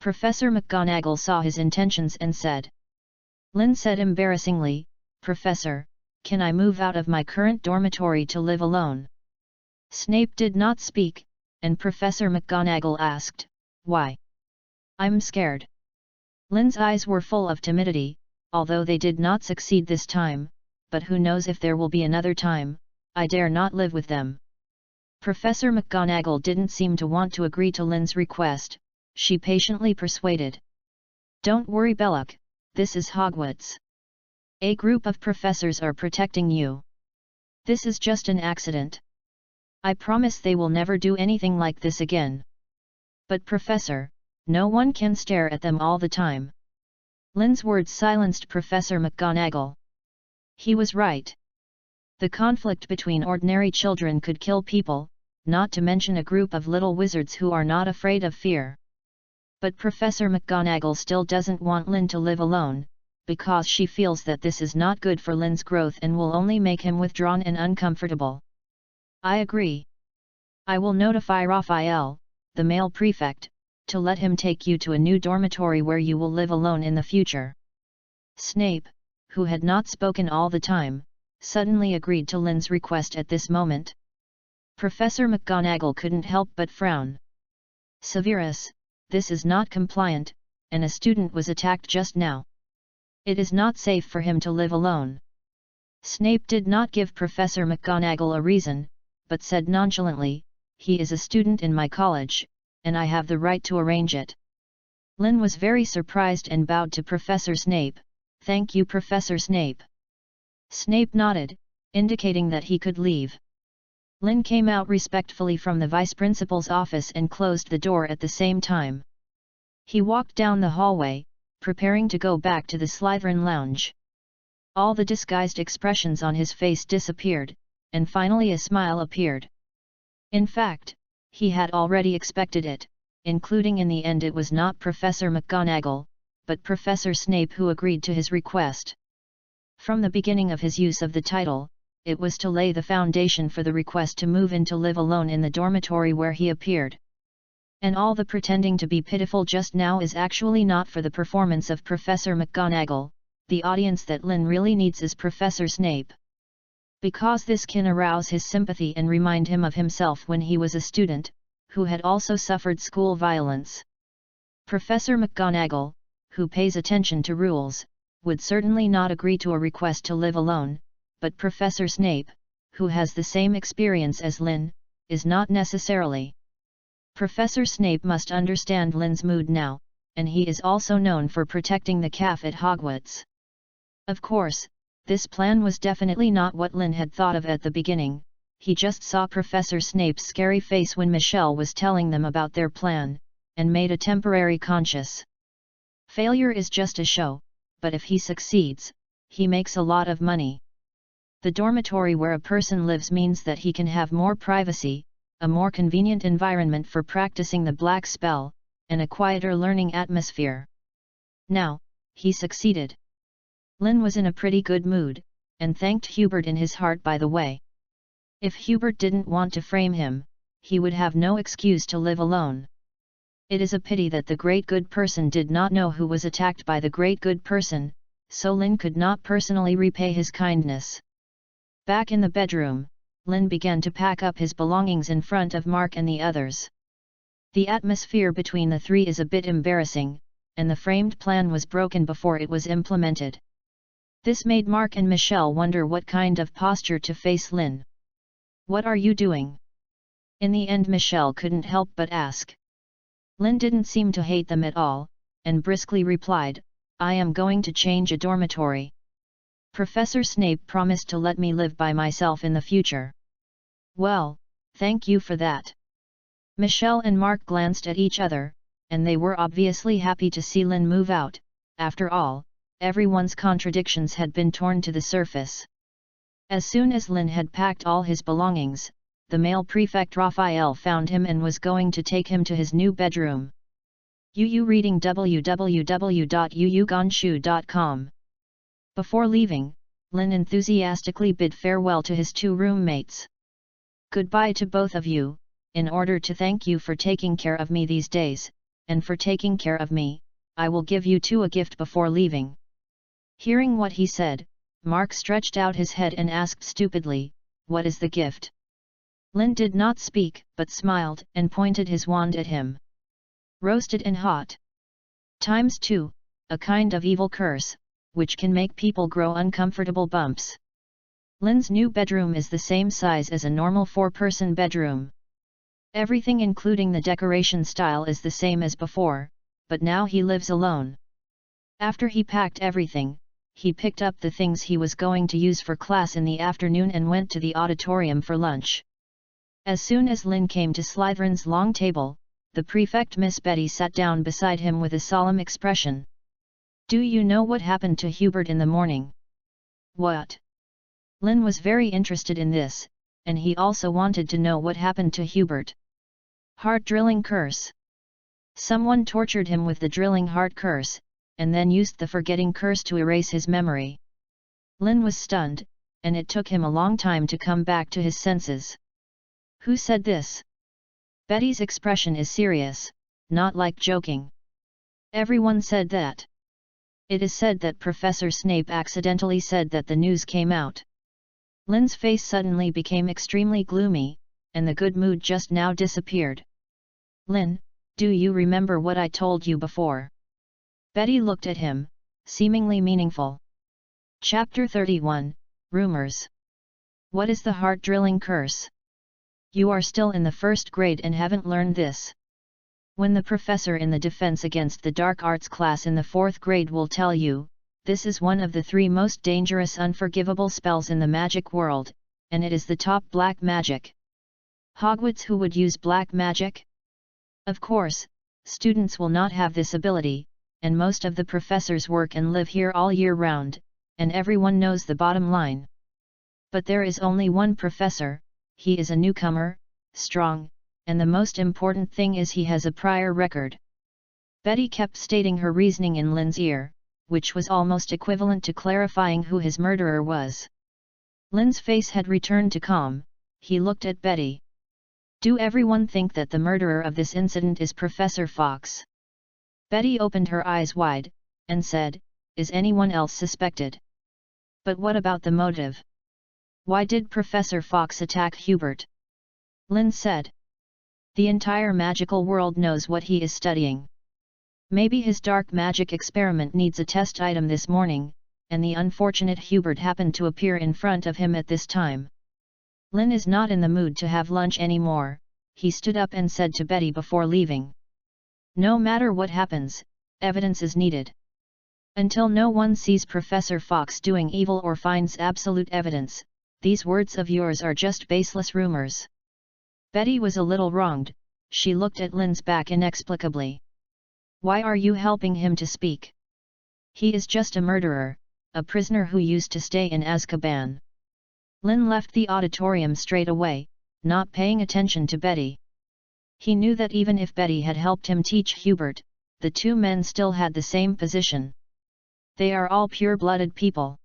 Professor McGonagall saw his intentions and said. Lin said embarrassingly, "Professor, can I move out of my current dormitory to live alone?" Snape did not speak, and Professor McGonagall asked, "Why?" "I'm scared." Lin's eyes were full of timidity, although they did not succeed this time, but who knows if there will be another time. "I dare not live with them." Professor McGonagall didn't seem to want to agree to Lin's request. She patiently persuaded. "Don't worry, Belloc, this is Hogwarts. A group of professors are protecting you. This is just an accident." I promise they will never do anything like this again. But Professor, no one can stare at them all the time. Lin's words silenced Professor McGonagall. He was right. The conflict between ordinary children could kill people, not to mention a group of little wizards who are not afraid of fear. But Professor McGonagall still doesn't want Lin to live alone, because she feels that this is not good for Lin's growth and will only make him withdrawn and uncomfortable. I agree. I will notify Raphael, the male prefect, to let him take you to a new dormitory where you will live alone in the future. Snape, who had not spoken all the time, suddenly agreed to Lin's request at this moment. Professor McGonagall couldn't help but frown. Severus, this is not compliant, and a student was attacked just now. It is not safe for him to live alone. Snape did not give Professor McGonagall a reason, but said nonchalantly, he is a student in my college, and I have the right to arrange it. Lin was very surprised and bowed to Professor Snape. Thank you, Professor Snape. Snape nodded, indicating that he could leave. Lin came out respectfully from the vice principal's office and closed the door at the same time. He walked down the hallway, preparing to go back to the Slytherin lounge. All the disguised expressions on his face disappeared, and finally a smile appeared. In fact, he had already expected it, including in the end it was not Professor McGonagall, but Professor Snape who agreed to his request. From the beginning of his use of the title, it was to lay the foundation for the request to move in to live alone in the dormitory where he appeared. And all the pretending to be pitiful just now is actually not for the performance of Professor McGonagall. The audience that Lin really needs is Professor Snape. Because this can arouse his sympathy and remind him of himself when he was a student, who had also suffered school violence. Professor McGonagall, who pays attention to rules, would certainly not agree to a request to live alone, but Professor Snape, who has the same experience as Lin, is not necessarily. Professor Snape must understand Lin's mood now, and he is also known for protecting the calf at Hogwarts. Of course, this plan was definitely not what Lin had thought of at the beginning. He just saw Professor Snape's scary face when Michelle was telling them about their plan, and made a temporary conscious failure is just a show, but if he succeeds, he makes a lot of money. The dormitory where a person lives means that he can have more privacy, a more convenient environment for practicing the black spell, and a quieter learning atmosphere. Now, he succeeded. Lin was in a pretty good mood, and thanked Hubert in his heart by the way. If Hubert didn't want to frame him, he would have no excuse to live alone. It is a pity that the great good person did not know who was attacked by the great good person, so Lin could not personally repay his kindness. Back in the bedroom, Lin began to pack up his belongings in front of Mark and the others. The atmosphere between the three is a bit embarrassing, and the framed plan was broken before it was implemented. This made Mark and Michelle wonder what kind of posture to face Lin. What are you doing? In the end Michelle couldn't help but ask. Lin didn't seem to hate them at all, and briskly replied, I am going to change a dormitory. Professor Snape promised to let me live by myself in the future. Well, thank you for that. Michelle and Mark glanced at each other, and they were obviously happy to see Lin move out. After all, everyone's contradictions had been torn to the surface. As soon as Lin had packed all his belongings, the male prefect Raphael found him and was going to take him to his new bedroom. UU reading www.uuganshu.com. Before leaving, Lin enthusiastically bid farewell to his two roommates. Goodbye to both of you. In order to thank you for taking care of me these days, and for taking care of me, I will give you two a gift before leaving. Hearing what he said, Mark stretched out his head and asked stupidly, what is the gift? Lin did not speak, but smiled and pointed his wand at him. Roasted and hot. ×2, a kind of evil curse, which can make people grow uncomfortable bumps. Lin's new bedroom is the same size as a normal 4-person bedroom. Everything including the decoration style is the same as before, but now he lives alone. After he packed everything, he picked up the things he was going to use for class in the afternoon and went to the auditorium for lunch. As soon as Lynn came to Slytherin's long table, the prefect Miss Betty sat down beside him with a solemn expression. "Do you know what happened to Hubert in the morning?" "What?" Lynn was very interested in this, and he also wanted to know what happened to Hubert. "Heart-drilling curse. Someone tortured him with the drilling heart curse, and then used the forgetting curse to erase his memory." Lynn was stunned, and it took him a long time to come back to his senses. "Who said this?" Betty's expression is serious, not like joking. "Everyone said that. It is said that Professor Snape accidentally said that the news came out." Lynn's face suddenly became extremely gloomy, and the good mood just now disappeared. "Lynn, do you remember what I told you before?" Betty looked at him, seemingly meaningful. Chapter 31, Rumors. "What is the heart-drilling curse? You are still in the first grade and haven't learned this. When the professor in the Defense Against the Dark Arts class in the 4th grade will tell you, this is one of the 3 most dangerous unforgivable spells in the magic world, and it is the top black magic. Hogwarts, who would use black magic? Of course, students will not have this ability, and most of the professors work and live here all year round, and everyone knows the bottom line. But there is only one professor. He is a newcomer, strong, and the most important thing is he has a prior record." Betty kept stating her reasoning in Lynn's ear, which was almost equivalent to clarifying who his murderer was. Lynn's face had returned to calm. He looked at Betty. "Do everyone think that the murderer of this incident is Professor Fox?" Betty opened her eyes wide, and said, "Is anyone else suspected? But what about the motive? Why did Professor Fox attack Hubert?" Lynn said. "The entire magical world knows what he is studying. Maybe his dark magic experiment needs a test item this morning, and the unfortunate Hubert happened to appear in front of him at this time." "Lynn is not in the mood to have lunch anymore," he stood up and said to Betty before leaving. "No matter what happens, evidence is needed. Until no one sees Professor Fox doing evil or finds absolute evidence, these words of yours are just baseless rumors." Betty was a little wronged. She looked at Lynn's back inexplicably. "Why are you helping him to speak? He is just a murderer, a prisoner who used to stay in Azkaban." Lynn left the auditorium straight away, not paying attention to Betty. He knew that even if Betty had helped him teach Hubert, the 2 men still had the same position. They are all pure-blooded people.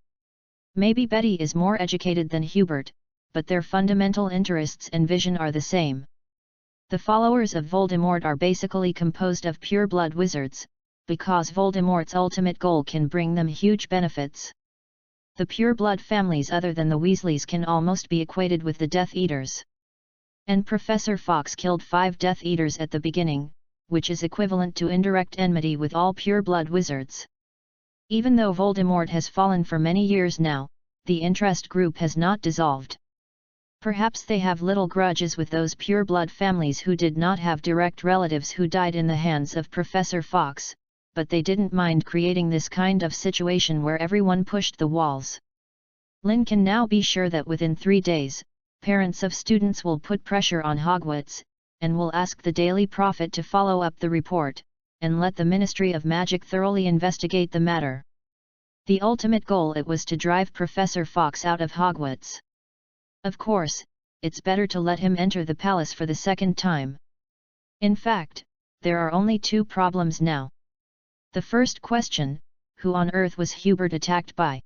Maybe Betty is more educated than Hubert, but their fundamental interests and vision are the same. The followers of Voldemort are basically composed of pure-blood wizards, because Voldemort's ultimate goal can bring them huge benefits. The pure-blood families other than the Weasleys can almost be equated with the Death Eaters. And Professor Fox killed 5 Death Eaters at the beginning, which is equivalent to indirect enmity with all pure-blood wizards. Even though Voldemort has fallen for many years now, the interest group has not dissolved. Perhaps they have little grudges with those pure-blood families who did not have direct relatives who died in the hands of Professor Fox, but they didn't mind creating this kind of situation where everyone pushed the walls. Lynn can now be sure that within 3 days, parents of students will put pressure on Hogwarts, and will ask the Daily Prophet to follow up the report, and let the Ministry of Magic thoroughly investigate the matter. The ultimate goal it was to drive Professor Fox out of Hogwarts. Of course, it's better to let him enter the palace for the 2nd time. In fact, there are only 2 problems now. The first question, who on earth was Hubert attacked by?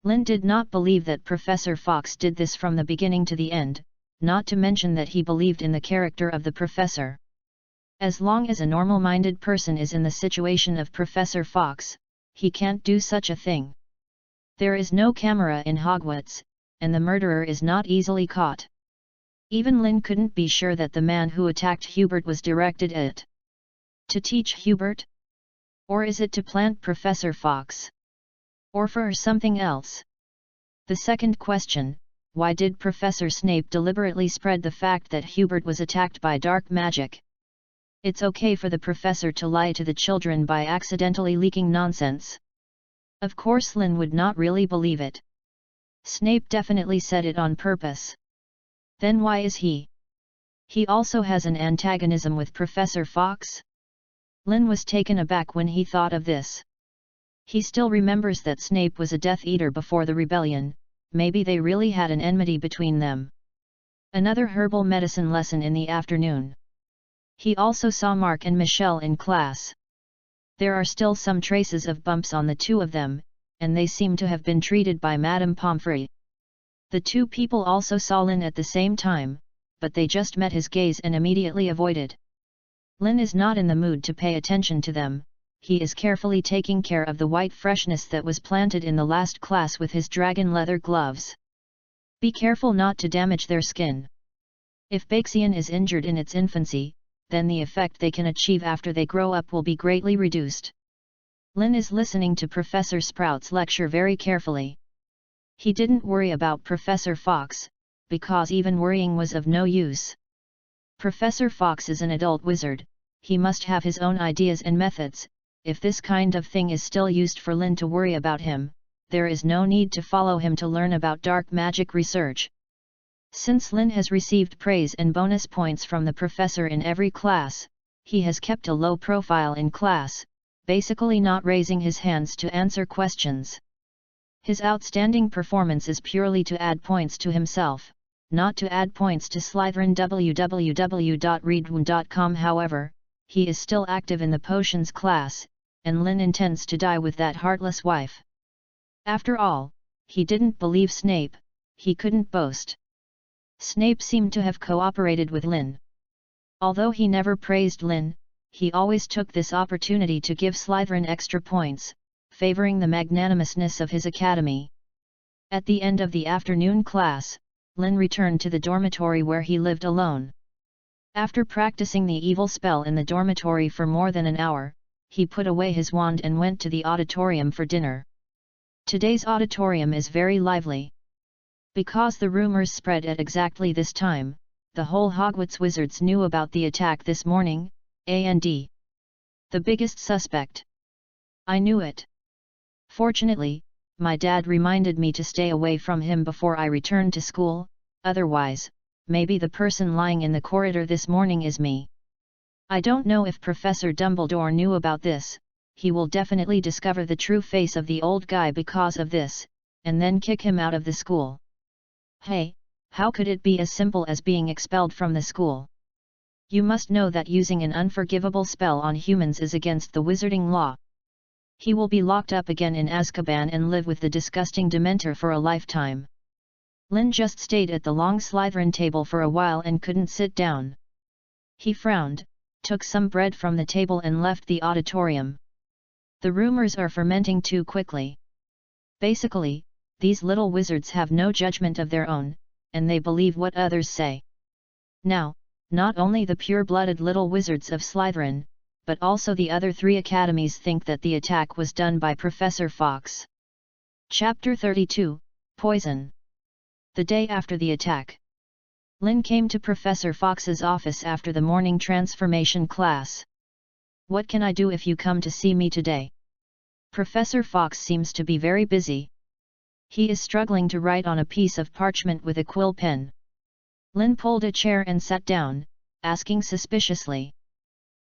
Lynn did not believe that Professor Fox did this from the beginning to the end, not to mention that he believed in the character of the professor. As long as a normal-minded person is in the situation of Professor Fox, he can't do such a thing. There is no camera in Hogwarts, and the murderer is not easily caught. Even Lynn couldn't be sure that the man who attacked Hubert was directed at to teach Hubert? Or is it to plant Professor Fox? Or for something else? The second question, why did Professor Snape deliberately spread the fact that Hubert was attacked by dark magic? It's okay for the professor to lie to the children by accidentally leaking nonsense. Of course Lynn would not really believe it. Snape definitely said it on purpose. Then why is he He also has an antagonism with Professor Fox? Lynn was taken aback when he thought of this. He still remembers that Snape was a Death Eater before the rebellion. Maybe they really had an enmity between them. Another herbal medicine lesson in the afternoon. He also saw Mark and Michelle in class. There are still some traces of bumps on the two of them, and they seem to have been treated by Madame Pomfrey. The two people also saw Lynn at the same time, but they just met his gaze and immediately avoided. Lynn is not in the mood to pay attention to them. He is carefully taking care of the white freshness that was planted in the last class with his dragon leather gloves. Be careful not to damage their skin. If Baxian is injured in its infancy, then the effect they can achieve after they grow up will be greatly reduced. Lynn is listening to Professor Sprout's lecture very carefully. He didn't worry about Professor Fox, because even worrying was of no use. Professor Fox is an adult wizard, he must have his own ideas and methods. If this kind of thing is still used for Lynn to worry about him, there is no need to follow him to learn about dark magic research. Since Lynn has received praise and bonus points from the professor in every class, he has kept a low profile in class, basically not raising his hands to answer questions. His outstanding performance is purely to add points to himself, not to add points to Slytherin. www.readaloud.com. However, he is still active in the potions class, and Lynn intends to die with that heartless wife. After all, he didn't believe Snape, he couldn't boast. Snape seemed to have cooperated with Lynn. Although he never praised Lynn, he always took this opportunity to give Slytherin extra points, favoring the magnanimousness of his academy. At the end of the afternoon class, Lynn returned to the dormitory where he lived alone. After practicing the evil spell in the dormitory for more than an hour, he put away his wand and went to the auditorium for dinner. Today's auditorium is very lively. Because the rumors spread at exactly this time, the whole Hogwarts wizards knew about the attack this morning, and the biggest suspect. I knew it. Fortunately, my dad reminded me to stay away from him before I returned to school, otherwise, maybe the person lying in the corridor this morning is me. I don't know if Professor Dumbledore knew about this. He will definitely discover the true face of the old guy because of this, and then kick him out of the school. Hey, how could it be as simple as being expelled from the school? You must know that using an unforgivable spell on humans is against the wizarding law. He will be locked up again in Azkaban and live with the disgusting Dementor for a lifetime. Lynn just stayed at the long Slytherin table for a while and couldn't sit down. He frowned, took some bread from the table and left the auditorium. The rumors are fermenting too quickly. Basically, these little wizards have no judgment of their own, and they believe what others say. Now, not only the pure-blooded little wizards of Slytherin, but also the other 3 academies think that the attack was done by Professor Fox. Chapter 32, Poison. The day after the attack, Lynn came to Professor Fox's office after the morning transformation class. What can I do if you come to see me today? Professor Fox seems to be very busy. He is struggling to write on a piece of parchment with a quill pen. Lynn pulled a chair and sat down, asking suspiciously.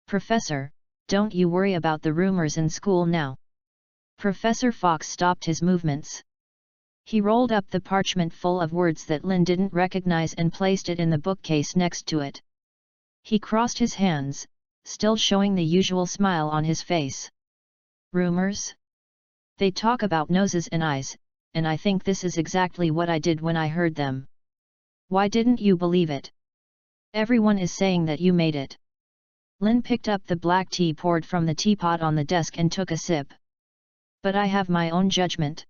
Professor, don't you worry about the rumors in school now. Professor Fox stopped his movements. He rolled up the parchment full of words that Lynn didn't recognize and placed it in the bookcase next to it. He crossed his hands, still showing the usual smile on his face. Rumors? They talk about noses and eyes, and I think this is exactly what I did when I heard them. Why didn't you believe it? Everyone is saying that you made it. Lynn picked up the black tea poured from the teapot on the desk and took a sip. But I have my own judgment.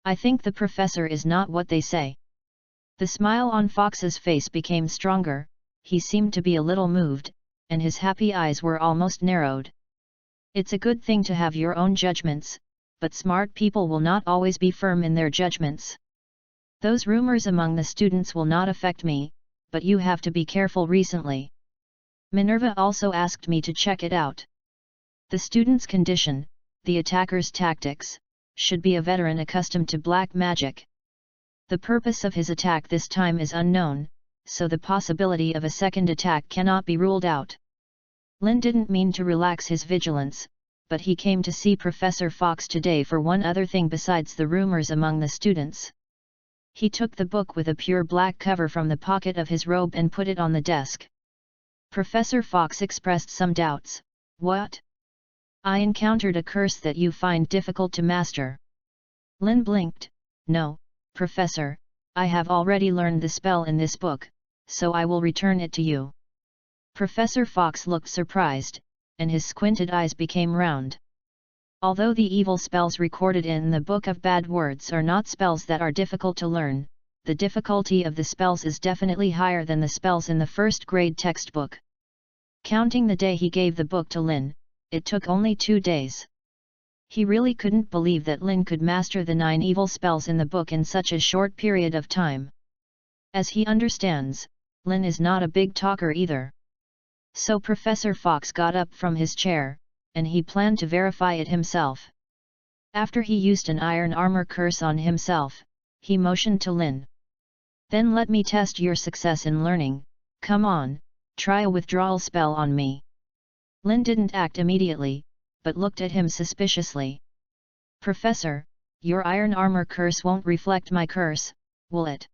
I think the professor is not what they say. The smile on Fox's face became stronger, he seemed to be a little moved, and his happy eyes were almost narrowed. It's a good thing to have your own judgments, but smart people will not always be firm in their judgments. Those rumors among the students will not affect me, but you have to be careful recently. Minerva also asked me to check it out. The student's condition, the attacker's tactics, should be a veteran accustomed to black magic. The purpose of his attack this time is unknown, so the possibility of a second attack cannot be ruled out. Lin didn't mean to relax his vigilance, but he came to see Professor Fox today for one other thing besides the rumors among the students. He took the book with a pure black cover from the pocket of his robe and put it on the desk. Professor Fox expressed some doubts. What? I encountered a curse that you find difficult to master. Lin blinked. No, Professor, I have already learned the spell in this book, so I will return it to you. Professor Fox looked surprised, and his squinted eyes became round. Although the evil spells recorded in the Book of Bad Words are not spells that are difficult to learn, the difficulty of the spells is definitely higher than the spells in the first grade textbook. Counting the day he gave the book to Lin, it took only 2 days. He really couldn't believe that Lin could master the 9 evil spells in the book in such a short period of time. As he understands, Lin is not a big talker either. So Professor Fox got up from his chair, and he planned to verify it himself. After he used an iron armor curse on himself, he motioned to Lin. Then let me test your success in learning. Come on, try a withdrawal spell on me. Lin didn't act immediately, but looked at him suspiciously. Professor, your iron armor curse won't reflect my curse, will it?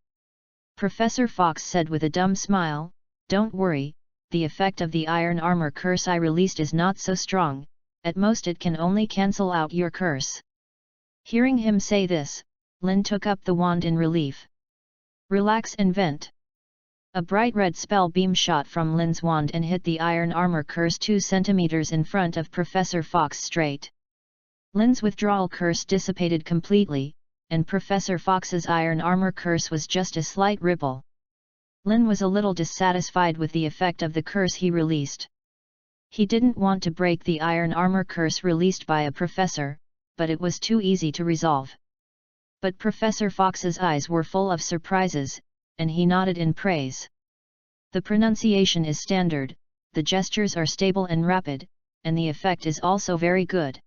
Professor Fox said with a dumb smile. Don't worry, the effect of the iron armor curse I released is not so strong, at most it can only cancel out your curse. Hearing him say this, Lin took up the wand in relief. Relax and vent. A bright red spell beam shot from Lin's wand and hit the iron armor curse 2 centimeters in front of Professor Fox straight. Lin's withdrawal curse dissipated completely, and Professor Fox's iron armor curse was just a slight ripple. Lin was a little dissatisfied with the effect of the curse he released. He didn't want to break the iron armor curse released by a professor, but it was too easy to resolve. But Professor Fox's eyes were full of surprises, and he nodded in praise. The pronunciation is standard, the gestures are stable and rapid, and the effect is also very good.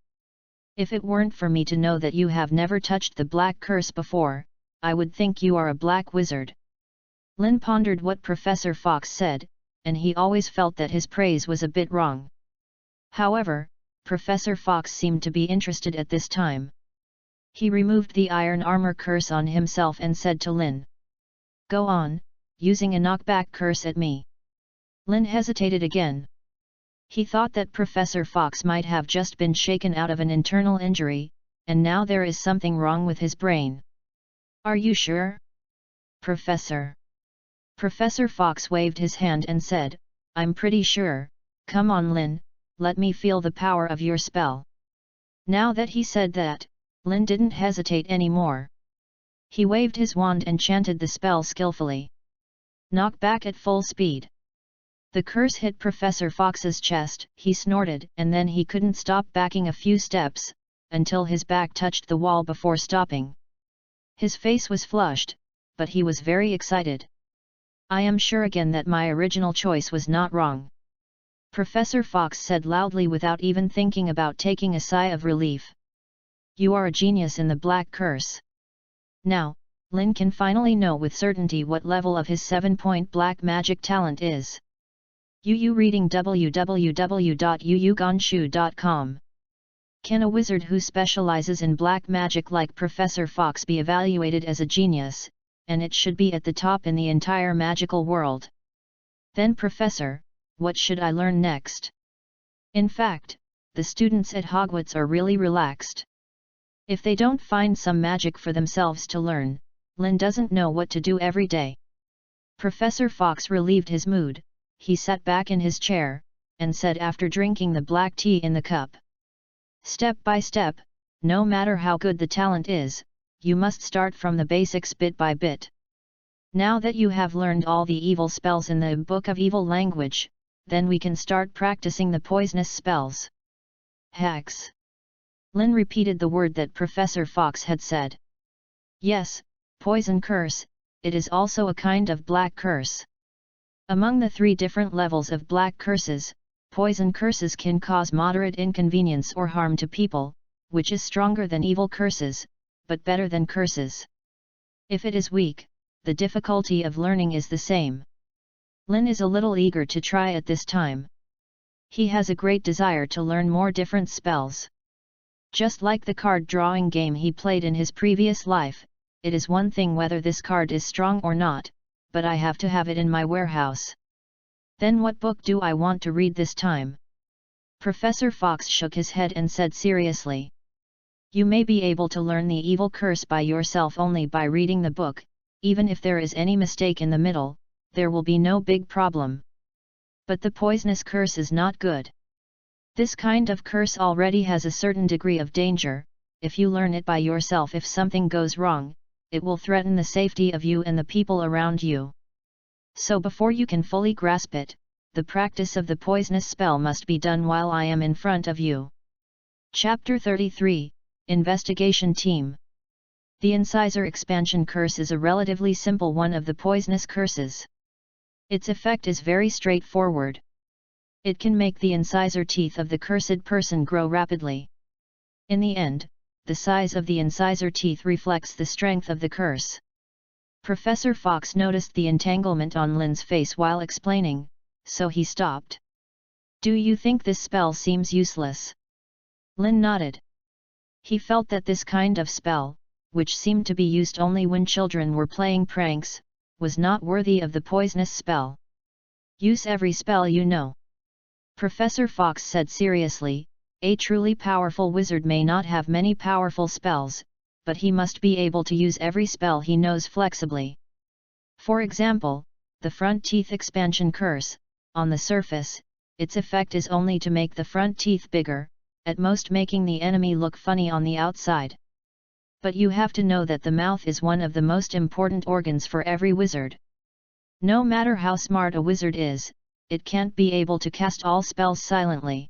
If it weren't for me to know that you have never touched the black curse before, I would think you are a black wizard. Lin pondered what Professor Fox said, and he always felt that his praise was a bit wrong. However, Professor Fox seemed to be interested at this time. He removed the iron armor curse on himself and said to Lin. Go on, using a knockback curse at me. Lin hesitated again. He thought that Professor Fox might have just been shaken out of an internal injury, and now there is something wrong with his brain. Are you sure? Professor. Professor Fox waved his hand and said, I'm pretty sure. Come on Lin, let me feel the power of your spell. Now that he said that, Lin didn't hesitate anymore. He waved his wand and chanted the spell skillfully. Knock back at full speed. The curse hit Professor Fox's chest, he snorted, and then he couldn't stop backing a few steps, until his back touched the wall before stopping. His face was flushed, but he was very excited. I am sure again that my original choice was not wrong. Professor Fox said loudly without even thinking about taking a sigh of relief. You are a genius in the black curse. Now, Lin can finally know with certainty what level of his 7-point black magic talent is. Yu reading www.yuyugonshu.com. Can a wizard who specializes in black magic like Professor Fox be evaluated as a genius, and it should be at the top in the entire magical world? Then Professor, what should I learn next? In fact, the students at Hogwarts are really relaxed. If they don't find some magic for themselves to learn, Lin doesn't know what to do every day. Professor Fox relieved his mood. He sat back in his chair, and said after drinking the black tea in the cup. Step by step, no matter how good the talent is, you must start from the basics bit by bit. Now that you have learned all the evil spells in the Book of Evil language, then we can start practicing the poisonous spells. Hex. Lin repeated the word that Professor Fox had said. Yes, poison curse, it is also a kind of black curse. Among the 3 different levels of black curses, poison curses can cause moderate inconvenience or harm to people, which is stronger than evil curses, but better than curses. If it is weak, the difficulty of learning is the same. Lin is a little eager to try at this time. He has a great desire to learn more different spells. Just like the card drawing game he played in his previous life, it is one thing whether this card is strong or not, but I have to have it in my warehouse. Then what book do I want to read this time? Professor Fox shook his head and said seriously. You may be able to learn the evil curse by yourself only by reading the book. Even if there is any mistake in the middle, there will be no big problem. But the poisonous curse is not good. This kind of curse already has a certain degree of danger. If you learn it by yourself, if something goes wrong, it will threaten the safety of you and the people around you. So before you can fully grasp it, the practice of the poisonous spell must be done while I am in front of you. Chapter 33, Investigation Team. The incisor expansion curse is a relatively simple one of the poisonous curses. Its effect is very straightforward. It can make the incisor teeth of the cursed person grow rapidly. In the end, the size of the incisor teeth reflects the strength of the curse. Professor Fox noticed the entanglement on Lin's face while explaining, so he stopped. Do you think this spell seems useless? Lin nodded. He felt that this kind of spell, which seemed to be used only when children were playing pranks, was not worthy of the poisonous spell. Use every spell you know. Professor Fox said seriously, a truly powerful wizard may not have many powerful spells, but he must be able to use every spell he knows flexibly. For example, the front teeth expansion curse, on the surface, its effect is only to make the front teeth bigger, at most making the enemy look funny on the outside. But you have to know that the mouth is one of the most important organs for every wizard. No matter how smart a wizard is, it can't be able to cast all spells silently.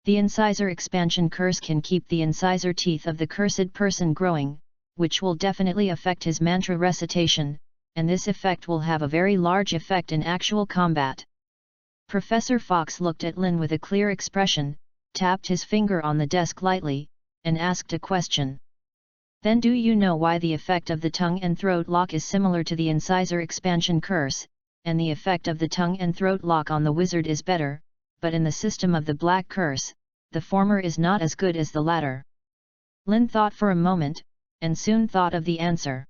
The incisor expansion curse can keep the incisor teeth of the cursed person growing, which will definitely affect his mantra recitation, and this effect will have a very large effect in actual combat. Professor Fox looked at Lin with a clear expression, tapped his finger on the desk lightly, and asked a question. Then do you know why the effect of the tongue and throat lock is similar to the incisor expansion curse, and the effect of the tongue and throat lock on the wizard is better, but in the system of the black curse, the former is not as good as the latter? Lin thought for a moment, and soon thought of the answer.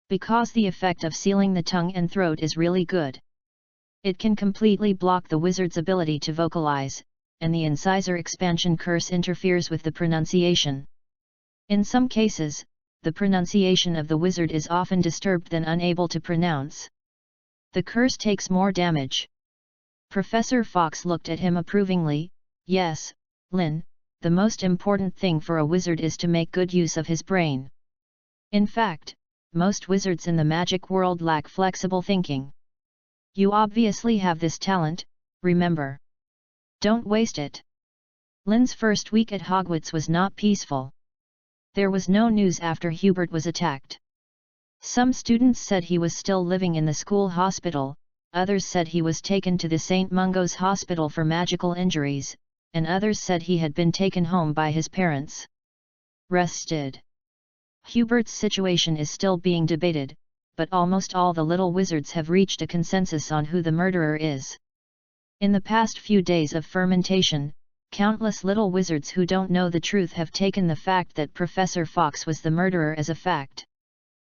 Because the effect of sealing the tongue and throat is really good. It can completely block the wizard's ability to vocalize, and the incisor expansion curse interferes with the pronunciation. In some cases, the pronunciation of the wizard is often disturbed than unable to pronounce. The curse takes more damage. Professor Fox looked at him approvingly. Yes, Lin, the most important thing for a wizard is to make good use of his brain. In fact, most wizards in the magic world lack flexible thinking. You obviously have this talent, remember. Don't waste it. Lin's first week at Hogwarts was not peaceful. There was no news after Hubert was attacked. Some students said he was still living in the school hospital, others said he was taken to the St. Mungo's hospital for magical injuries, and others said he had been taken home by his parents. Rested. Hubert's situation is still being debated, but almost all the little wizards have reached a consensus on who the murderer is. In the past few days of fermentation, countless little wizards who don't know the truth have taken the fact that Professor Fox was the murderer as a fact.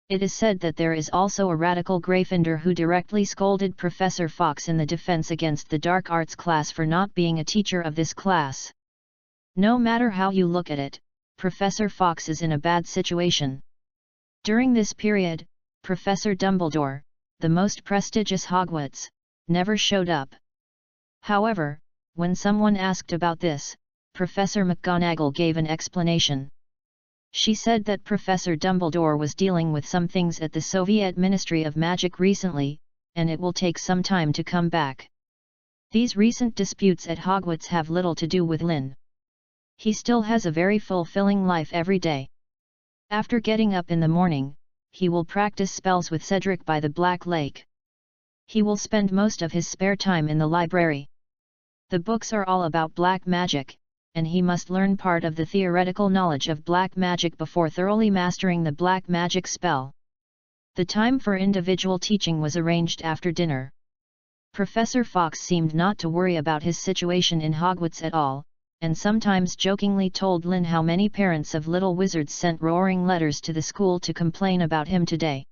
It is said that there is also a radical Gryffindor who directly scolded Professor Fox in the defense against the dark arts class for not being a teacher of this class. No matter how you look at it, Professor Fox is in a bad situation. During this period, Professor Dumbledore, the most prestigious Hogwarts, never showed up. However, when someone asked about this, Professor McGonagall gave an explanation. She said that Professor Dumbledore was dealing with some things at the Soviet Ministry of Magic recently, and it will take some time to come back. These recent disputes at Hogwarts have little to do with Lin. He still has a very fulfilling life every day. After getting up in the morning, he will practice spells with Cedric by the Black Lake. He will spend most of his spare time in the library. The books are all about black magic, and he must learn part of the theoretical knowledge of black magic before thoroughly mastering the black magic spell. The time for individual teaching was arranged after dinner. Professor Fox seemed not to worry about his situation in Hogwarts at all, and sometimes jokingly told Lynn how many parents of little wizards sent roaring letters to the school to complain about him today.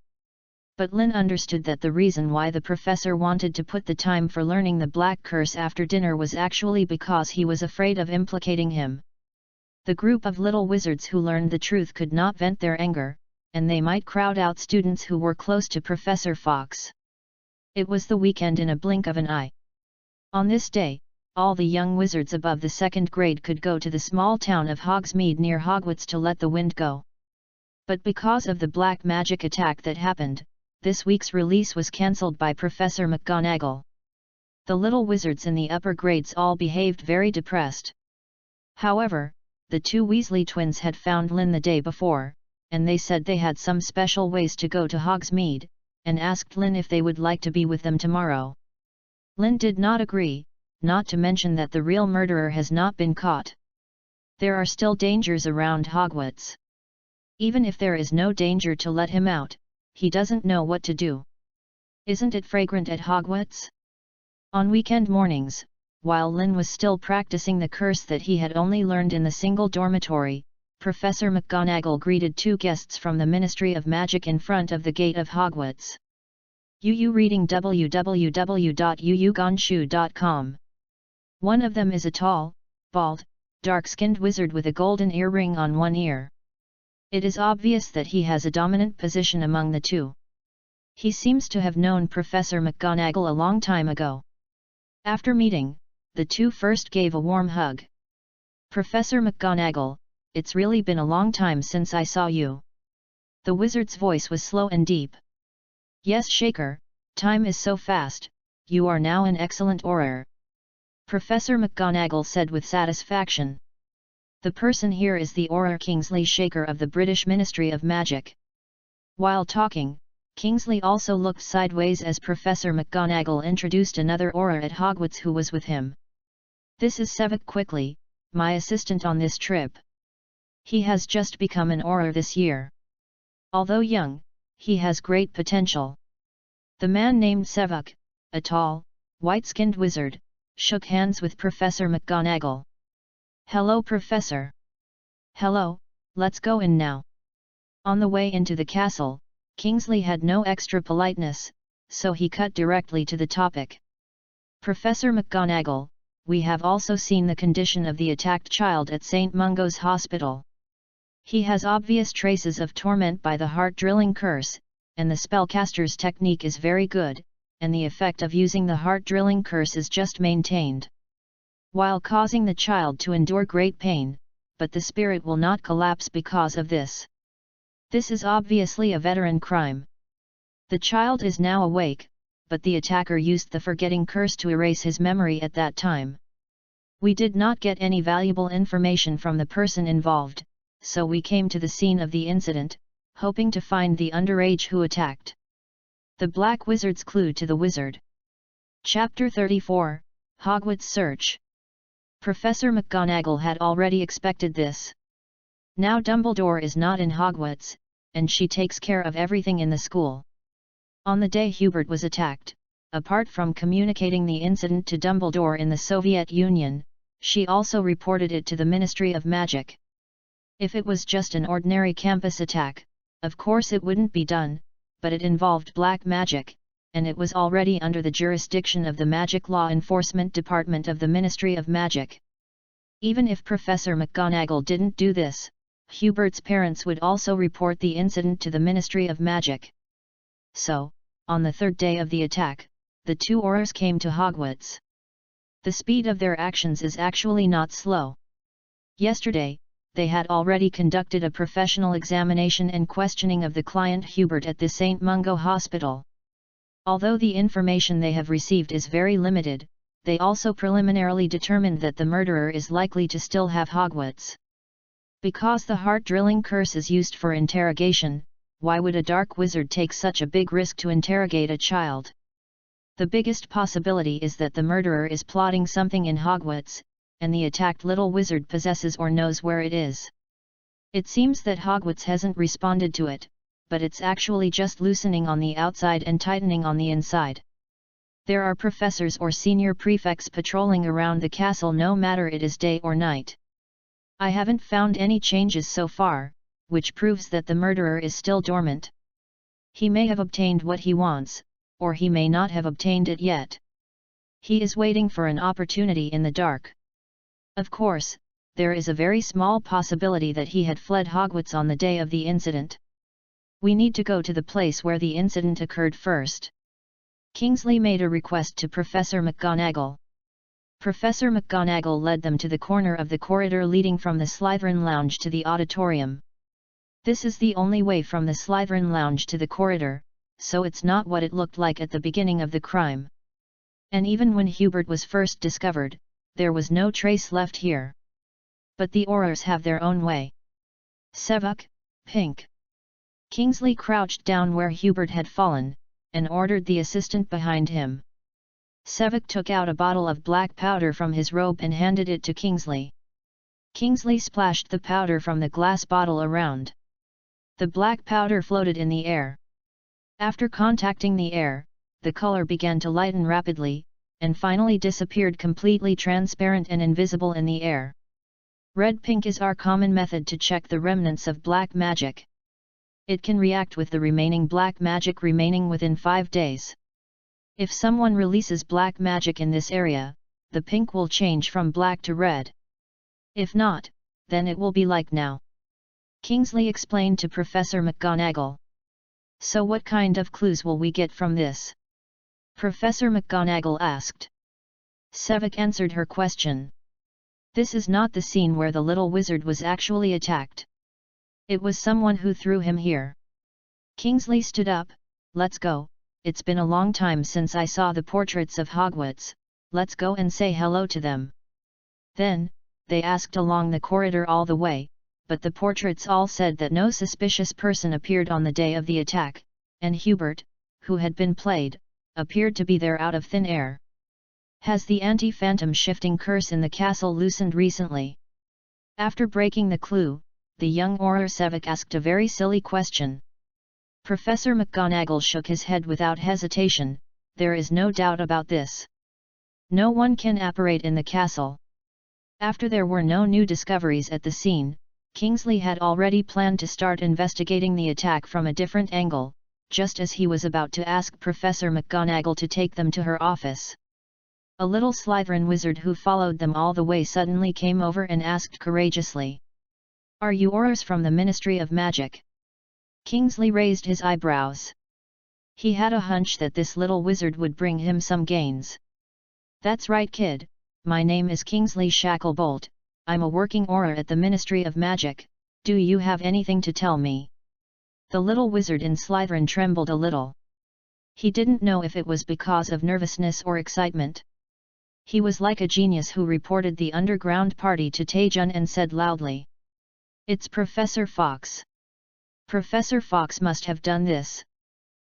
But Lynn understood that the reason why the professor wanted to put the time for learning the black curse after dinner was actually because he was afraid of implicating him. The group of little wizards who learned the truth could not vent their anger, and they might crowd out students who were close to Professor Fox. It was the weekend in a blink of an eye. On this day, all the young wizards above the 2nd grade could go to the small town of Hogsmeade near Hogwarts to let the wind go. But because of the black magic attack that happened, this week's release was cancelled by Professor McGonagall. The little wizards in the upper grades all behaved very depressed. However, the two Weasley twins had found Lynn the day before, and they said they had some special ways to go to Hogsmeade, and asked Lynn if they would like to be with them tomorrow. Lynn did not agree, not to mention that the real murderer has not been caught. There are still dangers around Hogwarts. Even if there is no danger to let him out, he doesn't know what to do. Isn't it fragrant at Hogwarts? On weekend mornings, while Lynn was still practicing the curse that he had only learned in the single dormitory, Professor McGonagall greeted two guests from the Ministry of Magic in front of the gate of Hogwarts. UU reading www.uugonshu.com. One of them is a tall, bald, dark-skinned wizard with a golden earring on one ear. It is obvious that he has a dominant position among the two. He seems to have known Professor McGonagall a long time ago. After meeting, the two first gave a warm hug. Professor McGonagall, it's really been a long time since I saw you. The wizard's voice was slow and deep. Yes, Shaker, time is so fast, you are now an excellent orator. Professor McGonagall said with satisfaction. The person here is the orator Kingsley Shaker of the British Ministry of Magic. While talking, Kingsley also looked sideways as Professor McGonagall introduced another orator at Hogwarts who was with him. This is Sevik Quickly, my assistant on this trip. He has just become an orator this year. Although young, he has great potential. The man named Sevik, a tall, white-skinned wizard, shook hands with Professor McGonagall. Hello, Professor. Hello, let's go in now. On the way into the castle, Kingsley had no extra politeness, so he cut directly to the topic. Professor McGonagall, we have also seen the condition of the attacked child at St. Mungo's Hospital. He has obvious traces of torment by the heart-drilling curse, and the spellcaster's technique is very good, and the effect of using the heart-drilling curse is just maintained, while causing the child to endure great pain, but the spirit will not collapse because of this. This is obviously a veteran crime. The child is now awake, but the attacker used the forgetting curse to erase his memory at that time. We did not get any valuable information from the person involved, so we came to the scene of the incident, hoping to find the underage who attacked. The Black Wizard's Clue to the Wizard. Chapter 34, Hogwarts Search. Professor McGonagall had already expected this. Now Dumbledore is not in Hogwarts, and she takes care of everything in the school. On the day Hubert was attacked, apart from communicating the incident to Dumbledore in the Soviet Union, she also reported it to the Ministry of Magic. If it was just an ordinary campus attack, of course it wouldn't be done, but it involved black magic, and it was already under the jurisdiction of the Magic Law Enforcement Department of the Ministry of Magic. Even if Professor McGonagall didn't do this, Hubert's parents would also report the incident to the Ministry of Magic. So, on the third day of the attack, the two Aurors came to Hogwarts. The speed of their actions is actually not slow. Yesterday, they had already conducted a professional examination and questioning of the client Hubert at the St. Mungo Hospital. Although the information they have received is very limited, they also preliminarily determined that the murderer is likely to still have Hogwarts. Because the heart-drilling curse is used for interrogation, why would a dark wizard take such a big risk to interrogate a child? The biggest possibility is that the murderer is plotting something in Hogwarts, and the attacked little wizard possesses or knows where it is. It seems that Hogwarts hasn't responded to it, but it's actually just loosening on the outside and tightening on the inside. There are professors or senior prefects patrolling around the castle no matter it is day or night. I haven't found any changes so far, which proves that the murderer is still dormant. He may have obtained what he wants, or he may not have obtained it yet. He is waiting for an opportunity in the dark. Of course, there is a very small possibility that he had fled Hogwarts on the day of the incident. We need to go to the place where the incident occurred first. Kingsley made a request to Professor McGonagall. Professor McGonagall led them to the corner of the corridor leading from the Slytherin Lounge to the auditorium. This is the only way from the Slytherin Lounge to the corridor, so it's not what it looked like at the beginning of the crime. And even when Hubert was first discovered, there was no trace left here. But the Aurors have their own way. Sevuk, Pink. Kingsley crouched down where Hubert had fallen, and ordered the assistant behind him. Sevuk took out a bottle of black powder from his robe and handed it to Kingsley. Kingsley splashed the powder from the glass bottle around. The black powder floated in the air. After contacting the air, the color began to lighten rapidly, and finally disappeared completely transparent and invisible in the air. Red-pink is our common method to check the remnants of black magic. It can react with the remaining black magic remaining within 5 days. If someone releases black magic in this area, the pink will change from black to red. If not, then it will be like now. Kingsley explained to Professor McGonagall. So what kind of clues will we get from this? Professor McGonagall asked. Sevuk answered her question. This is not the scene where the little wizard was actually attacked. It was someone who threw him here. Kingsley stood up. Let's go, it's been a long time since I saw the portraits of Hogwarts, let's go and say hello to them. Then, they asked along the corridor all the way, but the portraits all said that no suspicious person appeared on the day of the attack, and Hubert, who had been played, appeared to be there out of thin air. Has the anti-phantom shifting curse in the castle loosened recently? After breaking the clue, the young Auror Sevuk asked a very silly question. Professor McGonagall shook his head without hesitation. There is no doubt about this. No one can apparate in the castle. After there were no new discoveries at the scene, Kingsley had already planned to start investigating the attack from a different angle, just as he was about to ask Professor McGonagall to take them to her office. A little Slytherin wizard who followed them all the way suddenly came over and asked courageously. Are you Aurors from the Ministry of Magic? Kingsley raised his eyebrows. He had a hunch that this little wizard would bring him some gains. That's right, kid, my name is Kingsley Shacklebolt, I'm a working Auror at the Ministry of Magic, do you have anything to tell me? The little wizard in Slytherin trembled a little. He didn't know if it was because of nervousness or excitement. He was like a genius who reported the underground party to Taejun and said loudly. It's Professor Fox. Professor Fox must have done this.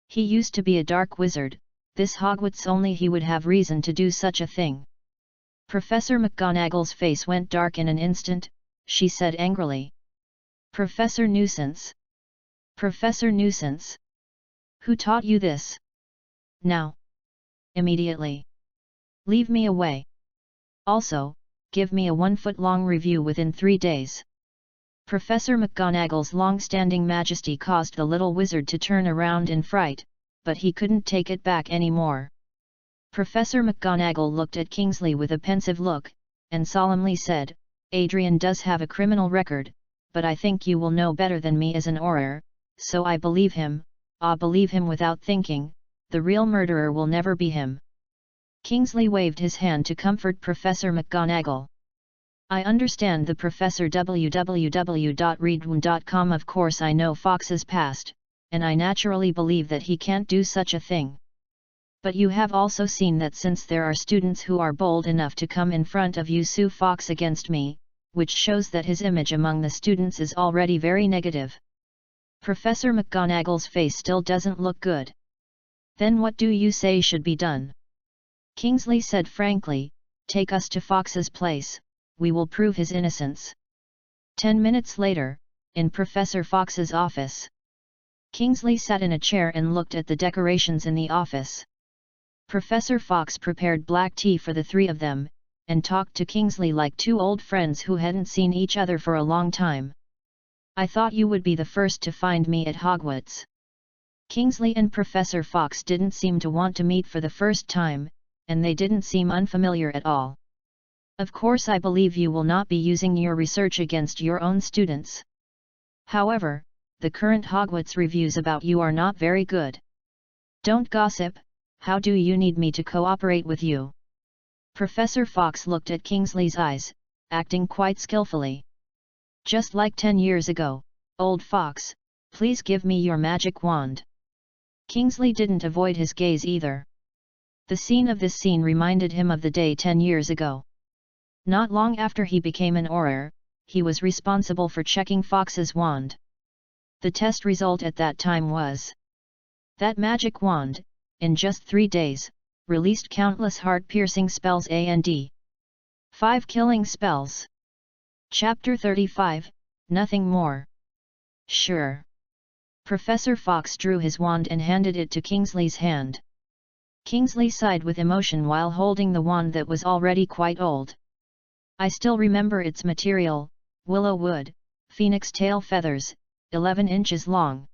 He used to be a dark wizard, this Hogwarts only he would have reason to do such a thing. Professor McGonagall's face went dark in an instant, she said angrily. Professor Nuisance. Professor Nuisance. Who taught you this? Now. Immediately. Leave me away. Also, give me a 1-foot-long review within 3 days. Professor McGonagall's long-standing majesty caused the little wizard to turn around in fright, but he couldn't take it back anymore. Professor McGonagall looked at Kingsley with a pensive look, and solemnly said, Adrian does have a criminal record, but I think you will know better than me as an Auror, so I believe him, believe him without thinking, the real murderer will never be him. Kingsley waved his hand to comfort Professor McGonagall. I understand the Professor www.readaloud.com. Of course I know Fox's past, and I naturally believe that he can't do such a thing. But you have also seen that since there are students who are bold enough to come in front of you sue Fox against me, which shows that his image among the students is already very negative. Professor McGonagall's face still doesn't look good. Then what do you say should be done? Kingsley said frankly, take us to Fox's place, we will prove his innocence. 10 minutes later, in Professor Fox's office. Kingsley sat in a chair and looked at the decorations in the office. Professor Fox prepared black tea for the three of them, and talked to Kingsley like two old friends who hadn't seen each other for a long time. "I thought you would be the first to find me at Hogwarts." Kingsley and Professor Fox didn't seem to want to meet for the first time, and they didn't seem unfamiliar at all. "Of course I believe you will not be using your research against your own students. However, the current Hogwarts reviews about you are not very good. Don't gossip. How do you need me to cooperate with you?" Professor Fox looked at Kingsley's eyes, acting quite skillfully. "Just like 10 years ago, old fox, please give me your magic wand." Kingsley didn't avoid his gaze either. The scene of this scene reminded him of the day 10 years ago. Not long after he became an Auror, he was responsible for checking Fox's wand. The test result at that time was that magic wand, in just 3 days, released countless heart-piercing spells and 5 killing spells. Chapter 35, Nothing More. "Sure." Professor Fox drew his wand and handed it to Kingsley's hand. Kingsley sighed with emotion while holding the wand that was already quite old. "I still remember its material: willow wood, phoenix tail feathers, 11 inches long.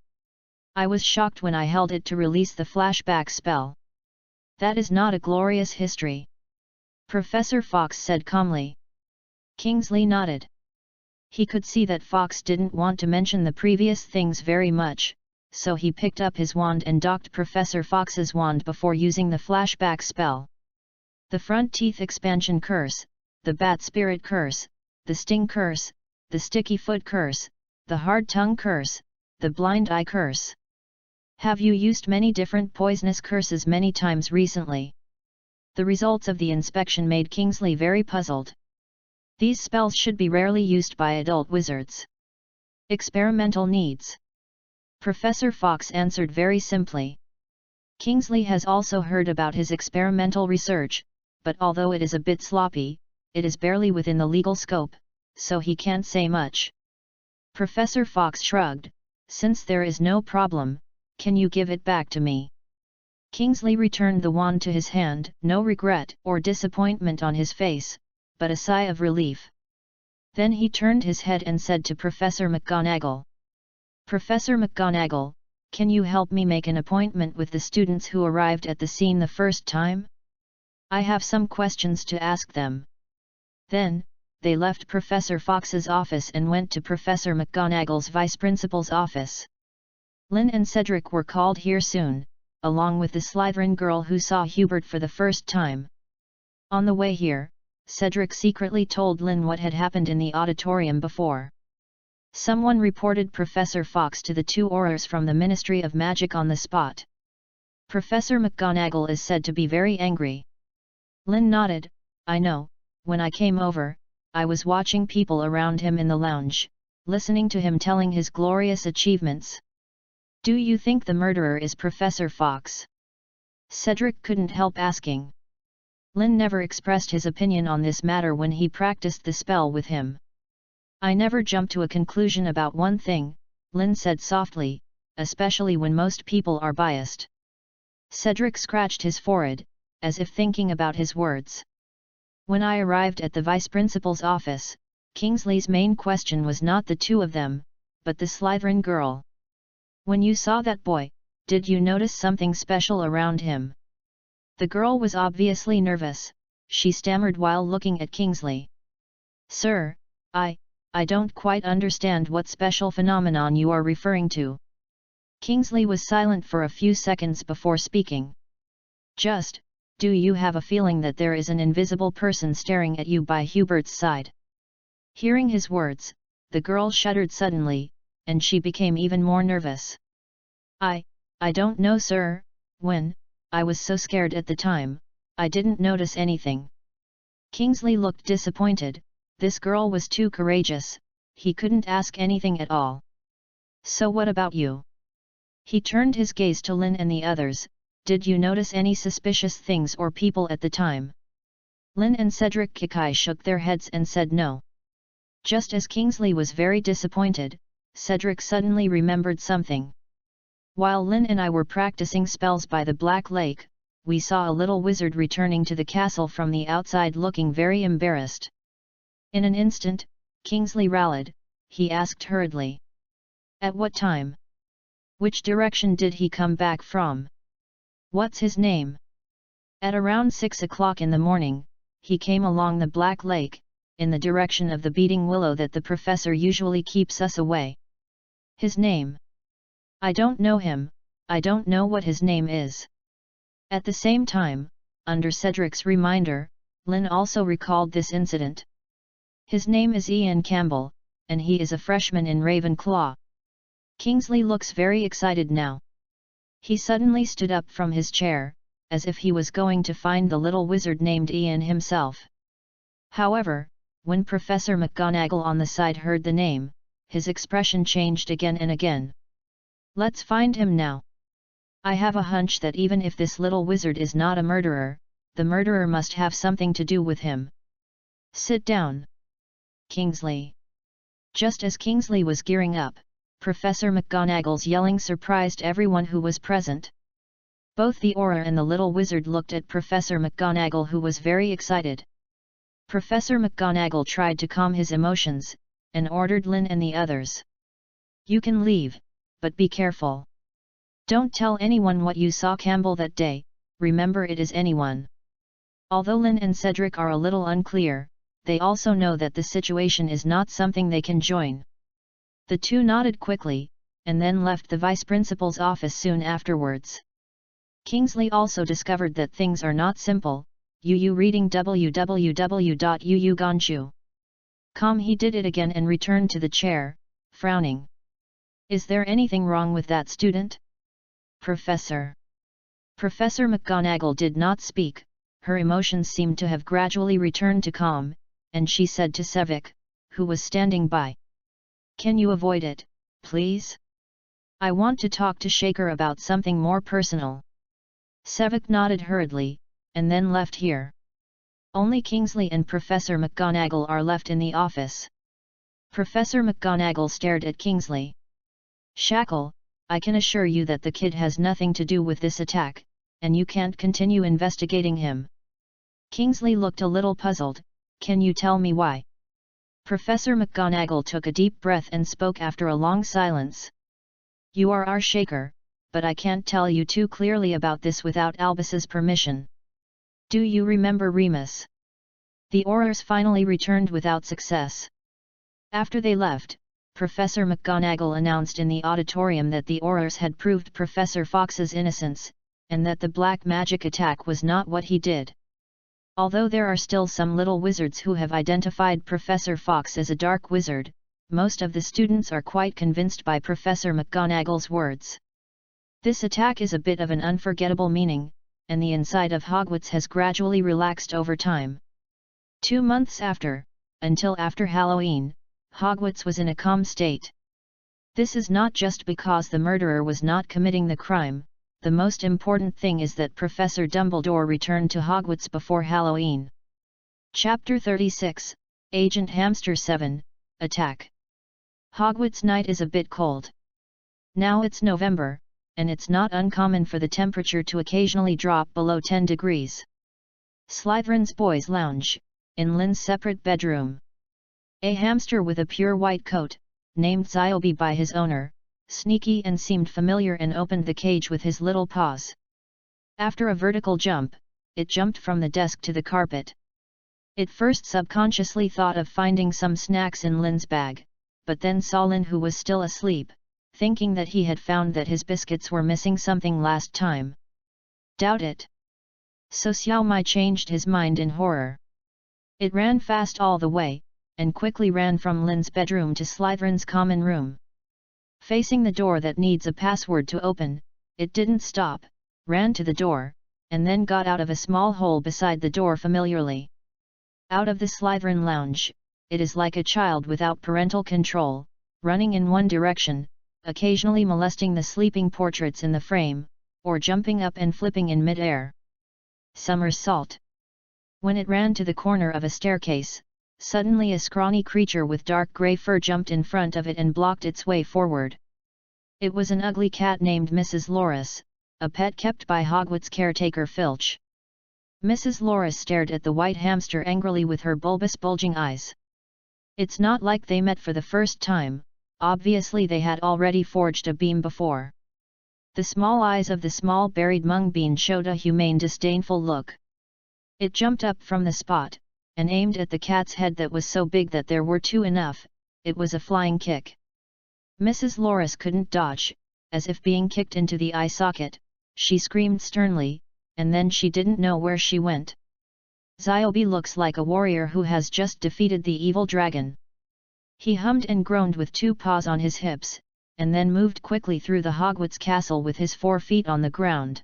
I was shocked when I held it to release the flashback spell." "That is not a glorious history," Professor Fox said calmly. Kingsley nodded. He could see that Fox didn't want to mention the previous things very much, so he picked up his wand and docked Professor Fox's wand before using the flashback spell. "The front teeth expansion curse, the bat spirit curse, the sting curse, the sticky foot curse, the hard tongue curse, the blind eye curse. Have you used many different poisonous curses many times recently?" The results of the inspection made Kingsley very puzzled. These spells should be rarely used by adult wizards. "Experimental needs," Professor Fox answered very simply. Kingsley has also heard about his experimental research, but although it is a bit sloppy, it is barely within the legal scope, so he can't say much. Professor Fox shrugged. "Since there is no problem, can you give it back to me?" Kingsley returned the wand to his hand, no regret or disappointment on his face, but a sigh of relief. Then he turned his head and said to Professor McGonagall, "Professor McGonagall, can you help me make an appointment with the students who arrived at the scene the first time? I have some questions to ask them." Then, they left Professor Fox's office and went to Professor McGonagall's vice-principal's office. Lynn and Cedric were called here soon, along with the Slytherin girl who saw Hubert for the first time. On the way here, Cedric secretly told Lynn what had happened in the auditorium before. Someone reported Professor Fox to the 2 Aurors from the Ministry of Magic on the spot. Professor McGonagall is said to be very angry. Lynn nodded. "I know, when I came over, I was watching people around him in the lounge, listening to him telling his glorious achievements." "Do you think the murderer is Professor Fox?" Cedric couldn't help asking. Lynn never expressed his opinion on this matter when he practiced the spell with him. "I never jump to a conclusion about one thing," Lynn said softly, "especially when most people are biased." Cedric scratched his forehead, as if thinking about his words. When I arrived at the vice-principal's office, Kingsley's main question was not the 2 of them, but the Slytherin girl. "When you saw that boy, did you notice something special around him?" The girl was obviously nervous. She stammered while looking at Kingsley. "Sir, I don't quite understand what special phenomenon you are referring to." Kingsley was silent for a few seconds before speaking. Do you have a feeling that there is an invisible person staring at you by Hubert's side?" Hearing his words, the girl shuddered suddenly, and she became even more nervous. I don't know, sir. When I was so scared at the time, I didn't notice anything." Kingsley looked disappointed. This girl was too courageous, he couldn't ask anything at all. "So what about you?" He turned his gaze to Lynn and the others. "Did you notice any suspicious things or people at the time?" Lynn and Cedric Kikai shook their heads and said no. Just as Kingsley was very disappointed, Cedric suddenly remembered something. "While Lynn and I were practicing spells by the Black Lake, we saw a little wizard returning to the castle from the outside looking very embarrassed. In an instant, Kingsley rallied. He asked hurriedly. At what time? Which direction did he come back from? What's his name? At around 6 o'clock in the morning, he came along the Black Lake, in the direction of the beating willow that the professor usually keeps us away. His name? I don't know him, I don't know what his name is. At the same time, under Cedric's reminder, Lynn also recalled this incident. His name is Ian Campbell, and he is a freshman in Ravenclaw. Kingsley looks very excited now. He suddenly stood up from his chair, as if he was going to find the little wizard named Ian himself. However, when Professor McGonagall on the side heard the name, his expression changed again and again. Let's find him now. I have a hunch that even if this little wizard is not a murderer, the murderer must have something to do with him. Sit down, Kingsley. Just as Kingsley was gearing up, Professor McGonagall's yelling surprised everyone who was present. Both the Auror and the little wizard looked at Professor McGonagall, who was very excited. Professor McGonagall tried to calm his emotions, and ordered Lynn and the others. You can leave, but be careful. Don't tell anyone what you saw Campbell that day, remember it is anyone. Although Lynn and Cedric are a little unclear, they also know that the situation is not something they can join. The two nodded quickly, and then left the vice-principal's office soon afterwards. Kingsley also discovered that things are not simple. Reading www.uugonchu.com. He did it again and returned to the chair, frowning. Is there anything wrong with that student? Professor. Professor McGonagall did not speak. Her emotions seemed to have gradually returned to calm, and she said to Cedric, who was standing by. Can you avoid it, please? I want to talk to Shaker about something more personal. Cedric nodded hurriedly, and then left here. Only Kingsley and Professor McGonagall are left in the office. Professor McGonagall stared at Kingsley. Shackle, I can assure you that the kid has nothing to do with this attack, and you can't continue investigating him. Kingsley looked a little puzzled. Can you tell me why? Professor McGonagall took a deep breath and spoke after a long silence. You are our Shaker, but I can't tell you too clearly about this without Albus's permission. Do you remember Remus? The Aurors finally returned without success. After they left, Professor McGonagall announced in the auditorium that the Aurors had proved Professor Fox's innocence, and that the black magic attack was not what he did. Although there are still some little wizards who have identified Professor Fox as a dark wizard, most of the students are quite convinced by Professor McGonagall's words. This attack is a bit of an unforgettable meaning, and the inside of Hogwarts has gradually relaxed over time. 2 months after, until after Halloween, Hogwarts was in a calm state. This is not just because the murderer was not committing the crime. The most important thing is that Professor Dumbledore returned to Hogwarts before Halloween. Chapter 36, Agent Hamster 7, Attack. Hogwarts night is a bit cold. Now it's November, and it's not uncommon for the temperature to occasionally drop below 10 degrees. Slytherin's boys lounge, in Lynn's separate bedroom. A hamster with a pure white coat, named Ziobe by his owner, sneaky and seemed familiar, and opened the cage with his little paws. After a vertical jump, it jumped from the desk to the carpet. It first subconsciously thought of finding some snacks in Lynn's bag, but then saw Lynn, who was still asleep, thinking that he had found that his biscuits were missing something last time. Doubt it. So Xiao Mai changed his mind in horror. It ran fast all the way, and quickly ran from Lynn's bedroom to Slytherin's common room. Facing the door that needs a password to open, it didn't stop, ran to the door, and then got out of a small hole beside the door familiarly. Out of the Slytherin lounge, it is like a child without parental control, running in one direction, occasionally molesting the sleeping portraits in the frame, or jumping up and flipping in mid-air. Somersault. When it ran to the corner of a staircase, suddenly a scrawny creature with dark grey fur jumped in front of it and blocked its way forward. It was an ugly cat named Mrs. Loris, a pet kept by Hogwarts caretaker Filch. Mrs. Loris stared at the white hamster angrily with her bulbous bulging eyes. It's not like they met for the first time, obviously they had already forged a beam before. The small eyes of the small buried mung bean showed a humane disdainful look. It jumped up from the spot, and aimed at the cat's head that was so big that there were two enough. It was a flying kick. Mrs. Loris couldn't dodge, as if being kicked into the eye socket. She screamed sternly, and then she didn't know where she went. Ziobi looks like a warrior who has just defeated the evil dragon. He hummed and groaned with two paws on his hips, and then moved quickly through the Hogwarts castle with his 4 feet on the ground.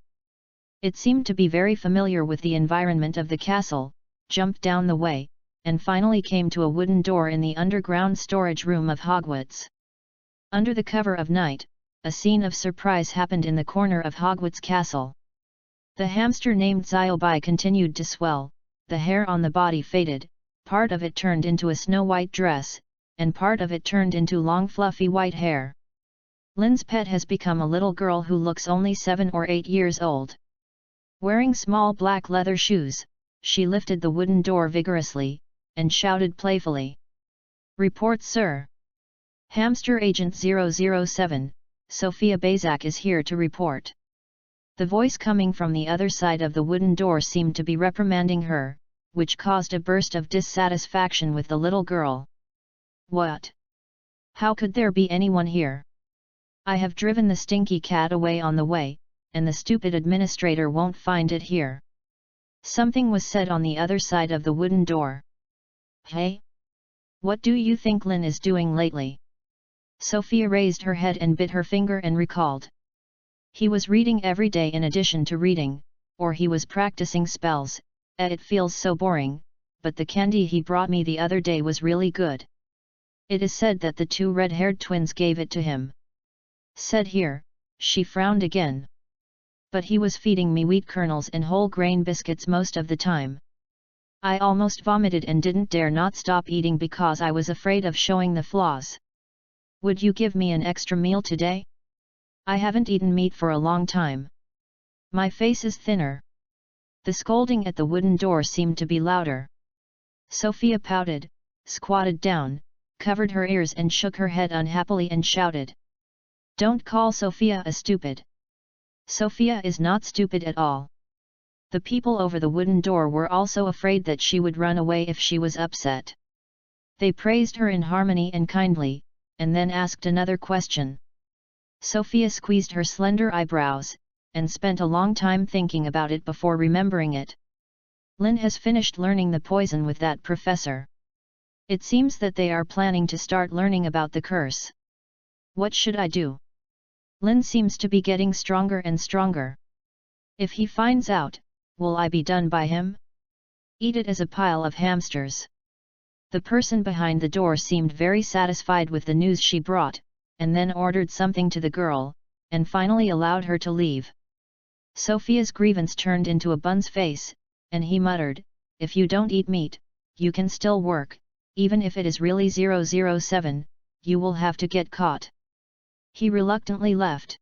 It seemed to be very familiar with the environment of the castle, jumped down the way, and finally came to a wooden door in the underground storage room of Hogwarts. Under the cover of night, a scene of surprise happened in the corner of Hogwarts castle. The hamster named Ziobi continued to swell, the hair on the body faded, part of it turned into a snow-white dress, and part of it turned into long fluffy white hair. Lynn's pet has become a little girl who looks only 7 or 8 years old. Wearing small black leather shoes, she lifted the wooden door vigorously, and shouted playfully. "Report, sir. Hamster Agent 007, Sophia Bazak is here to report." The voice coming from the other side of the wooden door seemed to be reprimanding her, which caused a burst of dissatisfaction with the little girl. "What? How could there be anyone here? I have driven the stinky cat away on the way, and the stupid administrator won't find it here." Something was said on the other side of the wooden door. "Hey? What do you think Lynn is doing lately?" Sophia raised her head and bit her finger and recalled. He was reading every day in addition to reading, or he was practicing spells. It feels so boring, but the candy he brought me the other day was really good. It is said that the 2 red-haired twins gave it to him. Said here, she frowned again. But he was feeding me wheat kernels and whole grain biscuits most of the time. I almost vomited and didn't dare not stop eating because I was afraid of showing the flaws. Would you give me an extra meal today? I haven't eaten meat for a long time. My face is thinner. The scolding at the wooden door seemed to be louder. Sophia pouted, squatted down, covered her ears and shook her head unhappily and shouted. "Don't call Sophia a stupid. Sophia is not stupid at all." The people over the wooden door were also afraid that she would run away if she was upset. They praised her in harmony and kindly, and then asked another question. Sophia squeezed her slender eyebrows, and spent a long time thinking about it before remembering it. Lynn has finished learning the poison with that professor. It seems that they are planning to start learning about the curse. What should I do? Lynn seems to be getting stronger and stronger. If he finds out, will I be done by him? Eat it as a pile of hamsters. The person behind the door seemed very satisfied with the news she brought, and then ordered something to the girl, and finally allowed her to leave. Sophia's grievance turned into a bun's face, and he muttered, "If you don't eat meat, you can still work, even if it is really 007, you will have to get caught." He reluctantly left.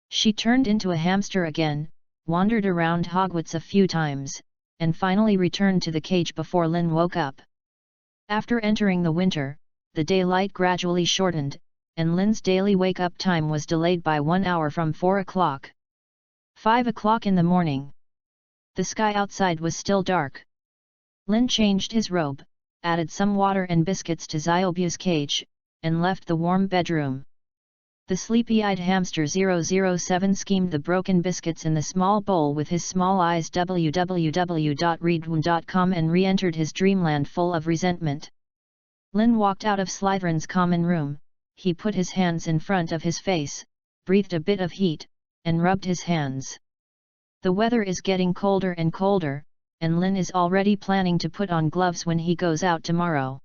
She turned into a hamster again, wandered around Hogwarts a few times, and finally returned to the cage before Lynn woke up. After entering the winter, the daylight gradually shortened, and Lynn's daily wake-up time was delayed by 1 hour from 4 o'clock. 5 o'clock in the morning. The sky outside was still dark. Lynn changed his robe, added some water and biscuits to Ziobu's cage, and left the warm bedroom. The sleepy-eyed hamster 007 schemed the broken biscuits in the small bowl with his small eyes www.readaloud.com and re-entered his dreamland full of resentment. Lynn walked out of Slytherin's common room. He put his hands in front of his face, breathed a bit of heat, and rubbed his hands. The weather is getting colder and colder, and Lynn is already planning to put on gloves when he goes out tomorrow.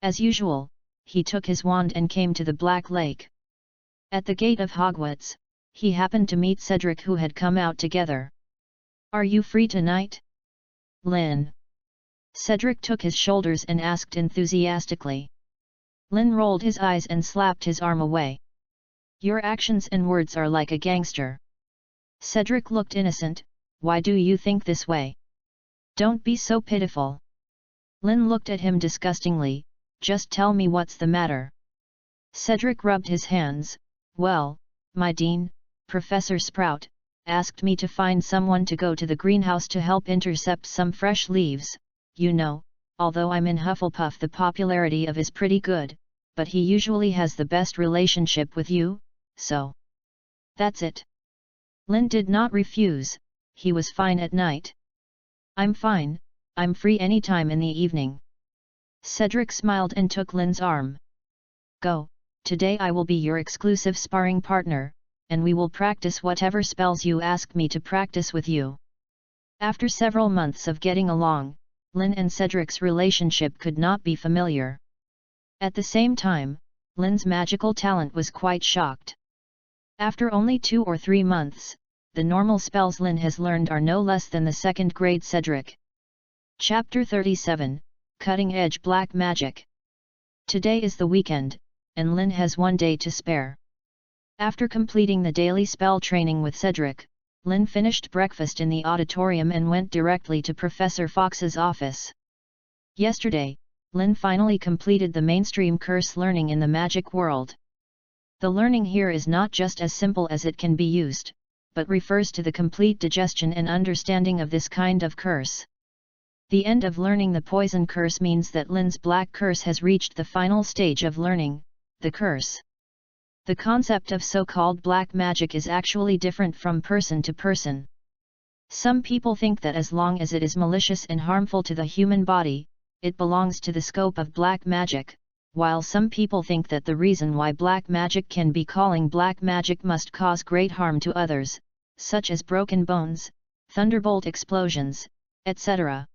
As usual, he took his wand and came to the Black Lake. At the gate of Hogwarts, he happened to meet Cedric, who had come out together. "Are you free tonight, Lynn?" Cedric took his shoulders and asked enthusiastically. Lynn rolled his eyes and slapped his arm away. "Your actions and words are like a gangster. Cedric looked innocent. Why do you think this way? Don't be so pitiful. Lynn looked at him disgustingly. Just tell me what's the matter. Cedric rubbed his hands. Well, my dean, Professor Sprout, asked me to find someone to go to the greenhouse to help intercept some fresh leaves. You know, although I'm in Hufflepuff, the popularity of is pretty good, but he usually has the best relationship with you, so. That's it. Lynn did not refuse. He was fine at night. I'm fine, I'm free any time in the evening. Cedric smiled and took Lynn's arm. Go, today I will be your exclusive sparring partner, and we will practice whatever spells you ask me to practice with you. After several months of getting along, Lynn and Cedric's relationship could not be familiar. At the same time, Lynn's magical talent was quite shocked. After only 2 or 3 months, the normal spells Lynn has learned are no less than the 2nd grade Cedric. Chapter 37, Cutting-Edge Black Magic. Today is the weekend, and Lynn has 1 day to spare. After completing the daily spell training with Cedric, Lynn finished breakfast in the auditorium and went directly to Professor Fox's office. Yesterday, Lynn finally completed the mainstream curse learning in the magic world. The learning here is not just as simple as it can be used, but refers to the complete digestion and understanding of this kind of curse. The end of learning the poison curse means that Lynn's black curse has reached the final stage of learning, the curse. The concept of so-called black magic is actually different from person to person. Some people think that as long as it is malicious and harmful to the human body, it belongs to the scope of black magic, while some people think that the reason why black magic can be calling black magic must cause great harm to others, such as broken bones, thunderbolt explosions, etc.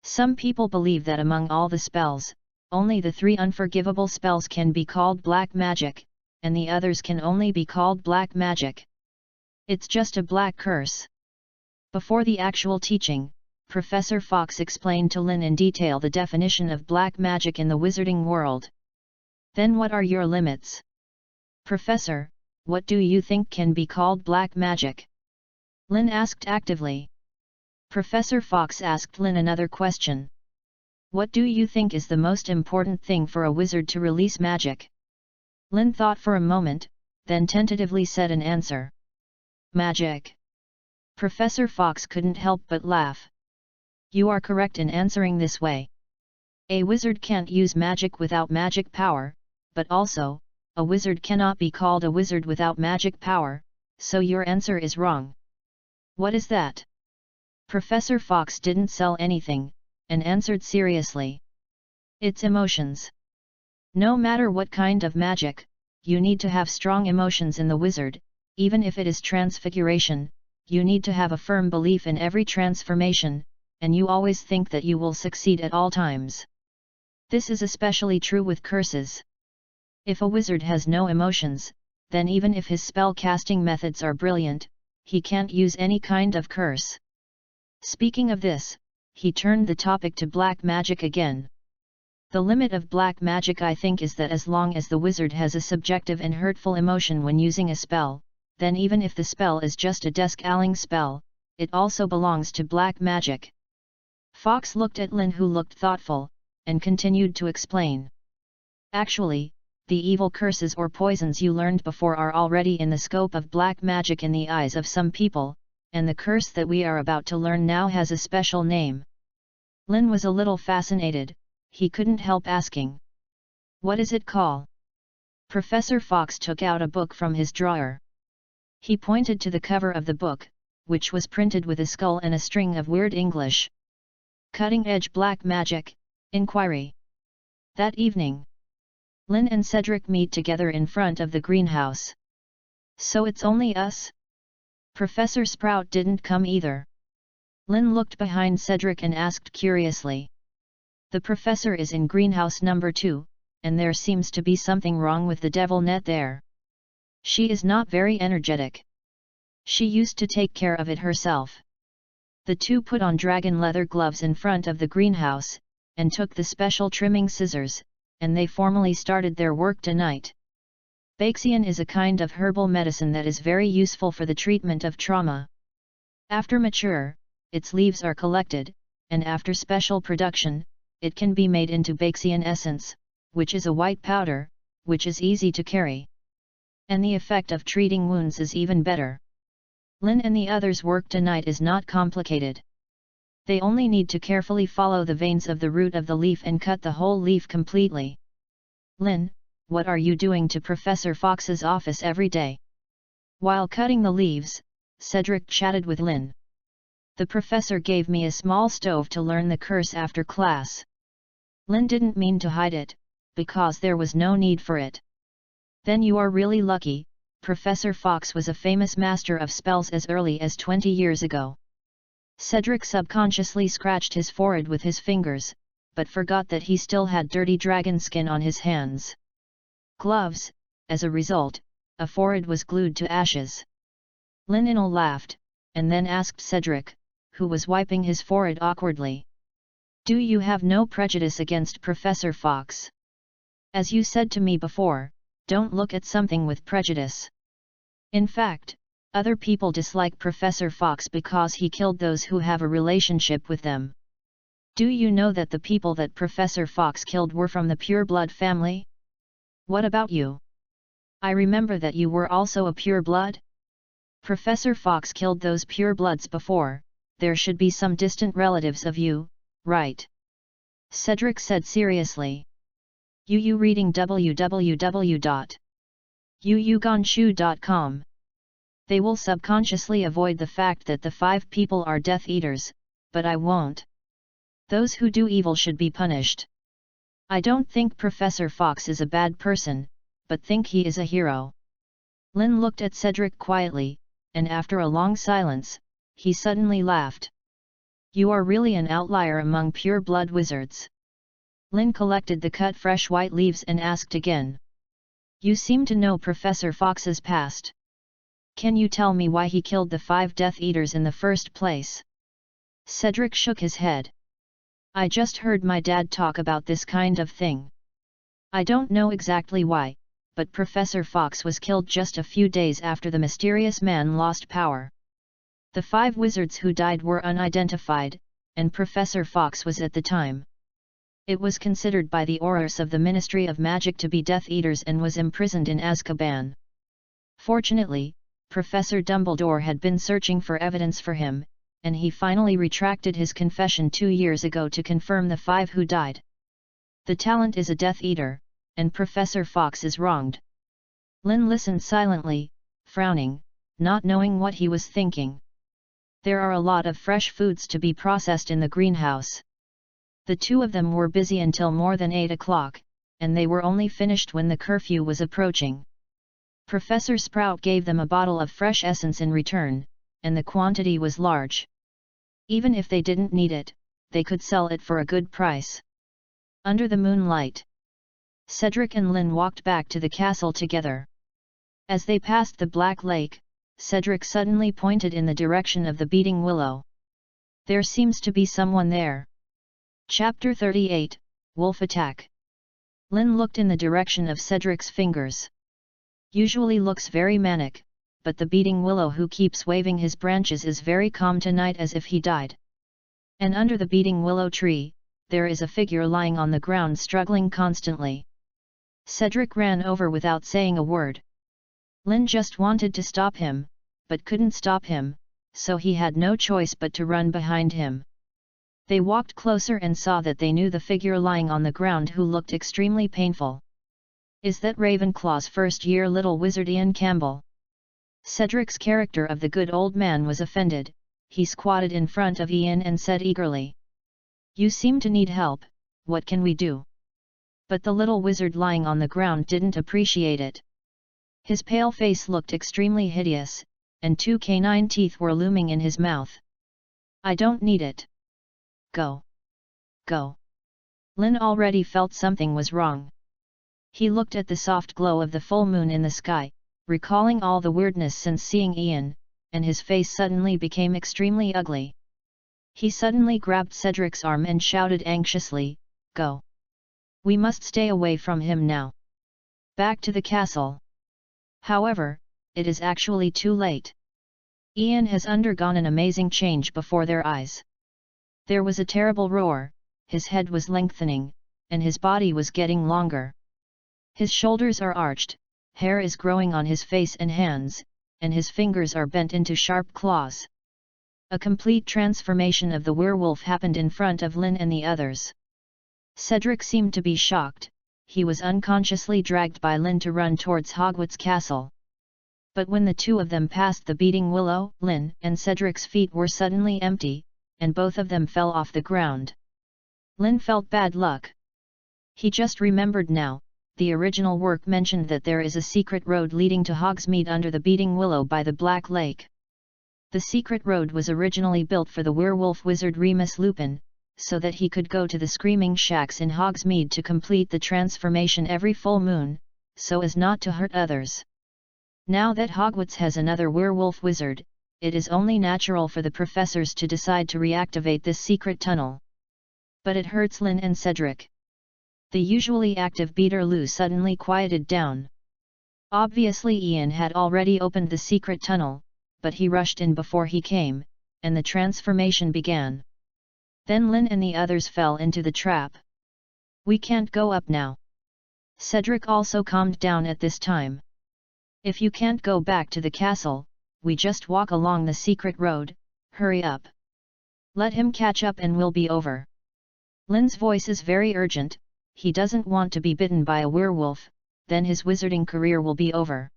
Some people believe that among all the spells, only the 3 unforgivable spells can be called black magic, and the others can only be called black magic. It's just a black curse. Before the actual teaching, Professor Fox explained to Lynn in detail the definition of black magic in the wizarding world. Then what are your limits? Professor, what do you think can be called black magic? Lynn asked actively. Professor Fox asked Lynn another question. What do you think is the most important thing for a wizard to release magic? Lynn thought for a moment, then tentatively said an answer. Magic. Professor Fox couldn't help but laugh. You are correct in answering this way. A wizard can't use magic without magic power, but also, a wizard cannot be called a wizard without magic power, so your answer is wrong. What is that? Professor Fox didn't sell anything, and answered seriously. It's emotions. No matter what kind of magic, you need to have strong emotions in the wizard, even if it is transfiguration, you need to have a firm belief in every transformation, and you always think that you will succeed at all times. This is especially true with curses. If a wizard has no emotions, then even if his spell casting methods are brilliant, he can't use any kind of curse. Speaking of this, he turned the topic to black magic again. The limit of black magic, I think, is that as long as the wizard has a subjective and hurtful emotion when using a spell, then even if the spell is just a desk-alling spell, it also belongs to black magic. Fox looked at Lynn, who looked thoughtful, and continued to explain. Actually, the evil curses or poisons you learned before are already in the scope of black magic in the eyes of some people, and the curse that we are about to learn now has a special name. Lynn was a little fascinated. He couldn't help asking. What is it called? Professor Fox took out a book from his drawer. He pointed to the cover of the book, which was printed with a skull and a string of weird English. Cutting-Edge Black Magic, Inquiry. That evening, Lynn and Cedric meet together in front of the greenhouse. So it's only us? Professor Sprout didn't come either. Lynn looked behind Cedric and asked curiously. The professor is in greenhouse number 2, and there seems to be something wrong with the devil net there. She is not very energetic. She used to take care of it herself. The two put on dragon leather gloves in front of the greenhouse, and took the special trimming scissors, and they formally started their work tonight. Baxian is a kind of herbal medicine that is very useful for the treatment of trauma. After mature, its leaves are collected, and after special production, it can be made into Baxian essence, which is a white powder, which is easy to carry. And the effect of treating wounds is even better. Lin and the others' work tonight is not complicated. They only need to carefully follow the veins of the root of the leaf and cut the whole leaf completely. Lin, what are you doing to Professor Fox's office every day? While cutting the leaves, Cedric chatted with Lin. The professor gave me a small stove to learn the curse after class. Lin didn't mean to hide it, because there was no need for it. Then you are really lucky. Professor Fox was a famous master of spells as early as 20 years ago. Cedric subconsciously scratched his forehead with his fingers, but forgot that he still had dirty dragon skin on his hands. Gloves, as a result, a forehead was glued to ashes. Linenal laughed, and then asked Cedric, who was wiping his forehead awkwardly. Do you have no prejudice against Professor Fox? As you said to me before, don't look at something with prejudice. In fact, other people dislike Professor Fox because he killed those who have a relationship with them. Do you know that the people that Professor Fox killed were from the pure-blood family? What about you? I remember that you were also a pure-blood? Professor Fox killed those pure-bloods before, there should be some distant relatives of you, right? Cedric said seriously. You reading www.yuyuganshu.com. They will subconsciously avoid the fact that the 5 people are Death Eaters, but I won't. Those who do evil should be punished. I don't think Professor Fox is a bad person, but think he is a hero. Lin looked at Cedric quietly, and after a long silence, he suddenly laughed. You are really an outlier among pure-blood wizards. Lin collected the cut fresh white leaves and asked again. You seem to know Professor Fox's past. Can you tell me why he killed the 5 Death Eaters in the first place? Cedric shook his head. I just heard my dad talk about this kind of thing. I don't know exactly why, but Professor Fox was killed just a few days after the mysterious man lost power. The 5 wizards who died were unidentified, and Professor Fox was at the time. It was considered by the Aurors of the Ministry of Magic to be Death Eaters and was imprisoned in Azkaban. Fortunately, Professor Dumbledore had been searching for evidence for him, and he finally retracted his confession 2 years ago to confirm the 5 who died. The talent is a Death Eater, and Professor Fox is wronged. Lin listened silently, frowning, not knowing what he was thinking. There are a lot of fresh foods to be processed in the greenhouse. The 2 of them were busy until more than 8 o'clock, and they were only finished when the curfew was approaching. Professor Sprout gave them a bottle of fresh essence in return, and the quantity was large. Even if they didn't need it, they could sell it for a good price. Under the moonlight, Cedric and Lin walked back to the castle together. As they passed the Black Lake, Cedric suddenly pointed in the direction of the beating willow. There seems to be someone there. Chapter 38, Wolf Attack. Lin looked in the direction of Cedric's fingers. Usually looks very manic, but the beating willow who keeps waving his branches is very calm tonight as if he died. And under the beating willow tree, there is a figure lying on the ground struggling constantly. Cedric ran over without saying a word. Lin just wanted to stop him, but couldn't stop him, so he had no choice but to run behind him. They walked closer and saw that they knew the figure lying on the ground who looked extremely painful. Is that Ravenclaw's first-year little wizard Ian Campbell? Cedric's character of the good old man was offended. He squatted in front of Ian and said eagerly. You seem to need help, what can we do? But the little wizard lying on the ground didn't appreciate it. His pale face looked extremely hideous, and 2 canine teeth were looming in his mouth. I don't need it. Go. Go. Lin already felt something was wrong. He looked at the soft glow of the full moon in the sky, recalling all the weirdness since seeing Ian, and his face suddenly became extremely ugly. He suddenly grabbed Cedric's arm and shouted anxiously, Go. We must stay away from him now. Back to the castle. However, it is actually too late. Ian has undergone an amazing change before their eyes. There was a terrible roar, his head was lengthening, and his body was getting longer. His shoulders are arched, hair is growing on his face and hands, and his fingers are bent into sharp claws. A complete transformation of the werewolf happened in front of Lynn and the others. Cedric seemed to be shocked. He was unconsciously dragged by Lynn to run towards Hogwarts Castle. But when the two of them passed the beating willow, Lynn and Cedric's feet were suddenly empty, and both of them fell off the ground. Lynn felt bad luck. He just remembered now, the original work mentioned that there is a secret road leading to Hogsmeade under the beating willow by the Black Lake. The secret road was originally built for the werewolf wizard Remus Lupin, so that he could go to the screaming shacks in Hogsmeade to complete the transformation every full moon, so as not to hurt others. Now that Hogwarts has another werewolf wizard, it is only natural for the professors to decide to reactivate this secret tunnel. But it hurts Lynn and Cedric. The usually active Beeterloo suddenly quieted down. Obviously Ian had already opened the secret tunnel, but he rushed in before he came, and the transformation began. Then Lynn and the others fell into the trap. We can't go up now. Cedric also calmed down at this time. If you can't go back to the castle, we just walk along the secret road, hurry up. Let him catch up and we'll be over. Lynn's voice is very urgent, he doesn't want to be bitten by a werewolf, then his wizarding career will be over.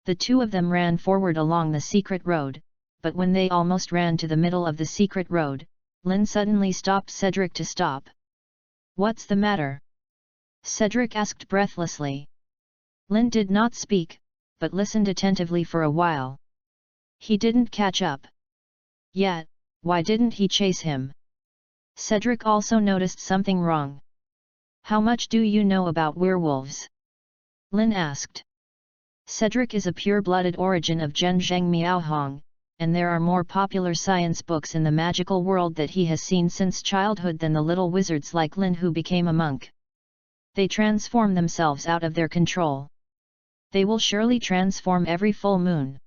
The two of them ran forward along the secret road, but when they almost ran to the middle of the secret road, Lynn suddenly stopped Cedric to stop. What's the matter? Cedric asked breathlessly. Lynn did not speak, but listened attentively for a while. He didn't catch up. Yet, why didn't he chase him? Cedric also noticed something wrong. How much do you know about werewolves? Lynn asked. Cedric is a pure-blooded origin of Zhen Zheng Miaohong, and there are more popular science books in the magical world that he has seen since childhood than the little wizards like Lynn who became a monk. They transform themselves out of their control. They will surely transform every full moon.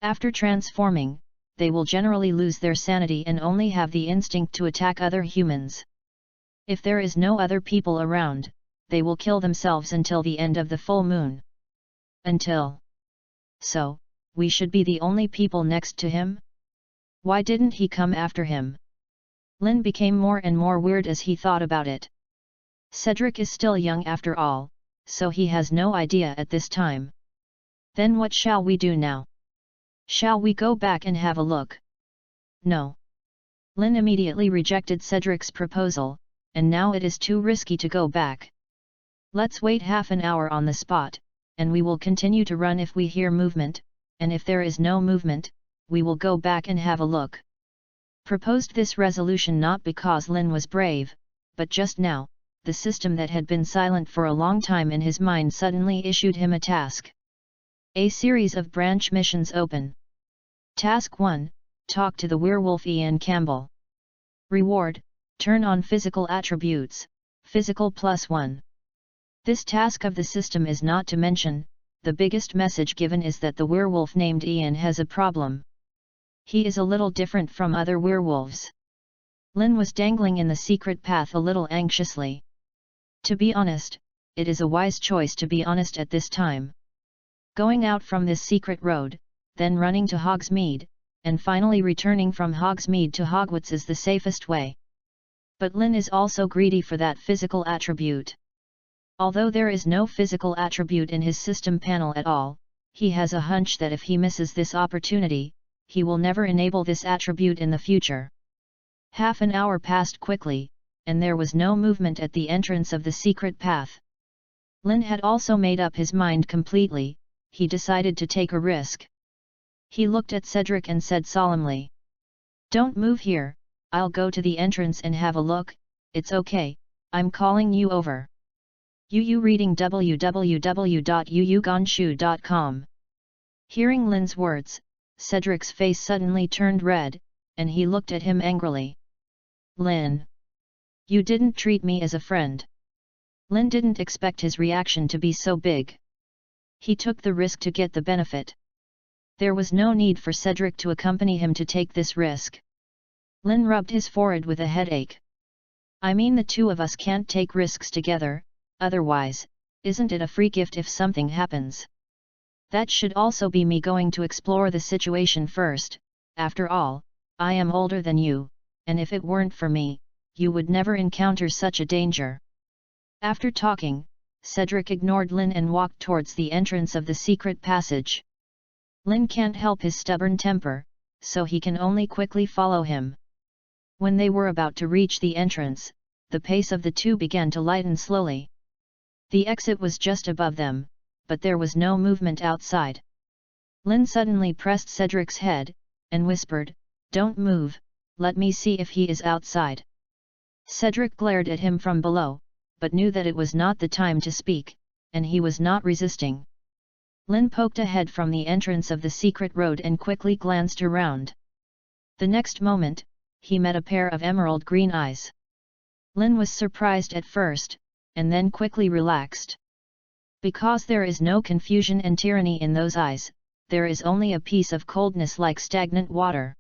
After transforming, they will generally lose their sanity and only have the instinct to attack other humans. If there is no other people around, they will kill themselves until the end of the full moon. So, we should be the only people next to him? Why didn't he come after him? Lynn became more and more weird as he thought about it. Cedric is still young after all, so he has no idea at this time. Then what shall we do now? Shall we go back and have a look? No. Lynn immediately rejected Cedric's proposal, and now it is too risky to go back. Let's wait half an hour on the spot, and we will continue to run if we hear movement, and if there is no movement, we will go back and have a look. Proposed this resolution not because Lynn was brave, but just now, the system that had been silent for a long time in his mind suddenly issued him a task. A series of branch missions open. Task 1, talk to the werewolf Ian Campbell. Reward, turn on physical attributes, physical +1. This task of the system is not to mention, the biggest message given is that the werewolf named Ian has a problem. He is a little different from other werewolves. Lynn was dangling in the secret path a little anxiously. To be honest, it is a wise choice to be honest at this time. Going out from this secret road, then running to Hogsmeade, and finally returning from Hogsmeade to Hogwarts is the safest way. But Lynn is also greedy for that physical attribute. Although there is no physical attribute in his system panel at all, he has a hunch that if he misses this opportunity, he will never enable this attribute in the future. Half an hour passed quickly, and there was no movement at the entrance of the secret path. Lynn had also made up his mind completely, he decided to take a risk. He looked at Cedric and said solemnly, "Don't move here, I'll go to the entrance and have a look, it's okay, I'm calling you over." Yu reading www.yuyugonshu.com. Hearing Lynn's words, Cedric's face suddenly turned red, and he looked at him angrily. "Lynn! You didn't treat me as a friend." Lynn didn't expect his reaction to be so big. He took the risk to get the benefit. There was no need for Cedric to accompany him to take this risk. Lin rubbed his forehead with a headache. I mean, the two of us can't take risks together, otherwise, isn't it a free gift if something happens? That should also be me going to explore the situation first. After all, I am older than you, and if it weren't for me, you would never encounter such a danger. After talking, Cedric ignored Lin and walked towards the entrance of the secret passage. Lin can't help his stubborn temper, so he can only quickly follow him. When they were about to reach the entrance, the pace of the two began to lighten slowly. The exit was just above them, but there was no movement outside. Lin suddenly pressed Cedric's head, and whispered, "Don't move, let me see if he is outside." Cedric glared at him from below, but knew that it was not the time to speak, and he was not resisting. Lin poked ahead from the entrance of the secret road and quickly glanced around. The next moment, he met a pair of emerald green eyes. Lin was surprised at first, and then quickly relaxed. Because there is no confusion and tyranny in those eyes, there is only a piece of coldness like stagnant water.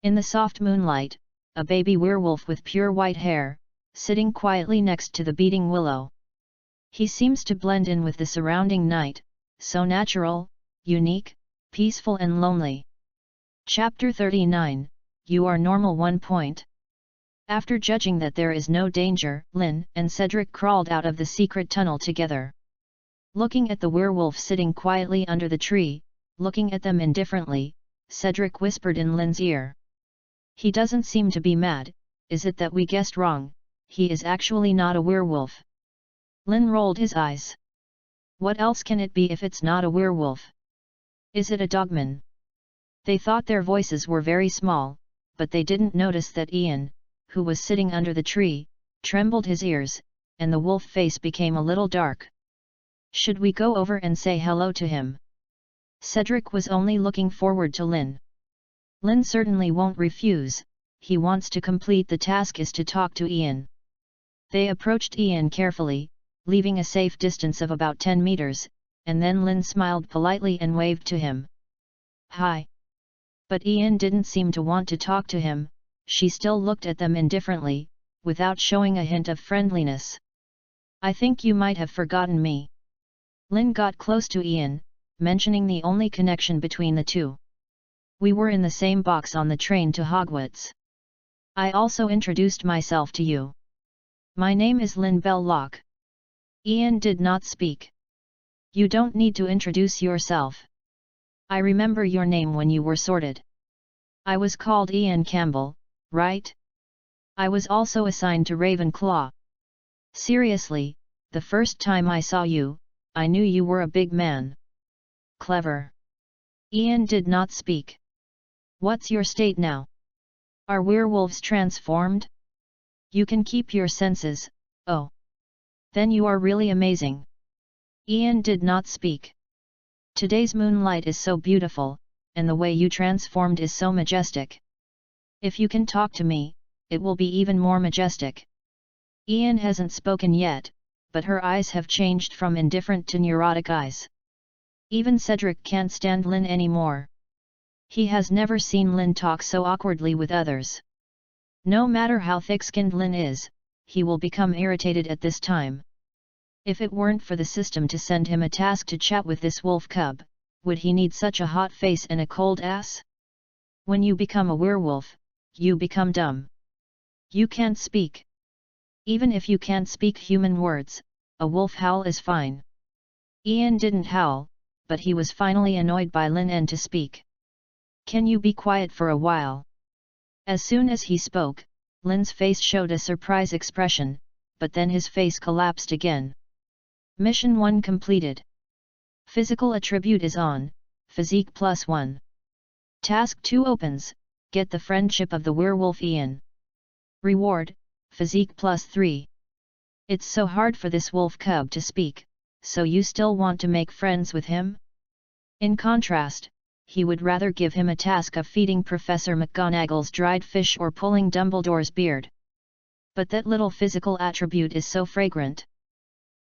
In the soft moonlight, a baby werewolf with pure white hair, sitting quietly next to the beating willow. He seems to blend in with the surrounding night, so natural, unique, peaceful and lonely. Chapter 39, You Are Normal 1 point. After judging that there is no danger, Lin and Cedric crawled out of the secret tunnel together. Looking at the werewolf sitting quietly under the tree, looking at them indifferently, Cedric whispered in Lin's ear. He doesn't seem to be mad, is it that we guessed wrong? He is actually not a werewolf. Lin rolled his eyes. What else can it be if it's not a werewolf? Is it a dogman? They thought their voices were very small, but they didn't notice that Ian, who was sitting under the tree, trembled his ears, and the wolf face became a little dark. Should we go over and say hello to him? Cedric was only looking forward to Lin. Lin certainly won't refuse, he wants to complete the task is to talk to Ian. They approached Ian carefully, leaving a safe distance of about 10 meters, and then Lin smiled politely and waved to him. Hi. But Ian didn't seem to want to talk to him, she still looked at them indifferently, without showing a hint of friendliness. I think you might have forgotten me. Lin got close to Ian, mentioning the only connection between the two. We were in the same box on the train to Hogwarts. I also introduced myself to you. My name is Lin Belloc. Ian did not speak. You don't need to introduce yourself. I remember your name when you were sorted. I was called Ian Campbell, right? I was also assigned to Ravenclaw. Seriously, the first time I saw you, I knew you were a big man. Clever. Ian did not speak. What's your state now? Are werewolves transformed? You can keep your senses, oh. Then you are really amazing. Ian did not speak. Today's moonlight is so beautiful, and the way you transformed is so majestic. If you can talk to me, it will be even more majestic. Ian hasn't spoken yet, but her eyes have changed from indifferent to neurotic eyes. Even Cedric can't stand Lin anymore. He has never seen Lin talk so awkwardly with others. No matter how thick-skinned Lin is, he will become irritated at this time. If it weren't for the system to send him a task to chat with this wolf cub, would he need such a hot face and a cold ass? When you become a werewolf, you become dumb. You can't speak. Even if you can't speak human words, a wolf howl is fine. Ian didn't howl, but he was finally annoyed by Lin and to speak. Can you be quiet for a while? As soon as he spoke, Lin's face showed a surprise expression, but then his face collapsed again. Mission 1 completed. Physical attribute is on, physique +1. Task 2 opens, get the friendship of the werewolf Ian. Reward, physique +3. It's so hard for this wolf cub to speak, so you still want to make friends with him? In contrast, he would rather give him a task of feeding Professor McGonagall's dried fish or pulling Dumbledore's beard. But that little physical attribute is so fragrant.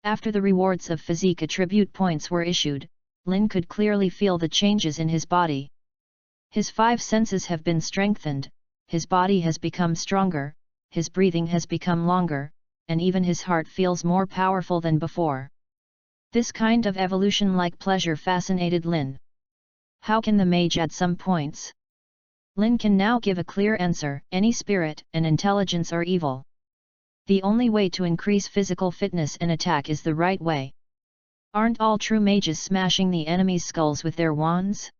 After the rewards of physique attribute points were issued, Lin could clearly feel the changes in his body. His 5 senses have been strengthened, his body has become stronger, his breathing has become longer, and even his heart feels more powerful than before. This kind of evolution-like pleasure fascinated Lin. How can the mage add some points? Lin can now give a clear answer: any spirit and intelligence are evil. The only way to increase physical fitness and attack is the right way. Aren't all true mages smashing the enemy's skulls with their wands?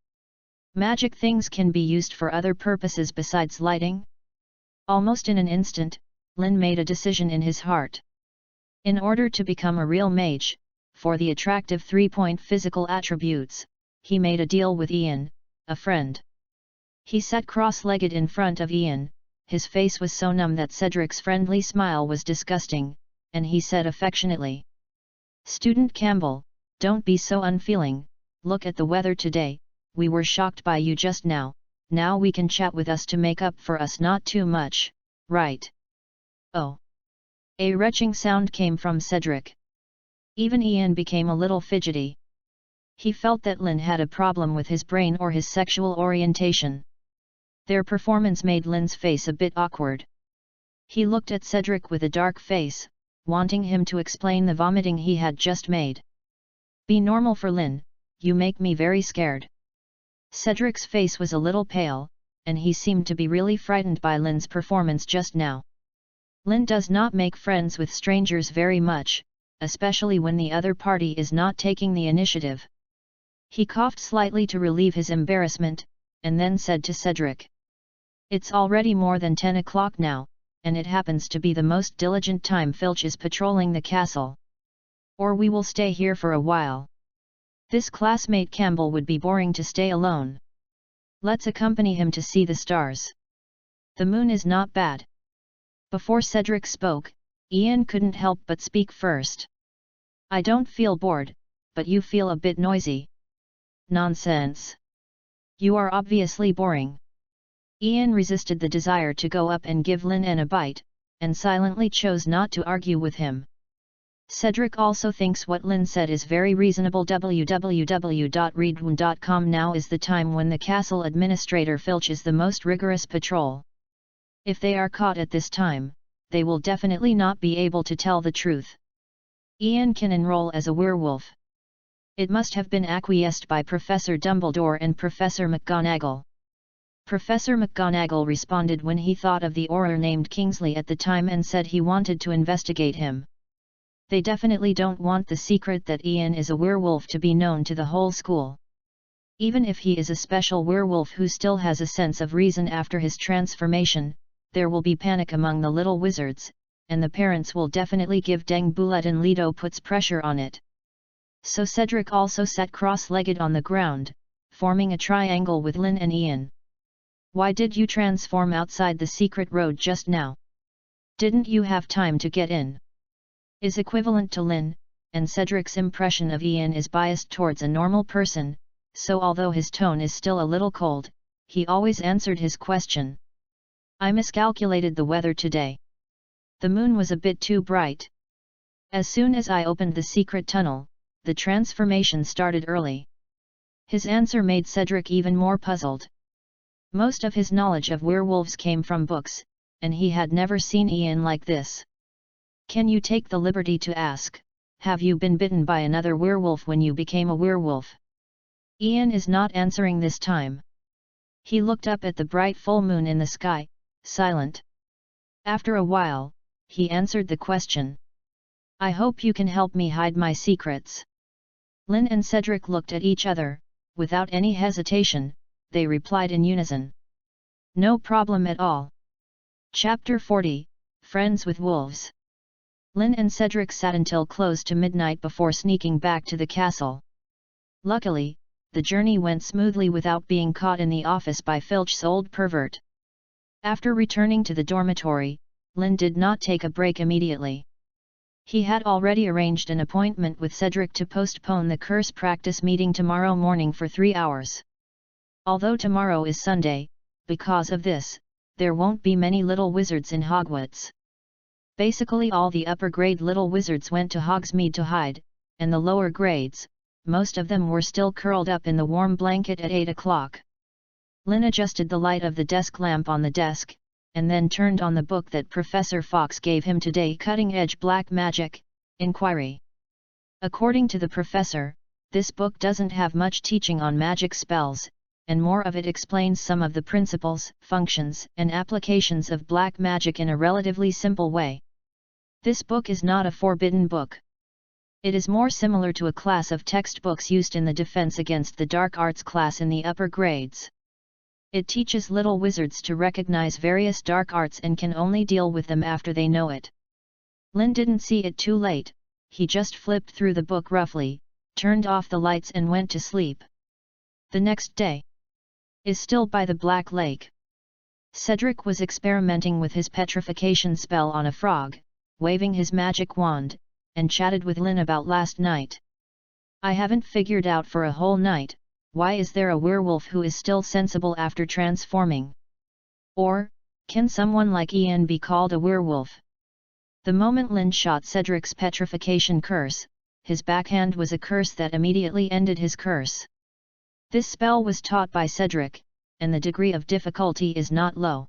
Magic things can be used for other purposes besides lighting. Almost in an instant, Lin made a decision in his heart. In order to become a real mage, for the attractive 3-point physical attributes, he made a deal with Ian, a friend. He sat cross-legged in front of Ian, his face was so numb that Cedric's friendly smile was disgusting, and he said affectionately, "Student Campbell, don't be so unfeeling, look at the weather today, we were shocked by you just now, now we can chat with us to make up for us not too much, right?" Oh! A retching sound came from Cedric. Even Ian became a little fidgety. He felt that Lin had a problem with his brain or his sexual orientation. Their performance made Lin's face a bit awkward. He looked at Cedric with a dark face, wanting him to explain the vomiting he had just made. "Be normal for Lin, you make me very scared." Cedric's face was a little pale, and he seemed to be really frightened by Lin's performance just now. Lin does not make friends with strangers very much, especially when the other party is not taking the initiative. He coughed slightly to relieve his embarrassment, and then said to Cedric, "It's already more than 10 o'clock now, and it happens to be the most diligent time Filch is patrolling the castle. Or we will stay here for a while. This classmate Campbell would be boring to stay alone. Let's accompany him to see the stars. The moon is not bad." Before Cedric spoke, Ian couldn't help but speak first. "I don't feel bored, but you feel a bit noisy." "Nonsense. You are obviously boring." Ian resisted the desire to go up and give Lin a bite, and silently chose not to argue with him. Cedric also thinks what Lin said is very reasonable. www.readaloud.com. Now is the time when the castle administrator Filch is the most rigorous patrol. If they are caught at this time, they will definitely not be able to tell the truth. Ian can enroll as a werewolf. It must have been acquiesced by Professor Dumbledore and Professor McGonagall. Professor McGonagall responded when he thought of the Auror named Kingsley at the time and said he wanted to investigate him. They definitely don't want the secret that Ian is a werewolf to be known to the whole school. Even if he is a special werewolf who still has a sense of reason after his transformation, there will be panic among the little wizards, and the parents will definitely give Deng Bulet, and Leto puts pressure on it. So Cedric also sat cross-legged on the ground, forming a triangle with Lin and Ian. "Why did you transform outside the secret road just now? Didn't you have time to get in?" Is equivalent to Lin, and Cedric's impression of Ian is biased towards a normal person, so although his tone is still a little cold, he always answered his question. "I miscalculated the weather today. The moon was a bit too bright. As soon as I opened the secret tunnel, the transformation started early." His answer made Cedric even more puzzled. Most of his knowledge of werewolves came from books, and he had never seen Ian like this. "Can you take the liberty to ask, have you been bitten by another werewolf when you became a werewolf?" Ian is not answering this time. He looked up at the bright full moon in the sky, silent. After a while, he answered the question. "I hope you can help me hide my secrets." Lin and Cedric looked at each other, without any hesitation, they replied in unison. "No problem at all." Chapter 40, Friends with Wolves. Lin and Cedric sat until close to midnight before sneaking back to the castle. Luckily, the journey went smoothly without being caught in the office by Filch's old pervert. After returning to the dormitory, Lin did not take a break immediately. He had already arranged an appointment with Cedric to postpone the curse practice meeting tomorrow morning for 3 hours. Although tomorrow is Sunday, because of this, there won't be many little wizards in Hogwarts. Basically all the upper grade little wizards went to Hogsmeade to hide, and the lower grades, most of them were still curled up in the warm blanket at 8 o'clock. Lynn adjusted the light of the desk lamp on the desk, and then turned on the book that Professor Fox gave him today, Cutting-Edge Black Magic, Inquiry. According to the professor, this book doesn't have much teaching on magic spells, and more of it explains some of the principles, functions, and applications of black magic in a relatively simple way. This book is not a forbidden book. It is more similar to a class of textbooks used in the Defense Against the Dark Arts class in the upper grades. It teaches little wizards to recognize various dark arts and can only deal with them after they know it. Lynn didn't see it too late, he just flipped through the book roughly, turned off the lights and went to sleep. The next day is still by the Black Lake. Cedric was experimenting with his petrification spell on a frog, waving his magic wand, and chatted with Lynn about last night. I haven't figured out for a whole night, why is there a werewolf who is still sensible after transforming? Or, can someone like Ian be called a werewolf? The moment Lynn shot Cedric's petrification curse, his backhand was a curse that immediately ended his curse. This spell was taught by Cedric, and the degree of difficulty is not low.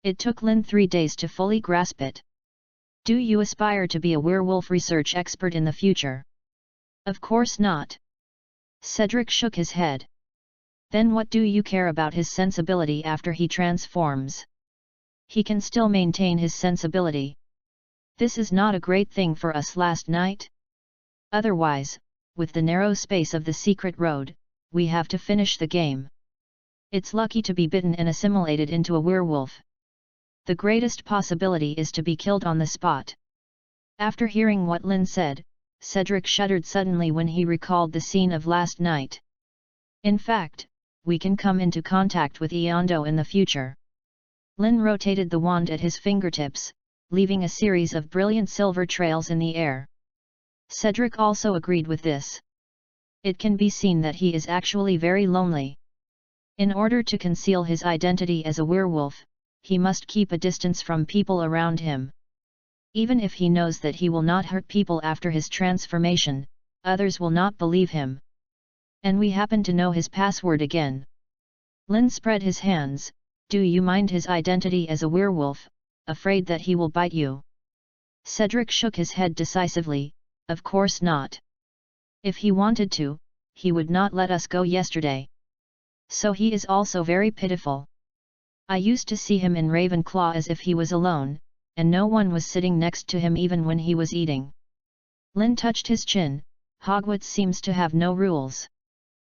It took Lynn 3 days to fully grasp it. Do you aspire to be a werewolf research expert in the future? Of course not. Cedric shook his head. Then what do you care about his sensibility after he transforms? He can still maintain his sensibility. This is not a great thing for us last night? Otherwise, with the narrow space of the secret road, we have to finish the game. It's lucky to be bitten and assimilated into a werewolf. The greatest possibility is to be killed on the spot. After hearing what Lynn said, Cedric shuddered suddenly when he recalled the scene of last night. In fact, we can come into contact with Iondo in the future. Lynn rotated the wand at his fingertips, leaving a series of brilliant silver trails in the air. Cedric also agreed with this. It can be seen that he is actually very lonely. In order to conceal his identity as a werewolf, he must keep a distance from people around him. Even if he knows that he will not hurt people after his transformation, others will not believe him. And we happen to know his password again. Lynn spread his hands. Do you mind his identity as a werewolf, afraid that he will bite you? Cedric shook his head decisively. Of course not. If he wanted to, he would not let us go yesterday. So he is also very pitiful. I used to see him in Ravenclaw as if he was alone, and no one was sitting next to him even when he was eating. Lynn touched his chin. Hogwarts seems to have no rules.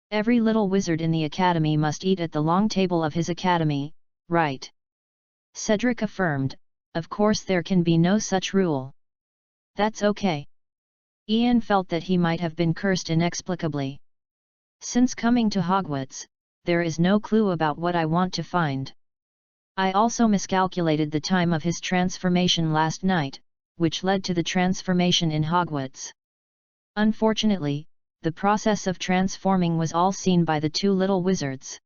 Every little wizard in the academy must eat at the long table of his academy, right? Cedric affirmed. Of course there can be no such rule. That's okay. Ian felt that he might have been cursed inexplicably. Since coming to Hogwarts, there is no clue about what I want to find. I also miscalculated the time of his transformation last night, which led to the transformation in Hogwarts. Unfortunately, the process of transforming was all seen by the 2 little wizards.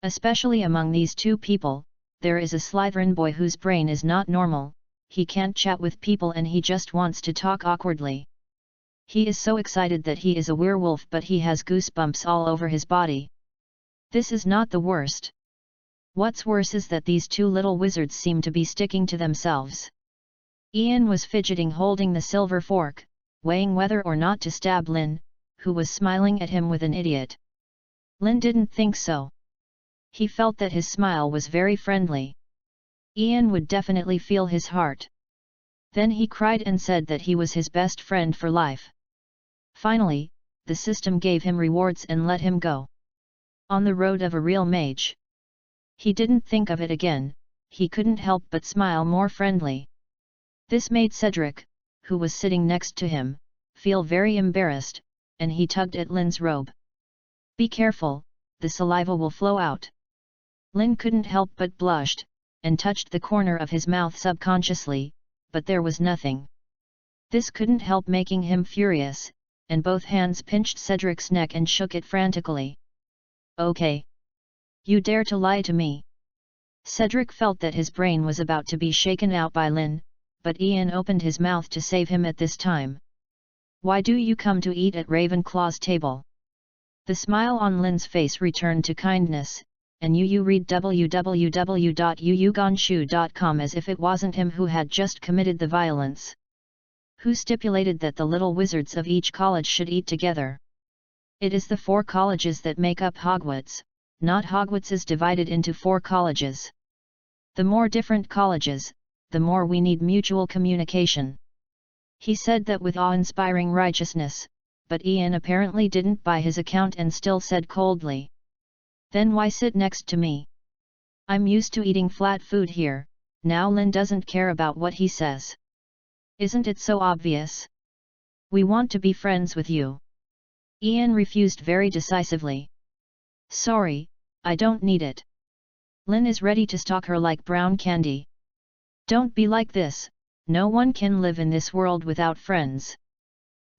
Especially among these 2 people, there is a Slytherin boy whose brain is not normal, he can't chat with people and he just wants to talk awkwardly. He is so excited that he is a werewolf but he has goosebumps all over his body. This is not the worst. What's worse is that these 2 little wizards seem to be sticking to themselves. Ian was fidgeting holding the silver fork, weighing whether or not to stab Lynn, who was smiling at him with an idiot. Lynn didn't think so. He felt that his smile was very friendly. Ian would definitely feel his heart. Then he cried and said that he was his best friend for life. Finally, the system gave him rewards and let him go. On the road of a real mage. He didn't think of it again, he couldn't help but smile more friendly. This made Cedric, who was sitting next to him, feel very embarrassed, and he tugged at Lynn's robe. Be careful, the saliva will flow out. Lynn couldn't help but blushed, and touched the corner of his mouth subconsciously, but there was nothing. This couldn't help making him furious, and both hands pinched Cedric's neck and shook it frantically. Okay. You dare to lie to me? Cedric felt that his brain was about to be shaken out by Lynn, but Ian opened his mouth to save him at this time. "Why do you come to eat at Ravenclaw's table?" The smile on Lin's face returned to kindness, and Yu read www.yuyugonshu.com as if it wasn't him who had just committed the violence. "Who stipulated that the little wizards of each college should eat together? It is the 4 colleges that make up Hogwarts, not Hogwarts is divided into 4 colleges. The more different colleges, the more we need mutual communication." He said that with awe-inspiring righteousness, but Ian apparently didn't buy his account and still said coldly, "Then why sit next to me? I'm used to eating flat food here." Now Lin doesn't care about what he says. "Isn't it so obvious? We want to be friends with you." Ian refused very decisively. "Sorry, I don't need it." Lin is ready to stalk her like brown candy. "Don't be like this, no one can live in this world without friends.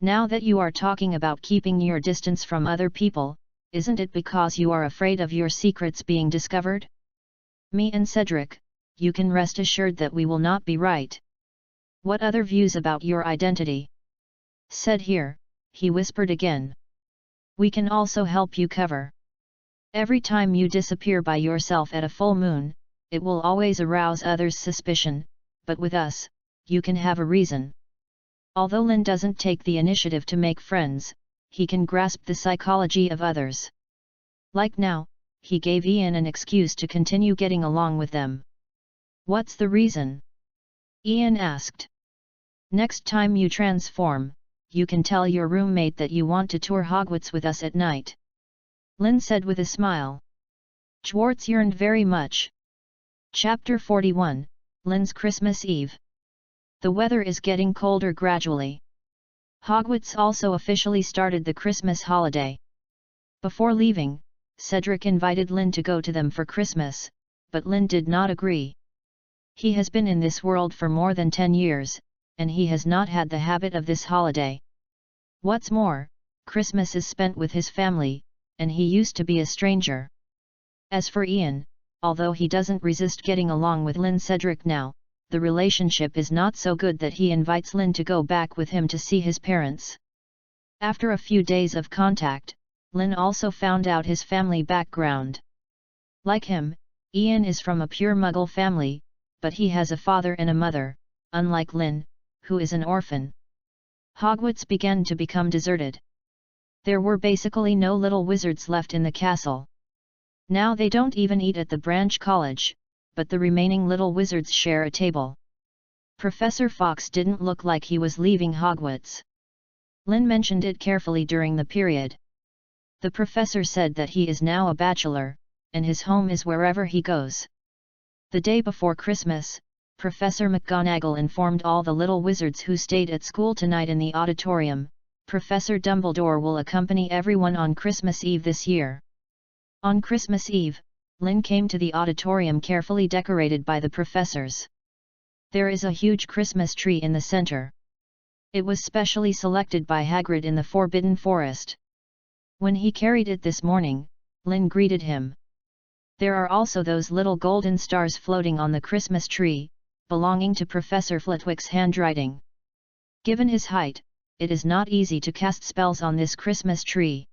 Now that you are talking about keeping your distance from other people, isn't it because you are afraid of your secrets being discovered? Me and Cedric, you can rest assured that we will not be right. What other views about your identity? Said here," he whispered again. "We can also help you cover. Every time you disappear by yourself at a full moon, it will always arouse others' suspicion, but with us, you can have a reason." Although Lin doesn't take the initiative to make friends, he can grasp the psychology of others. Like now, he gave Ian an excuse to continue getting along with them. "What's the reason?" Ian asked. "Next time you transform, you can tell your roommate that you want to tour Hogwarts with us at night," Lin said with a smile. Schwartz yearned very much. Chapter 41, Lin's Christmas Eve. The weather is getting colder gradually. Hogwarts also officially started the Christmas holiday. Before leaving, Cedric invited Lin to go to them for Christmas, but Lin did not agree. He has been in this world for more than 10 years, and he has not had the habit of this holiday. What's more, Christmas is spent with his family, and he used to be a stranger. As for Ian, although he doesn't resist getting along with Cedric now, the relationship is not so good that he invites Lin to go back with him to see his parents. After a few days of contact, Lin also found out his family background. Like him, Ian is from a pure Muggle family, but he has a father and a mother, unlike Lin, who is an orphan. Hogwarts began to become deserted. There were basically no little wizards left in the castle. Now they don't even eat at the branch college, but the remaining little wizards share a table. Professor Fox didn't look like he was leaving Hogwarts. Lin mentioned it carefully during the period. The professor said that he is now a bachelor, and his home is wherever he goes. The day before Christmas, Professor McGonagall informed all the little wizards who stayed at school tonight in the auditorium, Professor Dumbledore will accompany everyone on Christmas Eve this year. On Christmas Eve, Lin came to the auditorium carefully decorated by the professors. There is a huge Christmas tree in the center. It was specially selected by Hagrid in the Forbidden Forest. When he carried it this morning, Lin greeted him. There are also those little golden stars floating on the Christmas tree, belonging to Professor Flitwick's handwriting. Given his height, it is not easy to cast spells on this Christmas tree.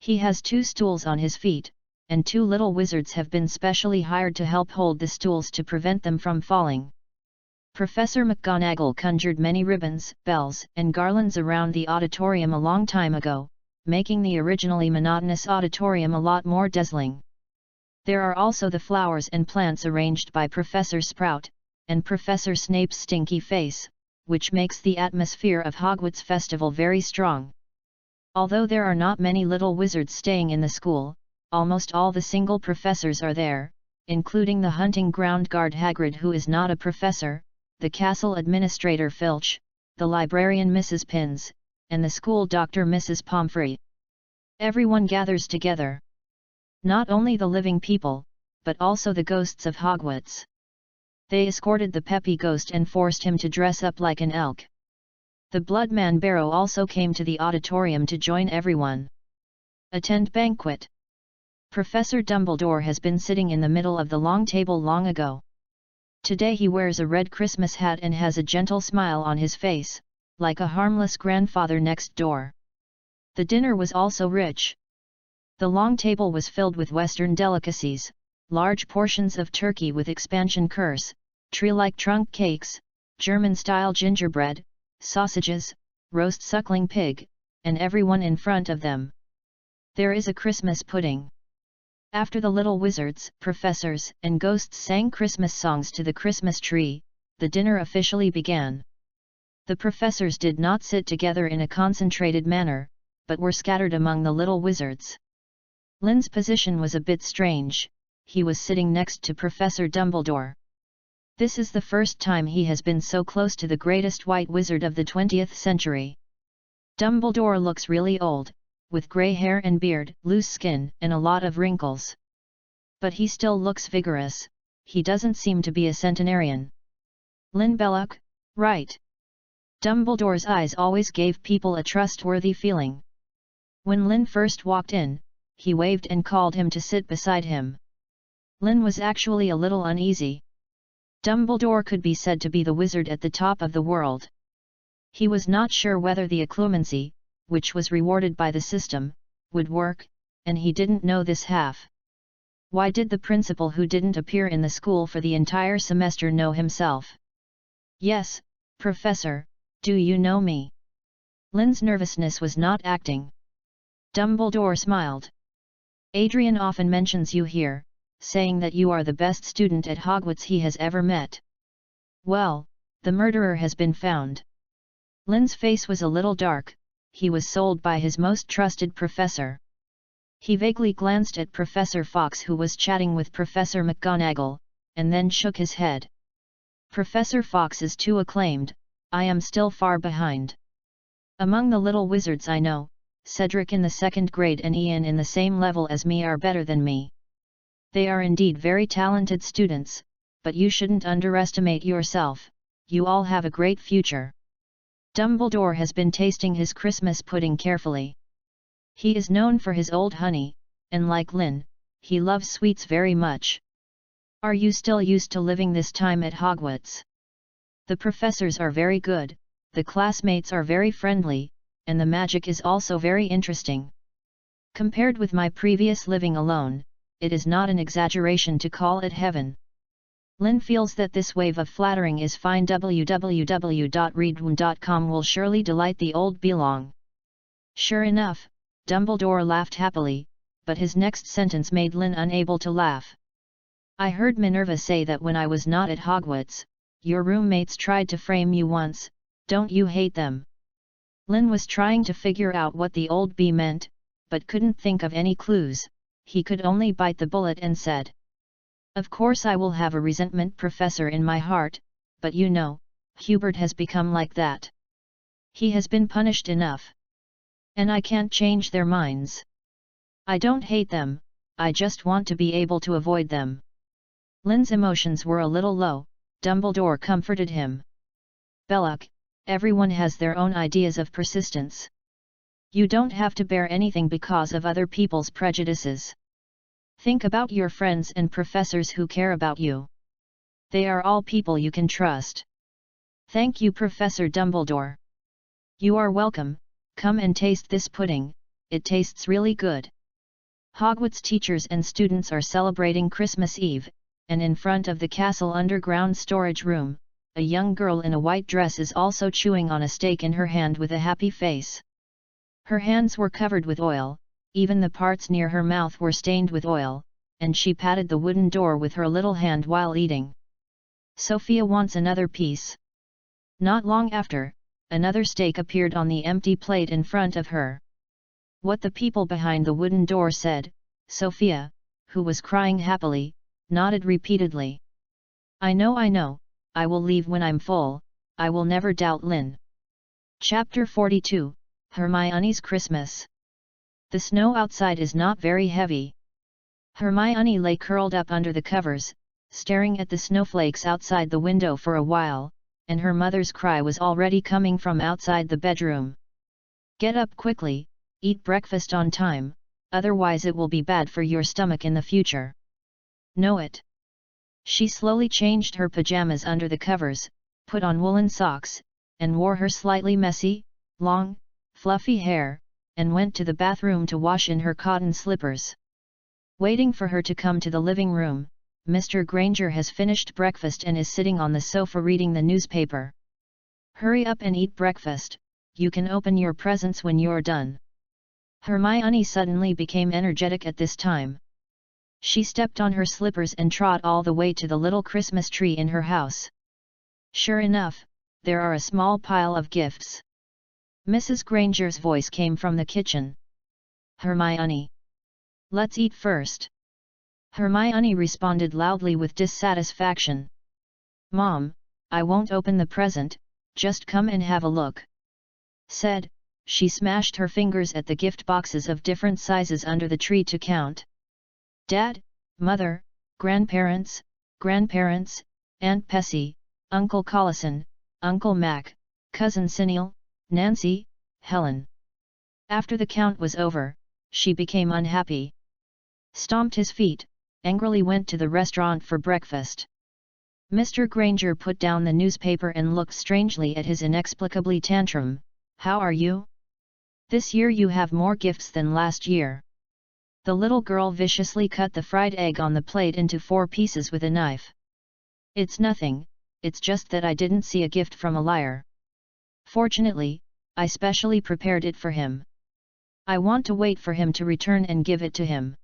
He has 2 stools on his feet, and 2 little wizards have been specially hired to help hold the stools to prevent them from falling. Professor McGonagall conjured many ribbons, bells, and garlands around the auditorium a long time ago, making the originally monotonous auditorium a lot more dazzling. There are also the flowers and plants arranged by Professor Sprout, and Professor Snape's stinky face, which makes the atmosphere of Hogwarts Festival very strong. Although there are not many little wizards staying in the school, almost all the single professors are there, including the hunting ground guard Hagrid, who is not a professor, the castle administrator Filch, the librarian Mrs. Pins, and the school doctor Mrs. Pomfrey. Everyone gathers together. Not only the living people, but also the ghosts of Hogwarts. They escorted the peppy ghost and forced him to dress up like an elk. The Bloodman Barrow also came to the auditorium to join everyone. Attend banquet. Professor Dumbledore has been sitting in the middle of the long table long ago. Today he wears a red Christmas hat and has a gentle smile on his face, like a harmless grandfather next door. The dinner was also rich. The long table was filled with Western delicacies, large portions of turkey with expansion curse, tree-like trunk cakes, German-style gingerbread, sausages, roast suckling pig, and everyone in front of them. There is a Christmas pudding. After the little wizards, professors, and ghosts sang Christmas songs to the Christmas tree, the dinner officially began. The professors did not sit together in a concentrated manner, but were scattered among the little wizards. Lin's position was a bit strange. He was sitting next to Professor Dumbledore. This is the first time he has been so close to the greatest white wizard of the 20th century. Dumbledore looks really old, with grey hair and beard, loose skin, and a lot of wrinkles. But he still looks vigorous. He doesn't seem to be a centenarian. Lin Belloc, right? Dumbledore's eyes always gave people a trustworthy feeling. When Lin first walked in, he waved and called him to sit beside him. Lin was actually a little uneasy. Dumbledore could be said to be the wizard at the top of the world. He was not sure whether the occlumency, which was rewarded by the system, would work, and he didn't know this half. Why did the principal who didn't appear in the school for the entire semester know himself? Yes, Professor, do you know me? Lin's nervousness was not acting. Dumbledore smiled. Adrian often mentions you here, saying that you are the best student at Hogwarts he has ever met. Well, the murderer has been found. Lin's face was a little dark. He was sold by his most trusted professor. He vaguely glanced at Professor Fox, who was chatting with Professor McGonagall, and then shook his head. Professor Fox is too acclaimed. I am still far behind. Among the little wizards I know, Cedric in the 2nd grade and Ian in the same level as me are better than me. They are indeed very talented students, but you shouldn't underestimate yourself. You all have a great future. Dumbledore has been tasting his Christmas pudding carefully. He is known for his old honey, and like Lin, he loves sweets very much. Are you still used to living this time at Hogwarts? The professors are very good, the classmates are very friendly, and the magic is also very interesting. Compared with my previous living alone, it is not an exaggeration to call it heaven. Lin feels that this wave of flattering is fine. www.readaloud.com will surely delight the old belong. Sure enough, Dumbledore laughed happily, but his next sentence made Lin unable to laugh. I heard Minerva say that when I was not at Hogwarts, your roommates tried to frame you once. Don't you hate them? Lin was trying to figure out what the old bee meant, but couldn't think of any clues. He could only bite the bullet and said, "Of course I will have a resentment professor in my heart, but you know, Hubert has become like that. He has been punished enough. And I can't change their minds. I don't hate them, I just want to be able to avoid them." Lin's emotions were a little low. Dumbledore comforted him. Belloc, everyone has their own ideas of persistence. You don't have to bear anything because of other people's prejudices. Think about your friends and professors who care about you. They are all people you can trust. Thank you, Professor Dumbledore. You are welcome. Come and taste this pudding, it tastes really good. Hogwarts teachers and students are celebrating Christmas Eve, and in front of the castle underground storage room, a young girl in a white dress is also chewing on a steak in her hand with a happy face. Her hands were covered with oil, even the parts near her mouth were stained with oil, and she patted the wooden door with her little hand while eating. Sophia wants another piece. Not long after, another steak appeared on the empty plate in front of her. What the people behind the wooden door said, Sophia, who was crying happily, nodded repeatedly. I know, I will leave when I'm full, I will never doubt Lin. Chapter 42, Hermione's Christmas. The snow outside is not very heavy. Hermione lay curled up under the covers, staring at the snowflakes outside the window for a while, and her mother's cry was already coming from outside the bedroom. Get up quickly, eat breakfast on time, otherwise it will be bad for your stomach in the future. Know it. She slowly changed her pajamas under the covers, put on woolen socks, and wore her slightly messy, long, fluffy hair, and went to the bathroom to wash in her cotton slippers. Waiting for her to come to the living room, Mr. Granger has finished breakfast and is sitting on the sofa reading the newspaper. Hurry up and eat breakfast, you can open your presents when you're done. Hermione suddenly became energetic at this time. She stepped on her slippers and trot all the way to the little Christmas tree in her house. Sure enough, there are a small pile of gifts. Mrs. Granger's voice came from the kitchen. Hermione. Let's eat first. Hermione responded loudly with dissatisfaction. Mom, I won't open the present, just come and have a look. Said, she smashed her fingers at the gift boxes of different sizes under the tree to count. Dad, Mother, Grandparents, Aunt Bessie, Uncle Collison, Uncle Mac, Cousin Cineal, Nancy, Helen. After the count was over, she became unhappy. Stomped his feet, angrily went to the restaurant for breakfast. Mr. Granger put down the newspaper and looked strangely at his inexplicably tantrum. How are you? This year you have more gifts than last year. The little girl viciously cut the fried egg on the plate into 4 pieces with a knife. It's nothing, it's just that I didn't see a gift from a liar. Fortunately, I specially prepared it for him. I want to wait for him to return and give it to him.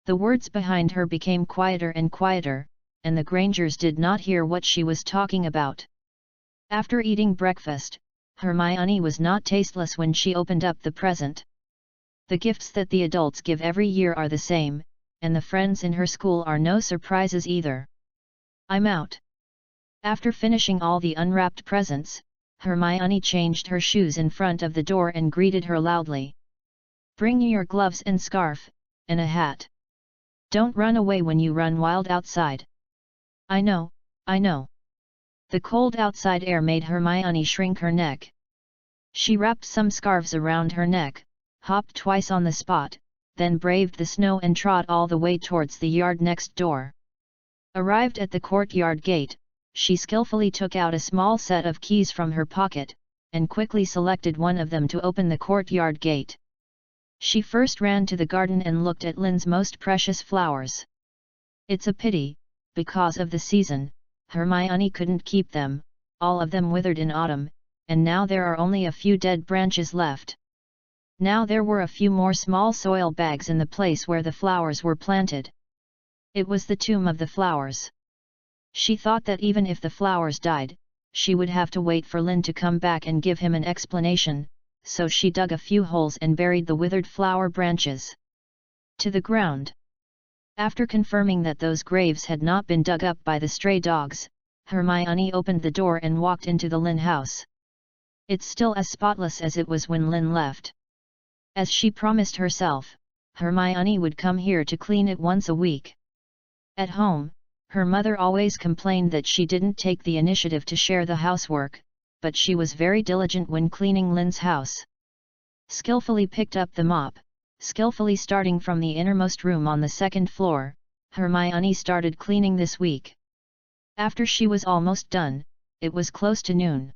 The words behind her became quieter and quieter, and the Grangers did not hear what she was talking about. After eating breakfast, Hermione was not tasteless when she opened up the present. The gifts that the adults give every year are the same, and the friends in her school are no surprises either. I'm out. After finishing all the unwrapped presents, Hermione changed her shoes in front of the door and greeted her loudly. Bring your gloves and scarf, and a hat. Don't run away when you run wild outside. I know. The cold outside air made Hermione shrink her neck. She wrapped some scarves around her neck, hopped twice on the spot, then braved the snow and trot all the way towards the yard next door. Arrived at the courtyard gate, she skillfully took out a small set of keys from her pocket, and quickly selected one of them to open the courtyard gate. She first ran to the garden and looked at Lynn's most precious flowers. It's a pity, because of the season, Hermione couldn't keep them, all of them withered in autumn, and now there are only a few dead branches left. Now there were a few more small soil bags in the place where the flowers were planted. It was the tomb of the flowers. She thought that even if the flowers died, she would have to wait for Lynn to come back and give him an explanation, so she dug a few holes and buried the withered flower branches to the ground. After confirming that those graves had not been dug up by the stray dogs, Hermione opened the door and walked into the Lynn house. It's still as spotless as it was when Lynn left. As she promised herself, Hermione would come here to clean it once a week. At home, her mother always complained that she didn't take the initiative to share the housework, but she was very diligent when cleaning Lynn's house. Skillfully picked up the mop, skillfully starting from the innermost room on the 2nd floor, Hermione started cleaning this week. After she was almost done, it was close to noon.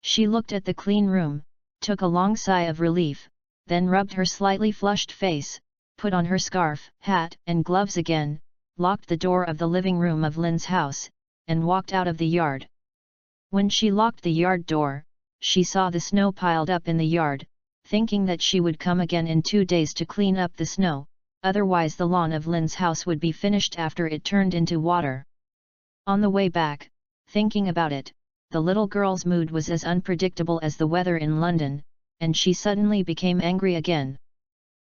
She looked at the clean room, took a long sigh of relief, then rubbed her slightly flushed face, put on her scarf, hat, and gloves again, locked the door of the living room of Lynn's house, and walked out of the yard. When she locked the yard door, she saw the snow piled up in the yard, thinking that she would come again in 2 days to clean up the snow, otherwise the lawn of Lynn's house would be finished after it turned into water. On the way back, thinking about it, the little girl's mood was as unpredictable as the weather in London, and she suddenly became angry again.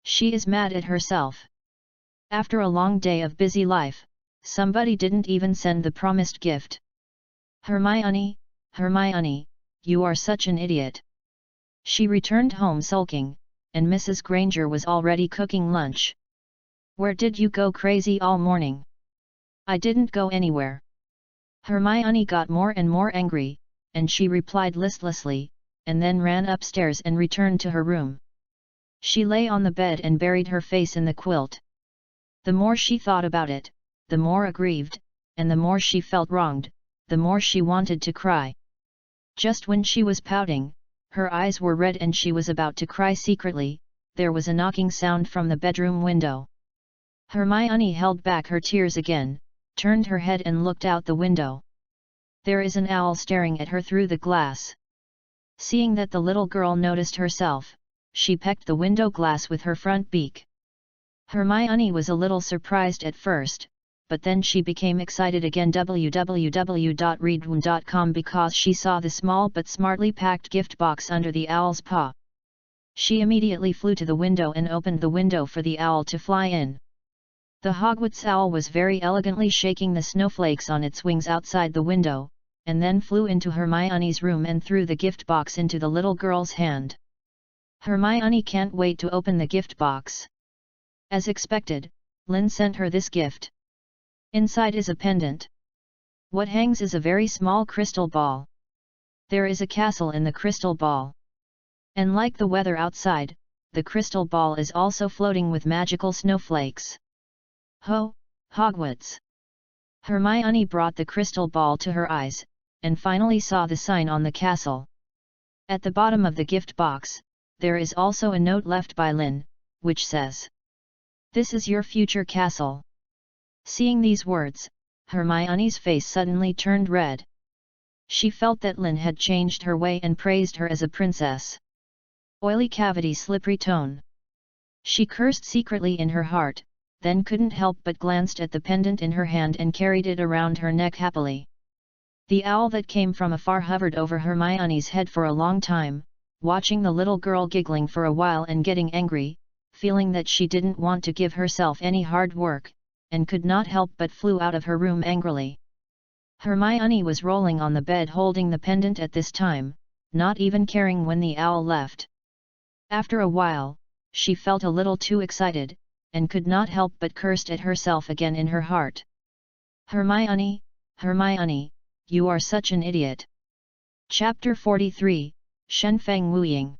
She is mad at herself. After a long day of busy life, somebody didn't even send the promised gift. Hermione, you are such an idiot. She returned home sulking, and Mrs. Granger was already cooking lunch. Where did you go crazy all morning? I didn't go anywhere. Hermione got more and more angry, and she replied listlessly, and then ran upstairs and returned to her room. She lay on the bed and buried her face in the quilt. The more she thought about it, the more aggrieved, and the more she felt wronged, the more she wanted to cry. Just when she was pouting, her eyes were red and she was about to cry secretly, there was a knocking sound from the bedroom window. Hermione held back her tears again, turned her head and looked out the window. There is an owl staring at her through the glass. Seeing that the little girl noticed herself, she pecked the window glass with her front beak. Hermione was a little surprised at first, but then she became excited again www.readaloud.com because she saw the small but smartly packed gift box under the owl's paw. She immediately flew to the window and opened the window for the owl to fly in. The Hogwarts owl was very elegantly shaking the snowflakes on its wings outside the window, and then flew into Hermione's room and threw the gift box into the little girl's hand. Hermione can't wait to open the gift box. As expected, Lynn sent her this gift. Inside is a pendant. What hangs is a very small crystal ball. There is a castle in the crystal ball. And like the weather outside, the crystal ball is also floating with magical snowflakes. Ho, Hogwarts! Hermione brought the crystal ball to her eyes, and finally saw the sign on the castle. At the bottom of the gift box, there is also a note left by Lynn, which says, "This is your future castle." Seeing these words, Hermione's face suddenly turned red. She felt that Lynn had changed her way and praised her as a princess. Oily cavity, slippery tone. She cursed secretly in her heart, then couldn't help but glanced at the pendant in her hand and carried it around her neck happily. The owl that came from afar hovered over Hermione's head for a long time, watching the little girl giggling for a while and getting angry, feeling that she didn't want to give herself any hard work, and could not help but flew out of her room angrily. Hermione was rolling on the bed holding the pendant at this time, not even caring when the owl left. After a while, she felt a little too excited, and could not help but cursed at herself again in her heart. Hermione, Hermione, you are such an idiot. Chapter 43, Shenfeng Wuying.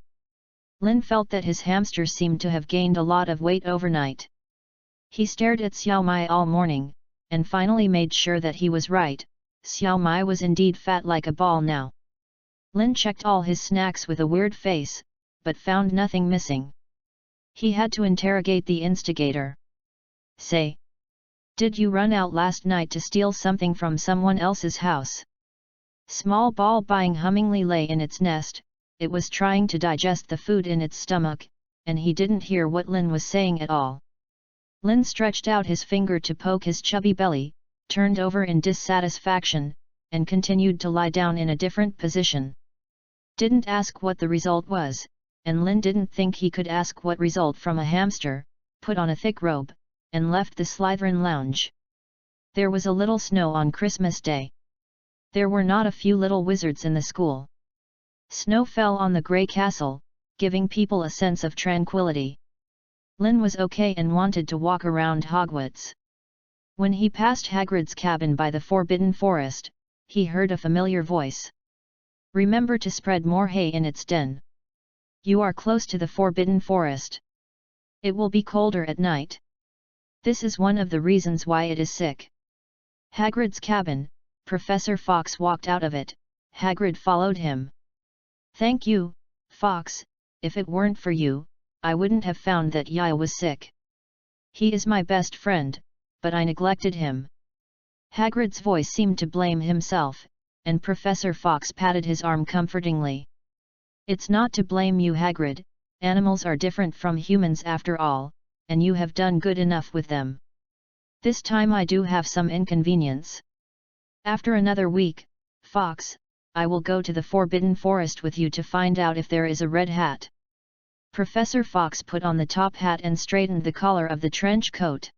Lin felt that his hamster seemed to have gained a lot of weight overnight. He stared at Xiao Mai all morning, and finally made sure that he was right. Xiao Mai was indeed fat like a ball now. Lin checked all his snacks with a weird face, but found nothing missing. He had to interrogate the instigator. Say, did you run out last night to steal something from someone else's house? Small ball buying hummingly lay in its nest. It was trying to digest the food in its stomach, and he didn't hear what Lin was saying at all. Lin stretched out his finger to poke his chubby belly, turned over in dissatisfaction, and continued to lie down in a different position. Didn't ask what the result was, and Lin didn't think he could ask what result from a hamster, put on a thick robe, and left the Slytherin lounge. There was a little snow on Christmas Day. There were not a few little wizards in the school. Snow fell on the grey castle, giving people a sense of tranquility. Lin was okay and wanted to walk around Hogwarts. When he passed Hagrid's cabin by the Forbidden Forest, he heard a familiar voice. Remember to spread more hay in its den. You are close to the Forbidden Forest. It will be colder at night. This is one of the reasons why it is sick. Hagrid's cabin, Professor Fox walked out of it. Hagrid followed him. Thank you, Fox, if it weren't for you, I wouldn't have found that Yaya was sick. He is my best friend, but I neglected him. Hagrid's voice seemed to blame himself, and Professor Fox patted his arm comfortingly. It's not to blame you, Hagrid, animals are different from humans after all, and you have done good enough with them. This time I do have some inconvenience. After another week, Fox, I will go to the Forbidden Forest with you to find out if there is a red hat. Professor Fox put on the top hat and straightened the collar of the trench coat.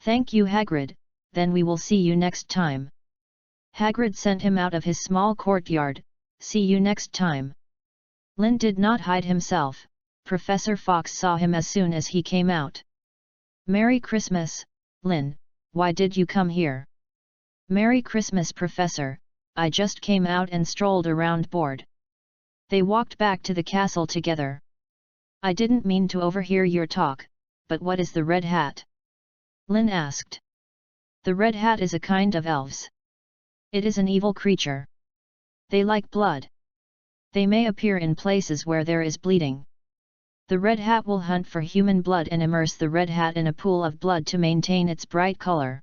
Thank you, Hagrid, then we will see you next time. Hagrid sent him out of his small courtyard. See you next time. Lin did not hide himself. Professor Fox saw him as soon as he came out. Merry Christmas, Lin, why did you come here? Merry Christmas, Professor, I just came out and strolled around bored. They walked back to the castle together. I didn't mean to overhear your talk, but what is the red hat? Lin asked. The Red Hat is a kind of elves. It is an evil creature. They like blood. They may appear in places where there is bleeding. The Red Hat will hunt for human blood and immerse the Red Hat in a pool of blood to maintain its bright color.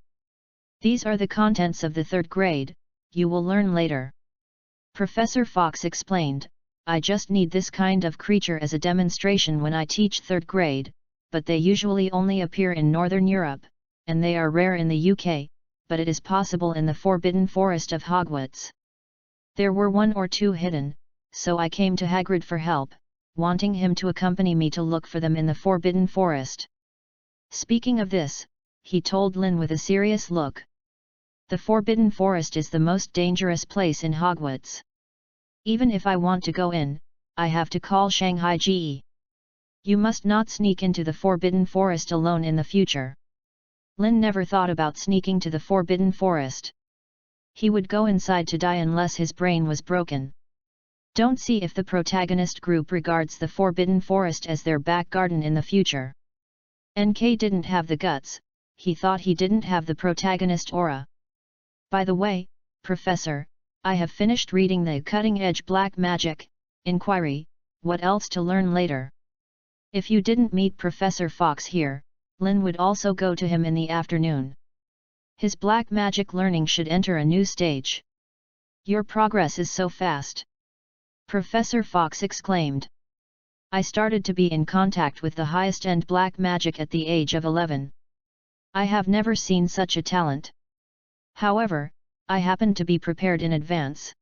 These are the contents of the 3rd grade, you will learn later. Professor Fox explained, I just need this kind of creature as a demonstration when I teach 3rd grade, but they usually only appear in Northern Europe, and they are rare in the UK, but it is possible in the Forbidden Forest of Hogwarts. There were 1 or 2 hidden, so I came to Hagrid for help, wanting him to accompany me to look for them in the Forbidden Forest. Speaking of this, he told Lynn with a serious look. The Forbidden Forest is the most dangerous place in Hogwarts. Even if I want to go in, I have to call Shanghai GE. You must not sneak into the Forbidden Forest alone in the future. Lin never thought about sneaking to the Forbidden Forest. He would go inside to die unless his brain was broken. Don't see if the protagonist group regards the Forbidden Forest as their back garden in the future. NK didn't have the guts, he thought he didn't have the protagonist aura. By the way, Professor, I have finished reading the cutting-edge Black Magic, Inquiry, what else to learn later? If you didn't meet Professor Fox here, Lin would also go to him in the afternoon. His black magic learning should enter a new stage. Your progress is so fast! Professor Fox exclaimed. I started to be in contact with the highest-end black magic at the age of 11. I have never seen such a talent. However, I happened to be prepared in advance.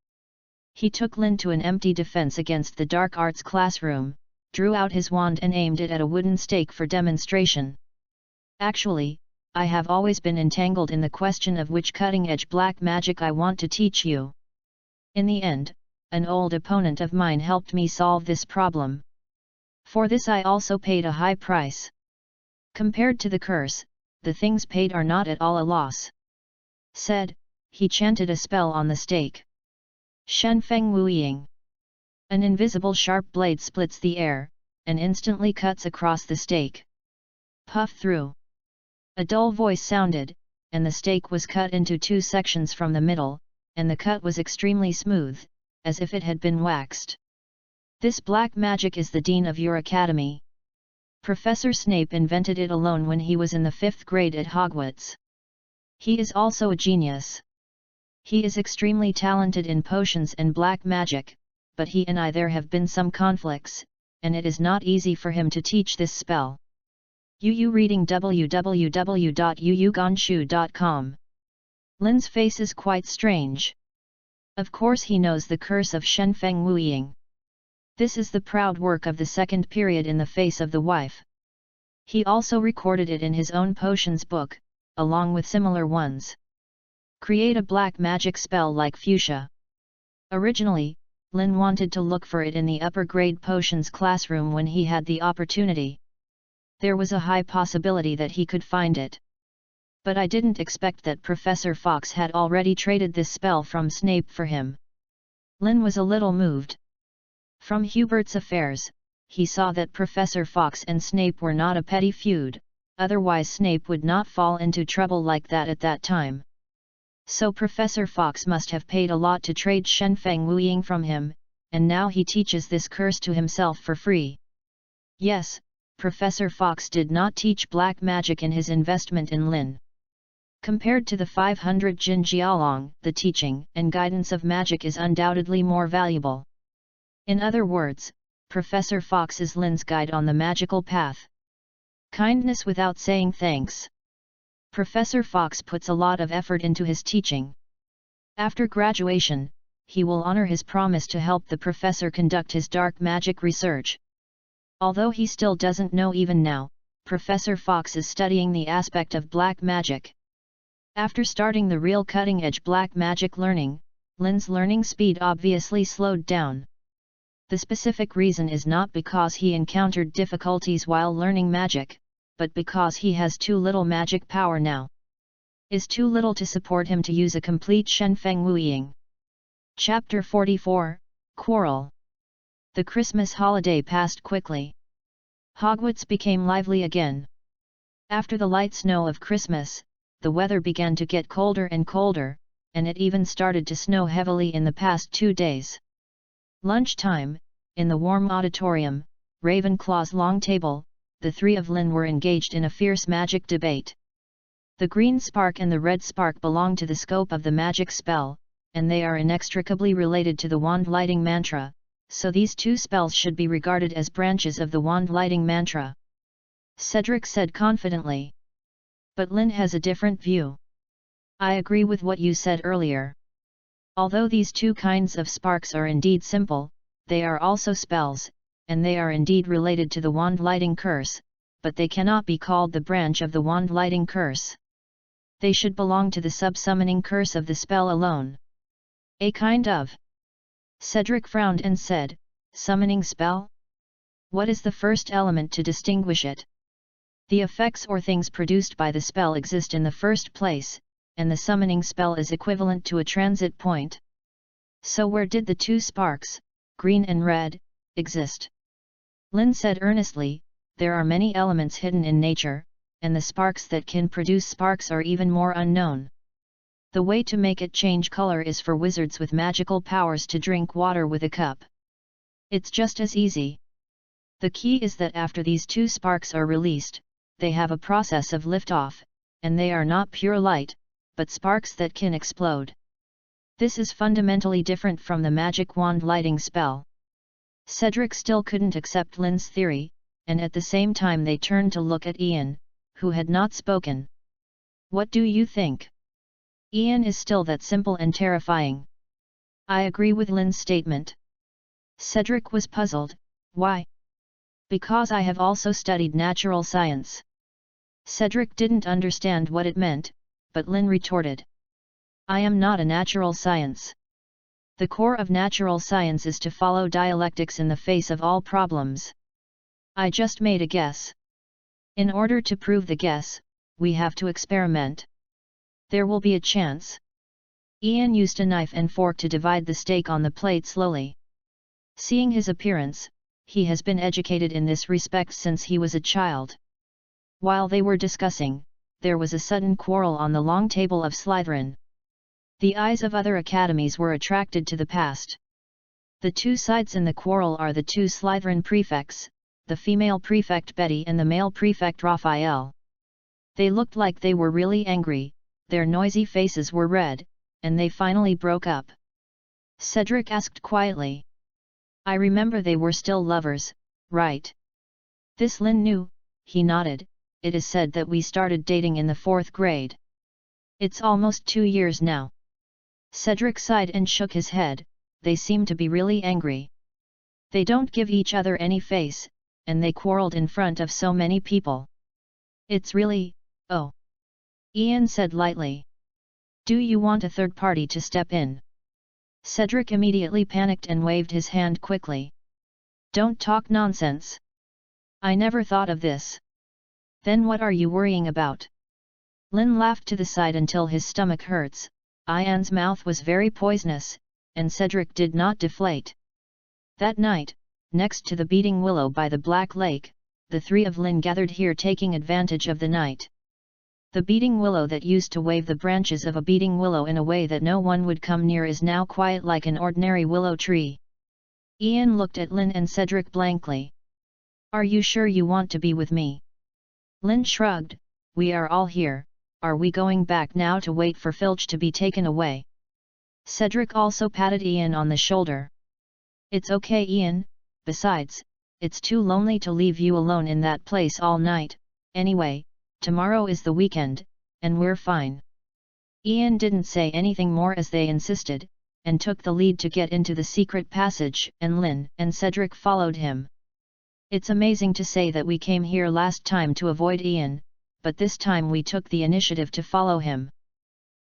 He took Lin to an empty defense against the dark arts classroom, drew out his wand and aimed it at a wooden stake for demonstration. Actually, I have always been entangled in the question of which cutting-edge black magic I want to teach you. In the end, an old opponent of mine helped me solve this problem. For this I also paid a high price. Compared to the curse, the things paid are not at all a loss. Said, he chanted a spell on the stake. Shen Feng Wuiying. An invisible sharp blade splits the air, and instantly cuts across the stake. Puff through. A dull voice sounded, and the stake was cut into 2 sections from the middle, and the cut was extremely smooth, as if it had been waxed. This black magic is the dean of your academy. Professor Snape invented it alone when he was in the 5th grade at Hogwarts. He is also a genius. He is extremely talented in potions and black magic, but he and I there have been some conflicts, and it is not easy for him to teach this spell. Yu reading www.yuyugonshu.com. Lin's face is quite strange. Of course he knows the curse of Shen Feng Wuiying. This is the proud work of the 2nd period in the face of the wife. He also recorded it in his own potions book, along with similar ones. Create a black magic spell like fuchsia. Originally, Lin wanted to look for it in the upper grade potions classroom when he had the opportunity. There was a high possibility that he could find it. But I didn't expect that Professor Fox had already traded this spell from Snape for him. Lin was a little moved. From Hubert's affairs, he saw that Professor Fox and Snape were not a petty feud, otherwise Snape would not fall into trouble like that at that time. So Professor Fox must have paid a lot to trade Shen Feng Wuiying from him, and now he teaches this curse to himself for free. Yes, Professor Fox did not teach black magic in his investment in Lin. Compared to the 500 Jin Jialong, the teaching and guidance of magic is undoubtedly more valuable. In other words, Professor Fox is Lin's guide on the magical path. Kindness without saying thanks. Professor Fox puts a lot of effort into his teaching. After graduation, he will honor his promise to help the professor conduct his dark magic research. Although he still doesn't know even now, Professor Fox is studying the aspect of black magic. After starting the real cutting-edge black magic learning, Lin's learning speed obviously slowed down. The specific reason is not because he encountered difficulties while learning magic, but because he has too little magic power now. Is too little to support him to use a complete Shen Feng Wuiying. Chapter 44, Quarrel. The Christmas holiday passed quickly. Hogwarts became lively again. After the light snow of Christmas, the weather began to get colder and colder, and it even started to snow heavily in the past 2 days. Lunchtime, in the warm auditorium, Ravenclaw's long table, the three of Lynn were engaged in a fierce magic debate. The green spark and the red spark belong to the scope of the magic spell, and they are inextricably related to the wand lighting mantra, so these two spells should be regarded as branches of the wand lighting mantra. Cedric said confidently. But Lynn has a different view. I agree with what you said earlier. Although these two kinds of sparks are indeed simple, they are also spells, and they are indeed related to the wand lighting curse, but they cannot be called the branch of the wand lighting curse. They should belong to the sub-summoning curse of the spell alone. A kind of. Cedric frowned and said, summoning spell? What is the first element to distinguish it? The effects or things produced by the spell exist in the first place, and the summoning spell is equivalent to a transit point. So where did the two sparks, green and red, exist? Lynn said earnestly, there are many elements hidden in nature, and the sparks that can produce sparks are even more unknown. The way to make it change color is for wizards with magical powers to drink water with a cup. It's just as easy. The key is that after these two sparks are released, they have a process of liftoff, and they are not pure light, but sparks that can explode. This is fundamentally different from the magic wand lighting spell. Cedric still couldn't accept Lynn's theory, and at the same time they turned to look at Ian, who had not spoken. What do you think? Ian is still that simple and terrifying. I agree with Lynn's statement. Cedric was puzzled. Why? Because I have also studied natural science. Cedric didn't understand what it meant, but Lynn retorted. I am not a natural science. The core of natural science is to follow dialectics in the face of all problems. I just made a guess. In order to prove the guess, we have to experiment. There will be a chance. Ian used a knife and fork to divide the steak on the plate slowly. Seeing his appearance, he has been educated in this respect since he was a child. While they were discussing, there was a sudden quarrel on the long table of Slytherin. The eyes of other academies were attracted to the past. The two sides in the quarrel are the two Slytherin prefects, the female prefect Betty and the male prefect Raphael. They looked like they were really angry, their noisy faces were red, and they finally broke up. Cedric asked quietly. I remember they were still lovers, right? This Lynn knew. He nodded. It is said that we started dating in the 4th grade. It's almost 2 years now. Cedric sighed and shook his head. They seem to be really angry. They don't give each other any face, and they quarreled in front of so many people. It's really, oh. Ian said lightly. Do you want a third party to step in? Cedric immediately panicked and waved his hand quickly. Don't talk nonsense. I never thought of this. Then what are you worrying about? Lynn laughed to the side until his stomach hurts. Ian's mouth was very poisonous, and Cedric did not deflate. That night, next to the beating willow by the Black Lake, the three of Lynn gathered here taking advantage of the night. The beating willow that used to wave the branches of a beating willow in a way that no one would come near is now quiet like an ordinary willow tree. Ian looked at Lynn and Cedric blankly. Are you sure you want to be with me? Lynn shrugged. We are all here. Are we going back now to wait for Filch to be taken away? Cedric also patted Ian on the shoulder. It's okay, Ian. Besides, it's too lonely to leave you alone in that place all night. Anyway, tomorrow is the weekend, and we're fine. Ian didn't say anything more as they insisted, and took the lead to get into the secret passage, and Lynn and Cedric followed him. It's amazing to say that we came here last time to avoid Ian, but this time we took the initiative to follow him.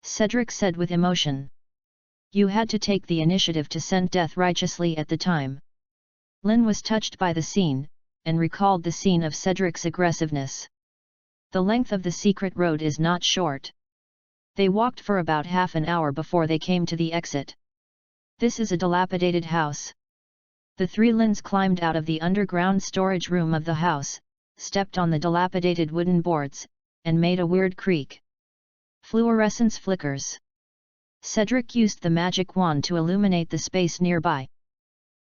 Cedric said with emotion. You had to take the initiative to send death righteously at the time. Lynn was touched by the scene, and recalled the scene of Cedric's aggressiveness. The length of the secret road is not short. They walked for about half an hour before they came to the exit. This is a dilapidated house. The three Lynns climbed out of the underground storage room of the house, stepped on the dilapidated wooden boards, and made a weird creak. Fluorescence flickers. Cedric used the magic wand to illuminate the space nearby.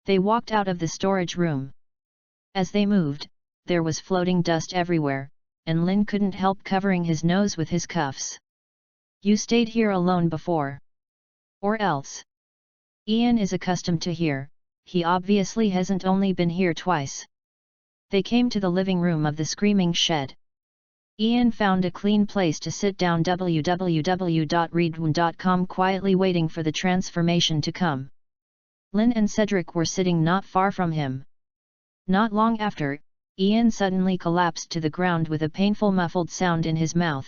They walked out of the storage room. As they moved, there was floating dust everywhere, and Lin couldn't help covering his nose with his cuffs. You stayed here alone before. Or else. Ian is accustomed to here, he obviously hasn't only been here twice. They came to the living room of the screaming shed. Ian found a clean place to sit down www.readaloud.com quietly waiting for the transformation to come. Lin and Cedric were sitting not far from him. Not long after, Ian suddenly collapsed to the ground with a painful muffled sound in his mouth.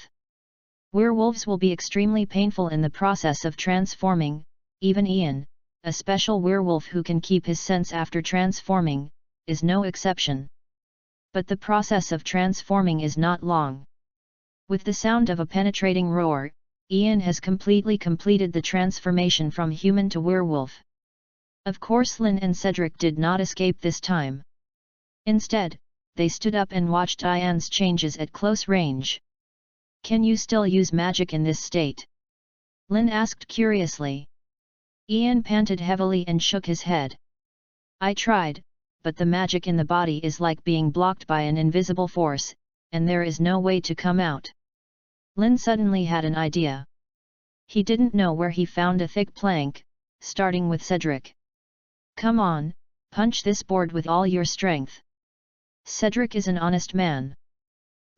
Werewolves will be extremely painful in the process of transforming, even Ian, a special werewolf who can keep his sense after transforming, is no exception. But the process of transforming is not long. With the sound of a penetrating roar, Ian has completely completed the transformation from human to werewolf. Of course Lin and Cedric did not escape this time. Instead, they stood up and watched Ian's changes at close range. Can you still use magic in this state? Lin asked curiously. Ian panted heavily and shook his head. I tried, but the magic in the body is like being blocked by an invisible force, and there is no way to come out. Lin suddenly had an idea. He didn't know where he found a thick plank, starting with Cedric. Come on, punch this board with all your strength. Cedric is an honest man.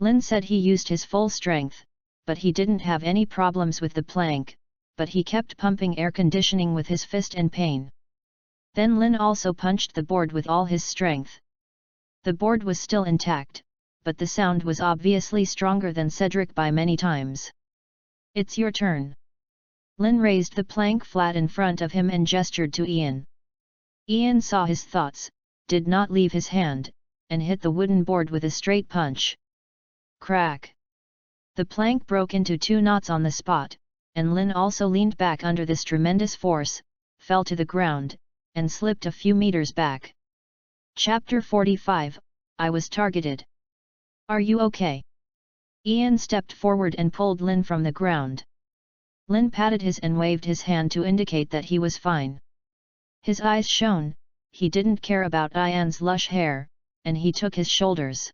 Lin said he used his full strength, but he didn't have any problems with the plank, but he kept pumping air conditioning with his fist in pain. Then Lin also punched the board with all his strength. The board was still intact, but the sound was obviously stronger than Cedric by many times. It's your turn. Lin raised the plank flat in front of him and gestured to Ian. Ian saw his thoughts, did not leave his hand, and hit the wooden board with a straight punch. Crack! The plank broke into 2 knots on the spot, and Lin also leaned back under this tremendous force, fell to the ground, and slipped a few meters back. Chapter 45, I was targeted. Are you okay? Ian stepped forward and pulled Lin from the ground. Lin patted his and waved his hand to indicate that he was fine. His eyes shone, he didn't care about Ian's lush hair, and he took his shoulders.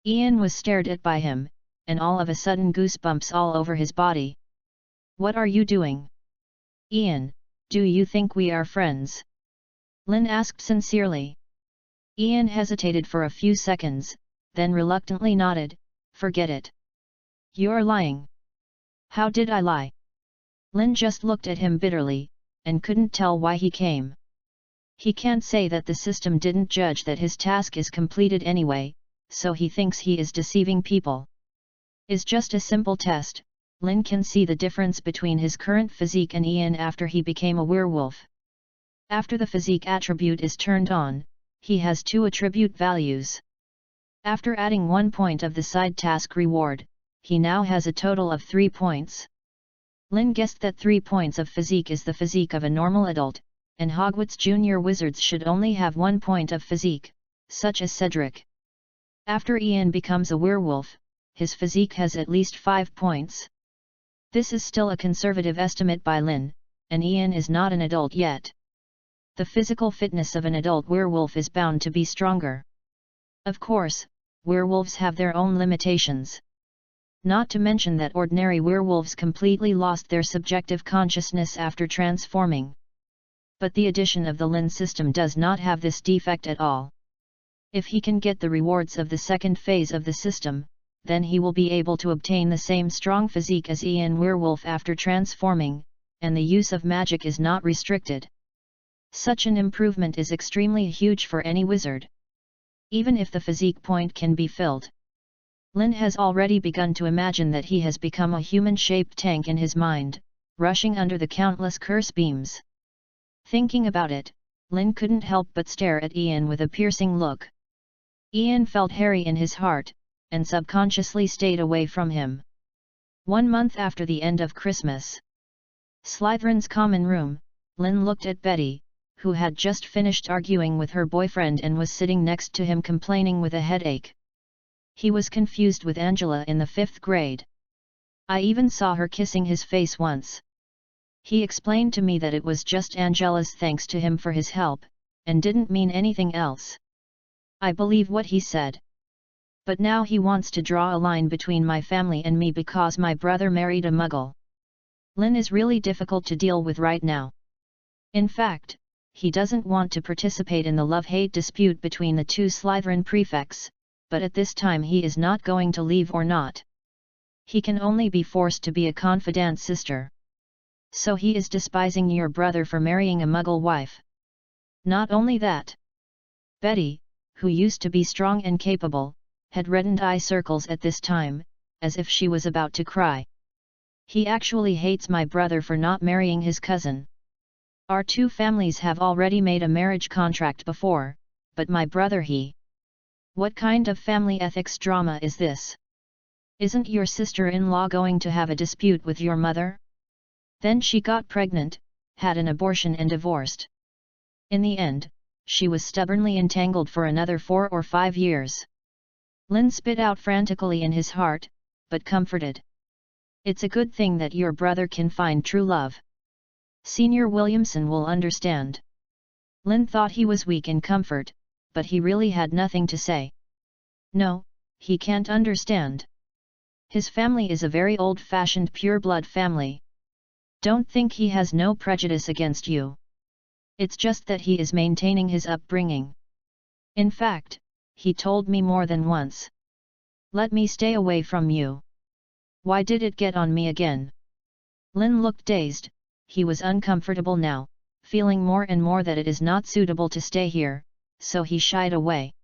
Ian was stared at by him, and all of a sudden goosebumps all over his body. What are you doing? Ian, do you think we are friends? Lin asked sincerely. Ian hesitated for a few seconds, then reluctantly nodded, forget it. You're lying. How did I lie? Lin just looked at him bitterly, and couldn't tell why he came. He can't say that the system didn't judge that his task is completed anyway, so he thinks he is deceiving people. Is just a simple test. Lin can see the difference between his current physique and Ian after he became a werewolf. After the physique attribute is turned on, he has 2 attribute values. After adding 1 point of the side task reward, he now has a total of 3 points. Lin guessed that 3 points of physique is the physique of a normal adult, and Hogwarts junior wizards should only have 1 point of physique, such as Cedric. After Ian becomes a werewolf, his physique has at least 5 points. This is still a conservative estimate by Lin, and Ian is not an adult yet. The physical fitness of an adult werewolf is bound to be stronger. Of course, werewolves have their own limitations. Not to mention that ordinary werewolves completely lost their subjective consciousness after transforming. But the addition of the Lin system does not have this defect at all. If he can get the rewards of the second phase of the system, then he will be able to obtain the same strong physique as Ian werewolf after transforming, and the use of magic is not restricted. Such an improvement is extremely huge for any wizard. Even if the physique point can be filled. Lin has already begun to imagine that he has become a human-shaped tank in his mind, rushing under the countless curse beams. Thinking about it, Lin couldn't help but stare at Ian with a piercing look. Ian felt hairy in his heart, and subconsciously stayed away from him. 1 month after the end of Christmas. Slytherin's common room, Lin looked at Betty, who had just finished arguing with her boyfriend and was sitting next to him complaining with a headache. He was confused with Angela in the 5th grade. I even saw her kissing his face once. He explained to me that it was just Angela's thanks to him for his help, and didn't mean anything else. I believe what he said. But now he wants to draw a line between my family and me because my brother married a muggle. Lin is really difficult to deal with right now. In fact, he doesn't want to participate in the love-hate dispute between the two Slytherin prefects, but at this time he is not going to leave or not. He can only be forced to be a confidant sister. So he is despising your brother for marrying a muggle wife. Not only that. Betty, who used to be strong and capable, had reddened eye circles at this time, as if she was about to cry. He actually hates my brother for not marrying his cousin. Our two families have already made a marriage contract before, but my brother What kind of family ethics drama is this? Isn't your sister-in-law going to have a dispute with your mother? Then she got pregnant, had an abortion and divorced. In the end, she was stubbornly entangled for another 4 or 5 years. Lin spit out frantically in his heart, but comforted. It's a good thing that your brother can find true love. Senior Williamson will understand. Lin thought he was weak in comfort, but he really had nothing to say. No, he can't understand. His family is a very old-fashioned pure-blood family. Don't think he has no prejudice against you. It's just that he is maintaining his upbringing. In fact, he told me more than once. Let me stay away from you. Why did it get on me again? Lin looked dazed. He was uncomfortable now, feeling more and more that it is not suitable to stay here, so he shied away.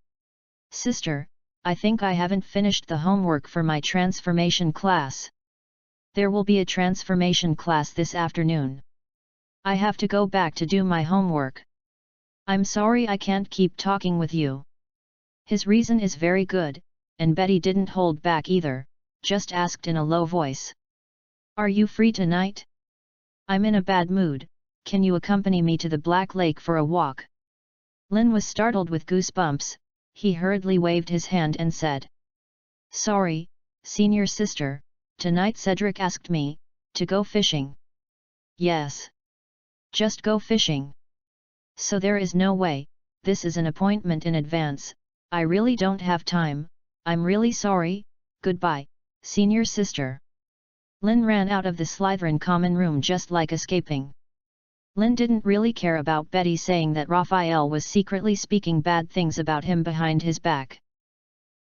Sister, I think I haven't finished the homework for my transformation class. There will be a transformation class this afternoon. I have to go back to do my homework. I'm sorry I can't keep talking with you. His reason is very good, and Betty didn't hold back either, just asked in a low voice. Are you free tonight? I'm in a bad mood, can you accompany me to the Black Lake for a walk? Lin was startled with goosebumps. He hurriedly waved his hand and said. Sorry, senior sister, tonight Cedric asked me to go fishing. Yes. Just go fishing. So there is no way, this is an appointment in advance, I really don't have time, I'm really sorry, goodbye, senior sister. Lin ran out of the Slytherin common room just like escaping. Lin didn't really care about Betty saying that Raphael was secretly speaking bad things about him behind his back.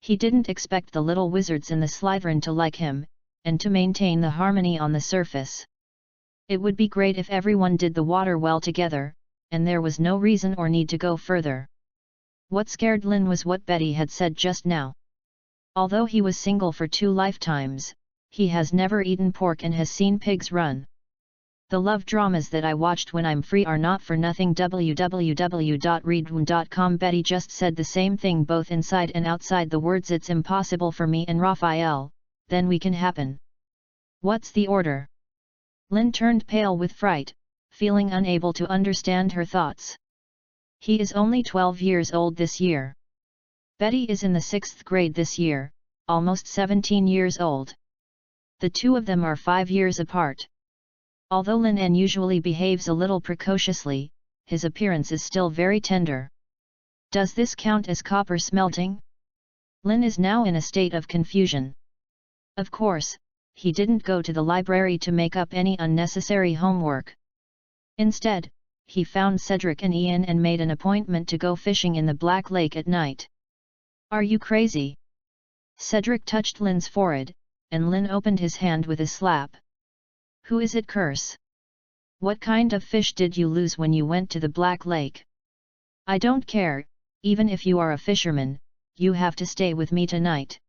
He didn't expect the little wizards in the Slytherin to like him, and to maintain the harmony on the surface. It would be great if everyone did the water well together, and there was no reason or need to go further. What scared Lin was what Betty had said just now. Although he was single for 2 lifetimes, he has never eaten pork and has seen pigs run. The love dramas that I watched when I'm free are not for nothing. www.readaloud.com. Betty just said the same thing both inside and outside the words. It's impossible for me and Raphael, then we can happen. What's the order? Lin turned pale with fright, feeling unable to understand her thoughts. He is only 12 years old this year. Betty is in the 6th grade this year, almost 17 years old. The two of them are 5 years apart. Although Lin usually behaves a little precociously, his appearance is still very tender. Does this count as copper smelting? Lin is now in a state of confusion. Of course, he didn't go to the library to make up any unnecessary homework. Instead, he found Cedric and Ian and made an appointment to go fishing in the Black Lake at night. Are you crazy? Cedric touched Lin's forehead, and Lin opened his hand with a slap. Who is it, curse? What kind of fish did you lose when you went to the Black Lake? I don't care, even if you are a fisherman, you have to stay with me tonight.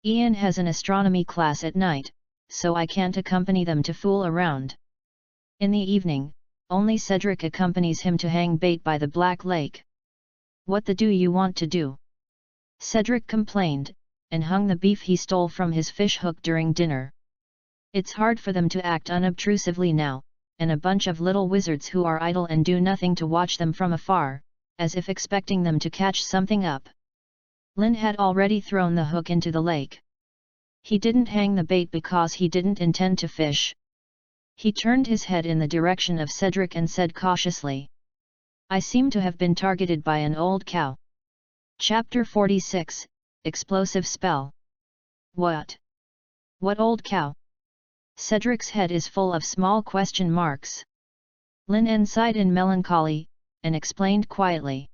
Ian has an astronomy class at night, so I can't accompany them to fool around. In the evening, only Cedric accompanies him to hang bait by the Black Lake. What the do you want to do? Cedric complained, and hung the beef he stole from his fish hook during dinner. It's hard for them to act unobtrusively now, and a bunch of little wizards who are idle and do nothing to watch them from afar, as if expecting them to catch something up. Lin had already thrown the hook into the lake. He didn't hang the bait because he didn't intend to fish. He turned his head in the direction of Cedric and said cautiously, "I seem to have been targeted by an old cow." Chapter 46, Explosive Spell. What? What old cow? Cedric's head is full of small question marks. Lin sighed in melancholy, and explained quietly.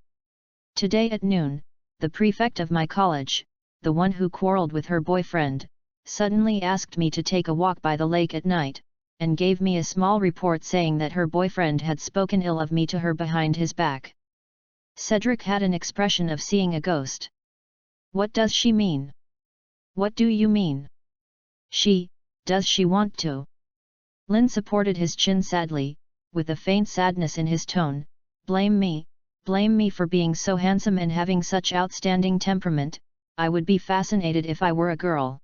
"Today at noon, the prefect of my college, the one who quarreled with her boyfriend, suddenly asked me to take a walk by the lake at night, and gave me a small report saying that her boyfriend had spoken ill of me to her behind his back." Cedric had an expression of seeing a ghost. "What does she mean?" "What do you mean?" Does she want to?" Lin supported his chin sadly, with a faint sadness in his tone. Blame me for being so handsome and having such outstanding temperament. I would be fascinated if I were a girl."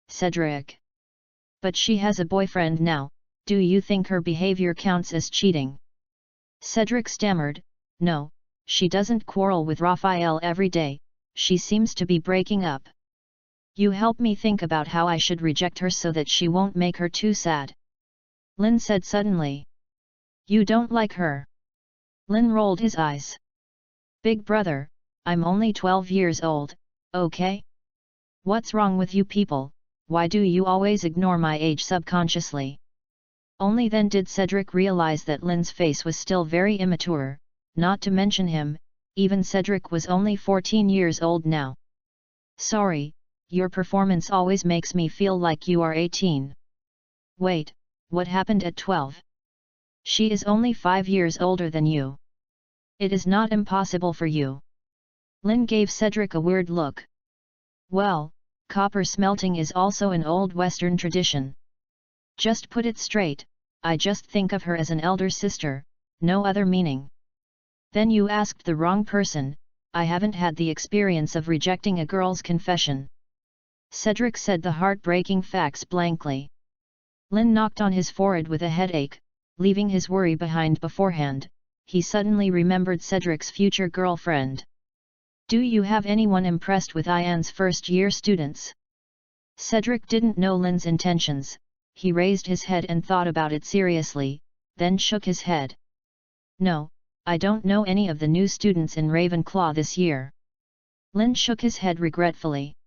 Cedric. "But she has a boyfriend now, do you think her behavior counts as cheating?" Cedric stammered, "No, she doesn't quarrel with Raphael every day, she seems to be breaking up. You help me think about how I should reject her so that she won't make her too sad." Lin said suddenly. "You don't like her?" Lin rolled his eyes. "Big brother, I'm only 12 years old, okay? What's wrong with you people, why do you always ignore my age subconsciously?" Only then did Cedric realize that Lin's face was still very immature, not to mention him, even Cedric was only 14 years old now. "Sorry, your performance always makes me feel like you are 18. Wait, what happened at 12? She is only 5 years older than you. It is not impossible for you." Lin gave Cedric a weird look. "Well, copper smelting is also an old Western tradition. Just put it straight, I just think of her as an elder sister, no other meaning." "Then you asked the wrong person, I haven't had the experience of rejecting a girl's confession." Cedric said the heartbreaking facts blankly. Lin knocked on his forehead with a headache, leaving his worry behind beforehand. He suddenly remembered Cedric's future girlfriend. "Do you have anyone impressed with Ian's first-year students?" Cedric didn't know Lin's intentions. He raised his head and thought about it seriously, then shook his head. "No, I don't know any of the new students in Ravenclaw this year." Lin shook his head regretfully.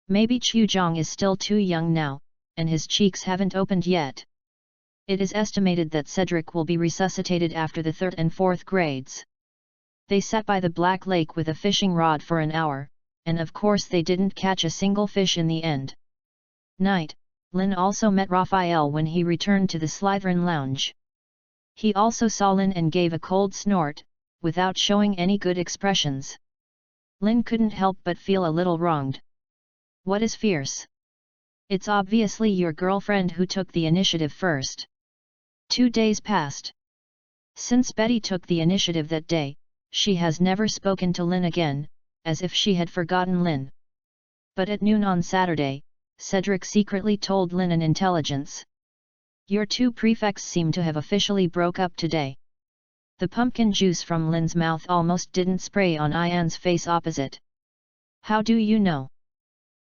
"Maybe Chuzhong is still too young now, and his cheeks haven't opened yet. It is estimated that Cedric will be resuscitated after the 3rd and 4th grades." They sat by the Black Lake with a fishing rod for an hour, and of course they didn't catch a single fish in the end. Night, Lin also met Raphael when he returned to the Slytherin lounge. He also saw Lin and gave a cold snort, without showing any good expressions. Lin couldn't help but feel a little wronged. "What is fierce? It's obviously your girlfriend who took the initiative first." 2 days passed. Since Betty took the initiative that day, she has never spoken to Lin again, as if she had forgotten Lin. But at noon on Saturday, Cedric secretly told Lin an intelligence. "Your 2 prefects seem to have officially broke up today." The pumpkin juice from Lin's mouth almost didn't spray on Ian's face opposite. "How do you know?"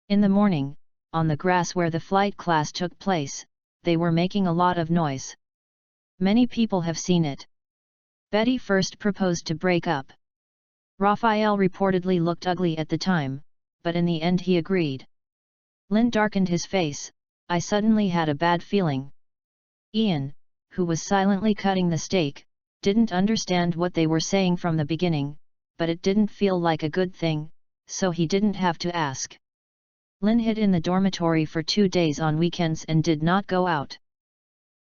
"In the morning, on the grass where the flight class took place, they were making a lot of noise. Many people have seen it." Betty first proposed to break up. Raphael reportedly looked ugly at the time, but in the end he agreed. Lin darkened his face. "I suddenly had a bad feeling." Ian, who was silently cutting the steak, didn't understand what they were saying from the beginning, but it didn't feel like a good thing, so he didn't have to ask. Lin hid in the dormitory for 2 days on weekends and did not go out.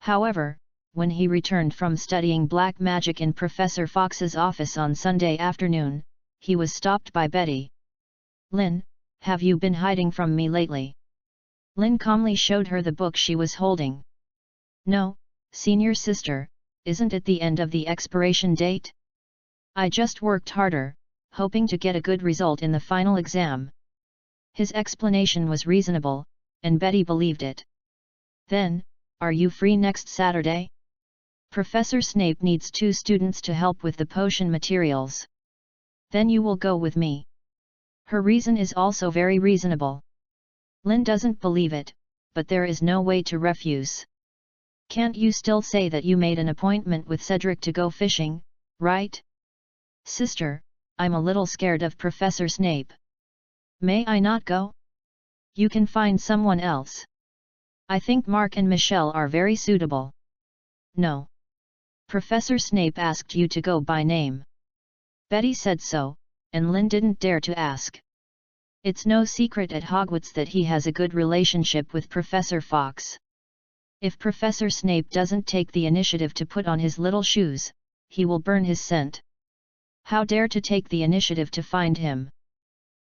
However, when he returned from studying black magic in Professor Fox's office on Sunday afternoon, he was stopped by Betty. "Lin, have you been hiding from me lately?" Lin calmly showed her the book she was holding. "No, senior sister, isn't it the end of the expiration date? I just worked harder, hoping to get a good result in the final exam." His explanation was reasonable, and Betty believed it. "Then, are you free next Saturday? Professor Snape needs 2 students to help with the potion materials. Then you will go with me." Her reason is also very reasonable. Lin doesn't believe it, but there is no way to refuse. Can't you still say that you made an appointment with Cedric to go fishing, right? Sister, I'm a little scared of Professor Snape. May I not go? You can find someone else. I think Mark and Michelle are very suitable. No. Professor Snape asked you to go by name. Betty said so, and Lin didn't dare to ask. It's no secret at Hogwarts that he has a good relationship with Professor Fawkes. If Professor Snape doesn't take the initiative to put on his little shoes, he will burn his scent. How dare to take the initiative to find him?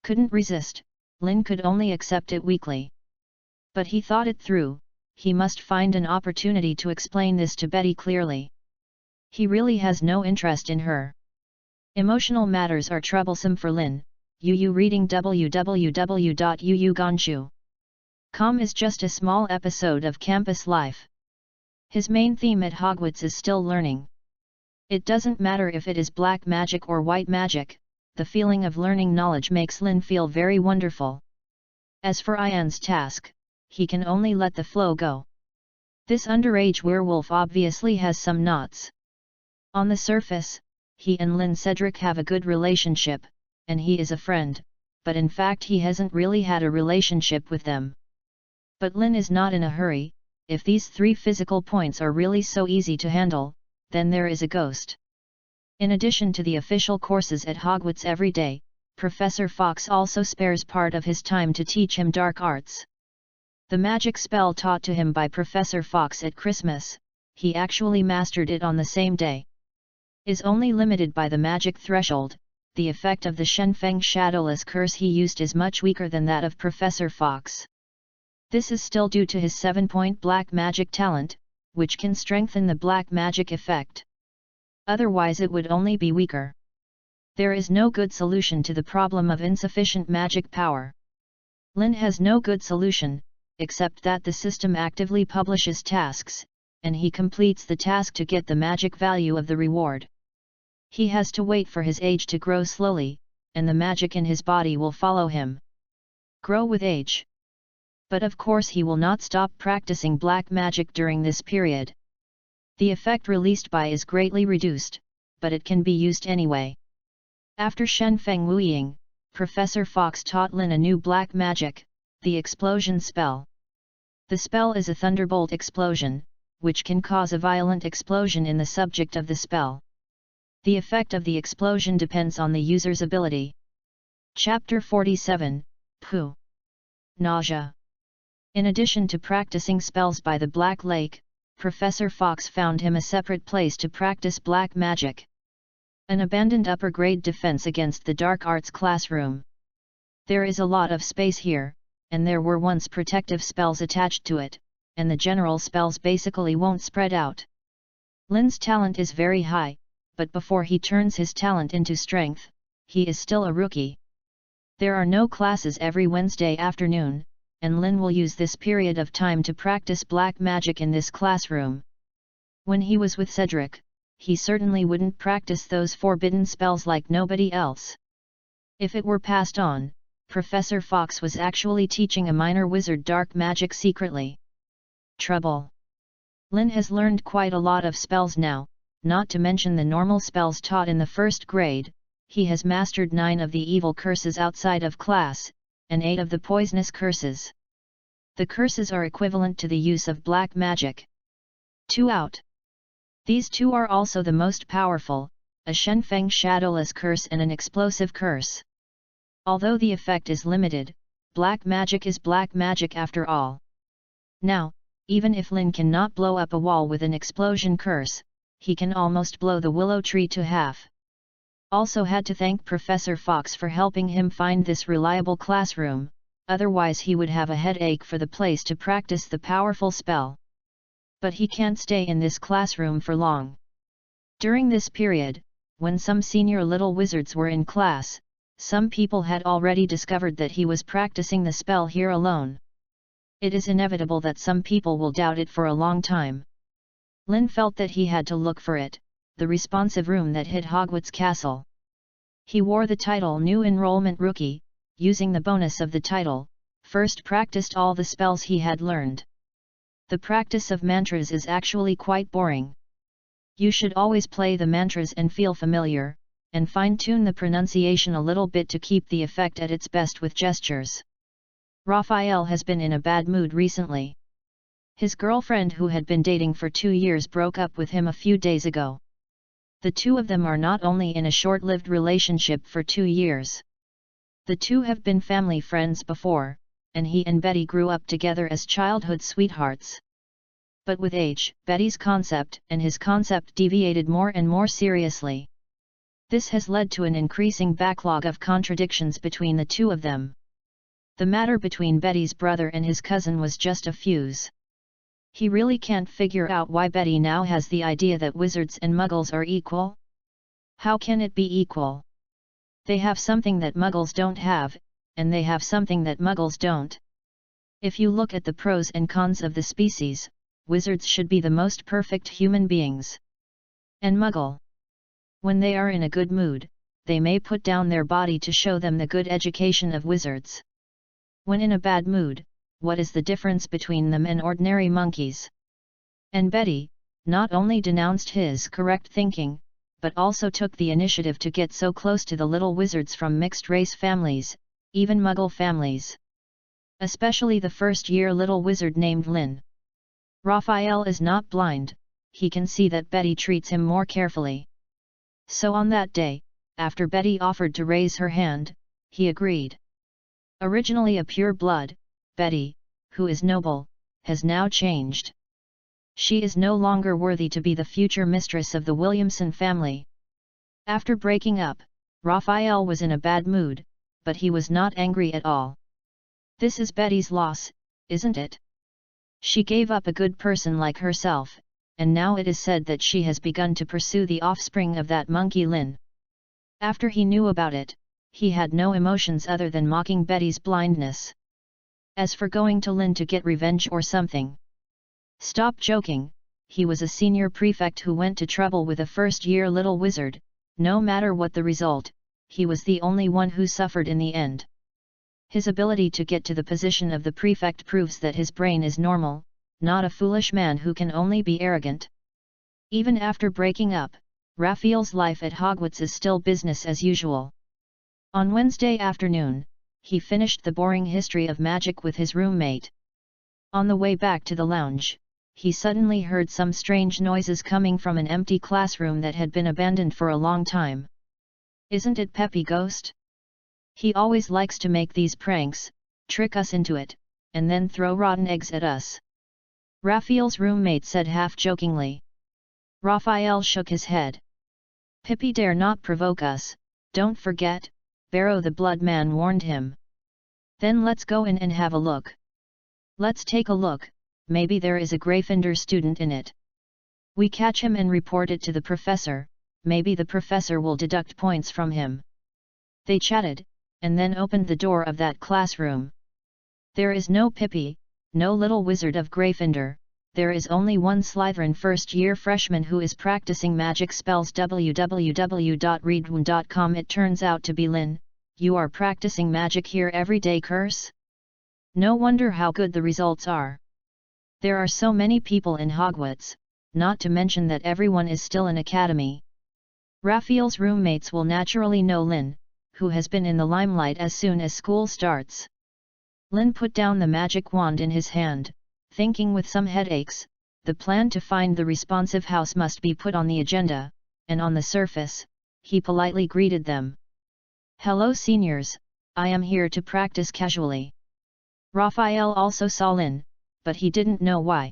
Couldn't resist, Lin could only accept it weakly. But he thought it through, he must find an opportunity to explain this to Betty clearly. He really has no interest in her. Emotional matters are troublesome for Lin. Yu reading www.yuyuganshu.com is just a small episode of campus life. His main theme at Hogwarts is still learning. It doesn't matter if it is black magic or white magic, the feeling of learning knowledge makes Lin feel very wonderful. As for Ian's task, he can only let the flow go. This underage werewolf obviously has some knots. On the surface, he and Lin Cedric have a good relationship, and he is a friend, but in fact he hasn't really had a relationship with them. But Lin is not in a hurry. If these three physical points are really so easy to handle, then there is a ghost. In addition to the official courses at Hogwarts every day, Professor Fawkes also spares part of his time to teach him dark arts. The magic spell taught to him by Professor Fawkes at Christmas, he actually mastered it on the same day. Is only limited by the magic threshold. The effect of the Shenfeng shadowless curse he used is much weaker than that of Professor Fawkes. This is still due to his 7-point black magic talent, which can strengthen the black magic effect. Otherwise it would only be weaker. There is no good solution to the problem of insufficient magic power. Lin has no good solution, except that the system actively publishes tasks, and he completes the task to get the magic value of the reward. He has to wait for his age to grow slowly, and the magic in his body will follow him. Grow with age. But of course he will not stop practicing black magic during this period. The effect released by is greatly reduced, but it can be used anyway. After Shenfeng Wuying, Professor Fawkes taught Lin a new black magic, the explosion spell. The spell is a thunderbolt explosion, which can cause a violent explosion in the subject of the spell. The effect of the explosion depends on the user's ability. Chapter 47, Pooh. Nausea. In addition to practicing spells by the Black Lake, Professor Fawkes found him a separate place to practice black magic. An abandoned upper-grade defense against the dark arts classroom. There is a lot of space here, and there were once protective spells attached to it, and the general spells basically won't spread out. Lin's talent is very high, but before he turns his talent into strength, he is still a rookie. There are no classes every Wednesday afternoon, and Lin will use this period of time to practice black magic in this classroom. When he was with Cedric, he certainly wouldn't practice those forbidden spells like nobody else. If it were passed on, Professor Fawkes was actually teaching a minor wizard dark magic secretly. Trouble. Lin has learned quite a lot of spells now, not to mention the normal spells taught in the first grade. He has mastered 9 of the evil curses outside of class, and 8 of the poisonous curses. The curses are equivalent to the use of black magic. 2 out. These 2 are also the most powerful, a Shenfeng shadowless curse and an explosive curse. Although the effect is limited, black magic is black magic after all. Now, even if Lin cannot blow up a wall with an explosion curse, he can almost blow the willow tree to half. Also had to thank Professor Fawkes for helping him find this reliable classroom, otherwise he would have a headache for the place to practice the powerful spell. But he can't stay in this classroom for long. During this period, when some senior little wizards were in class, some people had already discovered that he was practicing the spell here alone. It is inevitable that some people will doubt it for a long time. Lin felt that he had to look for it, the responsive room that hid Hogwarts Castle. He wore the title New Enrollment Rookie, using the bonus of the title, first practiced all the spells he had learned. The practice of mantras is actually quite boring. You should always play the mantras and feel familiar, and fine-tune the pronunciation a little bit to keep the effect at its best with gestures. Raphael has been in a bad mood recently. His girlfriend who had been dating for 2 years broke up with him a few days ago. The two of them are not only in a short-lived relationship for 2 years. The two have been family friends before, and he and Betty grew up together as childhood sweethearts. But with age, Betty's concept and his concept deviated more and more seriously. This has led to an increasing backlog of contradictions between the two of them. The matter between Betty's brother and his cousin was just a fuse. He really can't figure out why Betty now has the idea that wizards and muggles are equal. How can it be equal? They have something that muggles don't have, and they have something that muggles don't. If you look at the pros and cons of the species, wizards should be the most perfect human beings. And muggle. When they are in a good mood, they may put down their body to show them the good education of wizards. When in a bad mood, what is the difference between them and ordinary monkeys? And Betty, not only denounced his correct thinking, but also took the initiative to get so close to the little wizards from mixed-race families, even muggle families. Especially the first-year little wizard named Lynn. Raphael is not blind, he can see that Betty treats him more carefully. So on that day, after Betty offered to raise her hand, he agreed. Originally a pure blood, Betty, who is noble, has now changed. She is no longer worthy to be the future mistress of the Williamson family. After breaking up, Raphael was in a bad mood, but he was not angry at all. This is Betty's loss, isn't it? She gave up a good person like herself, and now it is said that she has begun to pursue the offspring of that monkey Lynn. After he knew about it, he had no emotions other than mocking Betty's blindness. As for going to Lynn to get revenge or something. Stop joking, he was a senior prefect who went to trouble with a first-year little wizard, no matter what the result, he was the only one who suffered in the end. His ability to get to the position of the prefect proves that his brain is normal, not a foolish man who can only be arrogant. Even after breaking up, Raphael's life at Hogwarts is still business as usual. On Wednesday afternoon, he finished the boring history of magic with his roommate. On the way back to the lounge, he suddenly heard some strange noises coming from an empty classroom that had been abandoned for a long time. Isn't it Peppy Ghost? He always likes to make these pranks, trick us into it, and then throw rotten eggs at us. Raphael's roommate said half-jokingly. Raphael shook his head. Pippi dare not provoke us, don't forget, Barrow the Blood Man warned him. Then let's go in and have a look. Let's take a look, maybe there is a Gryffindor student in it. We catch him and report it to the professor, maybe the professor will deduct points from him. They chatted, and then opened the door of that classroom. There is no Pippi, no little wizard of Gryffindor, there is only one Slytherin first-year freshman who is practicing magic spells. www.readaloud.com. It turns out to be Lynn. You are practicing magic here every day, curse? No wonder how good the results are. There are so many people in Hogwarts, not to mention that everyone is still an academy. Raphael's roommates will naturally know Lynn, who has been in the limelight as soon as school starts. Lynn put down the magic wand in his hand, thinking with some headaches, the plan to find the responsive house must be put on the agenda, and on the surface, he politely greeted them. Hello seniors, I am here to practice casually. Raphael also saw Lynn, but he didn't know why.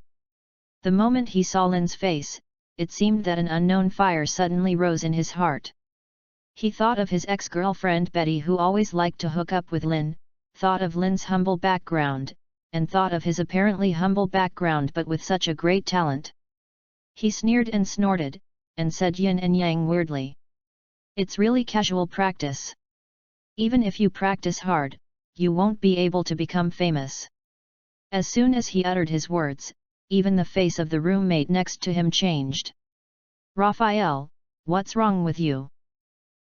The moment he saw Lynn's face, it seemed that an unknown fire suddenly rose in his heart. He thought of his ex-girlfriend Betty, who always liked to hook up with Lynn, thought of Lynn's humble background, and thought of his apparently humble background but with such a great talent. He sneered and snorted, and said yin and yang weirdly. It's really casual practice. Even if you practice hard, you won't be able to become famous. As soon as he uttered his words, even the face of the roommate next to him changed. Raphael, what's wrong with you?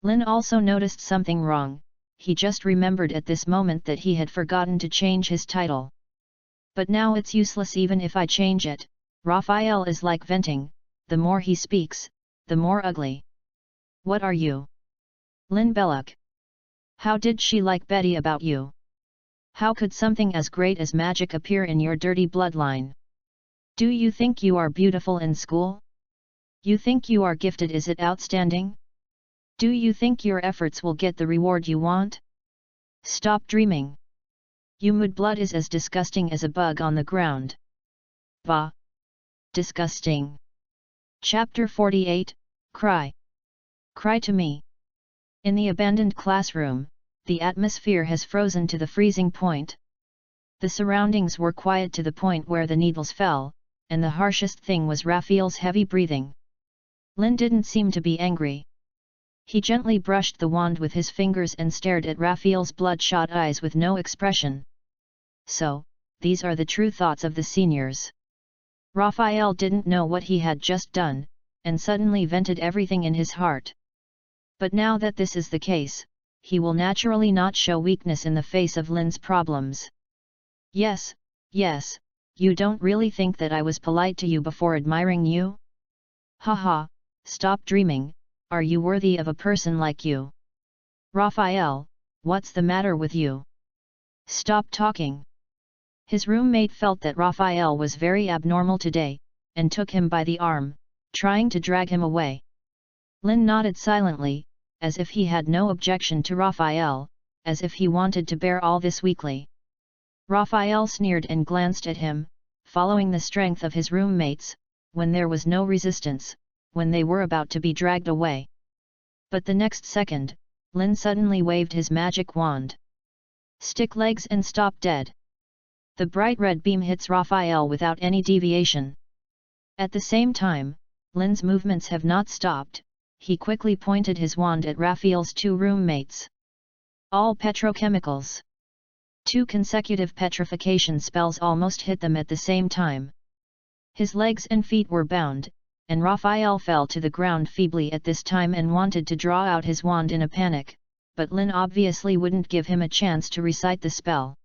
Lynn also noticed something wrong, he just remembered at this moment that he had forgotten to change his title. But now it's useless even if I change it. Raphael is like venting, the more he speaks, the more ugly. What are you? Lynn Belloc. How did she like Betty about you? How could something as great as magic appear in your dirty bloodline? Do you think you are beautiful in school? You think you are gifted? Is it outstanding? Do you think your efforts will get the reward you want? Stop dreaming. You mudblood is as disgusting as a bug on the ground. Bah! Disgusting. Chapter 48, Cry. Cry to me. In the abandoned classroom, the atmosphere has frozen to the freezing point. The surroundings were quiet to the point where the needles fell, and the harshest thing was Raphael's heavy breathing. Lynn didn't seem to be angry. He gently brushed the wand with his fingers and stared at Raphael's bloodshot eyes with no expression. So, these are the true thoughts of the seniors. Raphael didn't know what he had just done, and suddenly vented everything in his heart. But now that this is the case, he will naturally not show weakness in the face of Lynn's problems. Yes, you don't really think that I was polite to you before admiring you? Haha, stop dreaming, are you worthy of a person like you? Raphael, what's the matter with you? Stop talking. His roommate felt that Raphael was very abnormal today, and took him by the arm, trying to drag him away. Lynn nodded silently, as if he had no objection to Raphael, as if he wanted to bear all this weakly. Raphael sneered and glanced at him, following the strength of his roommates, when there was no resistance, when they were about to be dragged away. But the next second, Lynn suddenly waved his magic wand. Stick legs and stop dead. The bright red beam hits Raphael without any deviation. At the same time, Lynn's movements have not stopped. He quickly pointed his wand at Raphael's two roommates. All petrochemicals. 2 consecutive petrification spells almost hit them at the same time. His legs and feet were bound, and Raphael fell to the ground feebly at this time and wanted to draw out his wand in a panic, but Lynn obviously wouldn't give him a chance to recite the spell.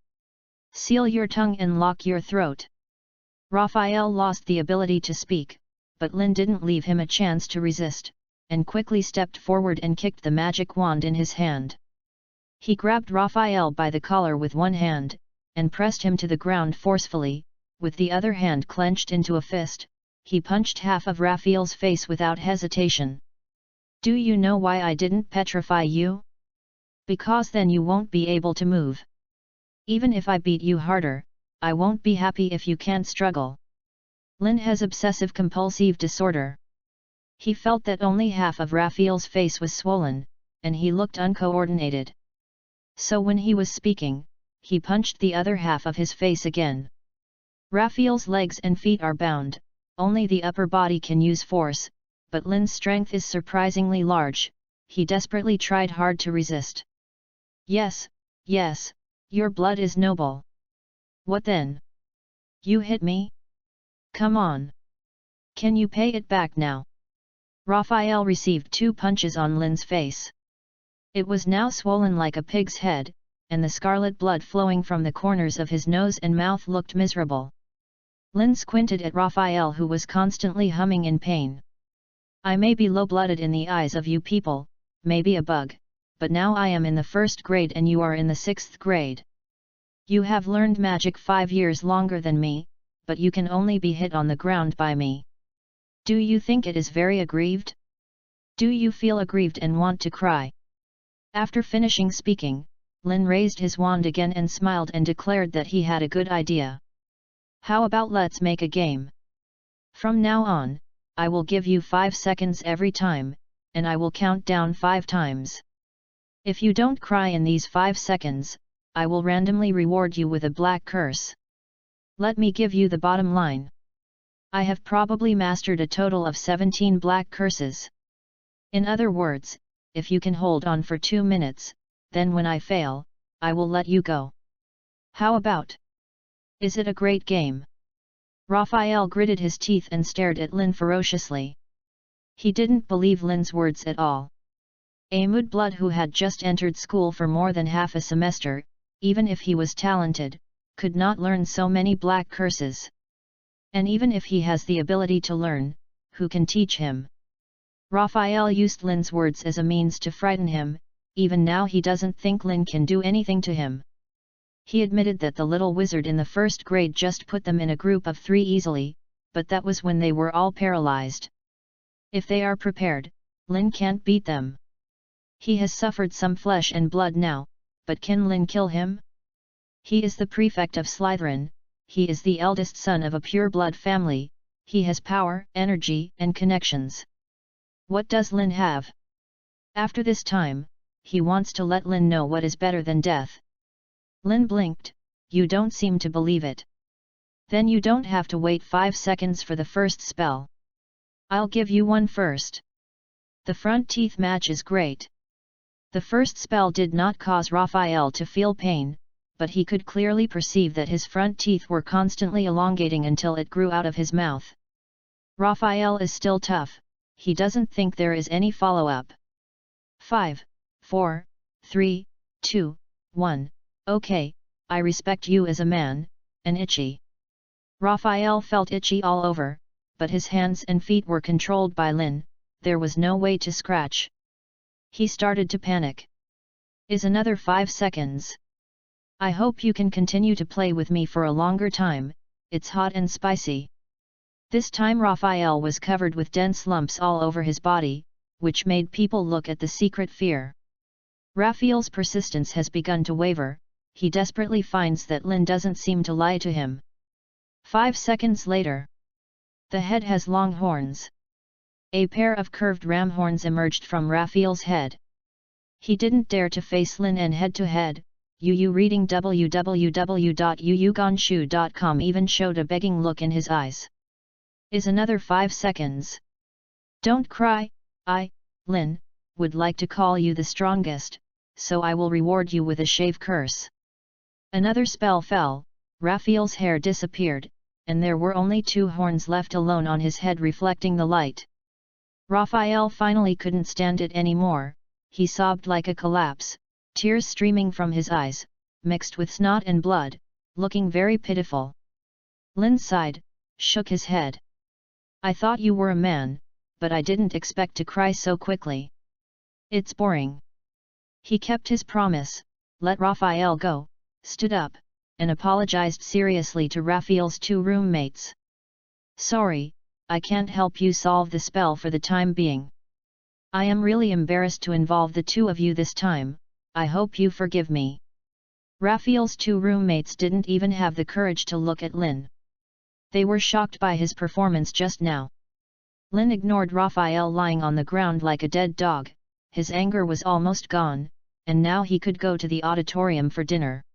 Seal your tongue and lock your throat. Raphael lost the ability to speak, but Lynn didn't leave him a chance to resist, and quickly stepped forward and kicked the magic wand in his hand. He grabbed Raphael by the collar with one hand, and pressed him to the ground forcefully. With the other hand clenched into a fist, he punched half of Raphael's face without hesitation. Do you know why I didn't petrify you? Because then you won't be able to move. Even if I beat you harder, I won't be happy if you can't struggle. Lynn has obsessive-compulsive disorder. He felt that only half of Raphael's face was swollen, and he looked uncoordinated. So when he was speaking, he punched the other half of his face again. Raphael's legs and feet are bound, only the upper body can use force, but Lynn's strength is surprisingly large. He desperately tried hard to resist. Yes, your blood is noble. What then? You hit me? Come on. Can you pay it back now? Raphael received 2 punches on Lynn's face. It was now swollen like a pig's head, and the scarlet blood flowing from the corners of his nose and mouth looked miserable. Lynn squinted at Raphael, who was constantly humming in pain. I may be low-blooded in the eyes of you people, maybe a bug, but now I am in the 1st grade and you are in the 6th grade. You have learned magic 5 years longer than me, but you can only be hit on the ground by me. Do you think it is very aggrieved? Do you feel aggrieved and want to cry? After finishing speaking, Lynn raised his wand again and smiled and declared that he had a good idea. How about let's make a game? From now on, I will give you 5 seconds every time, and I will count down 5 times. If you don't cry in these 5 seconds, I will randomly reward you with a black curse. Let me give you the bottom line. I have probably mastered a total of 17 black curses. In other words, if you can hold on for 2 minutes, then when I fail, I will let you go. How about? Is it a great game? Raphael gritted his teeth and stared at Lynn ferociously. He didn't believe Lynn's words at all. A mudblood who had just entered school for more than half a semester, even if he was talented, could not learn so many black curses. And even if he has the ability to learn, who can teach him? Raphael used Lin's words as a means to frighten him. Even now he doesn't think Lin can do anything to him. He admitted that the little wizard in the first grade just put them in a group of 3 easily, but that was when they were all paralyzed. If they are prepared, Lin can't beat them. He has suffered some flesh and blood now, but can Lin kill him? He is the prefect of Slytherin, he is the eldest son of a pure-blood family, he has power, energy, and connections. What does Lin have? After this time, he wants to let Lin know what is better than death. Lin blinked. You don't seem to believe it. Then you don't have to wait 5 seconds for the first spell. I'll give you one first. The front teeth match is great. The first spell did not cause Raphael to feel pain, but he could clearly perceive that his front teeth were constantly elongating until it grew out of his mouth. Raphael is still tough, he doesn't think there is any follow-up. 5, 4, 3, 2, 1, okay, I respect you as a man, and itchy. Raphael felt itchy all over, but his hands and feet were controlled by Lin, there was no way to scratch. He started to panic. Is another 5 seconds. I hope you can continue to play with me for a longer time, it's hot and spicy. This time Raphael was covered with dense lumps all over his body, which made people look at the secret fear. Raphael's persistence has begun to waver, he desperately finds that Lin doesn't seem to lie to him. 5 seconds later. The head has long horns. A pair of curved ram horns emerged from Raphael's head. He didn't dare to face Lin and head-to-head. Reading www.yuyugonshu.com even showed a begging look in his eyes. Is another 5 seconds. Don't cry, Lin, would like to call you the strongest, so I will reward you with a shave curse. Another spell fell, Raphael's hair disappeared, and there were only 2 horns left alone on his head reflecting the light. Raphael finally couldn't stand it anymore, he sobbed like a collapse, tears streaming from his eyes, mixed with snot and blood, looking very pitiful. Lin sighed, shook his head. I thought you were a man, but I didn't expect to cry so quickly. It's boring. He kept his promise, let Raphael go, stood up, and apologized seriously to Raphael's 2 roommates. Sorry, I can't help you solve the spell for the time being. I am really embarrassed to involve the 2 of you this time, I hope you forgive me. Raphael's 2 roommates didn't even have the courage to look at Lin. They were shocked by his performance just now. Lin ignored Raphael lying on the ground like a dead dog, his anger was almost gone, and now he could go to the auditorium for dinner.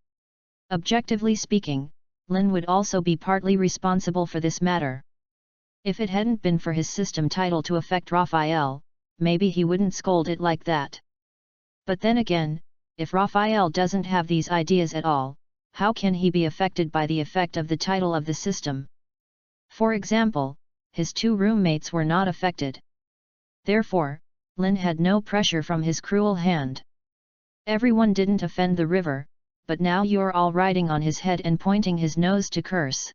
Objectively speaking, Lin would also be partly responsible for this matter. If it hadn't been for his system title to affect Raphael, maybe he wouldn't scold it like that. But then again, if Raphael doesn't have these ideas at all, how can he be affected by the effect of the title of the system? For example, his 2 roommates were not affected. Therefore, Lin had no pressure from his cruel hand. Everyone didn't offend the river, but now you're all riding on his head and pointing his nose to curse.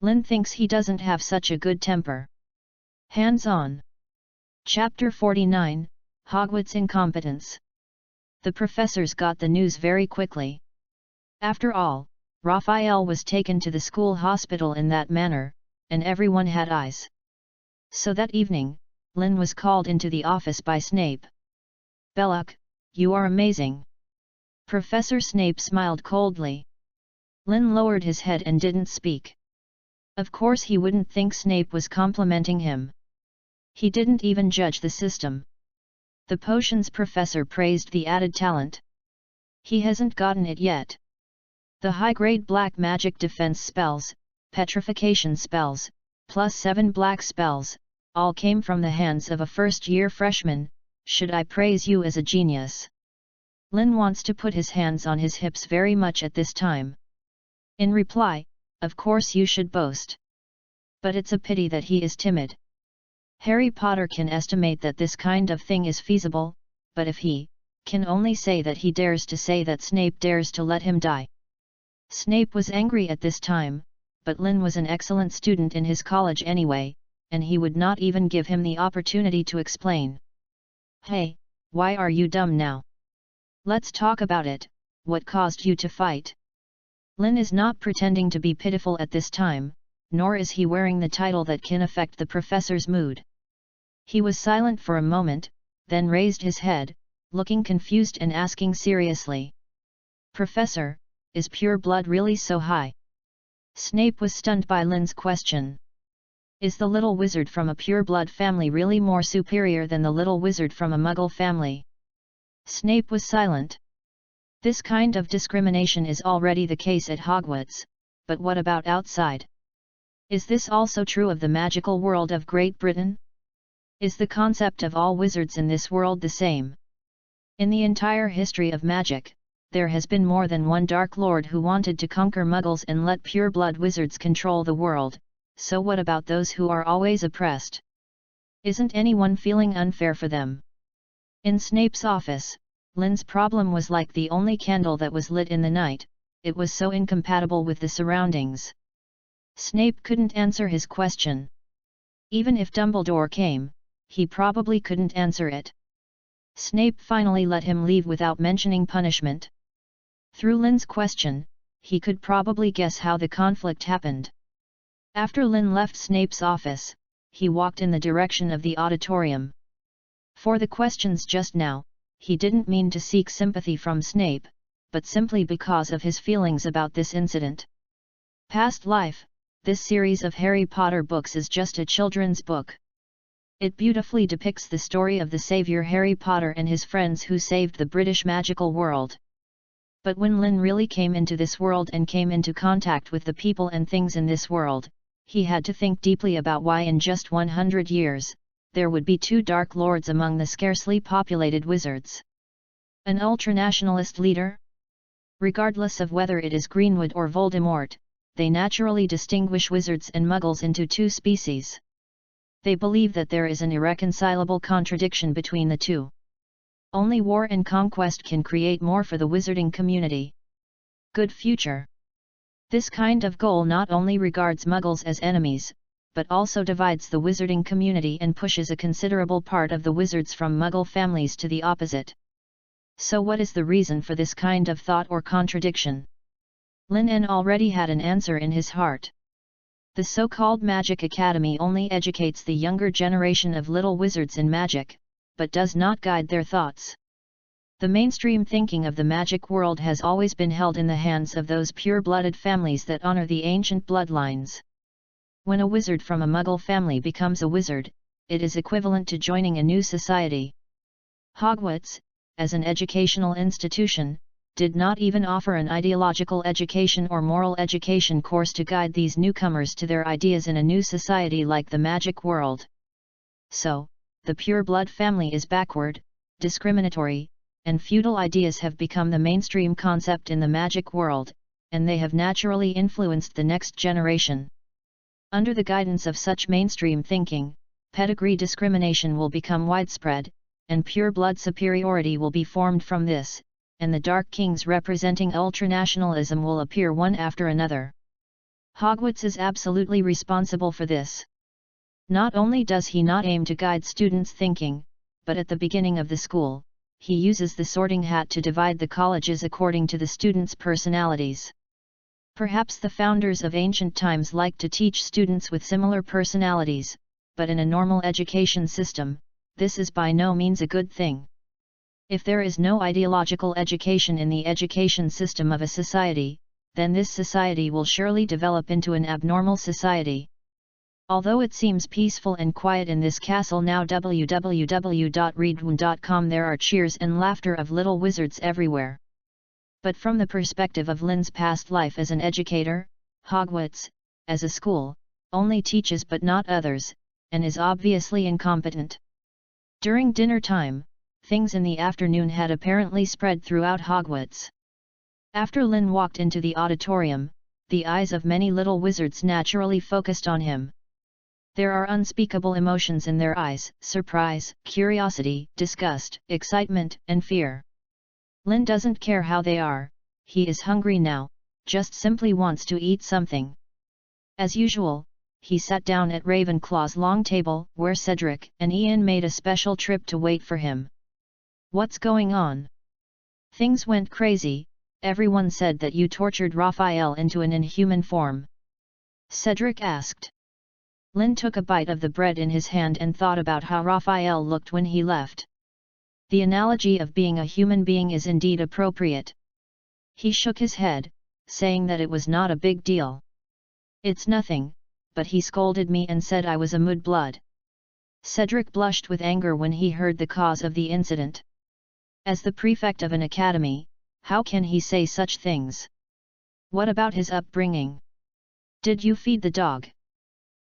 Lin thinks he doesn't have such a good temper. Hands on. Chapter 49, Hogwarts Incompetence. The professors got the news very quickly. After all, Raphael was taken to the school hospital in that manner, and everyone had eyes. So that evening, Lin was called into the office by Snape. Belloc, you are amazing. Professor Snape smiled coldly. Lin lowered his head and didn't speak. Of course he wouldn't think Snape was complimenting him. He didn't even judge the system. The potions professor praised the added talent. He hasn't gotten it yet. The high-grade black magic defense spells, petrification spells, plus 7 black spells, all came from the hands of a first-year freshman. Should I praise you as a genius? Lin wants to put his hands on his hips very much at this time. In reply, of course you should boast. But it's a pity that he is timid. Harry Potter can estimate that this kind of thing is feasible, but if he can only say that he dares to say that Snape dares to let him die. Snape was angry at this time, but Lynn was an excellent student in his college anyway, and he would not even give him the opportunity to explain. "Hey, why are you dumb now? Let's talk about it, what caused you to fight?" Lynn is not pretending to be pitiful at this time, nor is he wearing the title that can affect the professor's mood. He was silent for a moment, then raised his head, looking confused and asking seriously, "Professor, is pure blood really so high?" Snape was stunned by Lynn's question. Is the little wizard from a pure blood family really more superior than the little wizard from a Muggle family? Snape was silent. This kind of discrimination is already the case at Hogwarts, but what about outside? Is this also true of the magical world of Great Britain? Is the concept of all wizards in this world the same? In the entire history of magic, there has been more than one Dark Lord who wanted to conquer Muggles and let pure-blood wizards control the world, so what about those who are always oppressed? Isn't anyone feeling unfair for them? In Snape's office, Lynn's problem was like the only candle that was lit in the night, it was so incompatible with the surroundings. Snape couldn't answer his question. Even if Dumbledore came, he probably couldn't answer it. Snape finally let him leave without mentioning punishment. Through Lynn's question, he could probably guess how the conflict happened. After Lynn left Snape's office, he walked in the direction of the auditorium. For the questions just now, he didn't mean to seek sympathy from Snape, but simply because of his feelings about this incident. Past Life, this series of Harry Potter books is just a children's book. It beautifully depicts the story of the savior Harry Potter and his friends who saved the British magical world. But when Lynn really came into this world and came into contact with the people and things in this world, he had to think deeply about why in just 100 years, there would be 2 Dark Lords among the scarcely populated wizards. An ultranationalist leader? Regardless of whether it is Greenwood or Voldemort, they naturally distinguish wizards and muggles into 2 species. They believe that there is an irreconcilable contradiction between the two. Only war and conquest can create more for the wizarding community. Good future. This kind of goal not only regards muggles as enemies, but also divides the wizarding community and pushes a considerable part of the wizards from muggle families to the opposite. So what is the reason for this kind of thought or contradiction? Lin En already had an answer in his heart. The so-called Magic Academy only educates the younger generation of little wizards in magic, but does not guide their thoughts. The mainstream thinking of the magic world has always been held in the hands of those pure-blooded families that honor the ancient bloodlines. When a wizard from a Muggle family becomes a wizard, it is equivalent to joining a new society. Hogwarts, as an educational institution, did not even offer an ideological education or moral education course to guide these newcomers to their ideas in a new society like the magic world. So, the pure-blood family is backward, discriminatory, and feudal ideas have become the mainstream concept in the magic world, and they have naturally influenced the next generation. Under the guidance of such mainstream thinking, pedigree discrimination will become widespread, and pure-blood superiority will be formed from this, and the Dark Kings representing ultranationalism will appear one after another. Hogwarts is absolutely responsible for this. Not only does he not aim to guide students' thinking, but at the beginning of the school, he uses the sorting hat to divide the colleges according to the students' personalities. Perhaps the founders of ancient times liked to teach students with similar personalities, but in a normal education system, this is by no means a good thing. If there is no ideological education in the education system of a society, then this society will surely develop into an abnormal society. Although it seems peaceful and quiet in this castle now www.readaloud.com, there are cheers and laughter of little wizards everywhere. But from the perspective of Lin's past life as an educator, Hogwarts, as a school, only teaches but not others, and is obviously incompetent. During dinner time, things in the afternoon had apparently spread throughout Hogwarts. After Lin walked into the auditorium, the eyes of many little wizards naturally focused on him. There are unspeakable emotions in their eyes: surprise, curiosity, disgust, excitement, and fear. Lin doesn't care how they are, he is hungry now, just simply wants to eat something. As usual, he sat down at Ravenclaw's long table, where Cedric and Ian made a special trip to wait for him. What's going on? Things went crazy, everyone said that you tortured Raphael into an inhuman form. Cedric asked. Lin took a bite of the bread in his hand and thought about how Raphael looked when he left. The analogy of being a human being is indeed appropriate. He shook his head, saying that it was not a big deal. It's nothing, but he scolded me and said I was a mudblood. Cedric blushed with anger when he heard the cause of the incident. As the prefect of an academy, how can he say such things? What about his upbringing? Did you feed the dog?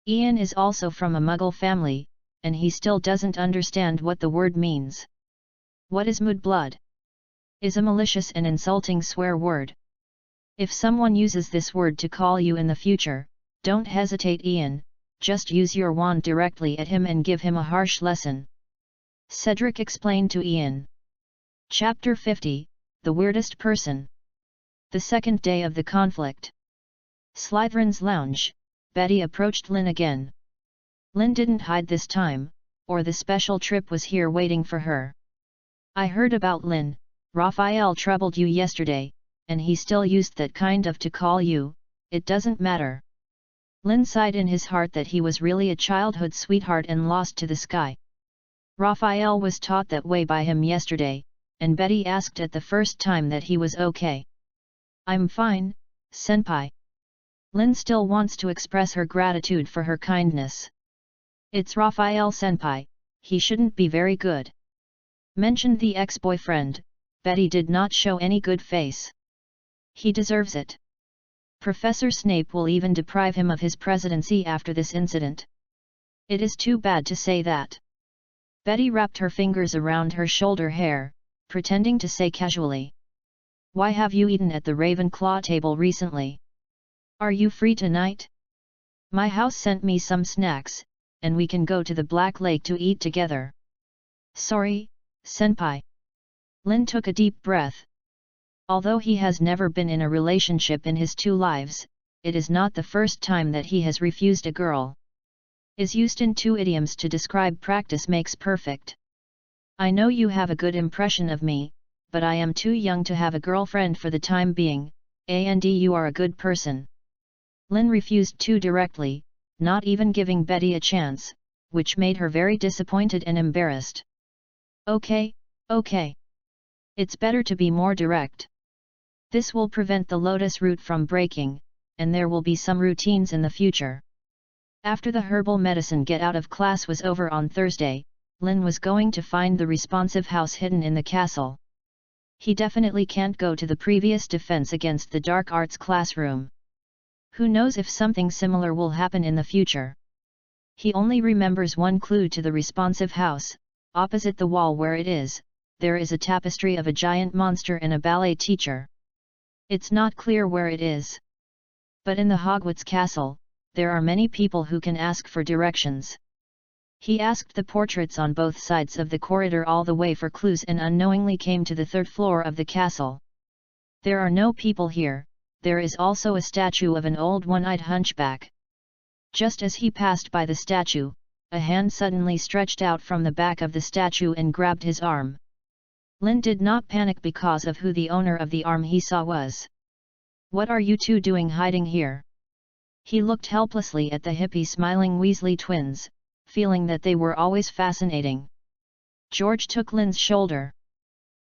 Ian is also from a Muggle family, and he still doesn't understand what the word means. What is mudblood? Is a malicious and insulting swear word. If someone uses this word to call you in the future, don't hesitate, Ian, just use your wand directly at him and give him a harsh lesson. Cedric explained to Ian. Chapter 50, The Weirdest Person. The second day of the conflict. Slytherin's lounge. Betty approached Lin again. Lin didn't hide this time, or the special trip was here waiting for her. I heard about Lin. Raphael troubled you yesterday, and he still used that kind of to call you. It doesn't matter. Lin sighed in his heart that he was really a childhood sweetheart and lost to the sky. Raphael was taught that way by him yesterday, and Betty asked at the first time that he was okay. I'm fine, senpai. Lin still wants to express her gratitude for her kindness. It's Raphael senpai, he shouldn't be very good. Mentioned the ex-boyfriend, Betty did not show any good face. He deserves it. Professor Snape will even deprive him of his presidency after this incident. It is too bad to say that. Betty wrapped her fingers around her shoulder hair, pretending to say casually. Why have you eaten at the Ravenclaw table recently? Are you free tonight? My house sent me some snacks, and we can go to the Black Lake to eat together. Sorry, senpai. Lin took a deep breath. Although he has never been in a relationship in his 2 lives, it is not the first time that he has refused a girl. Is used in 2 idioms to describe practice makes perfect. I know you have a good impression of me, but I am too young to have a girlfriend for the time being, and you are a good person. Lin refused too directly, not even giving Betty a chance, which made her very disappointed and embarrassed. Okay. It's better to be more direct. This will prevent the lotus root from breaking, and there will be some routines in the future. After the herbal medicine get out of class was over on Thursday, Lin was going to find the responsive house hidden in the castle. He definitely can't go to the previous defense against the dark arts classroom. Who knows if something similar will happen in the future. He only remembers one clue to the responsive house: opposite the wall where it is, there is a tapestry of a giant monster and a ballet teacher. It's not clear where it is. But in the Hogwarts castle, there are many people who can ask for directions. He asked the portraits on both sides of the corridor all the way for clues and unknowingly came to the 3rd floor of the castle. There are no people here. There is also a statue of an old one-eyed hunchback. Just as he passed by the statue, a hand suddenly stretched out from the back of the statue and grabbed his arm. Lin did not panic because of who the owner of the arm he saw was. What are you 2 doing hiding here? He looked helplessly at the hippie smiling Weasley twins, feeling that they were always fascinating. George took Lin's shoulder.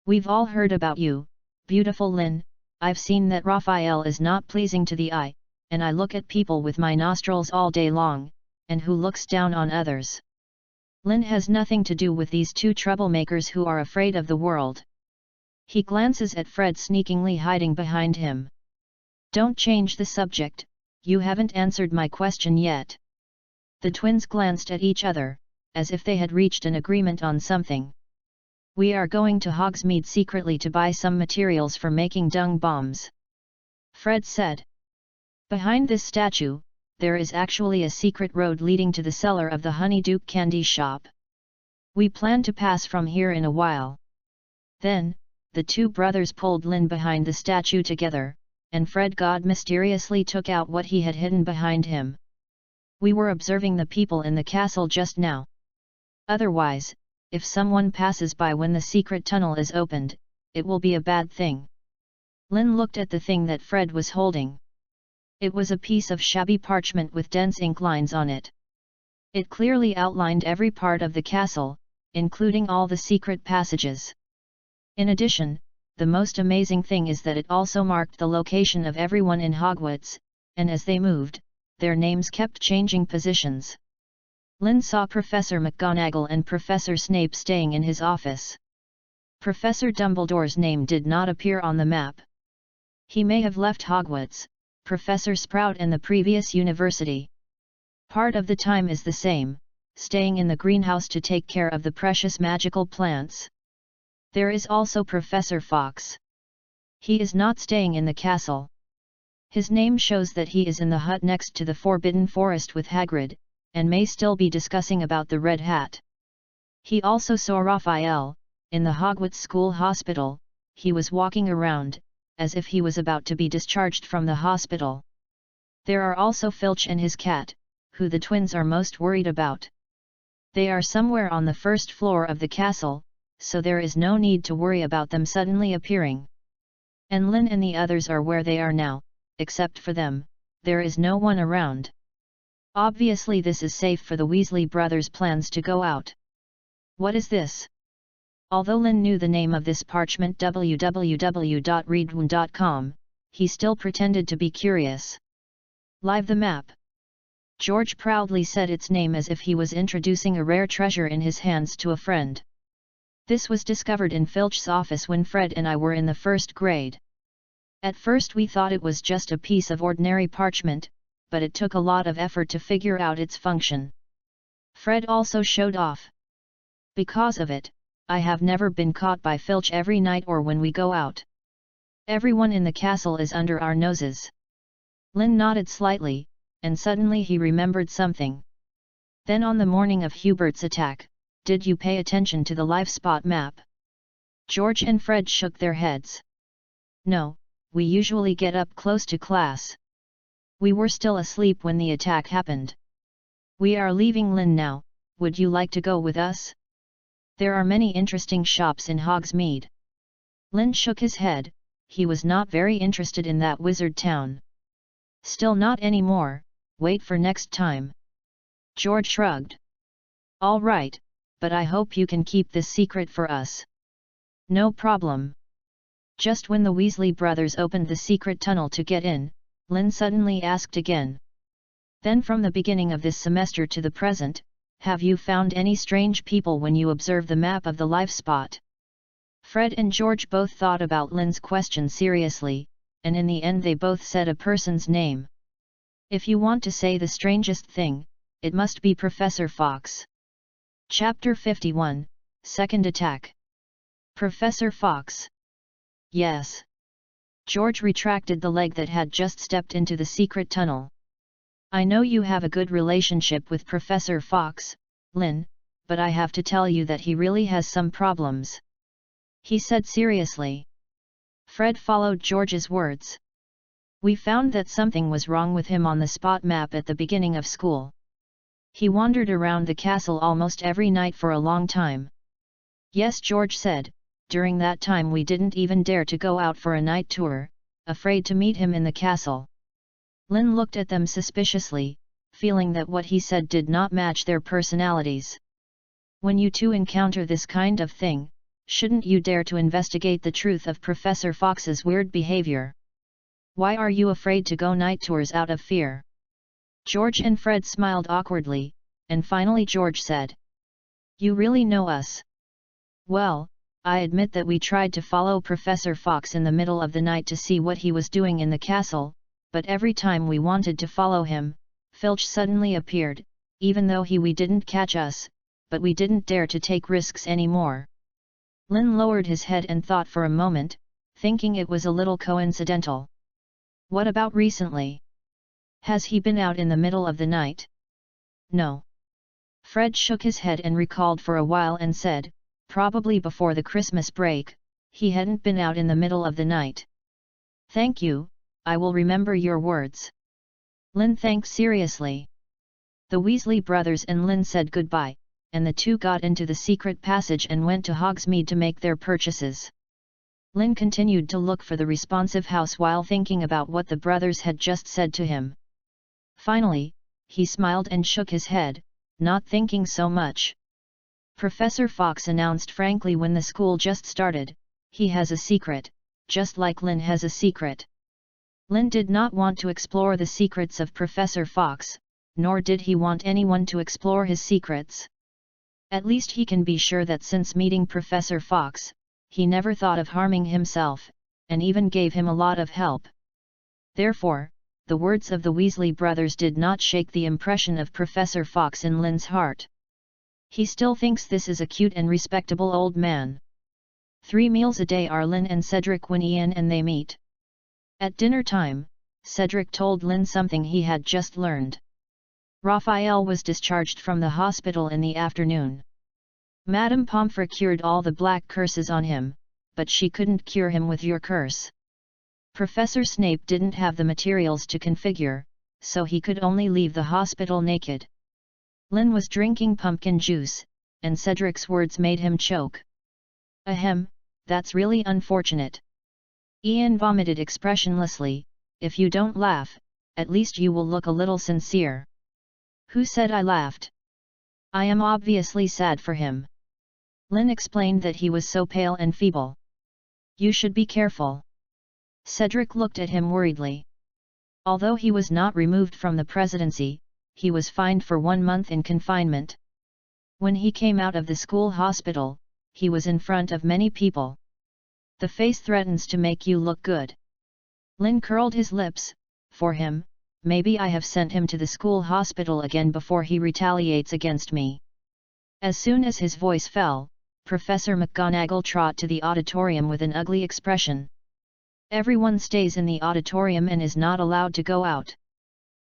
We've all heard about you, beautiful Lin. I've seen that Raphael is not pleasing to the eye, and I look at people with my nostrils all day long, and who looks down on others. Lin has nothing to do with these 2 troublemakers who are afraid of the world. He glances at Fred sneakingly hiding behind him. Don't change the subject, you haven't answered my question yet. The twins glanced at each other, as if they had reached an agreement on something. We are going to Hogsmeade secretly to buy some materials for making dung bombs. Fred said. Behind this statue, there is actually a secret road leading to the cellar of the Honeydew candy shop. We plan to pass from here in a while." Then, the two brothers pulled Lynn behind the statue together, and Fred God mysteriously took out what he had hidden behind him. "We were observing the people in the castle just now. Otherwise, if someone passes by when the secret tunnel is opened, it will be a bad thing." Lynn looked at the thing that Fred was holding. It was a piece of shabby parchment with dense ink lines on it. It clearly outlined every part of the castle, including all the secret passages. In addition, the most amazing thing is that it also marked the location of everyone in Hogwarts, and as they moved, their names kept changing positions. Lynn saw Professor McGonagall and Professor Snape staying in his office. Professor Dumbledore's name did not appear on the map. He may have left Hogwarts, Professor Sprout and the previous university. Part of the time is the same, staying in the greenhouse to take care of the precious magical plants. There is also Professor Fox. He is not staying in the castle. His name shows that he is in the hut next to the Forbidden Forest with Hagrid, and may still be discussing about the Red Hat. He also saw Raphael, in the Hogwarts School Hospital. He was walking around, as if he was about to be discharged from the hospital. There are also Filch and his cat, who the twins are most worried about. They are somewhere on the first floor of the castle, so there is no need to worry about them suddenly appearing. And Lynn and the others are where they are now. Except for them, there is no one around. Obviously this is safe for the Weasley brothers' plans to go out. What is this? Although Lynn knew the name of this parchment www.readaloud.com, he still pretended to be curious. "Live the map." George proudly said its name as if he was introducing a rare treasure in his hands to a friend. "This was discovered in Filch's office when Fred and I were in the first grade. At first we thought it was just a piece of ordinary parchment, but it took a lot of effort to figure out its function." Fred also showed off. "Because of it, I have never been caught by Filch every night or when we go out. Everyone in the castle is under our noses." Lynn nodded slightly, and suddenly he remembered something. "Then on the morning of Hubert's attack, did you pay attention to the live spot map?" George and Fred shook their heads. "No, we usually get up close to class. We were still asleep when the attack happened." "We are leaving Lynn now, would you like to go with us? There are many interesting shops in Hogsmeade." Lynn shook his head. He was not very interested in that wizard town. "Still not anymore, wait for next time." George shrugged. "All right, but I hope you can keep this secret for us." "No problem." Just when the Weasley brothers opened the secret tunnel to get in, Lynn suddenly asked again. "Then from the beginning of this semester to the present, have you found any strange people when you observe the map of the live spot?" Fred and George both thought about Lynn's question seriously, and in the end they both said a person's name. "If you want to say the strangest thing, it must be Professor Fox." Chapter 51, Second Attack. Professor Fox. "Yes." George retracted the leg that had just stepped into the secret tunnel. "I know you have a good relationship with Professor Fox, Lynn, but I have to tell you that he really has some problems," he said seriously. Fred followed George's words. "We found that something was wrong with him on the spot map at the beginning of school. He wandered around the castle almost every night for a long time." "Yes," George said, "during that time we didn't even dare to go out for a night tour, afraid to meet him in the castle." Lynn looked at them suspiciously, feeling that what he said did not match their personalities. "When you two encounter this kind of thing, shouldn't you dare to investigate the truth of Professor Fox's weird behavior? Why are you afraid to go night tours out of fear?" George and Fred smiled awkwardly, and finally George said, "You really know us." "Well, I admit that we tried to follow Professor Fox in the middle of the night to see what he was doing in the castle, but every time we wanted to follow him, Filch suddenly appeared, even though we didn't catch us, but we didn't dare to take risks anymore." Lynn lowered his head and thought for a moment, thinking it was a little coincidental. "What about recently? Has he been out in the middle of the night? No. Fred shook his head and recalled for a while and said, probably before the Christmas break, he hadn't been out in the middle of the night. Thank you, I will remember your words. Lynn thanked seriously. The Weasley brothers and Lynn said goodbye, and the two got into the secret passage and went to Hogsmeade to make their purchases. Lynn continued to look for the responsive house while thinking about what the brothers had just said to him. Finally, he smiled and shook his head, not thinking so much. Professor Fox announced frankly when the school just started, he has a secret, just like Lynn has a secret. Lynn did not want to explore the secrets of Professor Fox, nor did he want anyone to explore his secrets. At least he can be sure that since meeting Professor Fox, he never thought of harming himself, and even gave him a lot of help. Therefore, the words of the Weasley brothers did not shake the impression of Professor Fox in Lynn's heart. He still thinks this is a cute and respectable old man. 3 meals a day are Lynn and Cedric when Ian and they meet. At dinner time, Cedric told Lynn something he had just learned. Raphael was discharged from the hospital in the afternoon. Madame Pomfrey cured all the black curses on him, but she couldn't cure him with your curse. Professor Snape didn't have the materials to configure, so he could only leave the hospital naked. Lynn was drinking pumpkin juice, and Cedric's words made him choke. Ahem, that's really unfortunate. Ian vomited expressionlessly, if you don't laugh, at least you will look a little sincere. Who said I laughed? I am obviously sad for him. Lynn explained that he was so pale and feeble. You should be careful. Cedric looked at him worriedly. Although he was not removed from the presidency, he was fined for 1 month in confinement. When he came out of the school hospital, he was in front of many people. The face threatens to make you look good. Lynn curled his lips. For him, maybe I have sent him to the school hospital again before he retaliates against me. As soon as his voice fell, Professor McGonagall trotted to the auditorium with an ugly expression. Everyone stays in the auditorium and is not allowed to go out.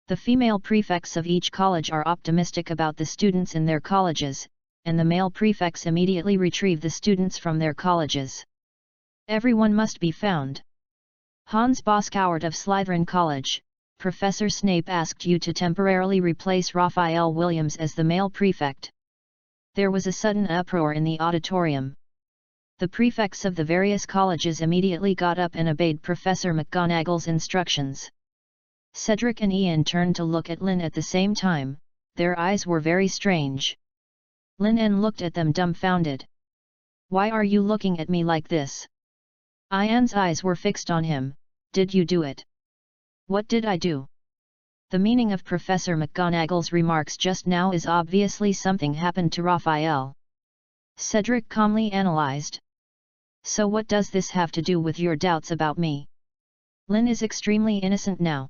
The female prefects of each college are optimistic about the students in their colleges, and the male prefects immediately retrieve the students from their colleges. Everyone must be found. Hans Boscowart of Slytherin College, Professor Snape asked you to temporarily replace Raphael Williams as the male prefect. There was a sudden uproar in the auditorium. The prefects of the various colleges immediately got up and obeyed Professor McGonagall's instructions. Cedric and Ian turned to look at Lynn at the same time, their eyes were very strange. Lynn looked at them dumbfounded. Why are you looking at me like this? Ian's eyes were fixed on him. Did you do it? What did I do? The meaning of Professor McGonagall's remarks just now is obviously something happened to Raphael. Cedric calmly analyzed. So what does this have to do with your doubts about me? Lynn is extremely innocent now.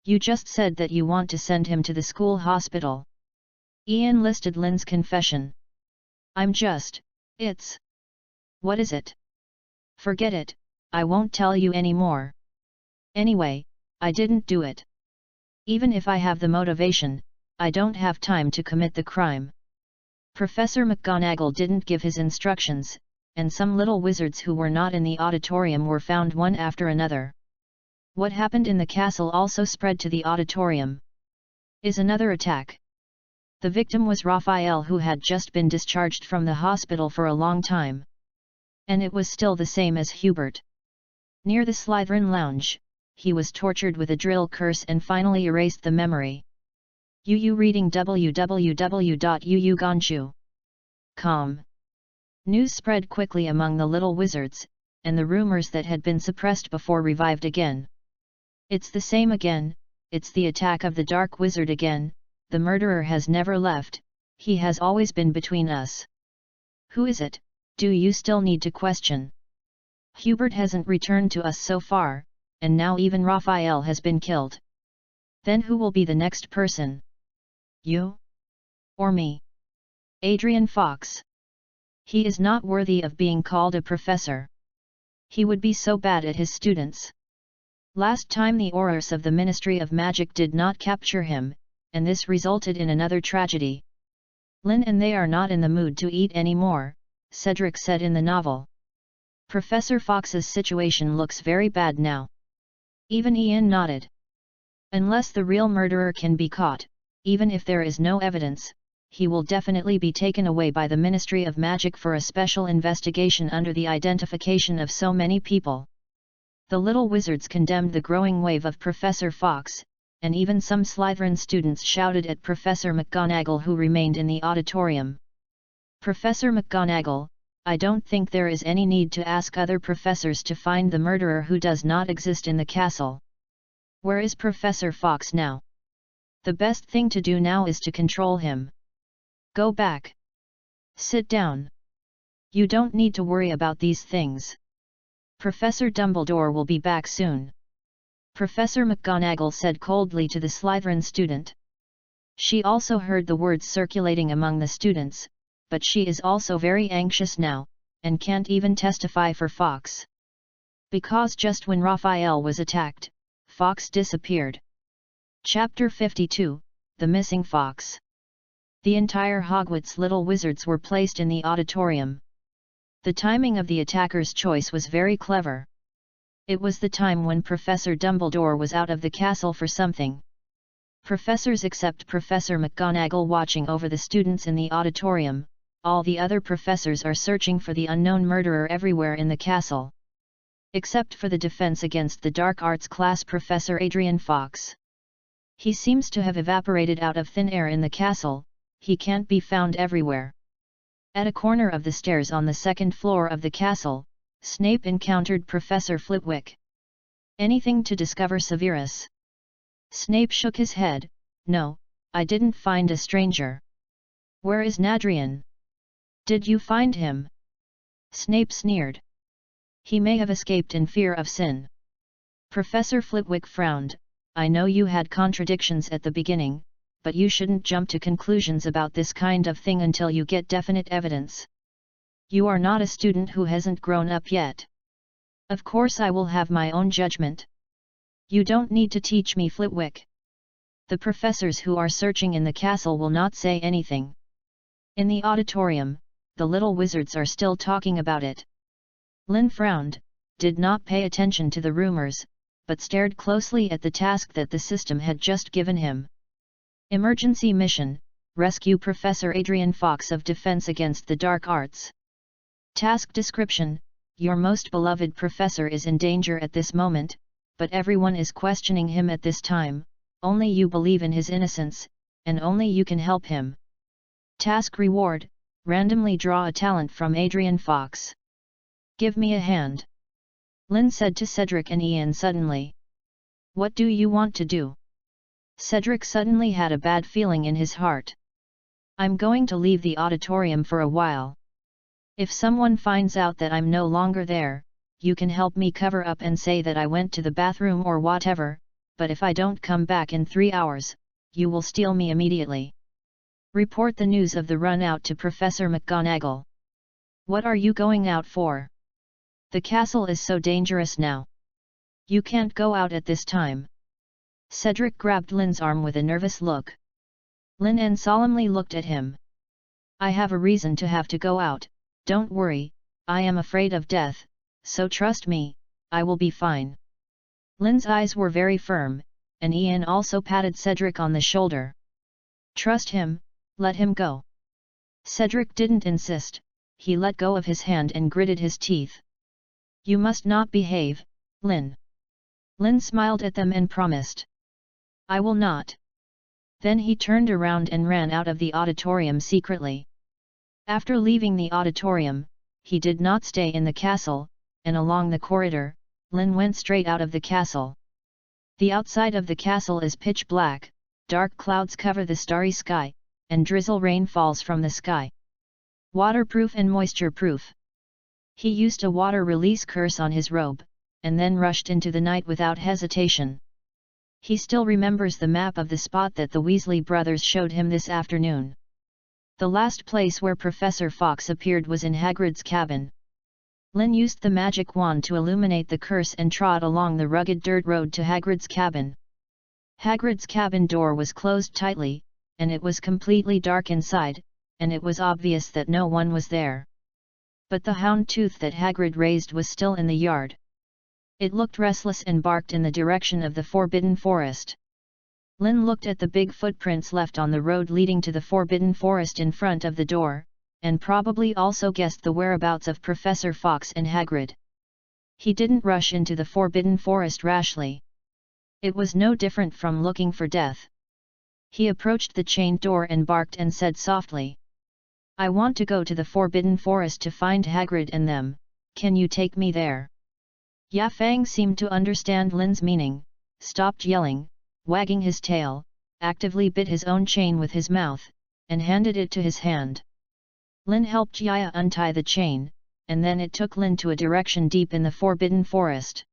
You just said that you want to send him to the school hospital. Ian listed Lynn's confession. It's... What is it? Forget it, I won't tell you any more. Anyway, I didn't do it. Even if I have the motivation, I don't have time to commit the crime. Professor McGonagall didn't give his instructions, and some little wizards who were not in the auditorium were found one after another. What happened in the castle also spread to the auditorium. Is another attack. The victim was Raphael, who had just been discharged from the hospital for a long time. And it was still the same as Hubert. Near the Slytherin lounge, he was tortured with a drill curse and finally erased the memory. UU reading www.uuganshu.com. News spread quickly among the little wizards, and the rumors that had been suppressed before revived again. It's the same again, it's the attack of the Dark Wizard again, the murderer has never left, he has always been between us. Who is it, do you still need to question? Hubert hasn't returned to us so far, and now even Raphael has been killed. Then who will be the next person? You? Or me? Adrian Fox. He is not worthy of being called a professor. He would be so bad at his students. Last time the Aurors of the Ministry of Magic did not capture him, and this resulted in another tragedy. Lynn and they are not in the mood to eat anymore, Cedric said in the novel. Professor Fox's situation looks very bad now. Even Ian nodded. Unless the real murderer can be caught, even if there is no evidence, he will definitely be taken away by the Ministry of Magic for a special investigation under the identification of so many people. The little wizards condemned the growing wave of Professor Fox, and even some Slytherin students shouted at Professor McGonagall, who remained in the auditorium. Professor McGonagall, I don't think there is any need to ask other professors to find the murderer who does not exist in the castle. Where is Professor Fox now? The best thing to do now is to control him. Go back. Sit down. You don't need to worry about these things. Professor Dumbledore will be back soon. Professor McGonagall said coldly to the Slytherin student. She also heard the words circulating among the students, but she is also very anxious now, and can't even testify for Fox. Because just when Raphael was attacked, Fox disappeared. Chapter 52, The Missing Fox. The entire Hogwarts little wizards were placed in the auditorium. The timing of the attacker's choice was very clever. It was the time when Professor Dumbledore was out of the castle for something. Professors except Professor McGonagall watching over the students in the auditorium, all the other professors are searching for the unknown murderer everywhere in the castle. Except for the Defense Against the Dark Arts class Professor Adrian Fox. He seems to have evaporated out of thin air in the castle, he can't be found everywhere. At a corner of the stairs on the second floor of the castle, Snape encountered Professor Flitwick. Anything to discover Severus? Snape shook his head. No, I didn't find a stranger. Where is Nadrian? Did you find him? Snape sneered. He may have escaped in fear of sin. Professor Flitwick frowned. I know you had contradictions at the beginning, but you shouldn't jump to conclusions about this kind of thing until you get definite evidence. You are not a student who hasn't grown up yet. Of course I will have my own judgment. You don't need to teach me, Flitwick. The professors who are searching in the castle will not say anything. In the auditorium, the little wizards are still talking about it. Lynn frowned, did not pay attention to the rumors, but stared closely at the task that the system had just given him. Emergency mission, rescue Professor Adrian Fox of Defense Against the Dark Arts. Task description, your most beloved professor is in danger at this moment, but everyone is questioning him at this time, only you believe in his innocence, and only you can help him. Task reward, randomly draw a talent from Adrian Fox. Give me a hand. Lynn said to Cedric and Ian suddenly. What do you want to do? Cedric suddenly had a bad feeling in his heart. I'm going to leave the auditorium for a while. If someone finds out that I'm no longer there, you can help me cover up and say that I went to the bathroom or whatever, but if I don't come back in 3 hours, you will steal me immediately. Report the news of the run out to Professor McGonagall. What are you going out for? The castle is so dangerous now. You can't go out at this time. Cedric grabbed Lynn's arm with a nervous look. Lynn solemnly looked at him. I have a reason to have to go out, don't worry, I am afraid of death, so trust me, I will be fine. Lynn's eyes were very firm, and Ian also patted Cedric on the shoulder. Trust him, let him go. Cedric didn't insist, he let go of his hand and gritted his teeth. You must not behave, Lynn. Lynn smiled at them and promised. I will not. Then he turned around and ran out of the auditorium secretly. After leaving the auditorium, he did not stay in the castle, and along the corridor, Lynn went straight out of the castle. The outside of the castle is pitch black, dark clouds cover the starry sky, and drizzle rain falls from the sky. Waterproof and moisture-proof. He used a water release curse on his robe, and then rushed into the night without hesitation. He still remembers the map of the spot that the Weasley brothers showed him this afternoon. The last place where Professor Fox appeared was in Hagrid's cabin. Lynn used the magic wand to illuminate the curse and trod along the rugged dirt road to Hagrid's cabin. Hagrid's cabin door was closed tightly, and it was completely dark inside, and it was obvious that no one was there. But the houndstooth that Hagrid raised was still in the yard. It looked restless and barked in the direction of the Forbidden Forest. Lynn looked at the big footprints left on the road leading to the Forbidden Forest in front of the door, and probably also guessed the whereabouts of Professor Fox and Hagrid. He didn't rush into the Forbidden Forest rashly. It was no different from looking for death. He approached the chained door and barked and said softly, "I want to go to the Forbidden Forest to find Hagrid and them, can you take me there?" Yafang seemed to understand Lin's meaning, stopped yelling, wagging his tail, actively bit his own chain with his mouth, and handed it to his hand. Lin helped Yaya untie the chain, and then it took Lin to a direction deep in the Forbidden Forest.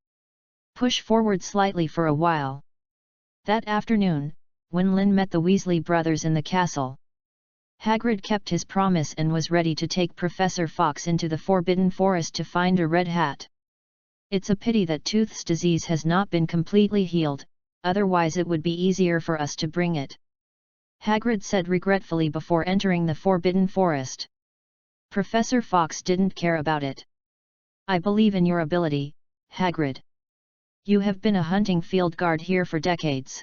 Push forward slightly for a while. That afternoon, when Lin met the Weasley brothers in the castle, Hagrid kept his promise and was ready to take Professor Fox into the Forbidden Forest to find a red hat. It's a pity that Tooth's disease has not been completely healed, otherwise it would be easier for us to bring it, Hagrid said regretfully before entering the Forbidden Forest. Professor Fox didn't care about it. "I believe in your ability, Hagrid. You have been a hunting field guard here for decades.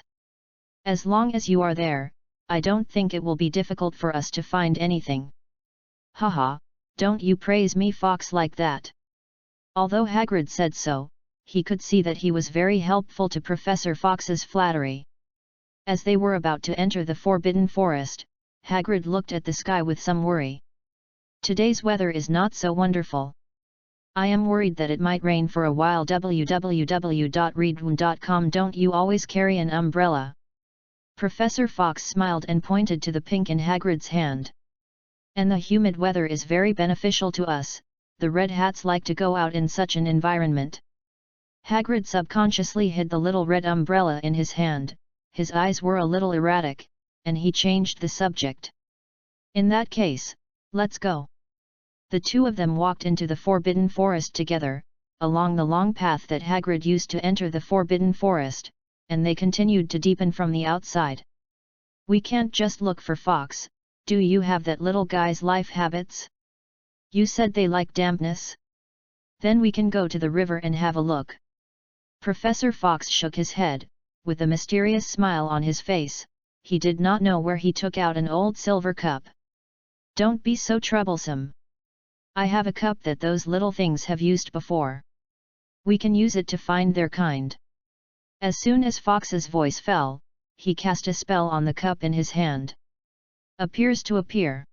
As long as you are there, I don't think it will be difficult for us to find anything." "Haha, don't you praise me, Fox, like that." Although Hagrid said so, he could see that he was very helpful to Professor Fox's flattery. As they were about to enter the Forbidden Forest, Hagrid looked at the sky with some worry. "Today's weather is not so wonderful. I am worried that it might rain for a while. www.readaloud.com. Don't you always carry an umbrella?" Professor Fox smiled and pointed to the pink in Hagrid's hand. "And the humid weather is very beneficial to us, the Red Hats like to go out in such an environment." Hagrid subconsciously hid the little red umbrella in his hand, his eyes were a little erratic, and he changed the subject. "In that case, let's go." The two of them walked into the Forbidden Forest together, along the long path that Hagrid used to enter the Forbidden Forest, and they continued to deepen from the outside. "We can't just look for Fox, do you have that little guy's life habits? You said they like dampness? Then we can go to the river and have a look." Professor Fox shook his head, with a mysterious smile on his face. He did not know where he took out an old silver cup. "Don't be so troublesome. I have a cup that those little things have used before. We can use it to find their kind." As soon as Fox's voice fell, he cast a spell on the cup in his hand. "Appears to appear."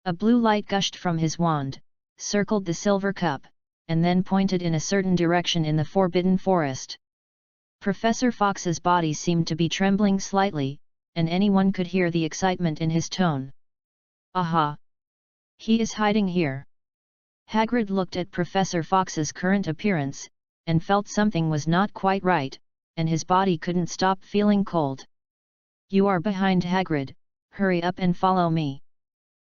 A blue light gushed from his wand, circled the silver cup, and then pointed in a certain direction in the Forbidden Forest. Professor Fox's body seemed to be trembling slightly, and anyone could hear the excitement in his tone. "Aha! He is hiding here." Hagrid looked at Professor Fox's current appearance, and felt something was not quite right, and his body couldn't stop feeling cold. "You are behind, Hagrid, hurry up and follow me."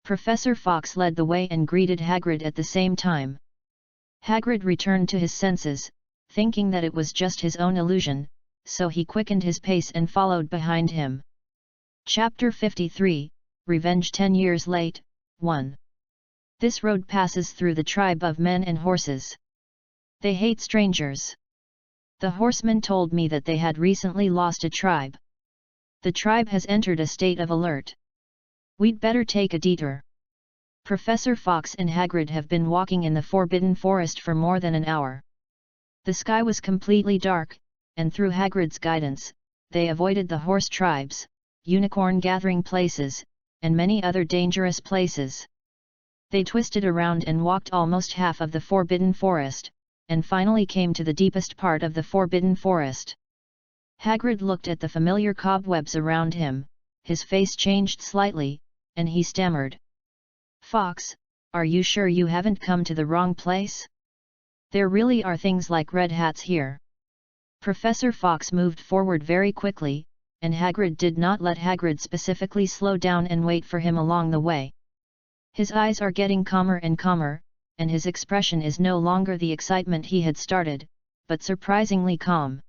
Professor Fox led the way and greeted Hagrid at the same time. Hagrid returned to his senses, thinking that it was just his own illusion, so he quickened his pace and followed behind him. Chapter 53, Revenge 10 Years Late, 1. This road passes through the tribe of men and horses. They hate strangers. The horsemen told me that they had recently lost a tribe. The tribe has entered a state of alert. We'd better take a detour. Professor Fox and Hagrid have been walking in the Forbidden Forest for more than an hour. The sky was completely dark, and through Hagrid's guidance, they avoided the horse tribes, unicorn gathering places, and many other dangerous places. They twisted around and walked almost half of the Forbidden Forest, and finally came to the deepest part of the Forbidden Forest. Hagrid looked at the familiar cobwebs around him, his face changed slightly, and he stammered. "Fox, are you sure you haven't come to the wrong place? There really are things like red hats here." Professor Fox moved forward very quickly, and Hagrid did not let Hagrid specifically slow down and wait for him along the way. "His eyes are getting calmer, and his expression is no longer the excitement he had started, but surprisingly calm.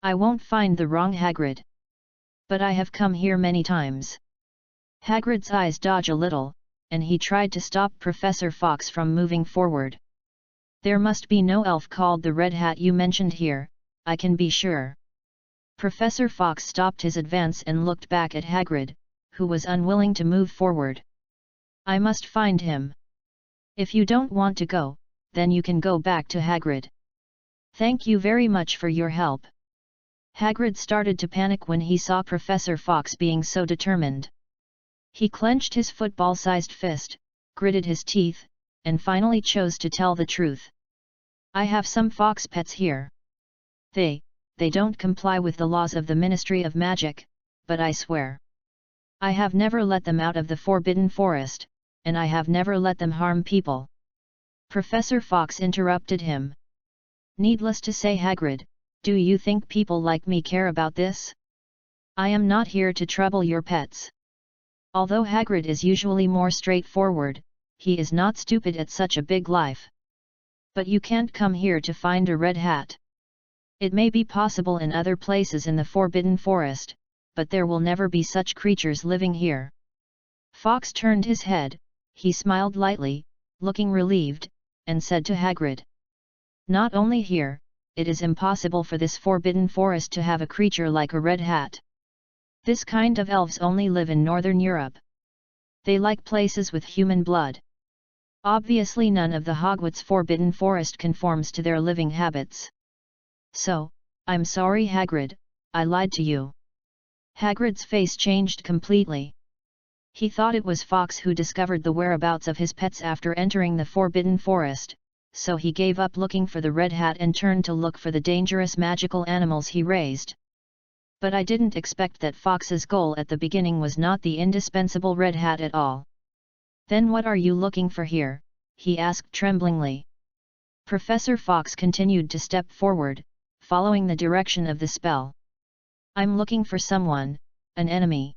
I won't find the wrong Hagrid. But I have come here many times. Hagrid's eyes dodge a little, and he tried to stop Professor Fox from moving forward. There must be no elf called the Red Hat you mentioned here, I can be sure. Professor Fox stopped his advance and looked back at Hagrid, who was unwilling to move forward. I must find him. If you don't want to go, then you can go back to Hagrid. Thank you very much for your help. Hagrid started to panic when he saw Professor Fox being so determined. He clenched his football-sized fist, gritted his teeth, and finally chose to tell the truth. I have some fox pets here. They don't comply with the laws of the Ministry of Magic, but I swear. I have never let them out of the Forbidden Forest, and I have never let them harm people. Professor Fox interrupted him. Needless to say, Hagrid, do you think people like me care about this? I am not here to trouble your pets. Although Hagrid is usually more straightforward, he is not stupid at such a big life. But you can't come here to find a red hat. It may be possible in other places in the Forbidden Forest, but there will never be such creatures living here. Fox turned his head, he smiled lightly, looking relieved, and said to Hagrid. Not only here, it is impossible for this Forbidden Forest to have a creature like a red hat. This kind of elves only live in Northern Europe. They like places with human blood. Obviously none of the Hogwarts Forbidden Forest conforms to their living habits. So, I'm sorry Hagrid, I lied to you. Hagrid's face changed completely. He thought it was Fox who discovered the whereabouts of his pets after entering the Forbidden Forest, so he gave up looking for the red hat and turned to look for the dangerous magical animals he raised. But I didn't expect that Fox's goal at the beginning was not the indispensable red hat at all. Then what are you looking for here? He asked tremblingly. Professor Fox continued to step forward, following the direction of the spell. I'm looking for someone, an enemy.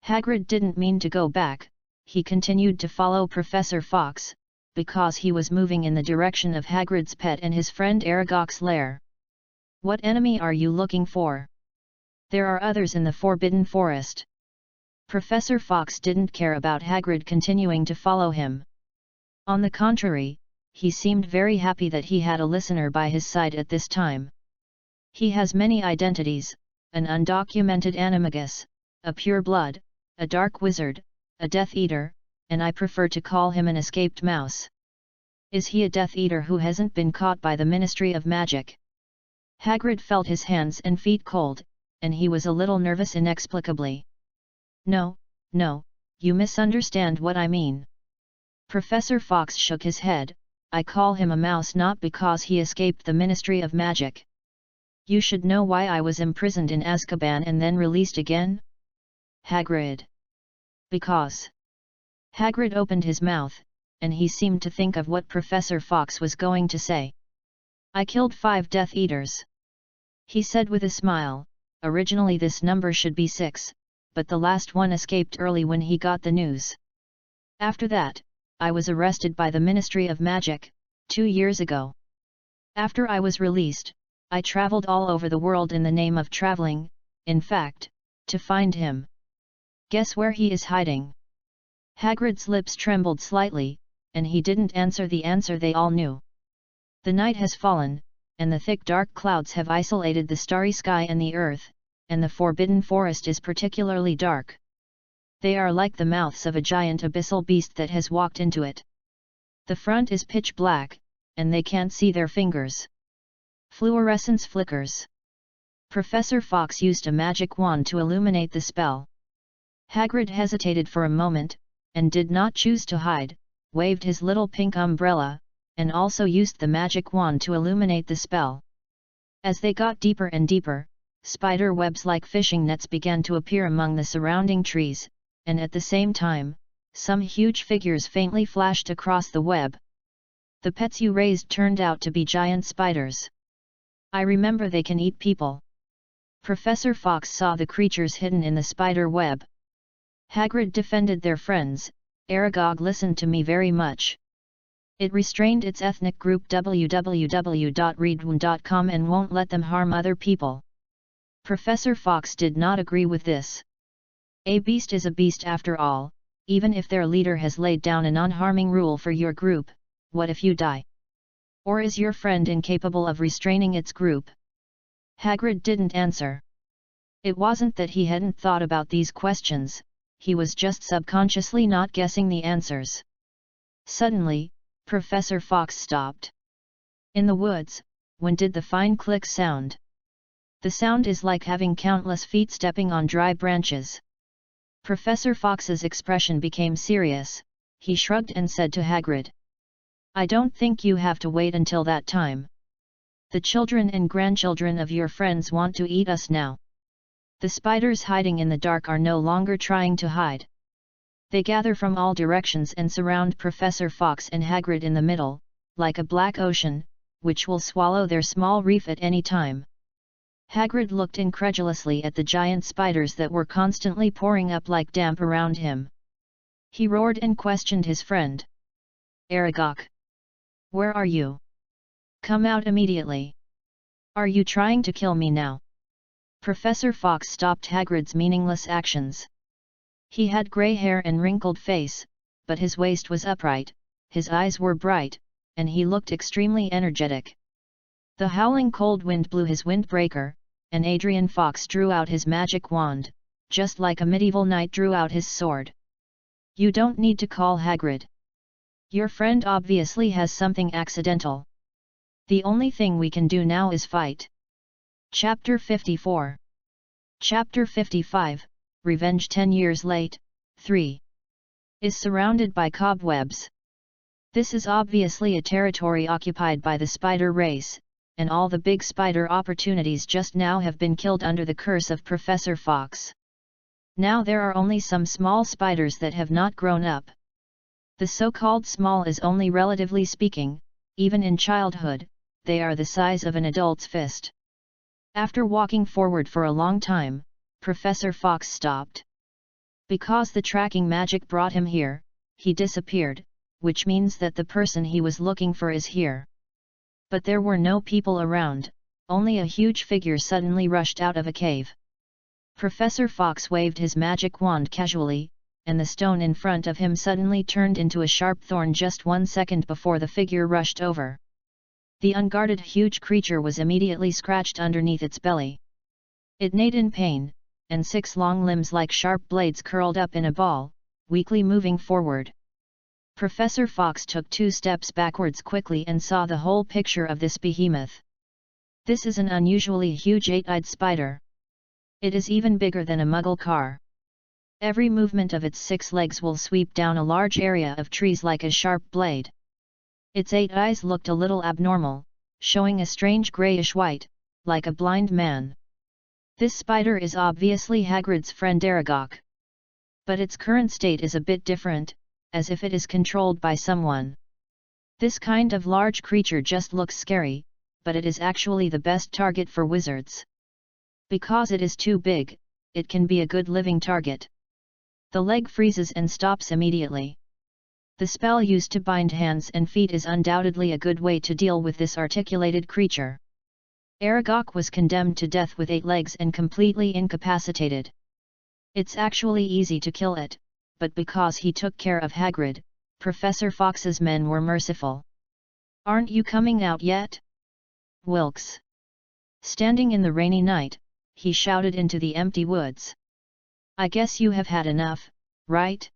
Hagrid didn't mean to go back, he continued to follow Professor Fox, because he was moving in the direction of Hagrid's pet and his friend Aragog's lair. What enemy are you looking for? There are others in the Forbidden Forest. Professor Fox didn't care about Hagrid continuing to follow him. On the contrary, he seemed very happy that he had a listener by his side at this time. He has many identities, an undocumented animagus, a pure-blood, a dark wizard, a Death Eater, and I prefer to call him an escaped mouse. Is he a Death Eater who hasn't been caught by the Ministry of Magic? Hagrid felt his hands and feet cold, and he was a little nervous inexplicably. No, you misunderstand what I mean. Professor Fox shook his head, I call him a mouse not because he escaped the Ministry of Magic. You should know why I was imprisoned in Azkaban and then released again? Hagrid. Because. Hagrid opened his mouth, and he seemed to think of what Professor Fox was going to say. I killed 5 Death Eaters. He said with a smile, originally this number should be 6, but the last one escaped early when he got the news. After that, I was arrested by the Ministry of Magic, 2 years ago. After I was released, I traveled all over the world in the name of traveling, in fact, to find him. Guess where he is hiding? Hagrid's lips trembled slightly, and he didn't answer the answer they all knew. The night has fallen, and the thick dark clouds have isolated the starry sky and the earth, and the Forbidden Forest is particularly dark. They are like the mouths of a giant abyssal beast that has walked into it. The front is pitch black, and they can't see their fingers. Fluorescence flickers. Professor Fox used a magic wand to illuminate the spell. Hagrid hesitated for a moment, and did not choose to hide, waved his little pink umbrella, and also used the magic wand to illuminate the spell. As they got deeper and deeper, spider webs like fishing nets began to appear among the surrounding trees, and at the same time, some huge figures faintly flashed across the web. The pets you raised turned out to be giant spiders. I remember they can eat people. Professor Fox saw the creatures hidden in the spider web. Hagrid defended their friends, Aragog listened to me very much. It restrained its ethnic group www.readaloud.com and won't let them harm other people. Professor Fox did not agree with this. A beast is a beast after all, even if their leader has laid down a non-harming rule for your group. What if you die? Or is your friend incapable of restraining its group? Hagrid didn't answer. It wasn't that he hadn't thought about these questions, he was just subconsciously not guessing the answers. Suddenly, Professor Fox stopped. In the woods, when did the fine click sound? The sound is like having countless feet stepping on dry branches. Professor Fox's expression became serious. He shrugged and said to Hagrid, "I don't think you have to wait until that time. The children and grandchildren of your friends want to eat us now. The spiders hiding in the dark are no longer trying to hide. They gather from all directions and surround Professor Fox and Hagrid in the middle, like a black ocean, which will swallow their small reef at any time." Hagrid looked incredulously at the giant spiders that were constantly pouring up like damp around him. He roared and questioned his friend. "Aragog! Where are you? Come out immediately! Are you trying to kill me now?" Professor Fox stopped Hagrid's meaningless actions. He had grey hair and wrinkled face, but his waist was upright, his eyes were bright, and he looked extremely energetic. The howling cold wind blew his windbreaker, and Adrian Fox drew out his magic wand, just like a medieval knight drew out his sword. "You don't need to call Hagrid. Your friend obviously has something accidental. The only thing we can do now is fight." Chapter 54. Chapter 55, Revenge 10 Years Late, 3. Is surrounded by cobwebs. This is obviously a territory occupied by the spider race, and all the big spider opportunities just now have been killed under the curse of Professor Fox. Now there are only some small spiders that have not grown up. The so-called small is only relatively speaking, even in childhood, they are the size of an adult's fist. After walking forward for a long time, Professor Fox stopped. Because the tracking magic brought him here, he disappeared, which means that the person he was looking for is here. But there were no people around, only a huge figure suddenly rushed out of a cave. Professor Fox waved his magic wand casually, and the stone in front of him suddenly turned into a sharp thorn just 1 second before the figure rushed over. The unguarded huge creature was immediately scratched underneath its belly. It neighed in pain, and 6 long limbs like sharp blades curled up in a ball, weakly moving forward. Professor Fox took 2 steps backwards quickly and saw the whole picture of this behemoth. This is an unusually huge 8-eyed spider. It is even bigger than a Muggle car. Every movement of its 6 legs will sweep down a large area of trees like a sharp blade. Its 8 eyes looked a little abnormal, showing a strange greyish-white, like a blind man. This spider is obviously Hagrid's friend Aragog. But its current state is a bit different, as if it is controlled by someone. This kind of large creature just looks scary, but it is actually the best target for wizards. Because it is too big, it can be a good living target. The leg freezes and stops immediately. The spell used to bind hands and feet is undoubtedly a good way to deal with this articulated creature. Aragog was condemned to death with 8 legs and completely incapacitated. It's actually easy to kill it, but because he took care of Hagrid, Professor Fox's men were merciful. "Aren't you coming out yet? Wilkes?" Standing in the rainy night, he shouted into the empty woods. "I guess you have had enough, right?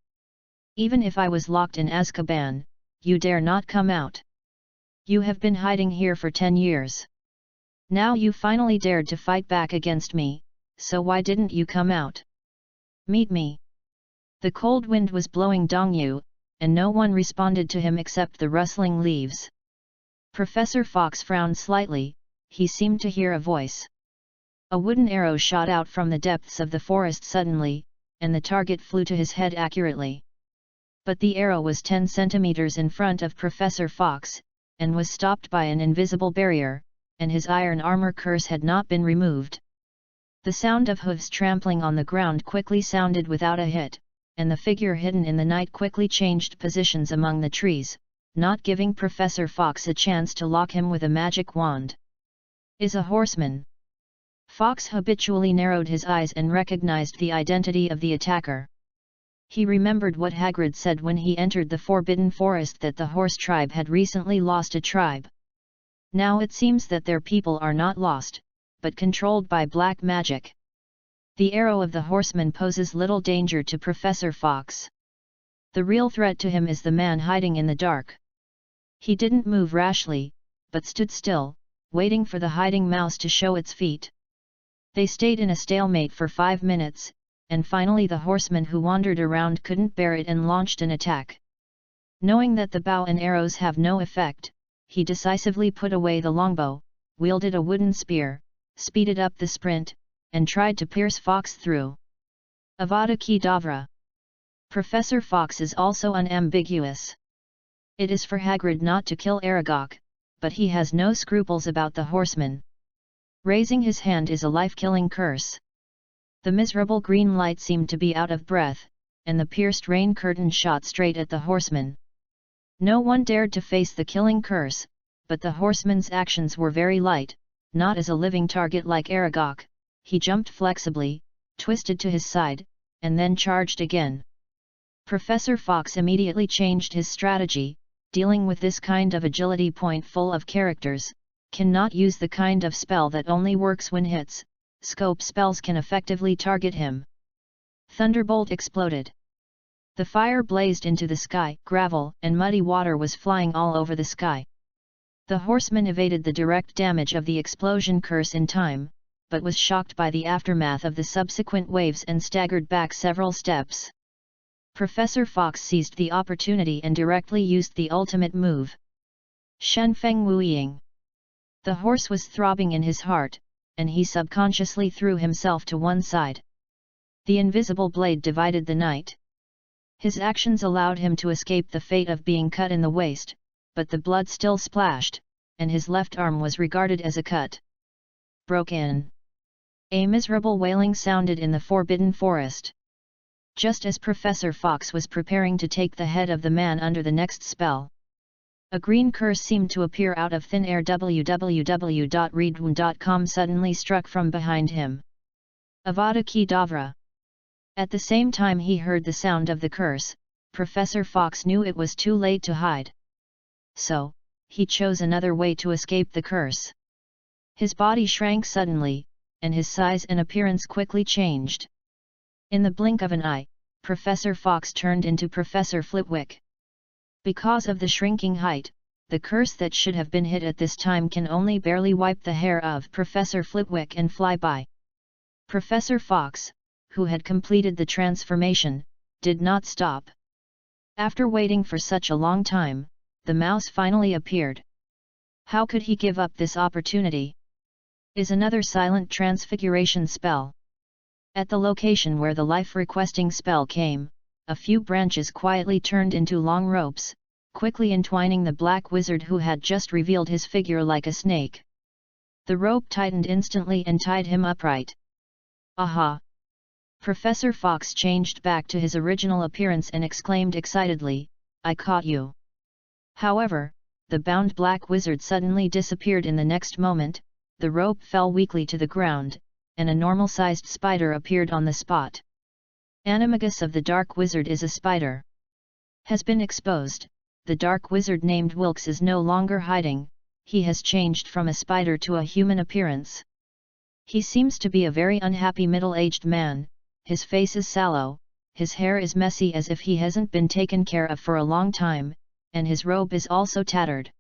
Even if I was locked in Azkaban, you dare not come out. You have been hiding here for 10 years. Now you finally dared to fight back against me, so why didn't you come out? Meet me." The cold wind was blowing Dongyu, and no one responded to him except the rustling leaves. Professor Fox frowned slightly, he seemed to hear a voice. A wooden arrow shot out from the depths of the forest suddenly, and the target flew to his head accurately. But the arrow was 10 centimeters in front of Professor Fox, and was stopped by an invisible barrier, and his iron armor curse had not been removed. The sound of hooves trampling on the ground quickly sounded without a hit, and the figure hidden in the night quickly changed positions among the trees, not giving Professor Fox a chance to lock him with a magic wand. Is a horseman. Fox habitually narrowed his eyes and recognized the identity of the attacker. He remembered what Hagrid said when he entered the Forbidden Forest, that the horse tribe had recently lost a tribe. Now it seems that their people are not lost, but controlled by black magic. The arrow of the horseman poses little danger to Professor Fox. The real threat to him is the man hiding in the dark. He didn't move rashly, but stood still, waiting for the hiding mouse to show its feet. They stayed in a stalemate for 5 minutes, and finally the horseman who wandered around couldn't bear it and launched an attack. Knowing that the bow and arrows have no effect, he decisively put away the longbow, wielded a wooden spear, speeded up the sprint, and tried to pierce Fox through. Avada Kedavra. Professor Fox is also unambiguous. It is for Hagrid not to kill Aragog, but he has no scruples about the horseman. Raising his hand is a life-killing curse. The miserable green light seemed to be out of breath, and the pierced rain curtain shot straight at the horseman. No one dared to face the killing curse, but the horseman's actions were very light, not as a living target like Aragog. He jumped flexibly, twisted to his side, and then charged again. Professor Fox immediately changed his strategy. Dealing with this kind of agility point full of characters, cannot use the kind of spell that only works when hits. Scope spells can effectively target him. Thunderbolt exploded. The fire blazed into the sky, gravel and muddy water was flying all over the sky. The horseman evaded the direct damage of the explosion curse in time, but was shocked by the aftermath of the subsequent waves and staggered back several steps. Professor Fox seized the opportunity and directly used the ultimate move. Shen Feng Wuiying. The horse was throbbing in his heart, and he subconsciously threw himself to one side. The invisible blade divided the night. His actions allowed him to escape the fate of being cut in the waist, but the blood still splashed, and his left arm was regarded as a cut. Broken. A miserable wailing sounded in the Forbidden Forest. Just as Professor Fox was preparing to take the head of the man under the next spell, a green curse seemed to appear out of thin air. www.readaloud.com suddenly struck from behind him. Avada Kedavra. At the same time he heard the sound of the curse, Professor Fox knew it was too late to hide. So, he chose another way to escape the curse. His body shrank suddenly, and his size and appearance quickly changed. In the blink of an eye, Professor Fox turned into Professor Flitwick. Because of the shrinking height, the curse that should have been hit at this time can only barely wipe the hair of Professor Flitwick and fly by. Professor Fox, who had completed the transformation, did not stop. After waiting for such a long time, the mouse finally appeared. How could he give up this opportunity? Is another silent transfiguration spell. At the location where the life-requesting spell came, a few branches quietly turned into long ropes, quickly entwining the black wizard who had just revealed his figure like a snake. The rope tightened instantly and tied him upright. Aha! Professor Fox changed back to his original appearance and exclaimed excitedly, "I caught you!" However, the bound black wizard suddenly disappeared in the next moment, the rope fell weakly to the ground, and a normal-sized spider appeared on the spot. Animagus of the Dark Wizard is a spider. Has been exposed. The Dark Wizard named Wilkes is no longer hiding, he has changed from a spider to a human appearance. He seems to be a very unhappy middle-aged man, his face is sallow, his hair is messy as if he hasn't been taken care of for a long time, and his robe is also tattered.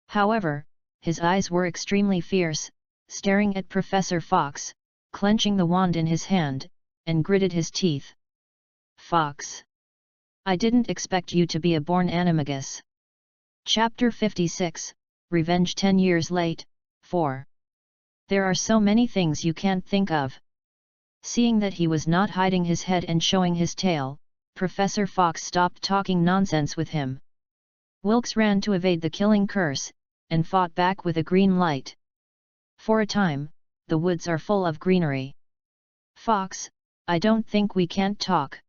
However, his eyes were extremely fierce, staring at Professor Fox, clenching the wand in his hand, and gritted his teeth. "Fox! I didn't expect you to be a born animagus." Chapter 56, Revenge 10 Years Late, 4. There are so many things you can't think of. Seeing that he was not hiding his head and showing his tail, Professor Fox stopped talking nonsense with him. Wilkes ran to evade the killing curse, and fought back with a green light. For a time, the woods are full of greenery. "Fox, I don't think we can't talk."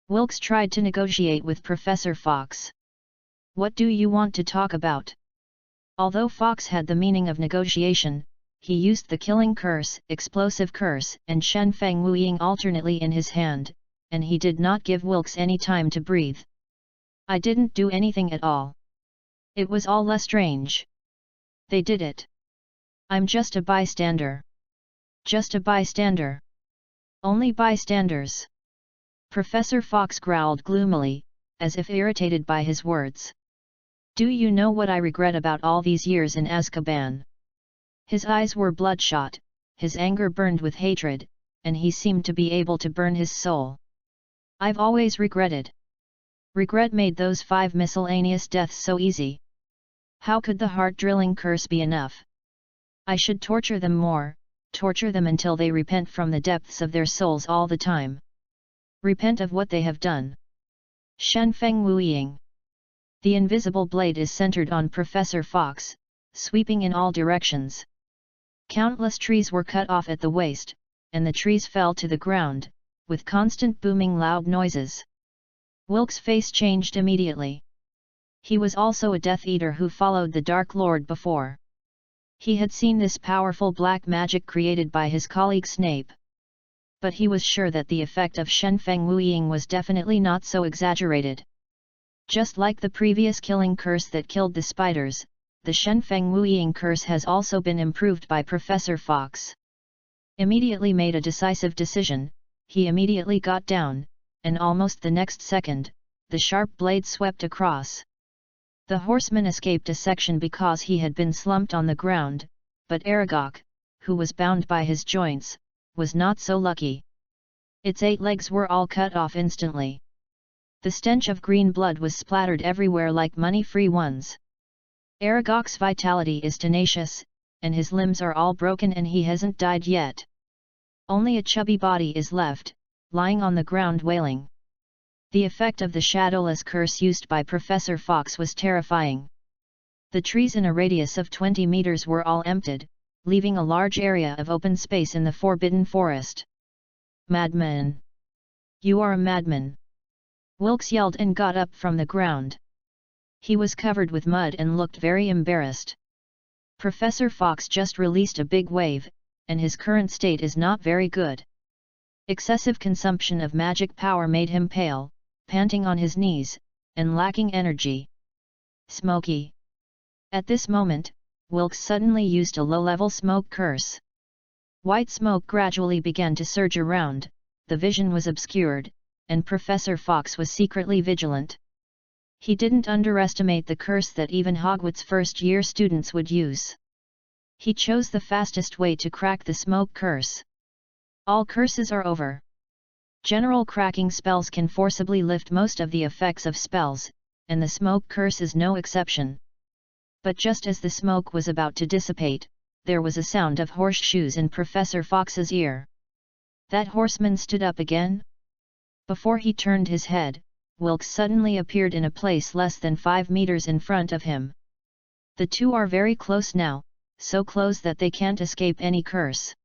Wilkes tried to negotiate with Professor Fox. What do you want to talk about? Although Fox had the meaning of negotiation, he used the killing curse, explosive curse, and Shen Feng Wuying alternately in his hand, and he did not give Wilkes any time to breathe. I didn't do anything at all. It was all Lestrange. They did it. I'm just a bystander. Just a bystander. Only bystanders. Professor Fox growled gloomily, as if irritated by his words. Do you know what I regret about all these years in Azkaban? His eyes were bloodshot, his anger burned with hatred, and he seemed to be able to burn his soul. I've always regretted. Regret made those 5 miscellaneous deaths so easy. How could the heart-drilling curse be enough? I should torture them more, torture them until they repent from the depths of their souls all the time. Repent of what they have done. Shen Feng Wuying. The invisible blade is centered on Professor Fox, sweeping in all directions. Countless trees were cut off at the waist, and the trees fell to the ground, with constant booming loud noises. Wilkes' face changed immediately. He was also a Death Eater who followed the Dark Lord before. He had seen this powerful black magic created by his colleague Snape. But he was sure that the effect of Shen Feng Wuying was definitely not so exaggerated. Just like the previous killing curse that killed the spiders, the Shen Feng Wuying curse has also been improved by Professor Fox. Immediately made a decisive decision, he immediately got down, and almost the next second, the sharp blade swept across. The horseman escaped a section because he had been slumped on the ground, but Aragog, who was bound by his joints, was not so lucky. Its 8 legs were all cut off instantly. The stench of green blood was splattered everywhere like money-free ones. Aragog's vitality is tenacious, and his limbs are all broken and he hasn't died yet. Only a chubby body is left, lying on the ground wailing. The effect of the shadowless curse used by Professor Fox was terrifying. The trees in a radius of 20 meters were all emptied, leaving a large area of open space in the forbidden forest. Madman! You are a madman! Wilkes yelled and got up from the ground. He was covered with mud and looked very embarrassed. Professor Fox just released a big wave, and his current state is not very good. Excessive consumption of magic power made him pale, panting on his knees, and lacking energy. Smoky. At this moment, Wilkes suddenly used a low-level smoke curse. White smoke gradually began to surge around, the vision was obscured, and Professor Fox was secretly vigilant. He didn't underestimate the curse that even Hogwarts first-year students would use. He chose the fastest way to crack the smoke curse. All curses are over. General cracking spells can forcibly lift most of the effects of spells, and the smoke curse is no exception. But just as the smoke was about to dissipate, there was a sound of horseshoes in Professor Fox's ear. That horseman stood up again? Before he turned his head, Wilkes suddenly appeared in a place less than 5 meters in front of him. The two are very close now, so close that they can't escape any curse.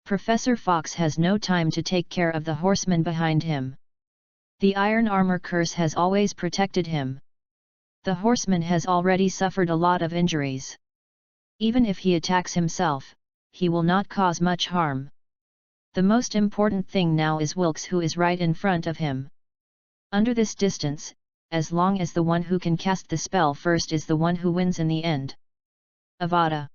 Professor Fox has no time to take care of the horseman behind him. The iron armor curse has always protected him. The horseman has already suffered a lot of injuries. Even if he attacks himself, he will not cause much harm. The most important thing now is Wilkes, who is right in front of him. Under this distance, as long as the one who can cast the spell first is the one who wins in the end. Avada!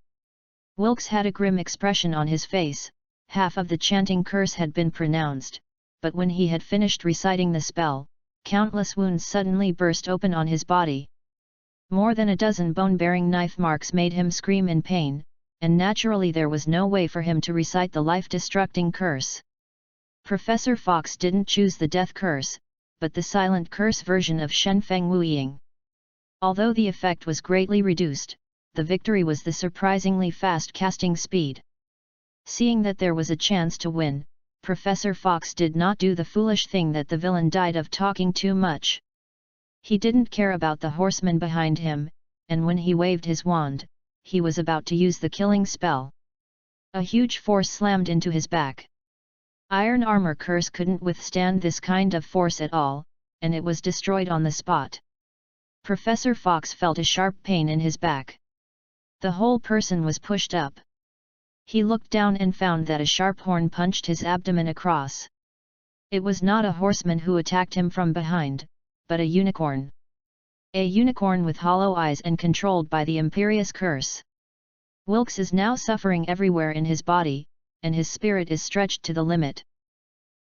Wilkes had a grim expression on his face. Half of the chanting curse had been pronounced, but when he had finished reciting the spell, countless wounds suddenly burst open on his body. More than a dozen bone-bearing knife marks made him scream in pain, and naturally there was no way for him to recite the life-destructing curse. Professor Fox didn't choose the death curse, but the silent curse version of Shen Feng Wuying. Although the effect was greatly reduced, the victory was the surprisingly fast casting speed. Seeing that there was a chance to win, Professor Fox did not do the foolish thing that the villain died of, talking too much. He didn't care about the horseman behind him, and when he waved his wand, he was about to use the killing spell. A huge force slammed into his back. Iron armor curse couldn't withstand this kind of force at all, and it was destroyed on the spot. Professor Fox felt a sharp pain in his back. The whole person was pushed up. He looked down and found that a sharp horn punched his abdomen across. It was not a horseman who attacked him from behind, but a unicorn. A unicorn with hollow eyes and controlled by the imperious curse. Wilkes is now suffering everywhere in his body, and his spirit is stretched to the limit.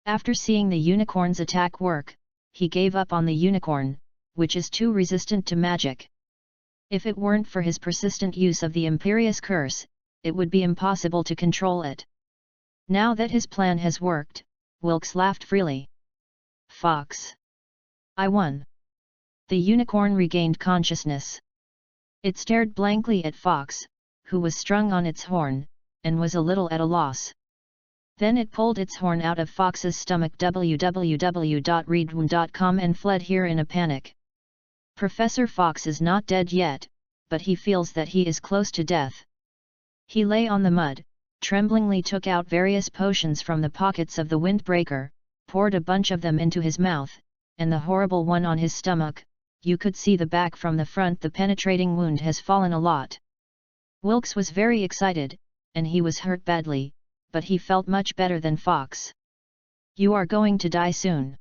After seeing the unicorn's attack work, he gave up on the unicorn, which is too resistant to magic. If it weren't for his persistent use of the imperious curse, it would be impossible to control it. Now that his plan has worked, Wilkes laughed freely. Fox! I won! The unicorn regained consciousness. It stared blankly at Fox, who was strung on its horn, and was a little at a loss. Then it pulled its horn out of Fox's stomach www.readaloud.com and fled here in a panic. Professor Fox is not dead yet, but he feels that he is close to death. He lay on the mud, tremblingly took out various potions from the pockets of the windbreaker, poured a bunch of them into his mouth, and the horrible one on his stomach. You could see the back from the front. The penetrating wound has fallen a lot. Wilkes was very excited, and he was hurt badly, but he felt much better than Fox. You are going to die soon.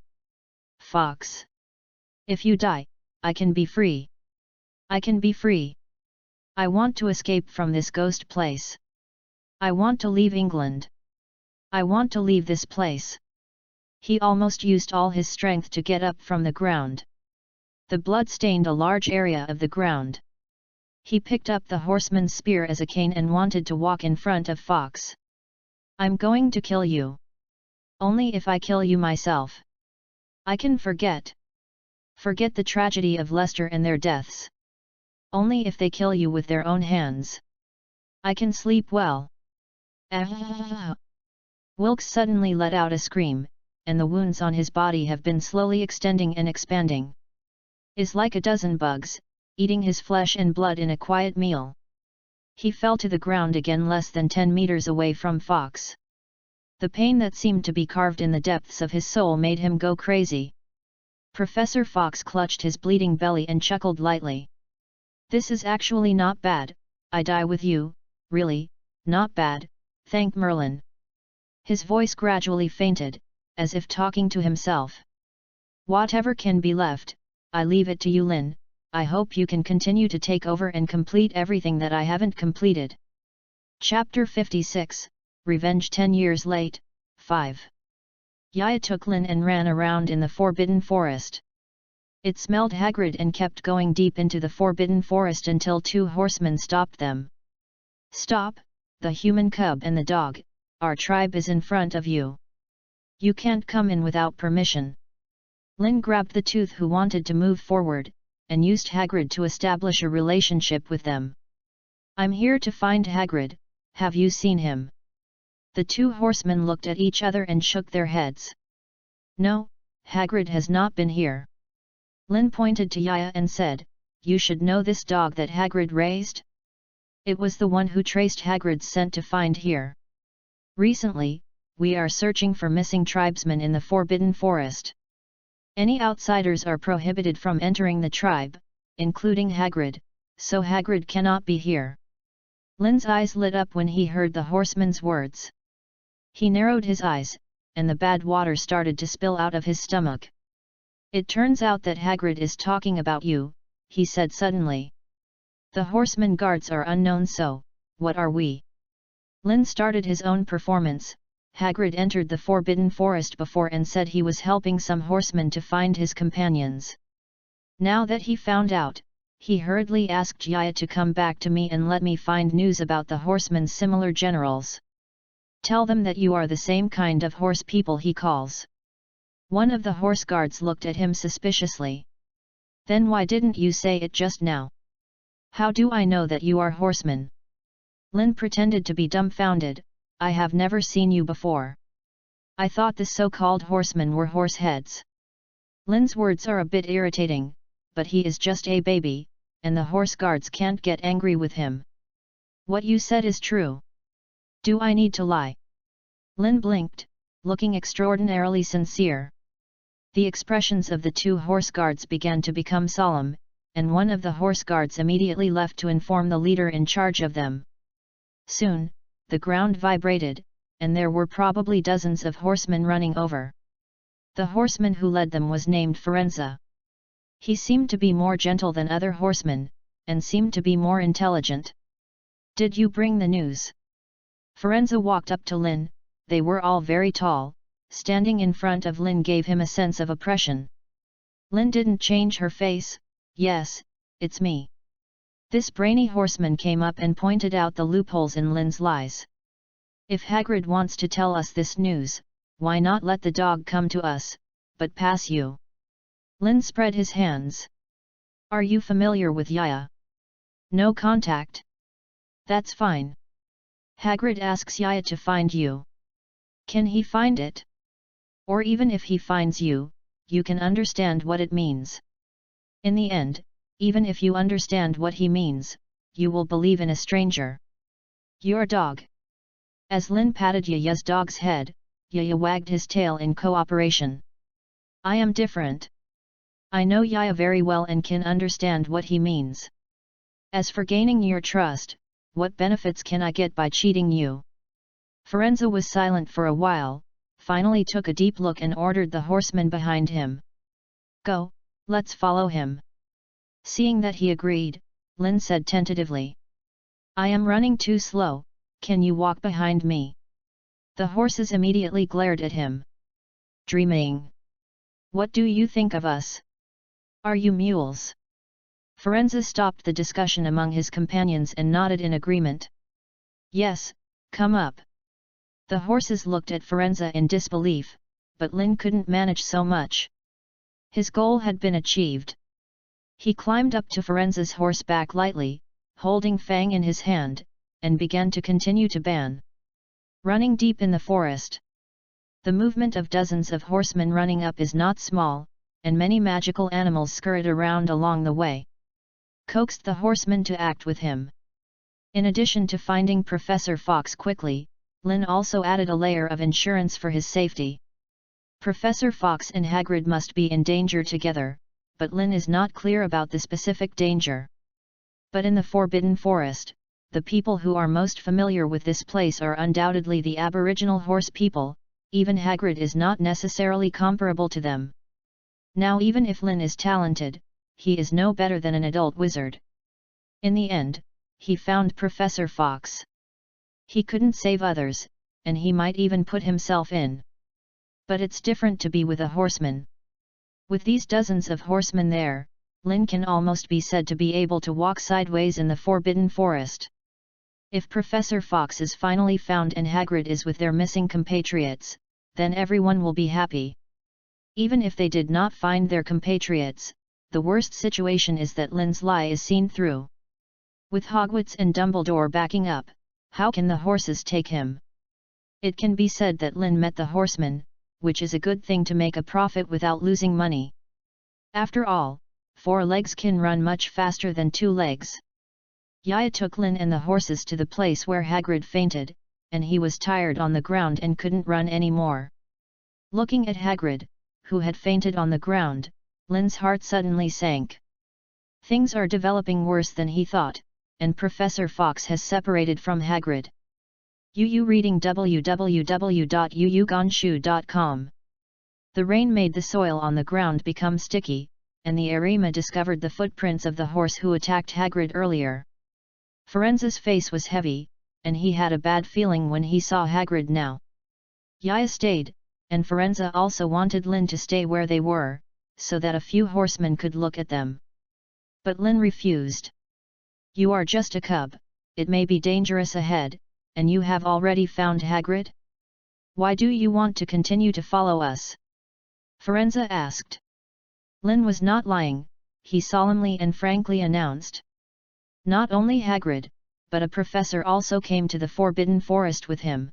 Fox. If you die, I can be free. I can be free. I want to escape from this ghost place. I want to leave England. I want to leave this place. He almost used all his strength to get up from the ground. The blood stained a large area of the ground. He picked up the horseman's spear as a cane and wanted to walk in front of Fox. I'm going to kill you. Only if I kill you myself. I can forget. Forget the tragedy of Leicester and their deaths. Only if they kill you with their own hands. I can sleep well. Ah! Wilkes suddenly let out a scream, and the wounds on his body have been slowly extending and expanding. Is like a dozen bugs, eating his flesh and blood in a quiet meal. He fell to the ground again less than 10 meters away from Fox. The pain that seemed to be carved in the depths of his soul made him go crazy. Professor Fox clutched his bleeding belly and chuckled lightly. This is actually not bad, I die with you, really, not bad, thank Merlin. His voice gradually fainted, as if talking to himself. Whatever can be left, I leave it to you, Lynn. I hope you can continue to take over and complete everything that I haven't completed. Chapter 56, Revenge 10 Years Late, 5. Yaya took Lynn and ran around in the Forbidden Forest. It smelled Hagrid and kept going deep into the Forbidden Forest until 2 horsemen stopped them. Stop, the human cub and the dog, our tribe is in front of you. You can't come in without permission. Lynn grabbed the tooth who wanted to move forward, and used Hagrid to establish a relationship with them. I'm here to find Hagrid, have you seen him? The 2 horsemen looked at each other and shook their heads. No, Hagrid has not been here. Lynn pointed to Yaya and said, you should know this dog that Hagrid raised? It was the one who traced Hagrid's scent to find here. Recently, we are searching for missing tribesmen in the Forbidden Forest. Any outsiders are prohibited from entering the tribe, including Hagrid, so Hagrid cannot be here. Lynn's eyes lit up when he heard the horseman's words. He narrowed his eyes, and the bad water started to spill out of his stomach. It turns out that Hagrid is talking about you, he said suddenly. The horseman guards are unknown, so, what are we? Lynn started his own performance. Hagrid entered the Forbidden Forest before and said he was helping some horsemen to find his companions. Now that he found out, he hurriedly asked Yaya to come back to me and let me find news about the horsemen's similar generals. Tell them that you are the same kind of horse people he calls. One of the horse guards looked at him suspiciously. Then why didn't you say it just now? How do I know that you are horsemen? Lynn pretended to be dumbfounded. I have never seen you before. I thought the so-called horsemen were horse heads. Lynn's words are a bit irritating, but he is just a baby, and the horse guards can't get angry with him. What you said is true. Do I need to lie? Lynn blinked, looking extraordinarily sincere. The expressions of the 2 horse guards began to become solemn, and one of the horse guards immediately left to inform the leader in charge of them. Soon, the ground vibrated, and there were probably dozens of horsemen running over. The horseman who led them was named Firenze. He seemed to be more gentle than other horsemen, and seemed to be more intelligent. "Did you bring the news?" Firenze walked up to Lin. They were all very tall. Standing in front of Lin gave him a sense of oppression. Lin didn't change her face. "Yes, it's me." This brainy horseman came up and pointed out the loopholes in Lin's lies. "If Hagrid wants to tell us this news, why not let the dog come to us, but pass you?" Lin spread his hands. "Are you familiar with Yaya?" "No contact." "That's fine. Hagrid asks Yaya to find you. Can he find it? Or even if he finds you, you can understand what it means. In the end, even if you understand what he means, you will believe in a stranger. Your dog." As Lin patted Yaya's dog's head, Yaya wagged his tail in cooperation. "I am different. I know Yaya very well and can understand what he means. As for gaining your trust, what benefits can I get by cheating you?" Firenze was silent for a while, finally took a deep look and ordered the horseman behind him. "Go, let's follow him." Seeing that he agreed, Lin said tentatively, "I am running too slow, can you walk behind me?" The horses immediately glared at him. "Dreaming! What do you think of us? Are you mules?" Firenze stopped the discussion among his companions and nodded in agreement. "Yes, come up." The horses looked at Firenze in disbelief, but Lin couldn't manage so much. His goal had been achieved. He climbed up to Firenze's horseback lightly, holding Fang in his hand, and began to continue to ban. Running deep in the forest. The movement of dozens of horsemen running up is not small, and many magical animals scurried around along the way. Coaxed the horsemen to act with him. In addition to finding Professor Fox quickly, Lin also added a layer of insurance for his safety. Professor Fox and Hagrid must be in danger together, but Lin is not clear about the specific danger. But in the Forbidden Forest, the people who are most familiar with this place are undoubtedly the Aboriginal horse people. Even Hagrid is not necessarily comparable to them. Now even if Lin is talented, he is no better than an adult wizard. In the end, he found Professor Fox. He couldn't save others, and he might even put himself in. But it's different to be with a horseman. With these dozens of horsemen there, Lin can almost be said to be able to walk sideways in the Forbidden Forest. If Professor Fox is finally found and Hagrid is with their missing compatriots, then everyone will be happy. Even if they did not find their compatriots, the worst situation is that Lin's lie is seen through. With Hogwarts and Dumbledore backing up, how can the horses take him? It can be said that Lin met the horseman, which is a good thing to make a profit without losing money. After all, 4 legs can run much faster than 2 legs. Yaya took Lin and the horses to the place where Hagrid fainted, and he was tired on the ground and couldn't run any more. Looking at Hagrid, who had fainted on the ground, Lin's heart suddenly sank. Things are developing worse than he thought, and Professor Fox has separated from Hagrid. UU reading www.uugonshu.com. The rain made the soil on the ground become sticky, and the Erema discovered the footprints of the horse who attacked Hagrid earlier. Firenze's face was heavy, and he had a bad feeling when he saw Hagrid now. Yaya stayed, and Firenze also wanted Lin to stay where they were, so that a few horsemen could look at them. But Lin refused. "You are just a cub, it may be dangerous ahead, and you have already found Hagrid? Why do you want to continue to follow us?" Firenze asked. Lin was not lying, he solemnly and frankly announced. Not only Hagrid, but a professor also came to the Forbidden Forest with him.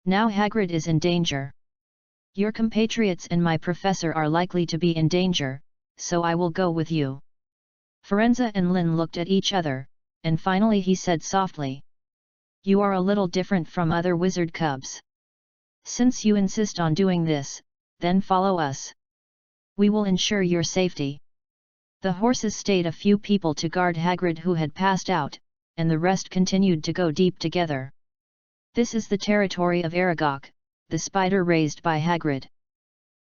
Now Hagrid is in danger. Your compatriots and my professor are likely to be in danger, so I will go with you. Firenze and Lin looked at each other, and finally he said softly. You are a little different from other wizard cubs. Since you insist on doing this, then follow us. We will ensure your safety. The horses stayed a few people to guard Hagrid who had passed out, and the rest continued to go deep together. This is the territory of Aragog, the spider raised by Hagrid.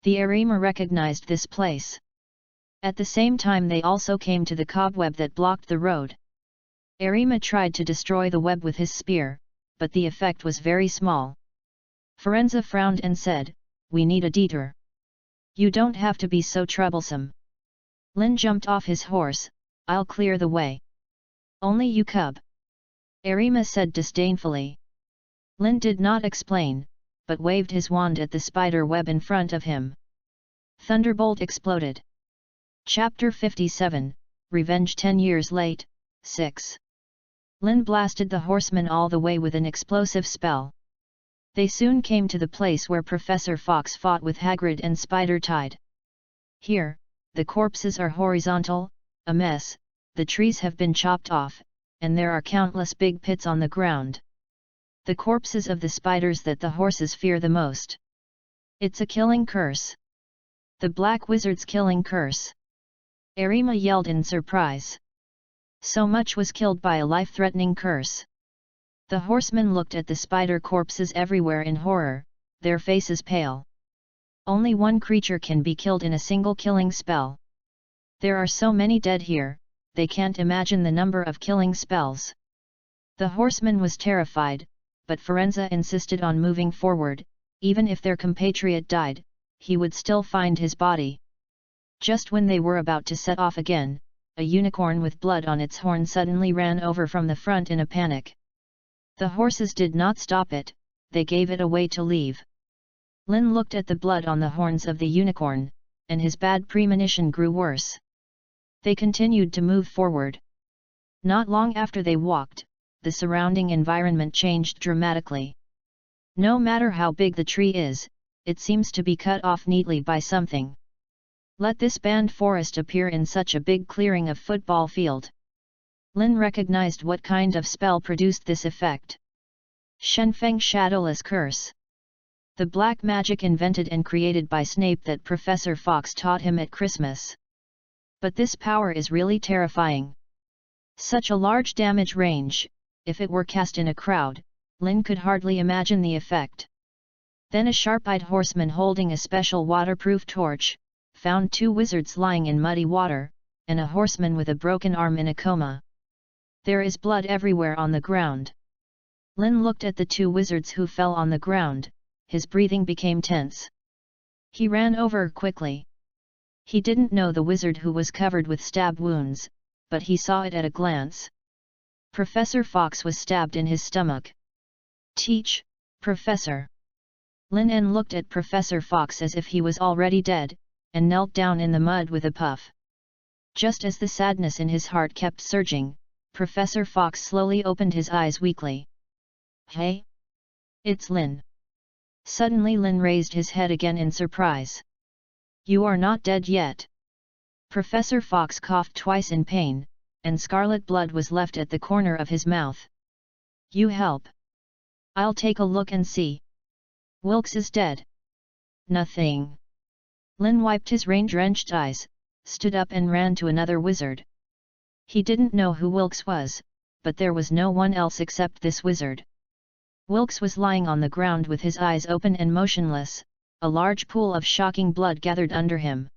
The Arima recognized this place. At the same time they also came to the cobweb that blocked the road. Arima tried to destroy the web with his spear, but the effect was very small. Firenze frowned and said, "We need a detour. You don't have to be so troublesome." Lin jumped off his horse, "I'll clear the way." "Only you cub," Arima said disdainfully. Lin did not explain, but waved his wand at the spider web in front of him. Thunderbolt exploded. Chapter 57, Revenge 10 years late, 6. Lin blasted the horsemen all the way with an explosive spell. They soon came to the place where Professor Fox fought with Hagrid and Spider-Tide. Here, the corpses are horizontal, a mess, the trees have been chopped off, and there are countless big pits on the ground. The corpses of the spiders that the horses fear the most. It's a killing curse. The Black Wizard's killing curse. Arima yelled in surprise. So much was killed by a life-threatening curse. The horsemen looked at the spider corpses everywhere in horror, their faces pale. Only one creature can be killed in a single killing spell. There are so many dead here, they can't imagine the number of killing spells. The horseman was terrified, but Firenze insisted on moving forward. Even if their compatriot died, he would still find his body. Just when they were about to set off again, a unicorn with blood on its horn suddenly ran over from the front in a panic. The horses did not stop it, they gave it away to leave. Lin looked at the blood on the horns of the unicorn, and his bad premonition grew worse. They continued to move forward. Not long after they walked, the surrounding environment changed dramatically. No matter how big the tree is, it seems to be cut off neatly by something. Let this banned forest appear in such a big clearing of football field. Lin recognized what kind of spell produced this effect. Shenfeng Shadowless Curse. The black magic invented and created by Snape that Professor Fox taught him at Christmas. But this power is really terrifying. Such a large damage range, if it were cast in a crowd, Lin could hardly imagine the effect. Then a sharp-eyed horseman holding a special waterproof torch, found two wizards lying in muddy water, and a horseman with a broken arm in a coma. There is blood everywhere on the ground. Lin looked at the two wizards who fell on the ground, his breathing became tense. He ran over quickly. He didn't know the wizard who was covered with stab wounds, but he saw it at a glance. Professor Fox was stabbed in his stomach. "Teach, Professor." Lin looked at Professor Fox as if he was already dead, and knelt down in the mud with a puff. Just as the sadness in his heart kept surging, Professor Fox slowly opened his eyes weakly. "Hey? It's Lin." Suddenly Lin raised his head again in surprise. "You are not dead yet." Professor Fox coughed twice in pain, and scarlet blood was left at the corner of his mouth. "You help. I'll take a look and see." "Wilkes is dead." "Nothing." Lin wiped his rain-drenched eyes, stood up and ran to another wizard. He didn't know who Wilkes was, but there was no one else except this wizard. Wilkes was lying on the ground with his eyes open and motionless, a large pool of shocking blood gathered under him.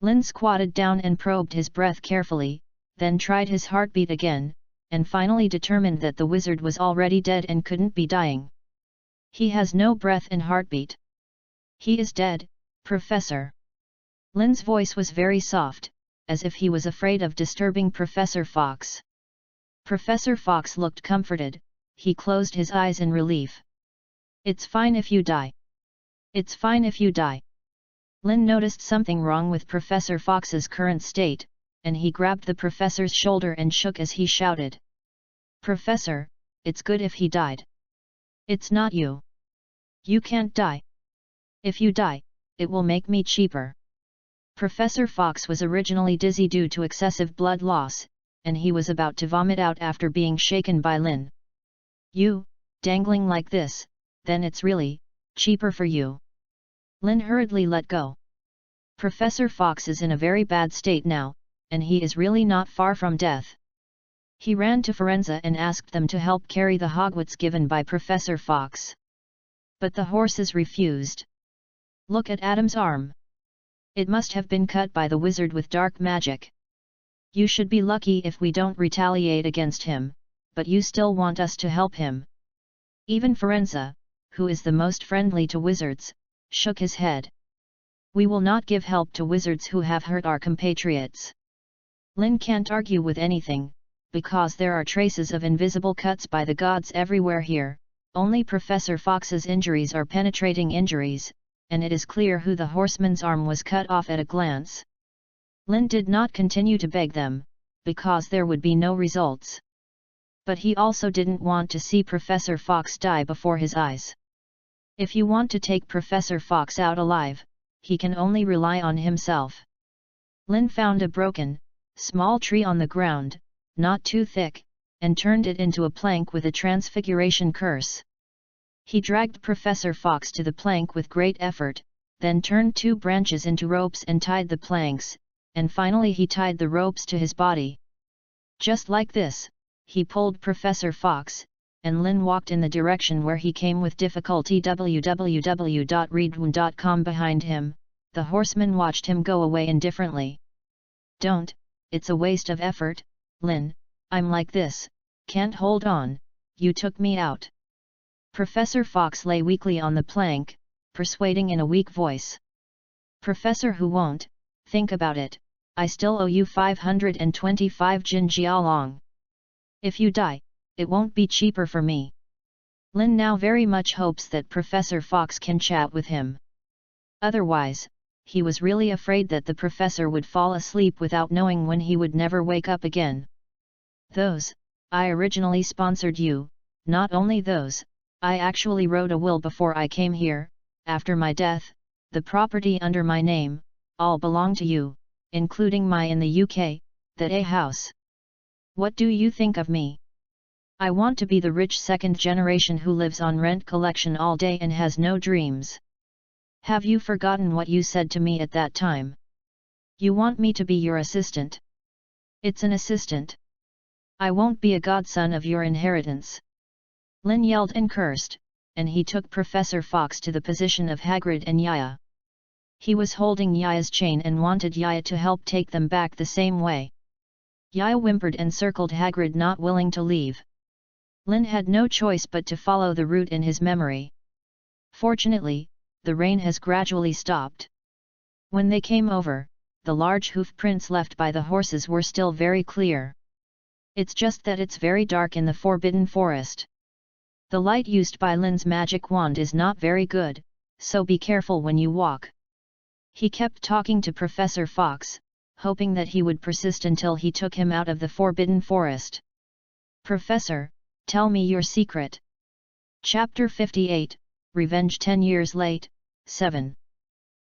Lin squatted down and probed his breath carefully, then tried his heartbeat again, and finally determined that the wizard was already dead and couldn't be dying. "He has no breath and heartbeat. He is dead, Professor." Lin's voice was very soft, as if he was afraid of disturbing Professor Fox. Professor Fox looked comforted, he closed his eyes in relief. "It's fine if you die. It's fine if you die." Lin noticed something wrong with Professor Fox's current state, and he grabbed the professor's shoulder and shook as he shouted. "Professor, it's good if he died. It's not you. You can't die. If you die, it will make me cheaper." Professor Fox was originally dizzy due to excessive blood loss, and he was about to vomit out after being shaken by Lin. "You, dangling like this, then it's really cheaper for you." Lin hurriedly let go. "Professor Fox is in a very bad state now, and he is really not far from death. He ran to Firenze and asked them to help carry the Hogwarts given by Professor Fox. But the horses refused. Look at Adam's arm. It must have been cut by the wizard with dark magic. You should be lucky if we don't retaliate against him, but you still want us to help him. Even Firenze, who is the most friendly to wizards, shook his head. We will not give help to wizards who have hurt our compatriots. Lynn can't argue with anything, because there are traces of invisible cuts by the gods everywhere here. Only Professor Fox's injuries are penetrating injuries, and it is clear who the horseman's arm was cut off at a glance. Lynn did not continue to beg them, because there would be no results. But he also didn't want to see Professor Fox die before his eyes. If you want to take Professor Fox out alive, he can only rely on himself. Lynn found a broken, small tree on the ground, not too thick, and turned it into a plank with a transfiguration curse. He dragged Professor Fox to the plank with great effort, then turned 2 branches into ropes and tied the planks, and finally he tied the ropes to his body. Just like this, he pulled Professor Fox, and Lynn walked in the direction where he came with difficulty. www.readaloud.com behind him, the horseman watched him go away indifferently. Don't, it's a waste of effort, Lynn, I'm like this, can't hold on, you took me out. Professor Fox lay weakly on the plank, persuading in a weak voice. Professor, who won't, think about it, I still owe you 525 Jin Jialong. If you die, it won't be cheaper for me. Lynn now very much hopes that Professor Fox can chat with him. Otherwise, he was really afraid that the professor would fall asleep without knowing when he would never wake up again. Those, I originally sponsored you, not only those, I actually wrote a will before I came here. After my death, the property under my name, all belong to you, including my in the UK, that A house. What do you think of me? I want to be the rich second generation who lives on rent collection all day and has no dreams. Have you forgotten what you said to me at that time? You want me to be your assistant? It's an assistant. I won't be a godson of your inheritance. Lynn yelled and cursed, and he took Professor Fox to the position of Hagrid and Yaya. He was holding Yaya's chain and wanted Yaya to help take them back the same way. Yaya whimpered and circled Hagrid, not willing to leave. Lynn had no choice but to follow the route in his memory. Fortunately, the rain has gradually stopped. When they came over, the large hoof prints left by the horses were still very clear. It's just that it's very dark in the Forbidden Forest. The light used by Lynn's magic wand is not very good, so be careful when you walk. He kept talking to Professor Fox, hoping that he would persist until he took him out of the Forbidden Forest. Professor, tell me your secret. Chapter 58, Revenge 10 Years Late, 7.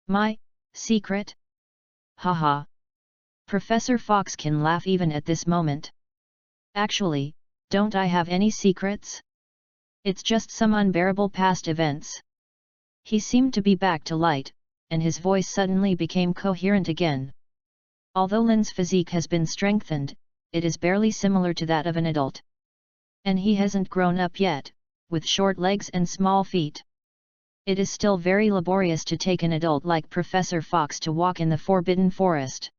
My secret? Haha. Professor Fox can laugh even at this moment. Actually, don't I have any secrets? It's just some unbearable past events. He seemed to be back to light, and his voice suddenly became coherent again. Although Lynn's physique has been strengthened, it is barely similar to that of an adult. And he hasn't grown up yet, with short legs and small feet. It is still very laborious to take an adult like Professor Fox to walk in the Forbidden Forest.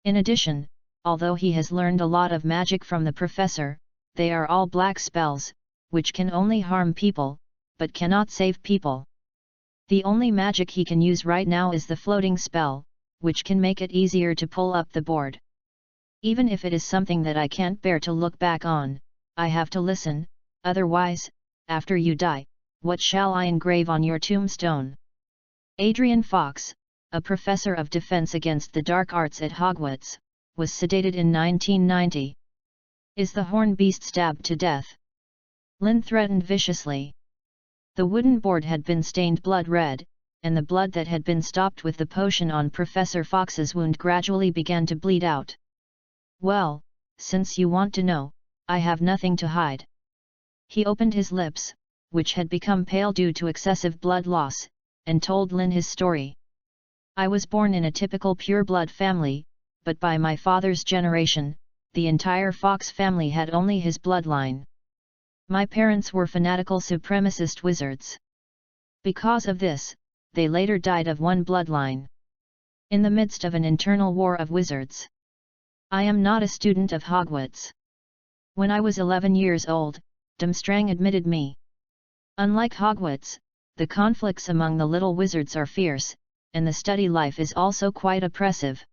In addition, although he has learned a lot of magic from the professor, they are all black spells, which can only harm people, but cannot save people. The only magic he can use right now is the floating spell, which can make it easier to pull up the board. Even if it is something that I can't bear to look back on, I have to listen, otherwise, after you die, what shall I engrave on your tombstone? Adrian Fox, a professor of defense against the dark arts at Hogwarts, was sedated in 1990. Is the horn beast stabbed to death? Lynn threatened viciously. The wooden board had been stained blood red, and the blood that had been stopped with the potion on Professor Fox's wound gradually began to bleed out. Well, since you want to know, I have nothing to hide. He opened his lips, which had become pale due to excessive blood loss, and told Lynn his story. I was born in a typical pure-blood family, but by my father's generation, the entire Fox family had only his bloodline. My parents were fanatical supremacist wizards. Because of this, they later died of one bloodline. In the midst of an internal war of wizards. I am not a student of Hogwarts. When I was 11 years old, Durmstrang admitted me. Unlike Hogwarts, the conflicts among the little wizards are fierce, and the study life is also quite oppressive.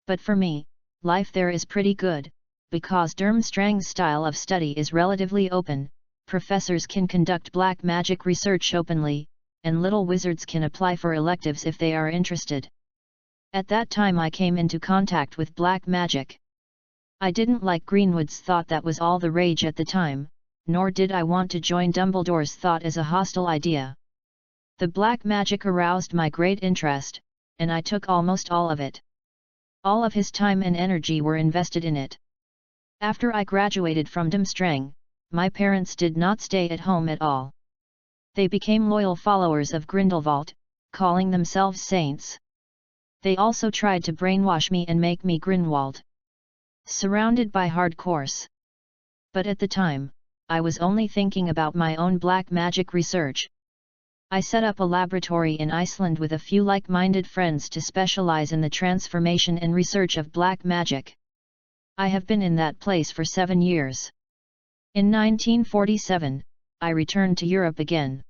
But for me, life there is pretty good, because Durmstrang's style of study is relatively open, professors can conduct black magic research openly, and little wizards can apply for electives if they are interested. At that time I came into contact with black magic. I didn't like Greenwood's thought that was all the rage at the time, nor did I want to join Dumbledore's thought as a hostile idea. The black magic aroused my great interest, and I took almost all of it. All of his time and energy were invested in it. After I graduated from Durmstrang, my parents did not stay at home at all. They became loyal followers of Grindelwald, calling themselves saints. They also tried to brainwash me and make me Grindelwald. Surrounded by hard course. But at the time, I was only thinking about my own black magic research. I set up a laboratory in Iceland with a few like-minded friends to specialize in the transformation and research of black magic. I have been in that place for 7 years. In 1947, I returned to Europe again.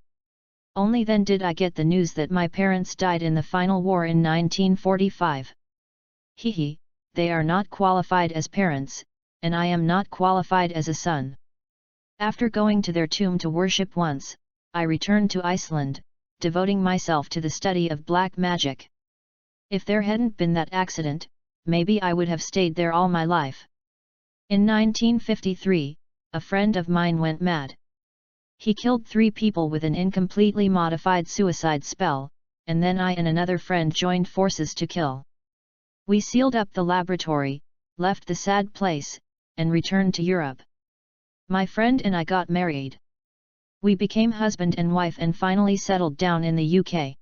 Only then did I get the news that my parents died in the final war in 1945. Hehe, they are not qualified as parents, and I am not qualified as a son. After going to their tomb to worship once, I returned to Iceland, devoting myself to the study of black magic. If there hadn't been that accident, maybe I would have stayed there all my life. In 1953, a friend of mine went mad. He killed 3 people with an incompletely modified suicide spell, and then I and another friend joined forces to kill. We sealed up the laboratory, left the sad place, and returned to Europe. My friend and I got married. We became husband and wife and finally settled down in the UK.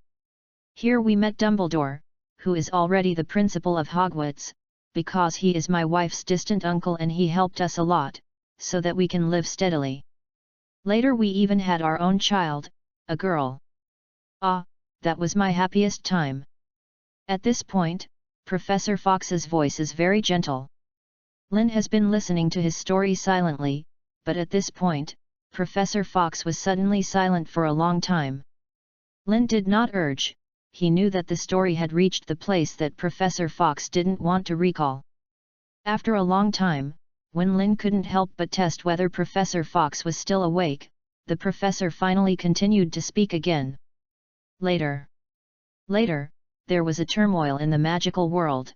Here we met Dumbledore, who is already the principal of Hogwarts, because he is my wife's distant uncle and he helped us a lot, so that we can live steadily. Later we even had our own child, a girl. Ah, that was my happiest time. At this point, Professor Fox's voice is very gentle. Lynn has been listening to his story silently, but at this point, Professor Fox was suddenly silent for a long time. Lynn did not urge, he knew that the story had reached the place that Professor Fox didn't want to recall. After a long time, when Lynn couldn't help but test whether Professor Fox was still awake, the professor finally continued to speak again. Later, there was a turmoil in the magical world.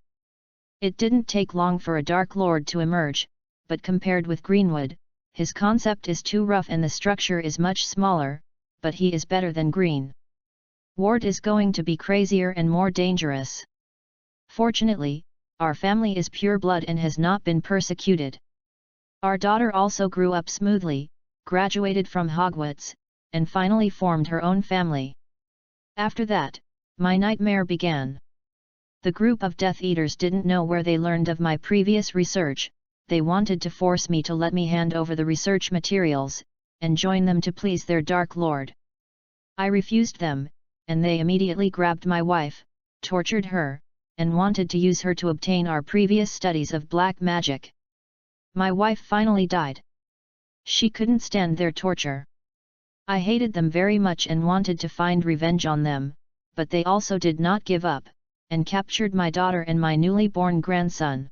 It didn't take long for a Dark Lord to emerge, but compared with Greenwood, his concept is too rough and the structure is much smaller, but he is better than Green. Ward is going to be crazier and more dangerous. Fortunately, our family is pure blood and has not been persecuted. Our daughter also grew up smoothly, graduated from Hogwarts, and finally formed her own family. After that, my nightmare began. The group of Death Eaters didn't know where they learned of my previous research. They wanted to force me to let me hand over the research materials, and join them to please their Dark Lord. I refused them, and they immediately grabbed my wife, tortured her, and wanted to use her to obtain our previous studies of black magic. My wife finally died. She couldn't stand their torture. I hated them very much and wanted to find revenge on them, but they also did not give up, and captured my daughter and my newly born grandson.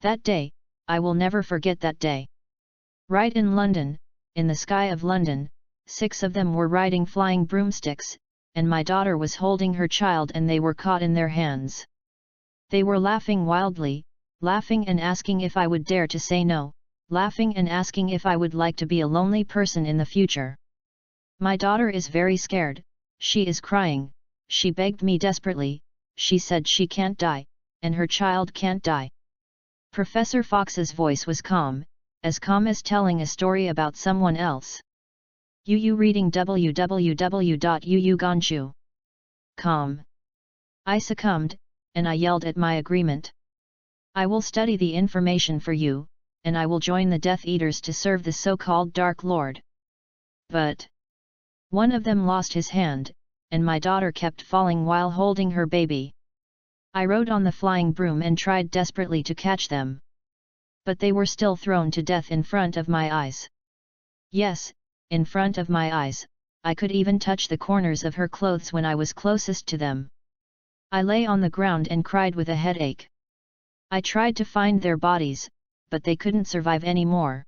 That day, I will never forget that day. Right in London, in the sky of London, 6 of them were riding flying broomsticks, and my daughter was holding her child and they were caught in their hands. They were laughing wildly, laughing and asking if I would dare to say no, laughing and asking if I would like to be a lonely person in the future. My daughter is very scared, she is crying, she begged me desperately, she said she can't die, and her child can't die. Professor Fox's voice was calm as telling a story about someone else. Yu reading www.yuuganshu.com. I succumbed, and I yelled at my agreement. I will study the information for you, and I will join the Death Eaters to serve the so-called Dark Lord. But one of them lost his hand, and my daughter kept falling while holding her baby. I rode on the flying broom and tried desperately to catch them. But they were still thrown to death in front of my eyes. Yes, in front of my eyes. I could even touch the corners of her clothes when I was closest to them. I lay on the ground and cried with a headache. I tried to find their bodies, but they couldn't survive anymore.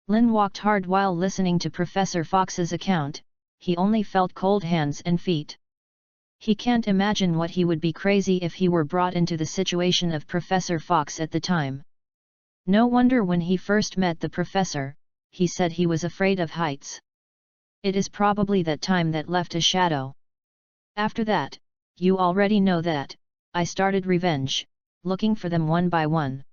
Lin walked hard while listening to Professor Fox's account. He only felt cold hands and feet. He can't imagine what he would be crazy if he were brought into the situation of Professor Fox at the time. No wonder when he first met the professor, he said he was afraid of heights. It is probably that time that left a shadow. After that, you already know that, I started revenge, looking for them one by one.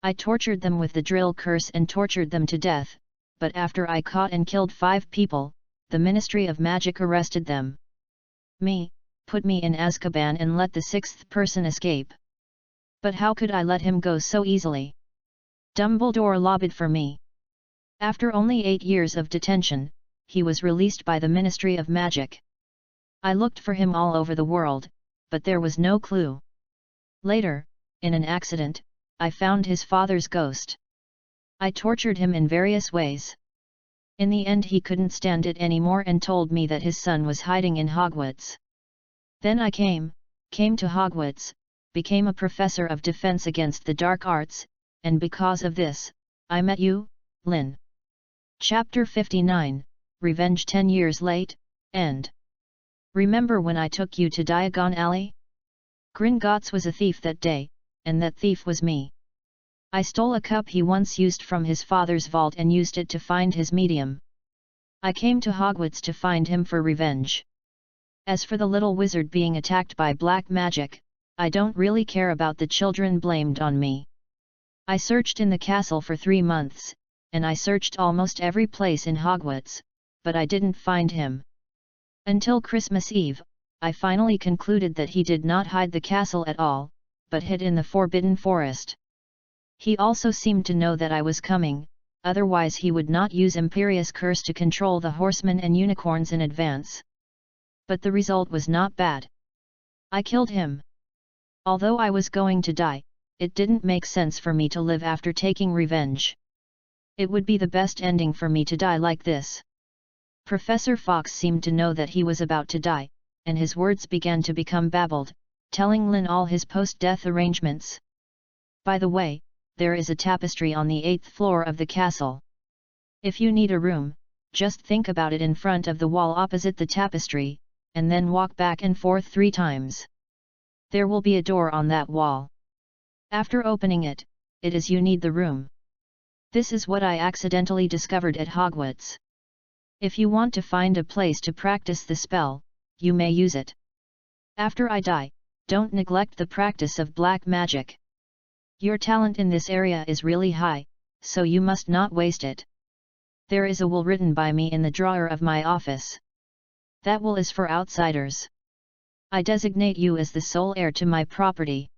I tortured them with the drill curse and tortured them to death, but after I caught and killed 5 people, the Ministry of Magic arrested them. Put me in Azkaban and let the 6th person escape. But how could I let him go so easily? Dumbledore lobbied for me. After only 8 years of detention, he was released by the Ministry of Magic. I looked for him all over the world, but there was no clue. Later, in an accident, I found his father's ghost. I tortured him in various ways. In the end he couldn't stand it anymore and told me that his son was hiding in Hogwarts. Then I came to Hogwarts, became a professor of defense against the dark arts, and because of this, I met you, Lin. Chapter 59, Revenge 10 years late, End. Remember when I took you to Diagon Alley? Gringotts was a thief that day, and that thief was me. I stole a cup he once used from his father's vault and used it to find his medium. I came to Hogwarts to find him for revenge. As for the little wizard being attacked by black magic, I don't really care about the children blamed on me. I searched in the castle for 3 months, and I searched almost every place in Hogwarts, but I didn't find him. Until Christmas Eve, I finally concluded that he did not hide the castle at all, but hid in the Forbidden Forest. He also seemed to know that I was coming, otherwise he would not use Imperius Curse to control the horsemen and unicorns in advance. But the result was not bad. I killed him. Although I was going to die, it didn't make sense for me to live after taking revenge. It would be the best ending for me to die like this. Professor Fox seemed to know that he was about to die, and his words began to become babbled, telling Lin all his post-death arrangements. By the way, there is a tapestry on the 8th floor of the castle. If you need a room, just think about it in front of the wall opposite the tapestry, and then walk back and forth 3 times. There will be a door on that wall. After opening it, it is you need the room. This is what I accidentally discovered at Hogwarts. If you want to find a place to practice the spell, you may use it. After I die, don't neglect the practice of black magic. Your talent in this area is really high, so you must not waste it. There is a will written by me in the drawer of my office. That will is for outsiders. I designate you as the sole heir to my property.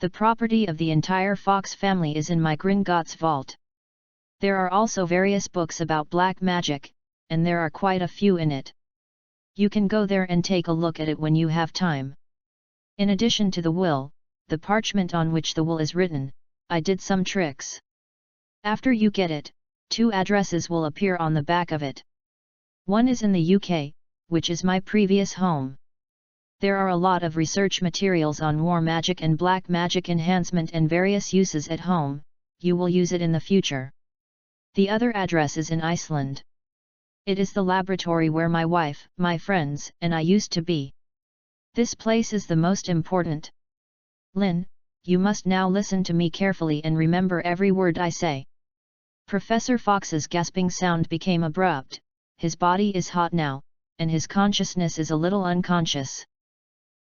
The property of the entire Fox family is in my Gringotts vault. There are also various books about black magic, and there are quite a few in it. You can go there and take a look at it when you have time. In addition to the will, the parchment on which the will is written, I did some tricks. After you get it, 2 addresses will appear on the back of it. One is in the UK, which is my previous home. There are a lot of research materials on war magic and black magic enhancement and various uses at home. You will use it in the future. The other address is in Iceland. It is the laboratory where my wife, my friends, and I used to be. This place is the most important. Lin, you must now listen to me carefully and remember every word I say. Professor Fox's gasping sound became abrupt. His body is hot now, and his consciousness is a little unconscious.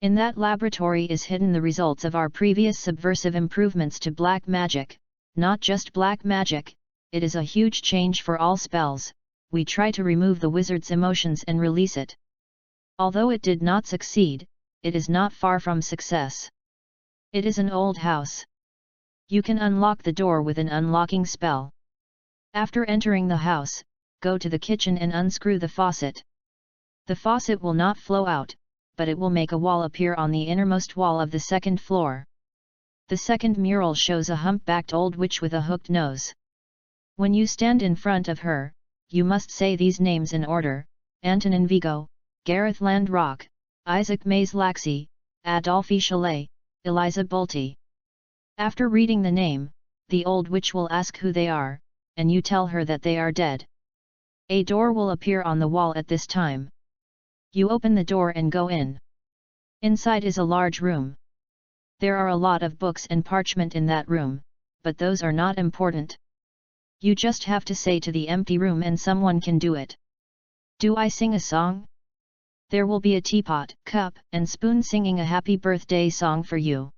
In that laboratory is hidden the results of our previous subversive improvements to black magic, not just black magic, it is a huge change for all spells. We try to remove the wizard's emotions and release it. Although it did not succeed, it is not far from success. It is an old house. You can unlock the door with an unlocking spell. After entering the house, go to the kitchen and unscrew the faucet. The faucet will not flow out, but it will make a wall appear on the innermost wall of the second floor. The second mural shows a humpbacked old witch with a hooked nose. When you stand in front of her, you must say these names in order: Antonin Vigo, Gareth Landrock, Isaac Mays Laxey, Adolphe Chalet, Eliza Bolte. After reading the name, the old witch will ask who they are, and you tell her that they are dead. A door will appear on the wall at this time. You open the door and go in. Inside is a large room. There are a lot of books and parchment in that room, but those are not important. You just have to say to the empty room and someone can do it. Do I sing a song? There will be a teapot, cup, and spoon singing a happy birthday song for you.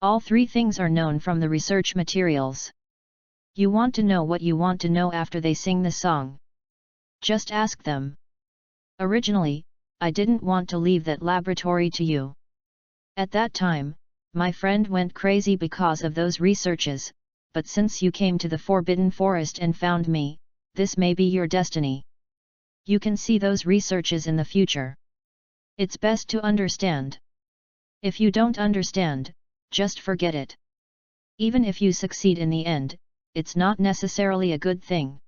All three things are known from the research materials. You want to know what you want to know after they sing the song. Just ask them. Originally, I didn't want to leave that laboratory to you. At that time, my friend went crazy because of those researches, but since you came to the Forbidden Forest and found me, this may be your destiny. You can see those researches in the future. It's best to understand. If you don't understand, just forget it. Even if you succeed in the end, it's not necessarily a good thing.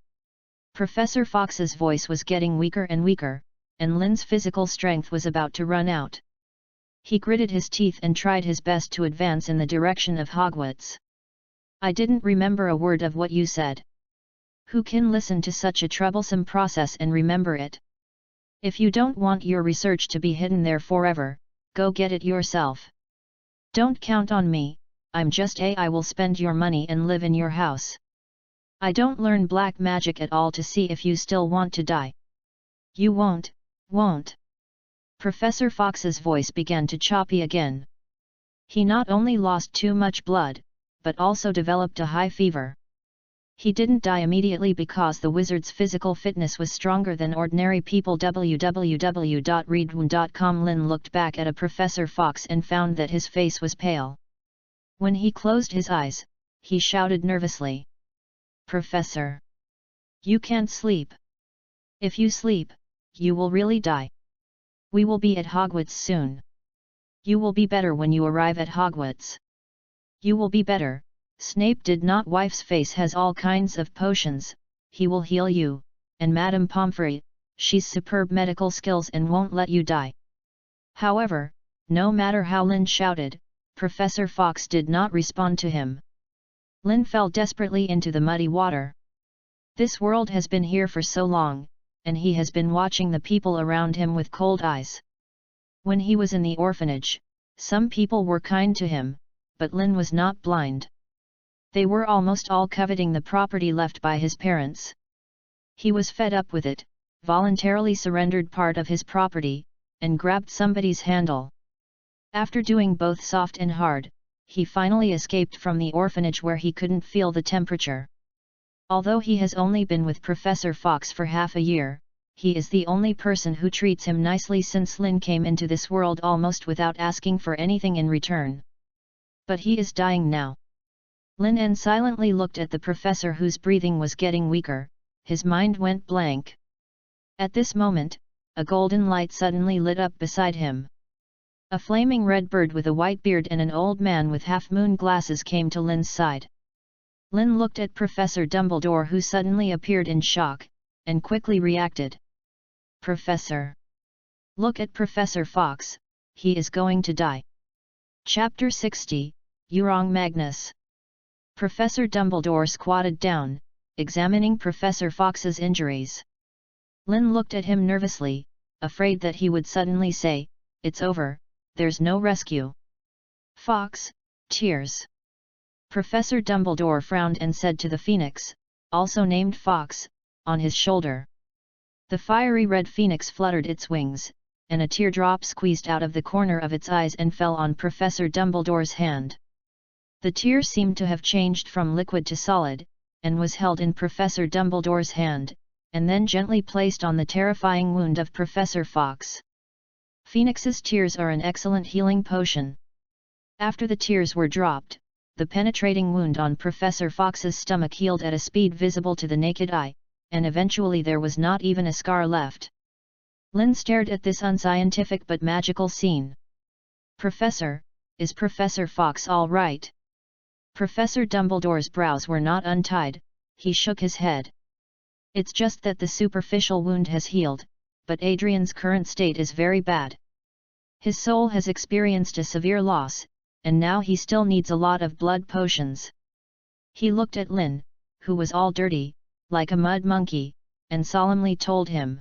Professor Fox's voice was getting weaker and weaker, and Lin's physical strength was about to run out. He gritted his teeth and tried his best to advance in the direction of Hogwarts. I didn't remember a word of what you said. Who can listen to such a troublesome process and remember it? If you don't want your research to be hidden there forever, go get it yourself. Don't count on me, I will spend your money and live in your house. I don't learn black magic at all to see if you still want to die. You won't. Professor Fox's voice began to choppy again. He not only lost too much blood, but also developed a high fever. He didn't die immediately because the wizard's physical fitness was stronger than ordinary people. www.readaloud.com. Lin looked back at Professor Fox and found that his face was pale. When he closed his eyes, he shouted nervously. Professor! You can't sleep. If you sleep, you will really die. We will be at Hogwarts soon. You will be better when you arrive at Hogwarts. You will be better. Snape did not. Wife's face has all kinds of potions, he will heal you, and Madame Pomfrey, she's superb medical skills and won't let you die. However, no matter how Lin shouted, Professor Fox did not respond to him. Lin fell desperately into the muddy water. This world has been here for so long, and he has been watching the people around him with cold eyes. When he was in the orphanage, some people were kind to him, but Lin was not blind. They were almost all coveting the property left by his parents. He was fed up with it, voluntarily surrendered part of his property, and grabbed somebody's handle. After doing both soft and hard, he finally escaped from the orphanage where he couldn't feel the temperature. Although he has only been with Professor Fox for half a year, he is the only person who treats him nicely since Lin came into this world almost without asking for anything in return. But he is dying now. Lin silently looked at the professor whose breathing was getting weaker, his mind went blank. At this moment, a golden light suddenly lit up beside him. A flaming red bird with a white beard and an old man with half-moon glasses came to Lin's side. Lin looked at Professor Dumbledore, who suddenly appeared in shock, and quickly reacted. Professor! Look at Professor Fox, he is going to die. Chapter 60, Urong Magnus. Professor Dumbledore squatted down, examining Professor Fox's injuries. Lin looked at him nervously, afraid that he would suddenly say, "It's over, there's no rescue." Fox, tears. Professor Dumbledore frowned and said to the phoenix, also named Fox, on his shoulder. The fiery red phoenix fluttered its wings, and a teardrop squeezed out of the corner of its eyes and fell on Professor Dumbledore's hand. The tear seemed to have changed from liquid to solid, and was held in Professor Dumbledore's hand, and then gently placed on the terrifying wound of Professor Fox. Phoenix's tears are an excellent healing potion. After the tears were dropped, the penetrating wound on Professor Fox's stomach healed at a speed visible to the naked eye, and eventually there was not even a scar left. Lynn stared at this unscientific but magical scene. "Professor, is Professor Fox all right?" Professor Dumbledore's brows were not untied, he shook his head. "It's just that the superficial wound has healed, but Adrian's current state is very bad. His soul has experienced a severe loss, and now he still needs a lot of blood potions." He looked at Lynn, who was all dirty, like a mud monkey, and solemnly told him,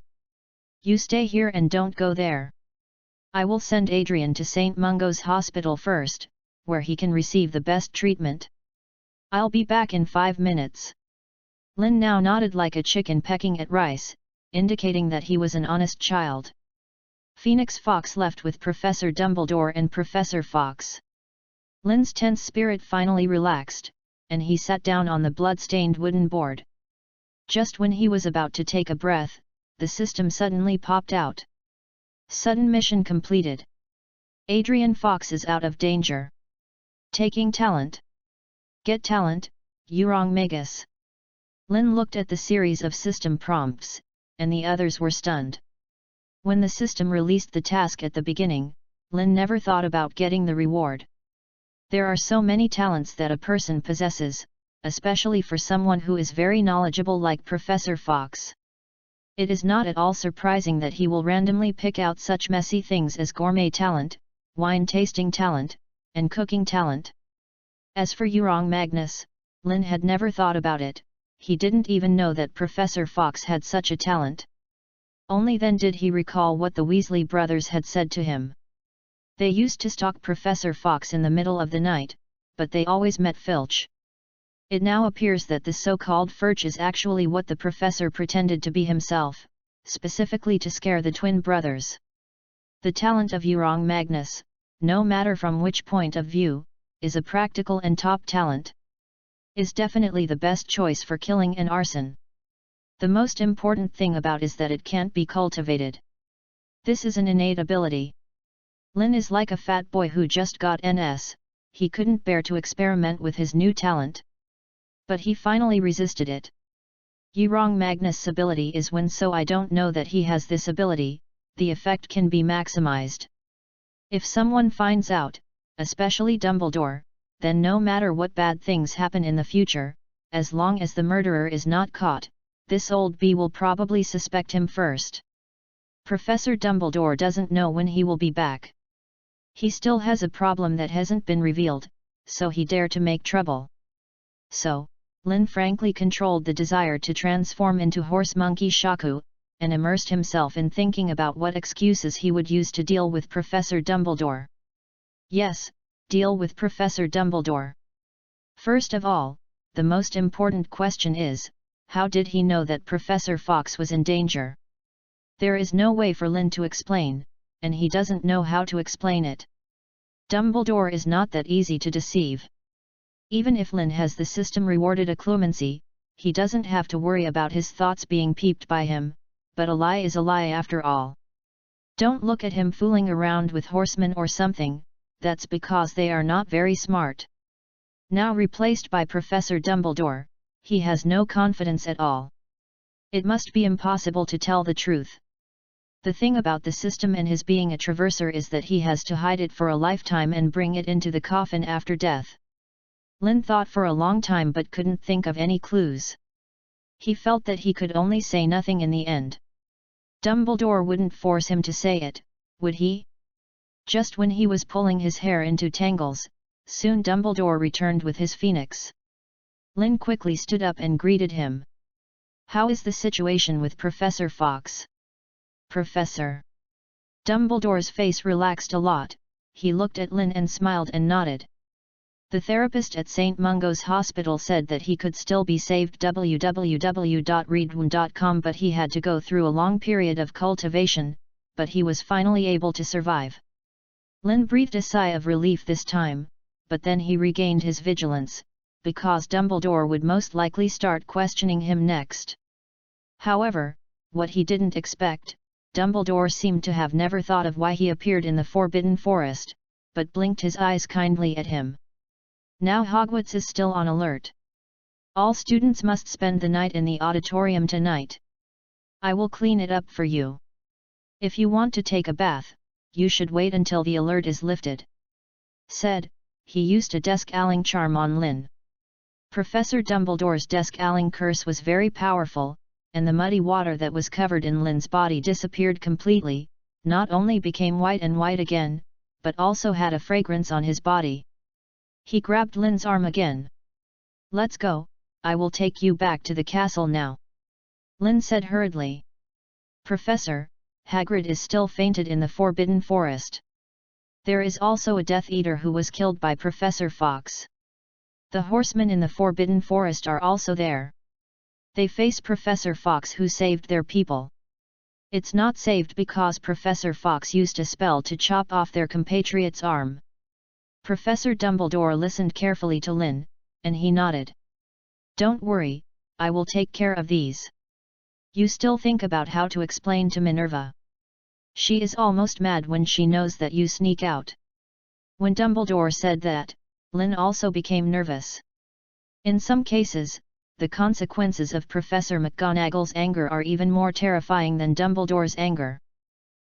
"You stay here and don't go there. I will send Adrian to St. Mungo's Hospital first, where he can receive the best treatment. I'll be back in 5 minutes." Lynn now nodded like a chicken pecking at rice, indicating that he was an honest child. Phoenix Fox left with Professor Dumbledore and Professor Fox. Lynn's tense spirit finally relaxed, and he sat down on the blood-stained wooden board. Just when he was about to take a breath, the system suddenly popped out. "Sudden mission completed. Adrian Fox is out of danger. Taking talent. Get talent, Urong Magus." Lynn looked at the series of system prompts, and the others were stunned. When the system released the task at the beginning, Lynn never thought about getting the reward. There are so many talents that a person possesses, especially for someone who is very knowledgeable like Professor Fox. It is not at all surprising that he will randomly pick out such messy things as gourmet talent, wine tasting talent, and cooking talent. As for Urong Magnus, Lynn had never thought about it, he didn't even know that Professor Fox had such a talent. Only then did he recall what the Weasley brothers had said to him. They used to stalk Professor Fox in the middle of the night, but they always met Filch. It now appears that the so-called Filch is actually what the professor pretended to be himself, specifically to scare the twin brothers. The talent of Urong Magnus, no matter from which point of view, is a practical and top talent. Is definitely the best choice for killing and arson. The most important thing about is that it can't be cultivated. This is an innate ability. Lynn is like a fat boy who just got NS, he couldn't bear to experiment with his new talent. But he finally resisted it. Urong Magnus' ability is when, so I don't know that he has this ability, the effect can be maximized. If someone finds out, especially Dumbledore, then no matter what bad things happen in the future, as long as the murderer is not caught, this old bee will probably suspect him first. Professor Dumbledore doesn't know when he will be back. He still has a problem that hasn't been revealed, so he dared to make trouble. So, Lynn frankly controlled the desire to transform into Horse Monkey Shaku, and immersed himself in thinking about what excuses he would use to deal with Professor Dumbledore. Yes, deal with Professor Dumbledore. First of all, the most important question is, how did he know that Professor Fox was in danger? There is no way for Lynn to explain, and he doesn't know how to explain it. Dumbledore is not that easy to deceive. Even if Lynn has the system rewarded a clemency, he doesn't have to worry about his thoughts being peeped by him, but a lie is a lie after all. Don't look at him fooling around with horsemen or something, that's because they are not very smart. Now replaced by Professor Dumbledore, he has no confidence at all. It must be impossible to tell the truth. The thing about the system and his being a traverser is that he has to hide it for a lifetime and bring it into the coffin after death. Lynn thought for a long time but couldn't think of any clues. He felt that he could only say nothing in the end. Dumbledore wouldn't force him to say it, would he? Just when he was pulling his hair into tangles, soon Dumbledore returned with his phoenix. Lynn quickly stood up and greeted him. "How is the situation with Professor Fox?" "Professor?" Dumbledore's face relaxed a lot, he looked at Lynn and smiled and nodded. "The therapist at St. Mungo's Hospital said that he could still be saved www.readaloud.com, but he had to go through a long period of cultivation, but he was finally able to survive." Lynn breathed a sigh of relief this time, but then he regained his vigilance, because Dumbledore would most likely start questioning him next. However, what he didn't expect, Dumbledore seemed to have never thought of why he appeared in the Forbidden Forest, but blinked his eyes kindly at him. Now Hogwarts is still on alert. All students must spend the night in the auditorium tonight. I will clean it up for you. If you want to take a bath, you should wait until the alert is lifted. Said, he used a desk-alling charm on Lynn. Professor Dumbledore's desk-alling curse was very powerful, and the muddy water that was covered in Lynn's body disappeared completely, not only became white and white again, but also had a fragrance on his body. He grabbed Lynn's arm again. Let's go, I will take you back to the castle now. Lynn said hurriedly. Professor, Hagrid is still fainted in the Forbidden Forest. There is also a Death Eater who was killed by Professor Fox. The horsemen in the Forbidden Forest are also there. They face Professor Fox who saved their people. It's not saved because Professor Fox used a spell to chop off their compatriot's arm. Professor Dumbledore listened carefully to Lynn, and he nodded. Don't worry, I will take care of these. You still think about how to explain to Minerva. She is almost mad when she knows that you sneak out. When Dumbledore said that, Lynn also became nervous. In some cases, the consequences of Professor McGonagall's anger are even more terrifying than Dumbledore's anger.